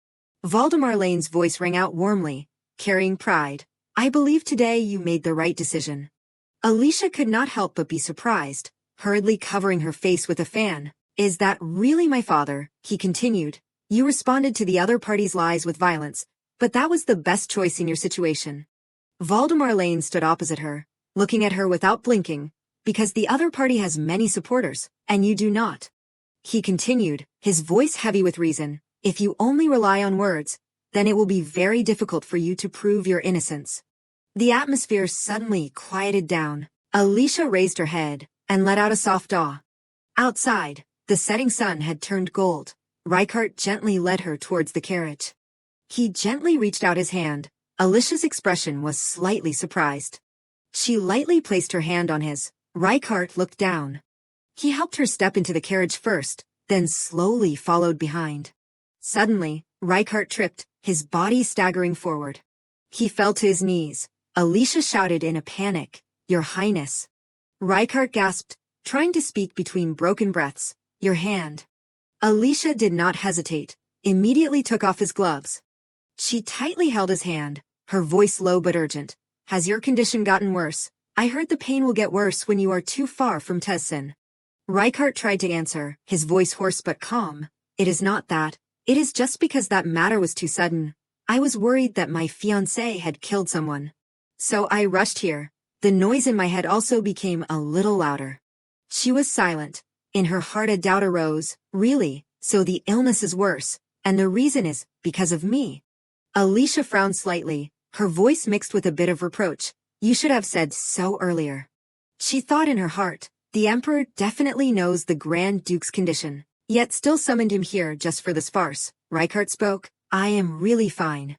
Speaker 1: Voldemar Lane's voice rang out warmly, carrying pride. I believe today you made the right decision. Alicia could not help but be surprised, hurriedly covering her face with a fan. Is that really my father? He continued. You responded to the other party's lies with violence, but that was the best choice in your situation. Voldemar Lane stood opposite her, looking at her without blinking, because the other party has many supporters, and you do not. He continued, his voice heavy with reason. If you only rely on words, then it will be very difficult for you to prove your innocence. The atmosphere suddenly quieted down. Alicia raised her head and let out a soft "ah." Outside, The setting sun had turned gold. Rykart gently led her towards the carriage. He gently reached out his hand. Alicia's expression was slightly surprised. She lightly placed her hand on his. Rykart looked down. He helped her step into the carriage first, then slowly followed behind. Suddenly, Rykart tripped, his body staggering forward. He fell to his knees. Alicia shouted in a panic, "Your Highness." Rykart gasped, trying to speak between broken breaths, "Your hand." Alicia did not hesitate, immediately took off his gloves. She tightly held his hand, her voice low but urgent. "Has your condition gotten worse? I heard the pain will get worse when you are too far from Tessin." Rykart tried to answer, his voice hoarse but calm. "It is not that. It is just because that matter was too sudden. I was worried that my fiancé had killed someone. So I rushed here." The noise in my head also became a little louder. She was silent. In her heart a doubt arose. Really? So the illness is worse, and the reason is because of me? Alicia frowned slightly, her voice mixed with a bit of reproach. "You should have said so earlier." She thought in her heart, the Emperor definitely knows the Grand Duke's condition, yet still summoned him here just for this farce. Rykart spoke, "I am really fine."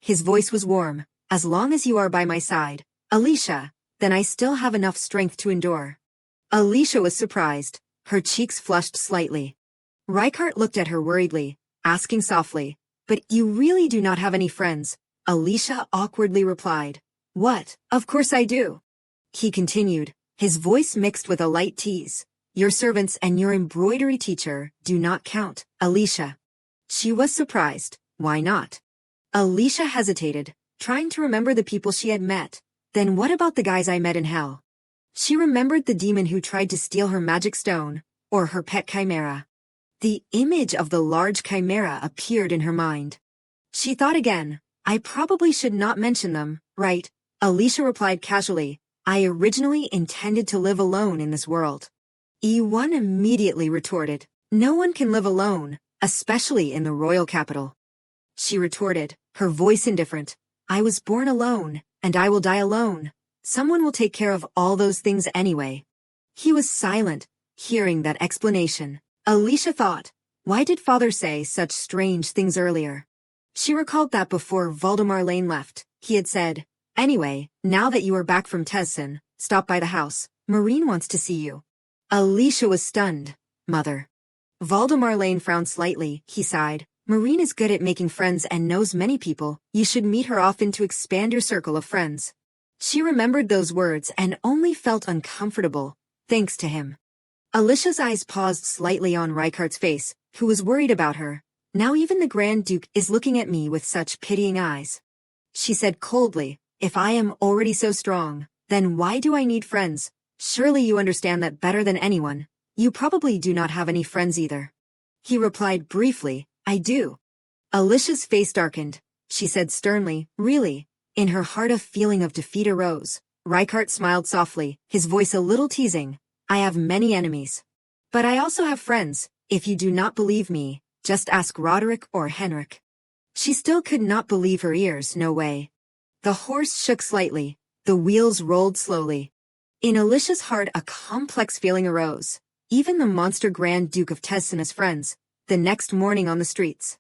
Speaker 1: His voice was warm. "As long as you are by my side, Alicia, then I still have enough strength to endure." Alicia was surprised. Her cheeks flushed slightly. Rykart looked at her worriedly, asking softly, "But you really do not have any friends?" Alicia awkwardly replied, "What? Of course I do." He continued, his voice mixed with a light tease. "Your servants and your embroidery teacher do not count, Alicia." She was surprised. Why not? Alicia hesitated, trying to remember the people she had met. Then what about the guys I met in hell? She remembered the demon who tried to steal her magic stone, or her pet chimera. The image of the large chimera appeared in her mind. She thought again, "I probably should not mention them, right?" Alicia replied casually, "I originally intended to live alone in this world." E1 immediately retorted, "No one can live alone, especially in the royal capital." She retorted, her voice indifferent, "I was born alone, and I will die alone. Someone will take care of all those things anyway." He was silent, hearing that explanation. Alicia thought, why did father say such strange things earlier? She recalled that before Voldemar Lane left, he had said, "Anyway, now that you are back from Tessin, stop by the house. Marine wants to see you." Alicia was stunned. "Mother." Voldemar Lane frowned slightly, he sighed. "Marine is good at making friends and knows many people. You should meet her often to expand your circle of friends." She remembered those words and only felt uncomfortable, thanks to him. Alicia's eyes paused slightly on Rykart's face, who was worried about her. "Now even the Grand Duke is looking at me with such pitying eyes." She said coldly, "If I am already so strong, then why do I need friends? Surely you understand that better than anyone. You probably do not have any friends either." He replied briefly, "I do." Alicia's face darkened. She said sternly, "Really?" In her heart a feeling of defeat arose. Rykart smiled softly, his voice a little teasing. "I have many enemies. But I also have friends. If you do not believe me, just ask Roderick or Henrik." She still could not believe her ears, no way. The horse shook slightly. The wheels rolled slowly. In Alicia's heart a complex feeling arose. Even the monster Grand Duke of Tessin as friends. The next morning on the streets,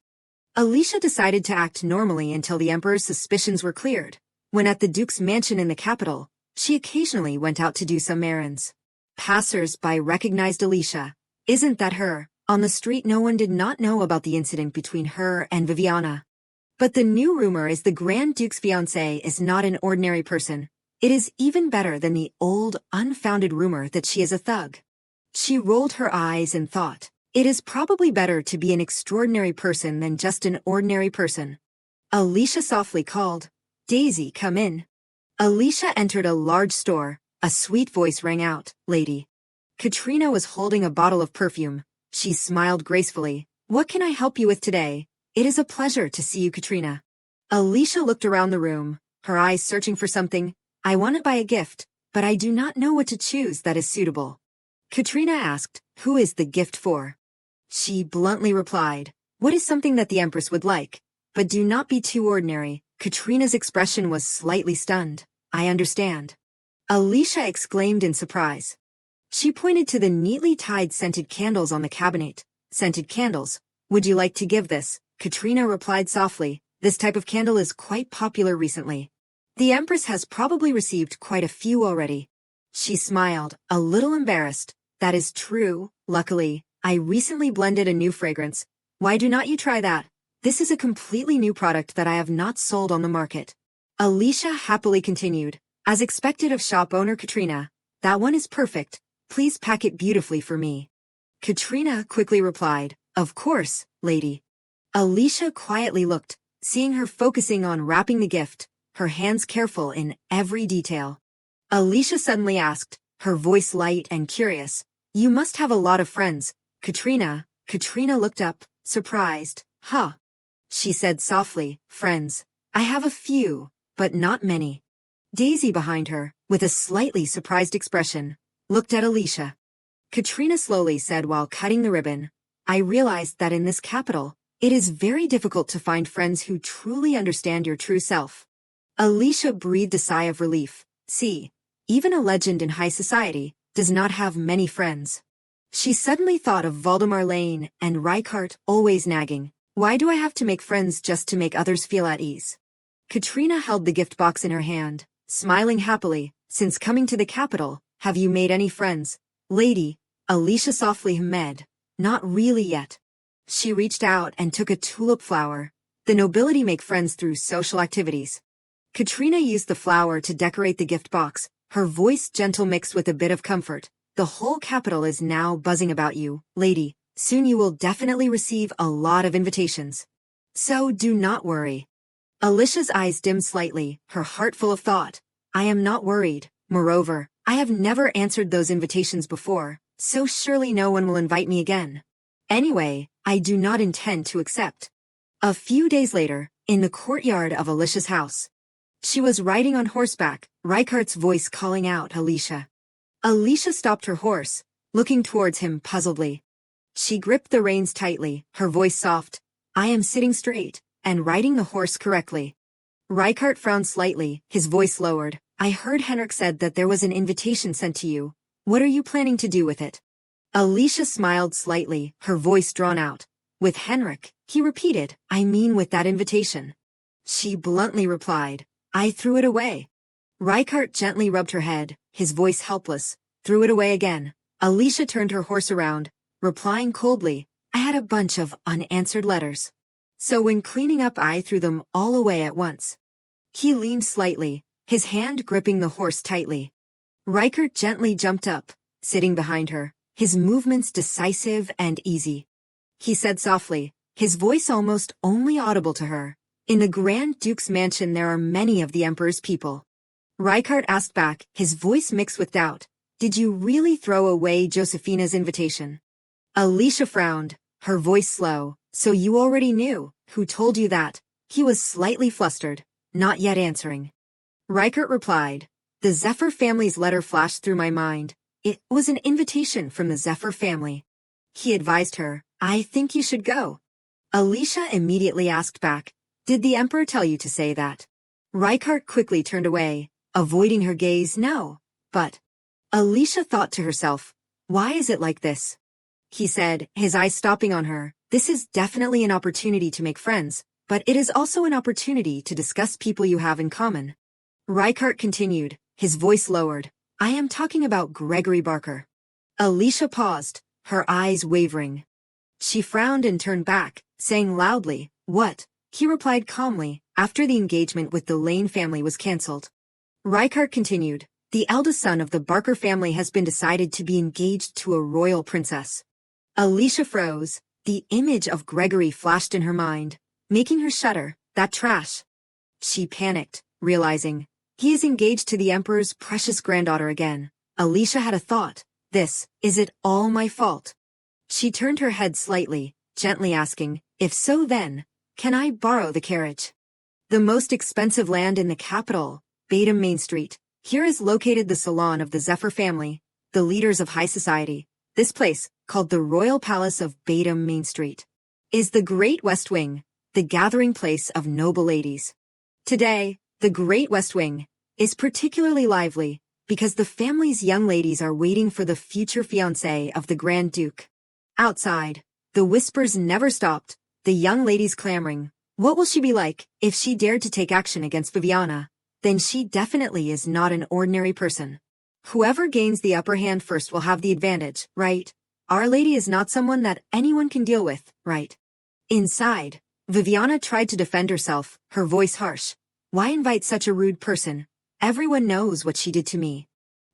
Speaker 1: Alicia decided to act normally until the Emperor's suspicions were cleared. When at the Duke's mansion in the capital, she occasionally went out to do some errands. Passers-by recognized Alicia. "Isn't that her?" On the street no one did not know about the incident between her and Viviana. But the new rumor is the Grand Duke's fiancé is not an ordinary person. It is even better than the old, unfounded rumor that she is a thug. She rolled her eyes and thought, it is probably better to be an extraordinary person than just an ordinary person. Alicia softly called, "Daisy, come in." Alicia entered a large store. A sweet voice rang out, "Lady." Katrina was holding a bottle of perfume. She smiled gracefully. "What can I help you with today?" "It is a pleasure to see you, Katrina." Alicia looked around the room, her eyes searching for something. "I want to buy a gift, but I do not know what to choose that is suitable." Katrina asked, "Who is the gift for?" She bluntly replied, "What is something that the Empress would like? But do not be too ordinary." Katrina's expression was slightly stunned. "I understand." Alicia exclaimed in surprise. She pointed to the neatly tied scented candles on the cabinet. Scented candles. Would you like to give this? Katrina replied softly. This type of candle is quite popular recently. The Empress has probably received quite a few already. She smiled, a little embarrassed. That is true. Luckily, I recently blended a new fragrance. Why do not you try that? This is a completely new product that I have not sold on the market. Alicia happily continued. As expected of shop owner Katrina. That one is perfect. Please pack it beautifully for me. Katrina quickly replied. Of course, lady. Alicia quietly looked, seeing her focusing on wrapping the gift, her hands careful in every detail. Alicia suddenly asked, her voice light and curious. You must have a lot of friends, Katrina. Katrina looked up, surprised. Huh. She said softly, friends. I have a few, but not many. Daisy behind her, with a slightly surprised expression, looked at Alicia. Katrina slowly said while cutting the ribbon, I realized that in this capital, it is very difficult to find friends who truly understand your true self. Alicia breathed a sigh of relief. See, even a legend in high society does not have many friends. She suddenly thought of Voldemar Lane and Reichardt always nagging. Why do I have to make friends just to make others feel at ease? Katrina held the gift box in her hand, smiling happily. Since coming to the capital, have you made any friends? Lady, Alicia softly hummed. Not really yet. She reached out and took a tulip flower. The nobility make friends through social activities. Katrina used the flower to decorate the gift box, her voice gentle mixed with a bit of comfort. The whole capital is now buzzing about you, lady. Soon you will definitely receive a lot of invitations. So do not worry. Alicia's eyes dimmed slightly, her heart full of thought. I am not worried. Moreover, I have never answered those invitations before, so surely no one will invite me again. Anyway, I do not intend to accept. A few days later, in the courtyard of Alicia's house. She was riding on horseback, Reichardt's voice calling out Alicia. Alicia stopped her horse, looking towards him puzzledly. She gripped the reins tightly, her voice soft. I am sitting straight, and riding the horse correctly. Reichardt frowned slightly, his voice lowered. I heard Henrik said that there was an invitation sent to you. What are you planning to do with it? Alicia smiled slightly, her voice drawn out. With Henrik, he repeated, I mean with that invitation. She bluntly replied, I threw it away. Reichardt gently rubbed her head, his voice helpless. Threw it away again. Alicia turned her horse around, replying coldly, I had a bunch of unanswered letters. So when cleaning up I threw them all away at once. He leaned slightly, his hand gripping the horse tightly. Reichardt gently jumped up, sitting behind her, his movements decisive and easy. He said softly, his voice almost only audible to her. In the Grand Duke's mansion there are many of the Emperor's people. Reichardt asked back, his voice mixed with doubt. Did you really throw away Josefina's invitation? Alicia frowned, her voice slow. So you already knew. Who told you that? He was slightly flustered, not yet answering. Reichardt replied, the Zephyr family's letter flashed through my mind. It was an invitation from the Zephyr family. He advised her, I think you should go. Alicia immediately asked back, did the Emperor tell you to say that? Reichardt quickly turned away, avoiding her gaze. No, but... Alicia thought to herself, why is it like this? He said, his eyes stopping on her, this is definitely an opportunity to make friends, but it is also an opportunity to discuss people you have in common. Reichardt continued, his voice lowered, I am talking about Gregory Barker. Alicia paused, her eyes wavering. She frowned and turned back, saying loudly, what? He replied calmly, after the engagement with the Lane family was cancelled. Reichardt continued, the eldest son of the Barker family has been decided to be engaged to a royal princess. Alicia froze, the image of Gregory flashed in her mind, making her shudder, that trash. She panicked, realizing, he is engaged to the Emperor's precious granddaughter again. Alicia had a thought, is it all my fault? She turned her head slightly, gently asking, if so then, can I borrow the carriage? The most expensive land in the capital, Batum Main Street. Here is located the salon of the Zephyr family, the leaders of high society. This place, called the Royal Palace of Batum Main Street, is the Great West Wing, the gathering place of noble ladies. Today, the Great West Wing is particularly lively, because the family's young ladies are waiting for the future fiancé of the Grand Duke. Outside, the whispers never stopped, the young ladies clamoring. What will she be like if she dared to take action against Viviana? Then she definitely is not an ordinary person. Whoever gains the upper hand first will have the advantage, right? Our Lady is not someone that anyone can deal with, right? Inside, Viviana tried to defend herself, her voice harsh. Why invite such a rude person? Everyone knows what she did to me.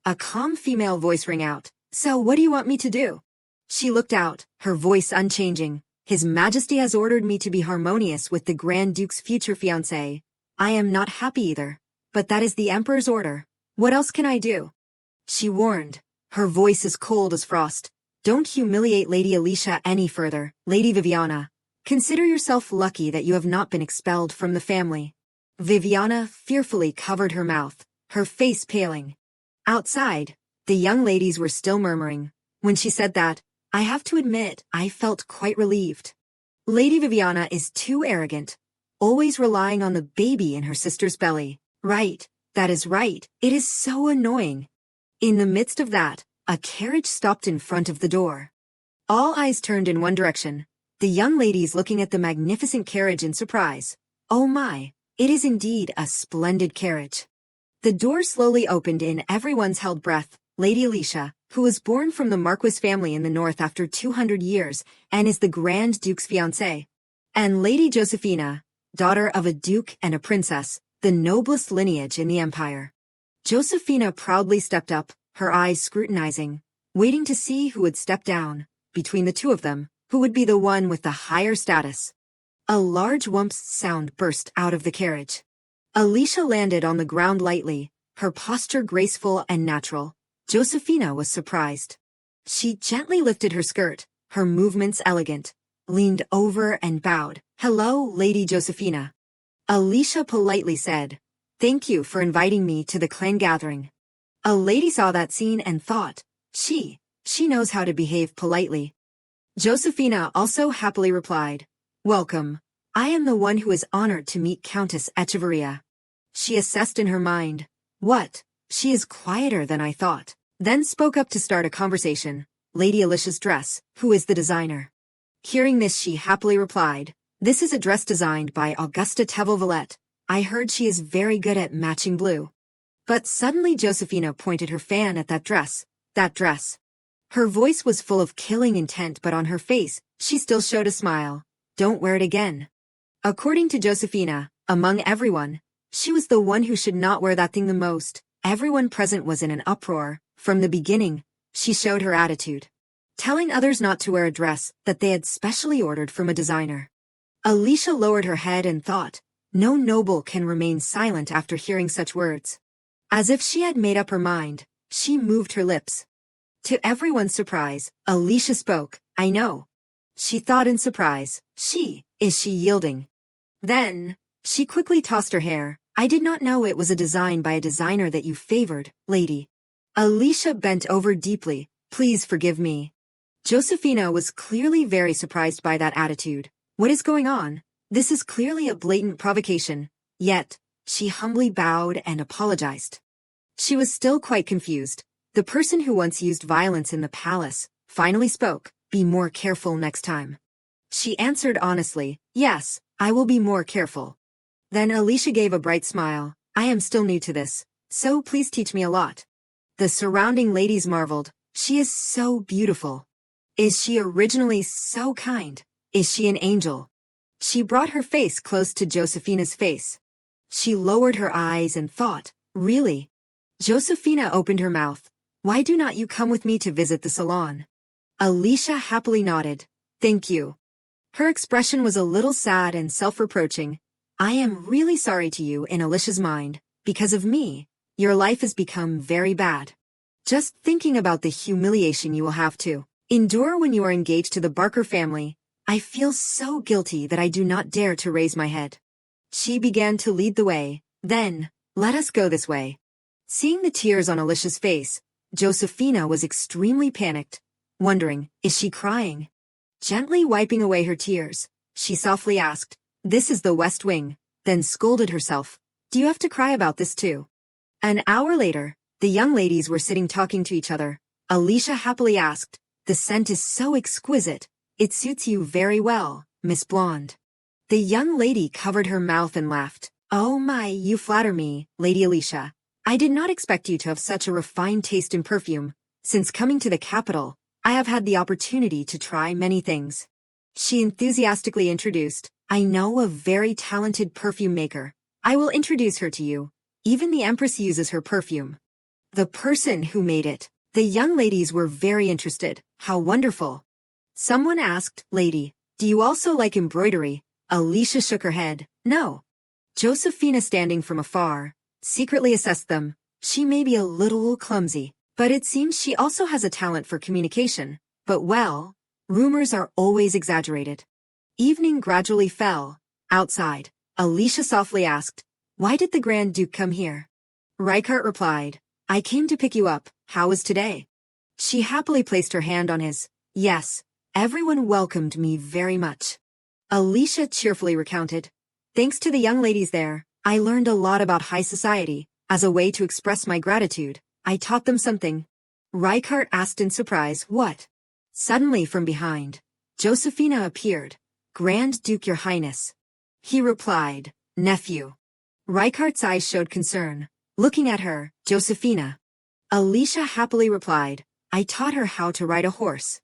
Speaker 1: A calm female voice rang out. So what do you want me to do? She looked out, her voice unchanging. His Majesty has ordered me to be harmonious with the Grand Duke's future fiancé. I am not happy either, but that is the Emperor's order. What else can I do? She warned, her voice as cold as frost. Don't humiliate Lady Alicia any further, Lady Viviana. Consider yourself lucky that you have not been expelled from the family. Viviana fearfully covered her mouth, her face paling. Outside, the young ladies were still murmuring. When she said that, I have to admit, I felt quite relieved. Lady Viviana is too arrogant, always relying on the baby in her sister's belly. Right, that is right, it is so annoying. In the midst of that, a carriage stopped in front of the door. All eyes turned in one direction, the young ladies looking at the magnificent carriage in surprise. Oh my, it is indeed a splendid carriage. The door slowly opened and everyone's held breath. Lady Alicia, who was born from the Marquis family in the north after 200 years and is the Grand Duke's fiancée. And Lady Josefina, daughter of a duke and a princess, the noblest lineage in the empire. Josefina proudly stepped up, her eyes scrutinizing, waiting to see who would step down. Between the two of them, who would be the one with the higher status? A large whoops sound burst out of the carriage. Alicia landed on the ground lightly, her posture graceful and natural. Josefina was surprised. She gently lifted her skirt, her movements elegant, leaned over and bowed. Hello, Lady Josefina. Alicia politely said, Thank you for inviting me to the clan gathering. A lady saw that scene and thought, she knows how to behave politely. Josefina also happily replied, Welcome. I am the one who is honored to meet Countess Echevarria. She assessed in her mind, What? She is quieter than I thought. Then spoke up to start a conversation. Lady Alicia's dress, who is the designer? Hearing this, she happily replied, This is a dress designed by Augusta Tevel-Villette. I heard she is very good at matching blue. But suddenly Josefina pointed her fan at that dress. That dress. Her voice was full of killing intent, but on her face, she still showed a smile. Don't wear it again. According to Josefina, among everyone, she was the one who should not wear that thing the most. Everyone present was in an uproar. From the beginning, she showed her attitude, telling others not to wear a dress that they had specially ordered from a designer. Alicia lowered her head and thought, no noble can remain silent after hearing such words. As if she had made up her mind, she moved her lips. To everyone's surprise, Alicia spoke, I know. She thought in surprise, is she yielding? Then, she quickly tossed her hair. I did not know it was a design by a designer that you favored, lady. Alicia bent over deeply. Please forgive me. Josefina was clearly very surprised by that attitude. What is going on? This is clearly a blatant provocation. Yet, she humbly bowed and apologized. She was still quite confused. The person who once used violence in the palace finally spoke. Be more careful next time. She answered honestly, Yes, I will be more careful. Then Alicia gave a bright smile. I am still new to this, so please teach me a lot. The surrounding ladies marveled. She is so beautiful. Is she originally so kind? Is she an angel? She brought her face close to Josefina's face. She lowered her eyes and thought, Really? Josefina opened her mouth. Why do not you come with me to visit the salon? Alicia happily nodded. Thank you. Her expression was a little sad and self-reproaching. I am really sorry to you in Alicia's mind. Because of me, your life has become very bad. Just thinking about the humiliation you will have to endure when you are engaged to the Barker family, I feel so guilty that I do not dare to raise my head. She began to lead the way. Then, let us go this way. Seeing the tears on Alicia's face, Josefina was extremely panicked, wondering, is she crying? Gently wiping away her tears, she softly asked, This is the West Wing, then scolded herself. Do you have to cry about this too? An hour later, The young ladies were sitting talking to each other. Alicia happily asked, "The scent is so exquisite. It suits you very well, Miss Blonde." The young lady covered her mouth and laughed. "Oh my, you flatter me, Lady Alicia. I did not expect you to have such a refined taste in perfume. Since coming to the capital, I have had the opportunity to try many things." She enthusiastically introduced, "I know a very talented perfume maker. I will introduce her to you. Even the Empress uses her perfume." The person who made it. The young ladies were very interested. How wonderful. Someone asked, "Lady, do you also like embroidery?" Alicia shook her head. "No." Josephina, standing from afar, secretly assessed them. She may be a little clumsy, but it seems she also has a talent for communication. But well, rumors are always exaggerated. Evening gradually fell. Outside, Alicia softly asked, "Why did the Grand Duke come here?" Reichardt replied, "I came to pick you up. How was today?" She happily placed her hand on his. "Yes, everyone welcomed me very much." Alicia cheerfully recounted, "Thanks to the young ladies there, I learned a lot about high society. As a way to express my gratitude, I taught them something." Reichardt asked in surprise, "What?" Suddenly from behind, Josephina appeared. "Grand Duke, Your Highness." He replied, "Nephew." Reichardt's eyes showed concern. Looking at her, Josephina. Alicia happily replied, "I taught her how to ride a horse."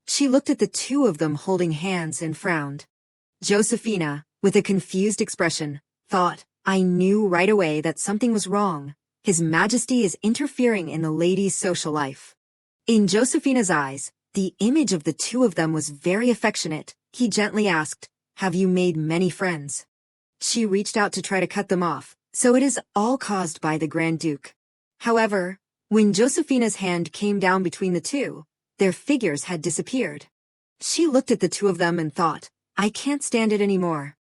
Speaker 1: She looked at the two of them holding hands and frowned. Josephina, with a confused expression, thought, "I knew right away that something was wrong. His Majesty is interfering in the ladies' social life." In Josephina's eyes, the image of the two of them was very affectionate. He gently asked, "Have you made many friends?" She reached out to try to cut them off, "So it is all caused by the Grand Duke." However, when Josephina's hand came down between the two, their figures had disappeared. She looked at the two of them and thought, "I can't stand it anymore."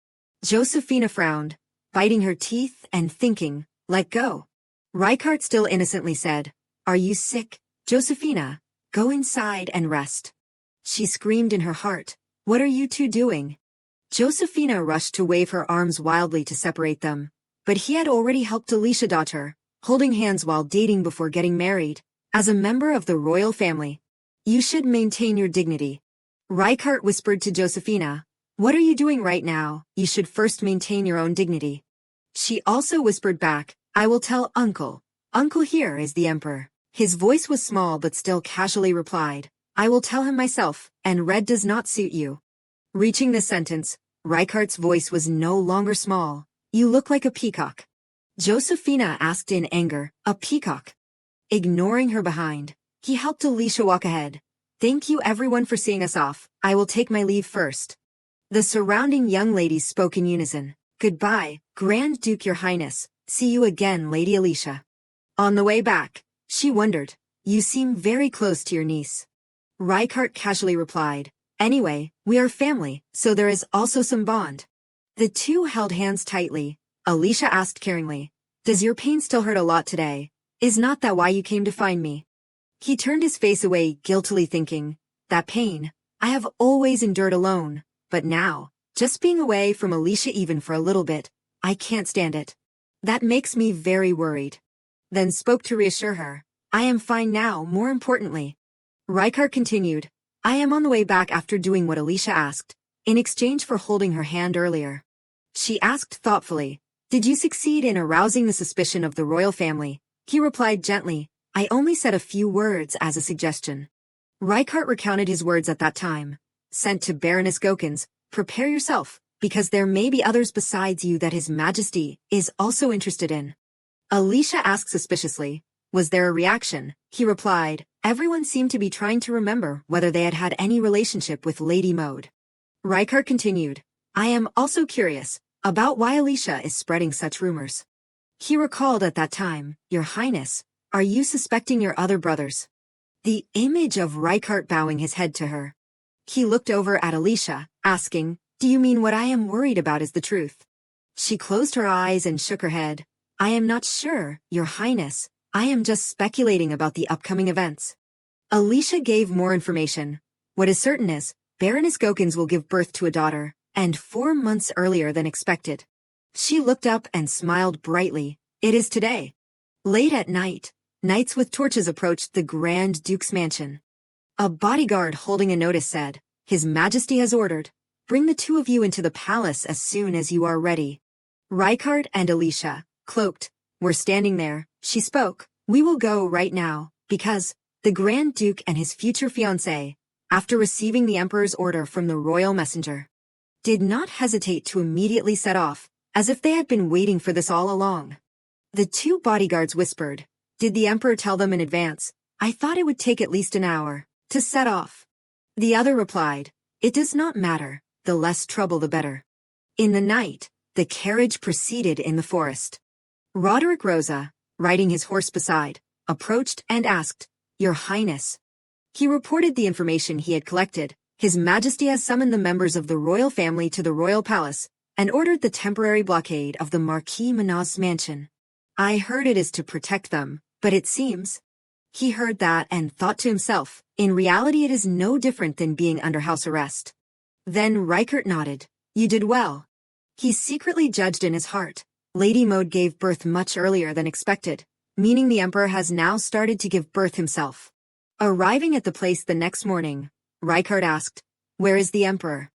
Speaker 1: Josephina frowned, biting her teeth and thinking, "Let go." Reichardt still innocently said, "Are you sick, Josephina? Go inside and rest." She screamed in her heart, "What are you two doing?" Josephina rushed to wave her arms wildly to separate them, but he had already helped Alicia daughter, holding hands while dating before getting married. As a member of the royal family, you should maintain your dignity. Reichardt whispered to Josephina, "What are you doing right now? You should first maintain your own dignity." She also whispered back, "I will tell Uncle. Uncle here is the Emperor." His voice was small but still casually replied, "I will tell him myself, and red does not suit you." Reaching this sentence, Reichardt's voice was no longer small. "You look like a peacock." Josephina asked in anger, "A peacock?" Ignoring her behind, he helped Alicia walk ahead. "Thank you everyone for seeing us off. I will take my leave first." The surrounding young ladies spoke in unison. "Goodbye, Grand Duke, Your Highness. See you again, Lady Alicia." On the way back, she wondered, "You seem very close to your niece." Reichardt casually replied, "Anyway, we are family, so there is also some bond." The two held hands tightly. Alicia asked caringly, "Does your pain still hurt a lot today? Is not that why you came to find me?" He turned his face away, guiltily thinking, "That pain, I have always endured alone, but now, just being away from Alicia even for a little bit, I can't stand it. That makes me very worried." Then spoke to reassure her, "I am fine now, more importantly." Reichardt continued, "I am on the way back after doing what Alicia asked, in exchange for holding her hand earlier." She asked thoughtfully, "Did you succeed in arousing the suspicion of the royal family?" He replied gently, "I only said a few words as a suggestion." Reichardt recounted his words at that time. Sent to Baroness Gokins, "Prepare yourself, because there may be others besides you that His Majesty is also interested in." Alicia asked suspiciously, "Was there a reaction?" He replied, "Everyone seemed to be trying to remember whether they had had any relationship with Lady Maud." Reichardt continued, "I am also curious about why Alicia is spreading such rumors." He recalled at that time, "Your Highness, are you suspecting your other brothers?" The image of Reichardt bowing his head to her. He looked over at Alicia, asking, "Do you mean what I am worried about is the truth?" She closed her eyes and shook her head. "I am not sure, Your Highness. I am just speculating about the upcoming events." Alicia gave more information. "What is certain is, Baroness Gokins will give birth to a daughter, and 4 months earlier than expected." She looked up and smiled brightly. "It is today." Late at night, knights with torches approached the Grand Duke's mansion. A bodyguard holding a notice said, "His Majesty has ordered. Bring the two of you into the palace as soon as you are ready." Rykard and Alicia, cloaked, were standing there. She spoke, "We will go right now, because the Grand Duke and his future fiancée, after receiving the Emperor's order from the royal messenger, did not hesitate to immediately set off, as if they had been waiting for this all along." The two bodyguards whispered, "Did the Emperor tell them in advance? I thought it would take at least an hour to set off." The other replied, "It does not matter, the less trouble the better." In the night, the carriage proceeded in the forest. Roderick Rosa, riding his horse beside, approached and asked, "Your Highness." He reported the information he had collected. His Majesty has summoned the members of the royal family to the royal palace and ordered the temporary blockade of the Marquis Manhwa's mansion. "I heard it is to protect them, but it seems—" He heard that and thought to himself, in reality it is no different than being under house arrest. Then Rykard nodded, "You did well." He secretly judged in his heart, Lady Maud gave birth much earlier than expected, meaning the Emperor has now started to give birth himself. Arriving at the place the next morning, Rykard asked, "Where is the Emperor?"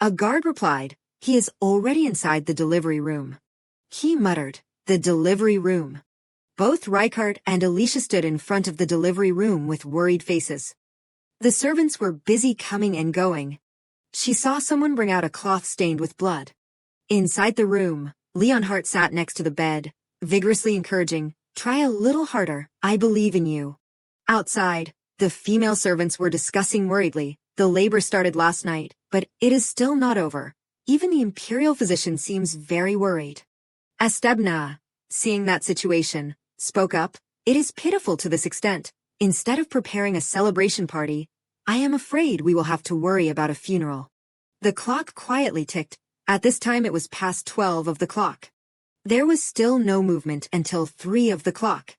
Speaker 1: A guard replied, "He is already inside the delivery room." He muttered, "The delivery room." Both Rykard and Alicia stood in front of the delivery room with worried faces. The servants were busy coming and going. She saw someone bring out a cloth stained with blood. Inside the room, Leonhardt sat next to the bed, vigorously encouraging, "Try a little harder, I believe in you." Outside, the female servants were discussing worriedly, "The labor started last night, but it is still not over. Even the imperial physician seems very worried." Estebna, seeing that situation, spoke up, "It is pitiful to this extent. Instead of preparing a celebration party, I am afraid we will have to worry about a funeral." The clock quietly ticked. At this time it was past 12 of the clock. There was still no movement until 3 of the clock.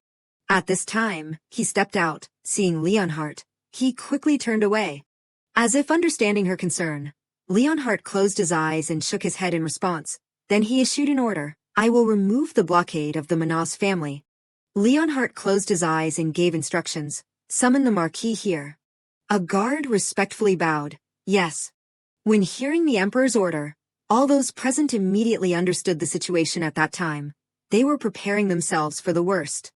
Speaker 1: At this time, he stepped out, seeing Leonhardt. He quickly turned away. As if understanding her concern, Leonhardt closed his eyes and shook his head in response. Then he issued an order, "I will remove the blockade of the Manhwa's family." Leonhardt closed his eyes and gave instructions, "Summon the Marquis here." A guard respectfully bowed, "Yes." When hearing the Emperor's order, all those present immediately understood the situation at that time. They were preparing themselves for the worst.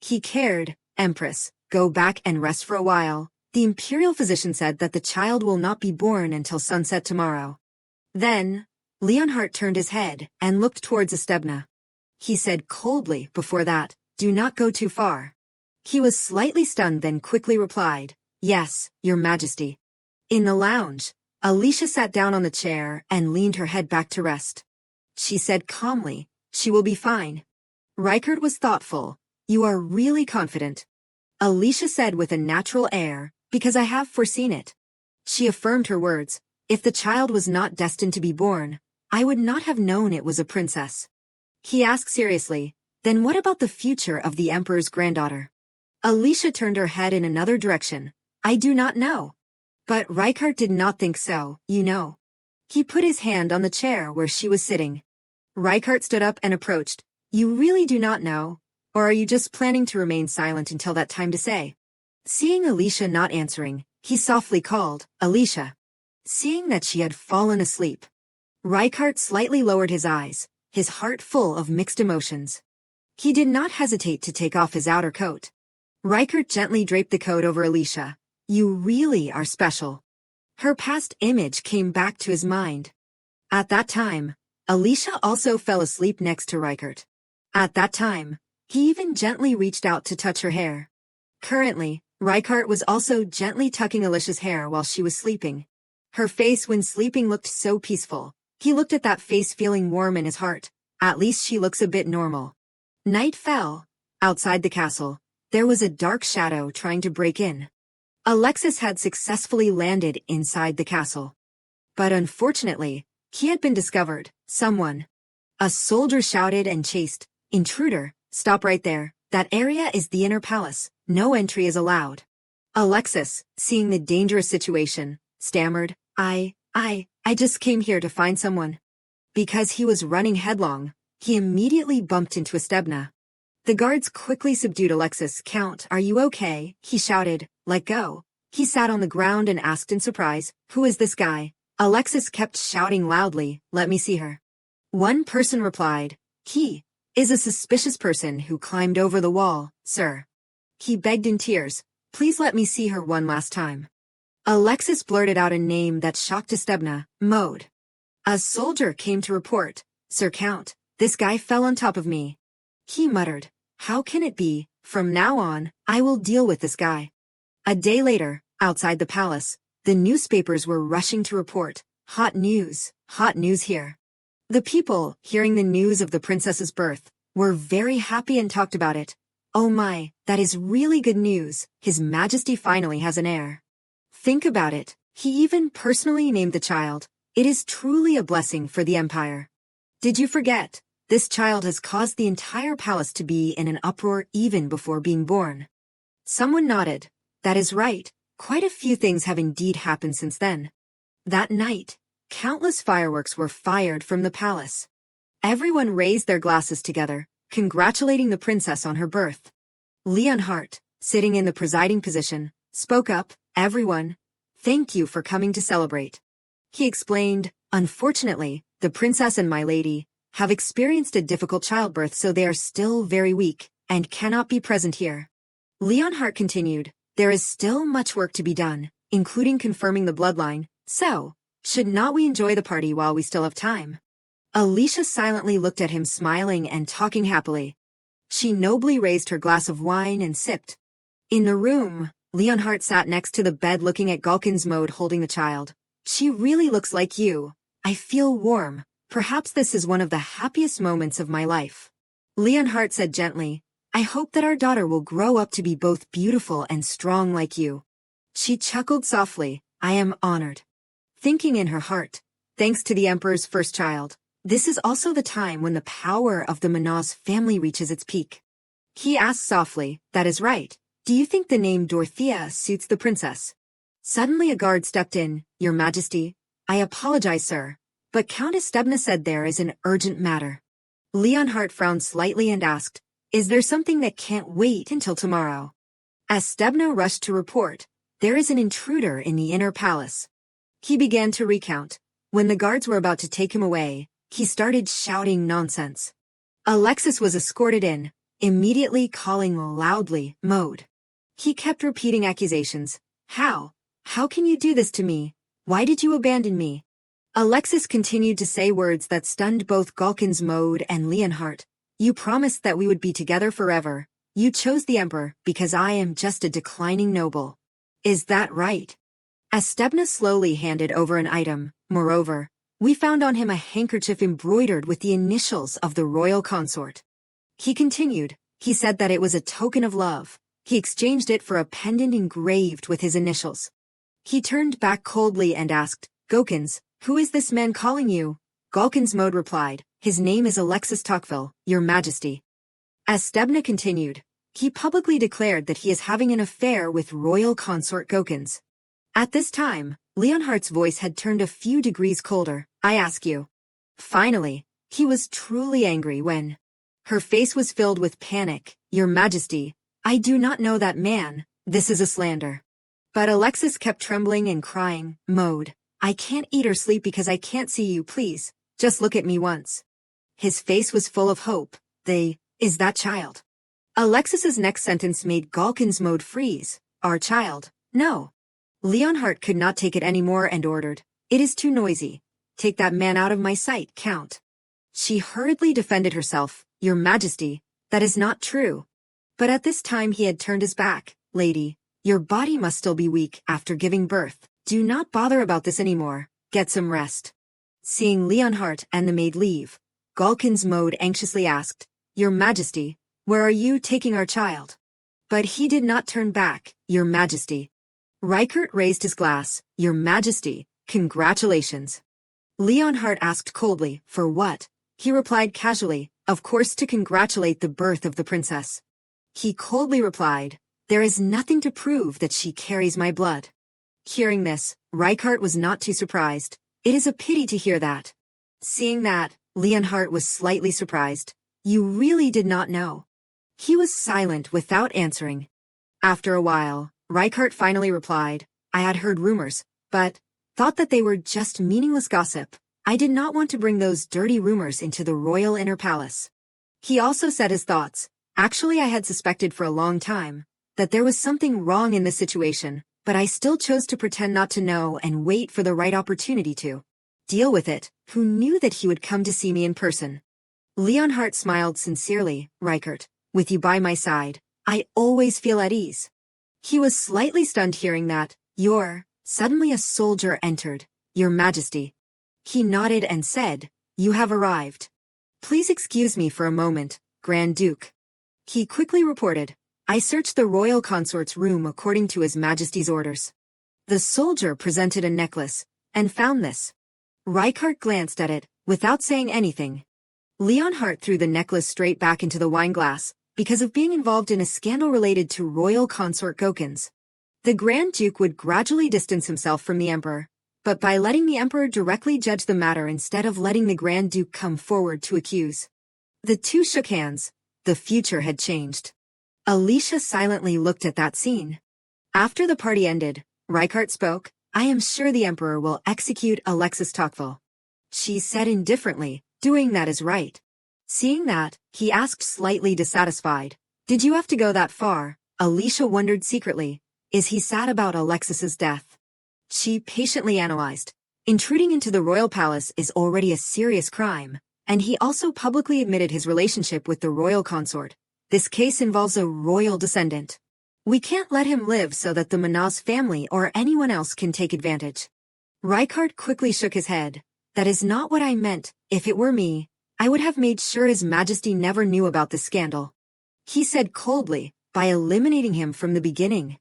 Speaker 1: He cared, "Empress, go back and rest for a while. The imperial physician said that the child will not be born until sunset tomorrow." Then, Leonhardt turned his head and looked towards Estebna. He said coldly before that, "Do not go too far." He was slightly stunned, then quickly replied, "Yes, Your Majesty." In the lounge, Alicia sat down on the chair and leaned her head back to rest. She said calmly, "She will be fine." Rykard was thoughtful, "You are really confident?" Alicia said with a natural air, "Because I have foreseen it." She affirmed her words, "If the child was not destined to be born, I would not have known it was a princess." He asked seriously, "Then what about the future of the Emperor's granddaughter?" Alicia turned her head in another direction, "I do not know." But Rykard did not think so, you know. He put his hand on the chair where she was sitting. Rykard stood up and approached. "You really do not know? Or are you just planning to remain silent until that time to say?" Seeing Alicia not answering, he softly called, "Alicia." Seeing that she had fallen asleep, Rykard slightly lowered his eyes, his heart full of mixed emotions. He did not hesitate to take off his outer coat. Rykard gently draped the coat over Alicia. "You really are special." Her past image came back to his mind. At that time, Alicia also fell asleep next to Rykard. At that time, he even gently reached out to touch her hair. Currently, Rykard was also gently tucking Alicia's hair while she was sleeping. Her face when sleeping looked so peaceful. He looked at that face feeling warm in his heart. At least she looks a bit normal. Night fell. Outside the castle, there was a dark shadow trying to break in. Alexis had successfully landed inside the castle. But unfortunately, he had been discovered. Someone. A soldier shouted and chased, "Intruder, stop right there. That area is the inner palace. No entry is allowed." Alexis, seeing the dangerous situation, stammered, I just came here to find someone." Because he was running headlong, he immediately bumped into Estebna. The guards quickly subdued Alexis. Count, are you okay? He shouted. Let go. He sat on the ground and asked in surprise, who is this guy? Alexis kept shouting loudly, let me see her. One person replied, he is a suspicious person who climbed over the wall, sir. He begged in tears, please let me see her one last time. Alexis blurted out a name that shocked Estebna, Mode. A soldier came to report, Sir Count, this guy fell on top of me. He muttered, how can it be? From now on, I will deal with this guy. A day later, outside the palace, the newspapers were rushing to report, hot news here. The people, hearing the news of the princess's birth, were very happy and talked about it. Oh my, that is really good news, His Majesty finally has an heir. Think about it, he even personally named the child. It is truly a blessing for the empire. Did you forget? This child has caused the entire palace to be in an uproar even before being born. Someone nodded. That is right, quite a few things have indeed happened since then. That night, countless fireworks were fired from the palace. Everyone raised their glasses together, congratulating the princess on her birth. Leonhardt, sitting in the presiding position, spoke up, everyone, thank you for coming to celebrate. He explained, unfortunately, the princess and my lady have experienced a difficult childbirth, so they are still very weak and cannot be present here. Leonhardt continued, there is still much work to be done, including confirming the bloodline, so, should not we enjoy the party while we still have time? Alicia silently looked at him, smiling and talking happily. She nobly raised her glass of wine and sipped. In the room, Leonhardt sat next to the bed looking at Galkin's Mode holding the child. She really looks like you. I feel warm. Perhaps this is one of the happiest moments of my life. Leonhardt said gently, I hope that our daughter will grow up to be both beautiful and strong like you. She chuckled softly, I am honored. Thinking in her heart, thanks to the emperor's first child, this is also the time when the power of the manhwa family reaches its peak. He asked softly, that is right. Do you think the name Dorothea suits the princess? Suddenly a guard stepped in, Your Majesty. I apologize, sir, but Countess Stebna said there is an urgent matter. Leonhardt frowned slightly and asked, is there something that can't wait until tomorrow? As Stebna rushed to report, there is an intruder in the inner palace. He began to recount. When the guards were about to take him away, he started shouting nonsense. Alexis was escorted in, immediately calling loudly, Mode. He kept repeating accusations. How can you do this to me? Why did you abandon me? Alexis continued to say words that stunned both Galkin's Mode and Leonhardt. You promised that we would be together forever. You chose the emperor because I am just a declining noble. Is that right? As Stebna slowly handed over an item, moreover, we found on him a handkerchief embroidered with the initials of the royal consort. He continued, he said that it was a token of love. He exchanged it for a pendant engraved with his initials. He turned back coldly and asked, Galkins, who is this man calling you? Galkin's Mode replied, his name is Alexis Tocqueville, Your Majesty. As Stebna continued, he publicly declared that he is having an affair with royal consort Galkins. At this time, Leonhardt's voice had turned a few degrees colder. I ask you. Finally, he was truly angry when her face was filled with panic. Your Majesty, I do not know that man. This is a slander. But Alexis kept trembling and crying, Mode, I can't eat or sleep because I can't see you, please. Just look at me once. His face was full of hope. Is that child? Alexis's next sentence made Galkin's Mode freeze. Our child? No. Leonhardt could not take it anymore and ordered, it is too noisy. Take that man out of my sight, Count. She hurriedly defended herself. Your Majesty, that is not true. But at this time he had turned his back. Lady, your body must still be weak after giving birth. Do not bother about this anymore. Get some rest. Seeing Leonhardt and the maid leave, Galkin's Mode anxiously asked, Your Majesty, where are you taking our child? But he did not turn back. Your Majesty. Reichert raised his glass. Your Majesty, congratulations. Leonhardt asked coldly, for what? He replied casually, of course to congratulate the birth of the princess. He coldly replied, there is nothing to prove that she carries my blood. Hearing this, Reichert was not too surprised. It is a pity to hear that. Seeing that, Leonhardt was slightly surprised. You really did not know. He was silent without answering. After a while, Reichardt finally replied, I had heard rumors, but thought that they were just meaningless gossip. I did not want to bring those dirty rumors into the royal inner palace. He also said his thoughts. Actually, I had suspected for a long time that there was something wrong in this situation, but I still chose to pretend not to know and wait for the right opportunity to deal with it. Who knew that he would come to see me in person? Leonhardt smiled sincerely. Reichardt, with you by my side, I always feel at ease. He was slightly stunned hearing that. Suddenly a soldier entered. Your Majesty. He nodded and said, you have arrived. Please excuse me for a moment, Grand Duke. He quickly reported, I searched the royal consort's room according to His Majesty's orders. The soldier presented a necklace, and found this. Reichardt glanced at it, without saying anything. Leonhardt threw the necklace straight back into the wine glass, because of being involved in a scandal related to royal consort Gokins. The Grand Duke would gradually distance himself from the Emperor, but by letting the Emperor directly judge the matter instead of letting the Grand Duke come forward to accuse. The two shook hands. The future had changed. Alicia silently looked at that scene. After the party ended, Reichardt spoke, I am sure the Emperor will execute Alexis Tocqueville. She said indifferently, doing that is right. Seeing that, he asked slightly dissatisfied, did you have to go that far? Alicia wondered secretly, is he sad about Alexis's death? She patiently analyzed. Intruding into the royal palace is already a serious crime, and he also publicly admitted his relationship with the royal consort. This case involves a royal descendant. We can't let him live so that the Manhwa's family or anyone else can take advantage. Reichardt quickly shook his head. That is not what I meant. If it were me, I would have made sure His Majesty never knew about this scandal. He said coldly, by eliminating him from the beginning.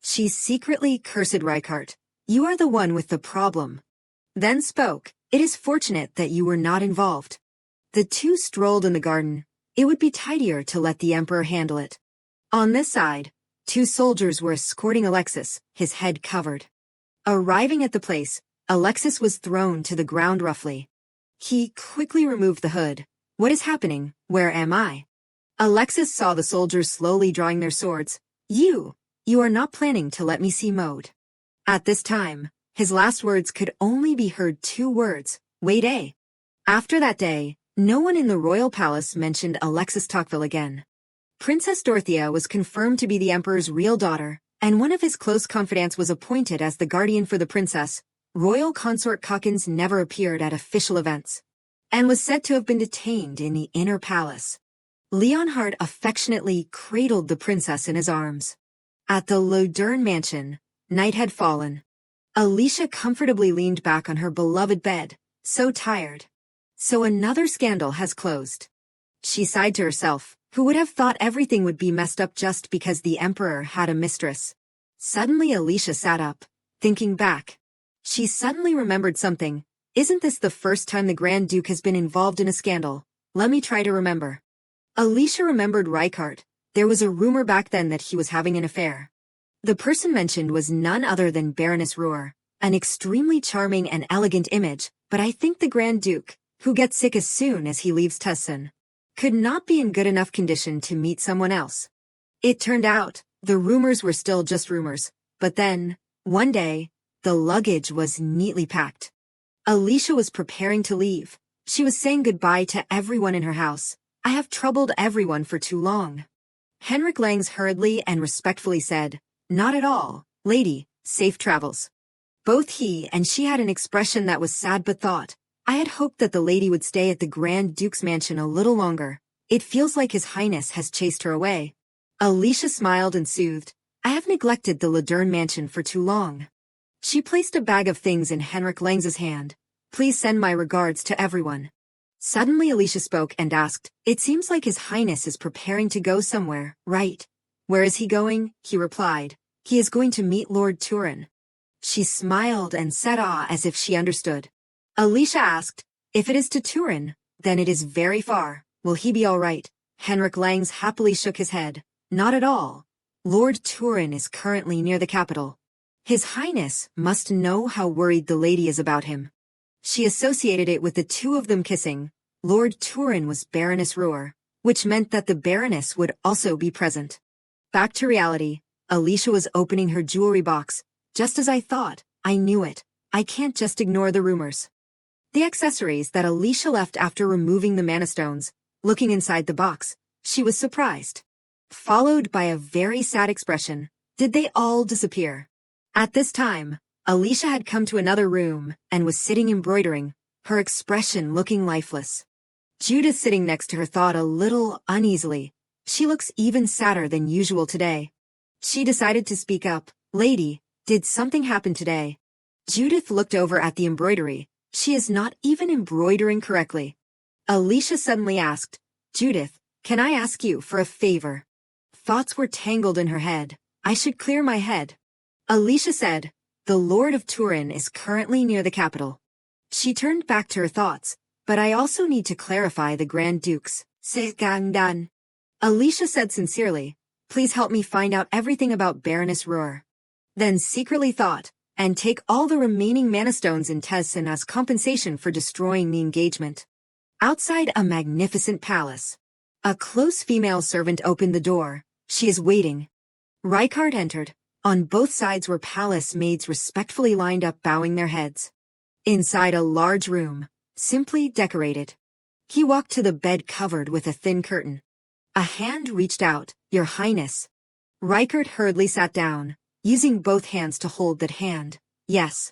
Speaker 1: She secretly cursed Reichardt. You are the one with the problem. Then spoke, it is fortunate that you were not involved. The two strolled in the garden. It would be tidier to let the Emperor handle it. On this side, two soldiers were escorting Alexis, his head covered. Arriving at the place, Alexis was thrown to the ground roughly. He quickly removed the hood. What is happening? Where am I? Alexis saw the soldiers slowly drawing their swords. You are not planning to let me see mode. At this time, his last words could only be heard 2 words, wait a. After that day, no one in the royal palace mentioned Alexis Tocqueville again. Princess Dorothea was confirmed to be the Emperor's real daughter, and one of his close confidants was appointed as the guardian for the princess. Royal consort Gokins never appeared at official events, and was said to have been detained in the inner palace. Leonhardt affectionately cradled the princess in his arms. At the Lodern mansion, night had fallen. Alicia comfortably leaned back on her beloved bed, so tired. So another scandal has closed. She sighed to herself, who would have thought everything would be messed up just because the Emperor had a mistress. Suddenly Alicia sat up, thinking back. She suddenly remembered something. Isn't this the first time the Grand Duke has been involved in a scandal? Let me try to remember. Alicia remembered Reichardt. There was a rumor back then that he was having an affair. The person mentioned was none other than Baroness Ruhr, an extremely charming and elegant image, but I think the Grand Duke, who gets sick as soon as he leaves Tussin, could not be in good enough condition to meet someone else. It turned out, the rumors were still just rumors, but then, one day, the luggage was neatly packed. Alicia was preparing to leave. She was saying goodbye to everyone in her house. I have troubled everyone for too long. Henrik Langs hurriedly and respectfully said, Not at all, lady, safe travels. Both he and she had an expression that was sad but thought, I had hoped that the lady would stay at the Grand Duke's mansion a little longer. It feels like His Highness has chased her away. Alicia smiled and soothed, I have neglected the Lodern mansion for too long. She placed a bag of things in Henrik Langs's hand. Please send my regards to everyone. Suddenly Alicia spoke and asked, It seems like His Highness is preparing to go somewhere, right? Where is he going? He replied. He is going to meet Lord Turin. She smiled and said as if she understood. Alicia asked, If it is to Turin, then it is very far. Will he be all right? Henrik Langs happily shook his head. Not at all. Lord Turin is currently near the capital. His Highness must know how worried the lady is about him. She associated it with the two of them kissing. Lord Turin was Baroness Ruhr. which meant that the Baroness would also be present. Back to reality, Alicia was opening her jewelry box. Just as I thought, I knew it. I can't just ignore the rumors. The accessories that Alicia left after removing the mana stones. Looking inside the box, she was surprised. Followed by a very sad expression. Did they all disappear? At this time, Alicia had come to another room and was sitting embroidering, her expression looking lifeless. Judith sitting next to her thought a little uneasily. She looks even sadder than usual today. She decided to speak up. Lady, did something happen today? Judith looked over at the embroidery. She is not even embroidering correctly. Alicia suddenly asked, Judith, can I ask you for a favor? Thoughts were tangled in her head. I should clear my head. Alicia said, the Lord of Turin is currently near the capital. She turned back to her thoughts, but I also need to clarify the Grand Duke's. Alicia said sincerely, please help me find out everything about Baroness Ruhr. Then secretly thought, and take all the remaining mana stones in Tessin as compensation for destroying the engagement. Outside a magnificent palace. A close female servant opened the door. She is waiting. Rykard entered. On both sides were palace maids respectfully lined up bowing their heads. Inside a large room, simply decorated. He walked to the bed covered with a thin curtain. A hand reached out, Your Highness. Rykard hurriedly sat down, using both hands to hold that hand. Yes.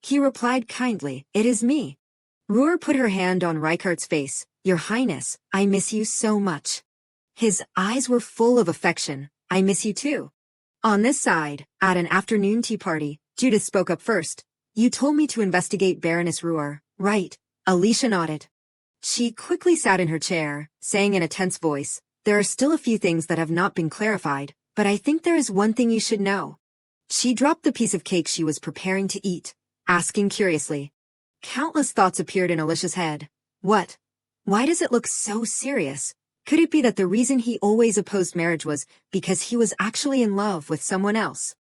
Speaker 1: He replied kindly, It is me. Ruhr put her hand on Rykard's face. Your Highness, I miss you so much. His eyes were full of affection. I miss you too. On this side, at an afternoon tea party, Judith spoke up first. You told me to investigate Baroness Ruhr, right? Alicia nodded. She quickly sat in her chair, saying in a tense voice, There are still a few things that have not been clarified, but I think there is one thing you should know. She dropped the piece of cake she was preparing to eat, asking curiously. Countless thoughts appeared in Alicia's head. What? Why does it look so serious? Could it be that the reason he always opposed marriage was because he was actually in love with someone else?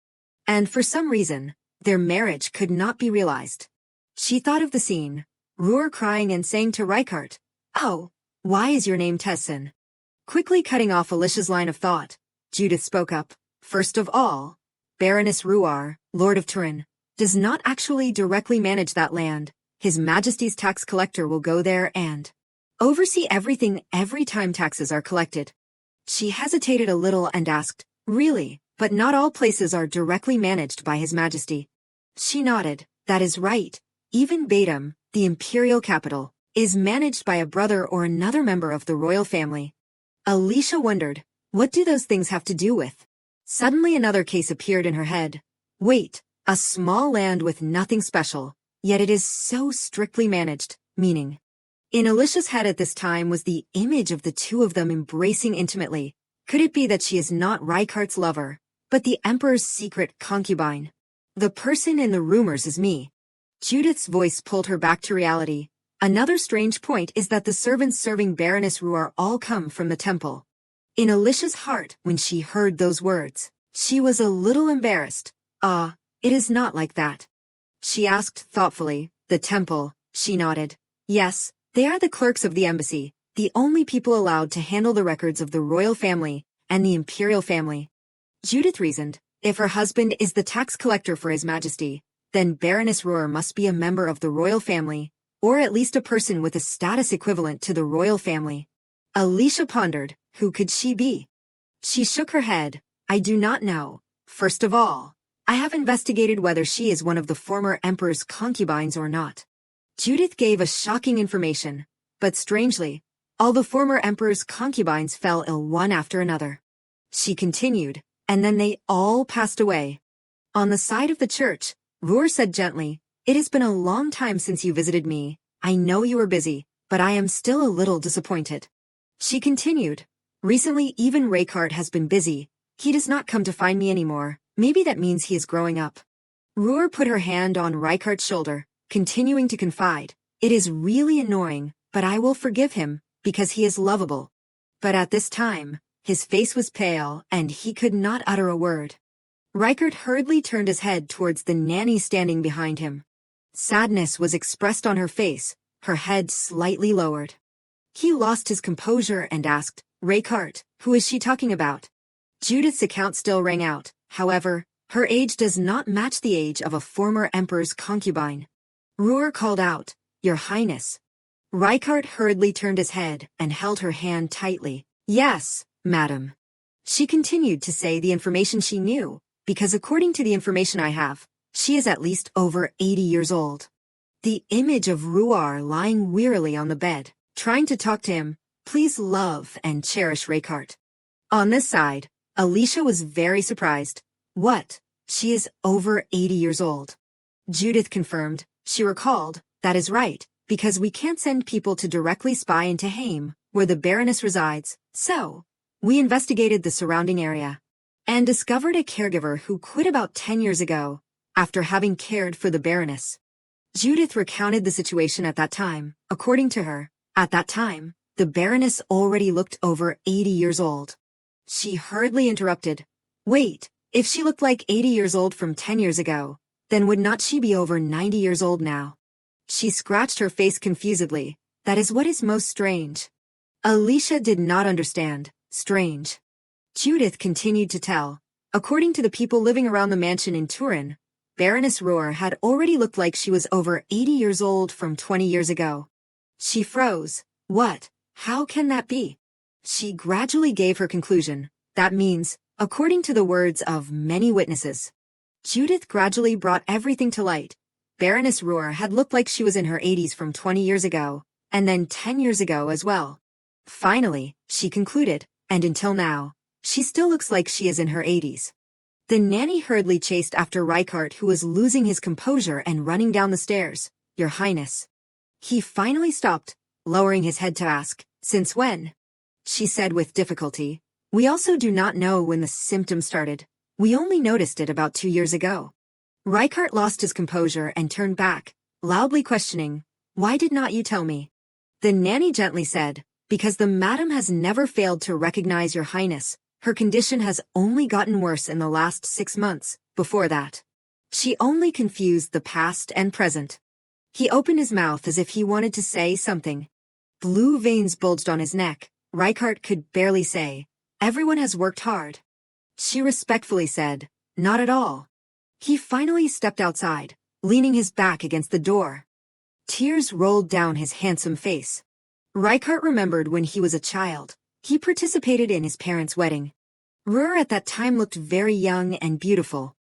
Speaker 1: And for some reason, their marriage could not be realized. She thought of the scene, Ruhr crying and saying to Rykard, Oh, why is your name Tessin? Quickly cutting off Alicia's line of thought, Judith spoke up. First of all, Baroness Ruhr, Lord of Turin, does not actually directly manage that land. His Majesty's tax collector will go there and oversee everything every time taxes are collected. She hesitated a little and asked, Really, but not all places are directly managed by His Majesty. She nodded, That is right. Even Batum, the imperial capital, is managed by a brother or another member of the royal family. Alicia wondered, what do those things have to do with? Suddenly another case appeared in her head. Wait, a small land with nothing special, yet it is so strictly managed, meaning. In Alicia's head at this time was the image of the two of them embracing intimately. Could it be that she is not Rykard's lover, but the Emperor's secret concubine? The person in the rumors is me. Judith's voice pulled her back to reality. Another strange point is that the servants serving Baroness Ruhr all come from the temple. In Alicia's heart, when she heard those words, she was a little embarrassed. It is not like that. She asked thoughtfully, The temple, she nodded. Yes. They are the clerks of the embassy, the only people allowed to handle the records of the royal family and the imperial family. Judith reasoned, if her husband is the tax collector for His Majesty, then Baroness Ruhr must be a member of the royal family, or at least a person with a status equivalent to the royal family. Alicia pondered, who could she be? She shook her head. I do not know. First of all, I have investigated whether she is one of the former emperor's concubines or not. Judith gave a shocking information, but strangely, all the former emperor's concubines fell ill one after another. She continued, and then they all passed away. On the side of the church, Ruhr said gently, It has been a long time since you visited me. I know you are busy, but I am still a little disappointed. She continued, Recently even Rykard has been busy. He does not come to find me anymore. Maybe that means he is growing up. Ruhr put her hand on Rykard's shoulder, continuing to confide, It is really annoying, but I will forgive him, because he is lovable. But at this time, his face was pale and he could not utter a word. Rykard hurriedly turned his head towards the nanny standing behind him. Sadness was expressed on her face, her head slightly lowered. He lost his composure and asked, Raykart, who is she talking about? Judith's account still rang out. However, her age does not match the age of a former emperor's concubine. Ruhr called out, Your Highness. Raykart hurriedly turned his head and held her hand tightly. Yes, madam. She continued to say the information she knew, because according to the information I have, she is at least over 80 years old. The image of Ruhr lying wearily on the bed, trying to talk to him, please love and cherish Raykart. On this side, Alicia was very surprised. What? She is over 80 years old. Judith confirmed. She recalled, that is right, because we can't send people to directly spy into Haim, where the Baroness resides, so we investigated the surrounding area and discovered a caregiver who quit about 10 years ago after having cared for the Baroness. Judith recounted the situation at that time. According to her, at that time, the Baroness already looked over 80 years old. She hurriedly interrupted. Wait, if she looked like 80 years old from 10 years ago, then would not she be over 90 years old now? She scratched her face confusedly. That is what is most strange. Alicia did not understand. Strange. Judith continued to tell. According to the people living around the mansion in Turin, Baroness Ruhr had already looked like she was over 80 years old from 20 years ago. She froze. What? How can that be? She gradually gave her conclusion. That means, according to the words of many witnesses. Judith gradually brought everything to light. Baroness Ruhr had looked like she was in her 80s from 20 years ago, and then 10 years ago as well. Finally, she concluded, and until now, she still looks like she is in her 80s. The nanny hurriedly chased after Raykart, who was losing his composure and running down the stairs. Your Highness. He finally stopped, lowering his head to ask, Since when? She said with difficulty. We also do not know when the symptoms started. We only noticed it about 2 years ago. Raykart lost his composure and turned back, loudly questioning, Why did not you tell me? The nanny gently said, Because the madam has never failed to recognize your Highness. Her condition has only gotten worse in the last 6 months. Before that, she only confused the past and present. He opened his mouth as if he wanted to say something. Blue veins bulged on his neck. Raykart could barely say, Everyone has worked hard. She respectfully said, Not at all. He finally stepped outside, leaning his back against the door. Tears rolled down his handsome face. Raykart remembered when he was a child. He participated in his parents' wedding. Ruhr at that time looked very young and beautiful.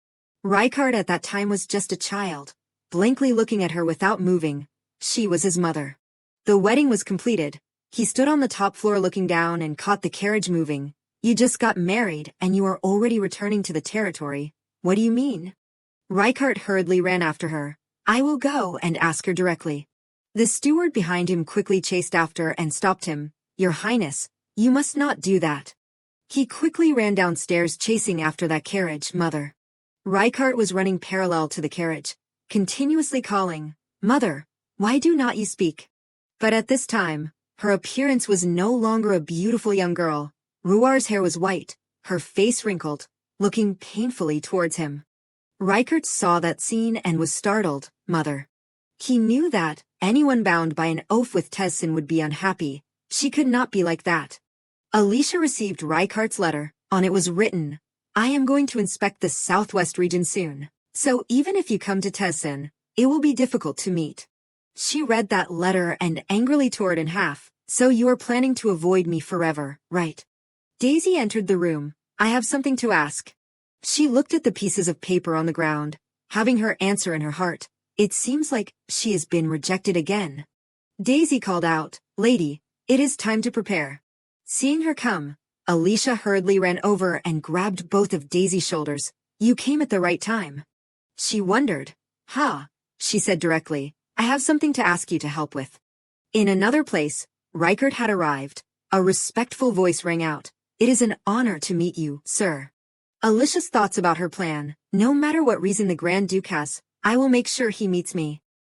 Speaker 1: Raykart at that time was just a child, blankly looking at her without moving. She was his mother. The wedding was completed. He stood on the top floor looking down and caught the carriage moving. You just got married and you are already returning to the territory. What do you mean? Raykart hurriedly ran after her. I will go and ask her directly. The steward behind him quickly chased after and stopped him. Your Highness, you must not do that. He quickly ran downstairs chasing after that carriage, Mother. Raykart was running parallel to the carriage, continuously calling, Mother, why do not you speak? But at this time, her appearance was no longer a beautiful young girl. Ruhr's hair was white, her face wrinkled, looking painfully towards him. Raykart saw that scene and was startled. Mother. He knew that anyone bound by an oath with Tessin would be unhappy. She could not be like that. Alicia received Raykart's letter. On it was written, I am going to inspect the southwest region soon, so even if you come to Tessin, it will be difficult to meet. She read that letter and angrily tore it in half. So you are planning to avoid me forever, right? Daisy entered the room. I have something to ask. She looked at the pieces of paper on the ground, having her answer in her heart. It seems like she has been rejected again. Daisy called out, Lady, it is time to prepare. Seeing her come, Alicia hurriedly ran over and grabbed both of Daisy's shoulders. You came at the right time. She wondered. She said directly. I have something to ask you to help with. In another place, Raykart had arrived. A respectful voice rang out. It is an honor to meet you, sir. Alicia's thoughts about her plan. No matter what reason the Grand Duke has, I will make sure he meets me.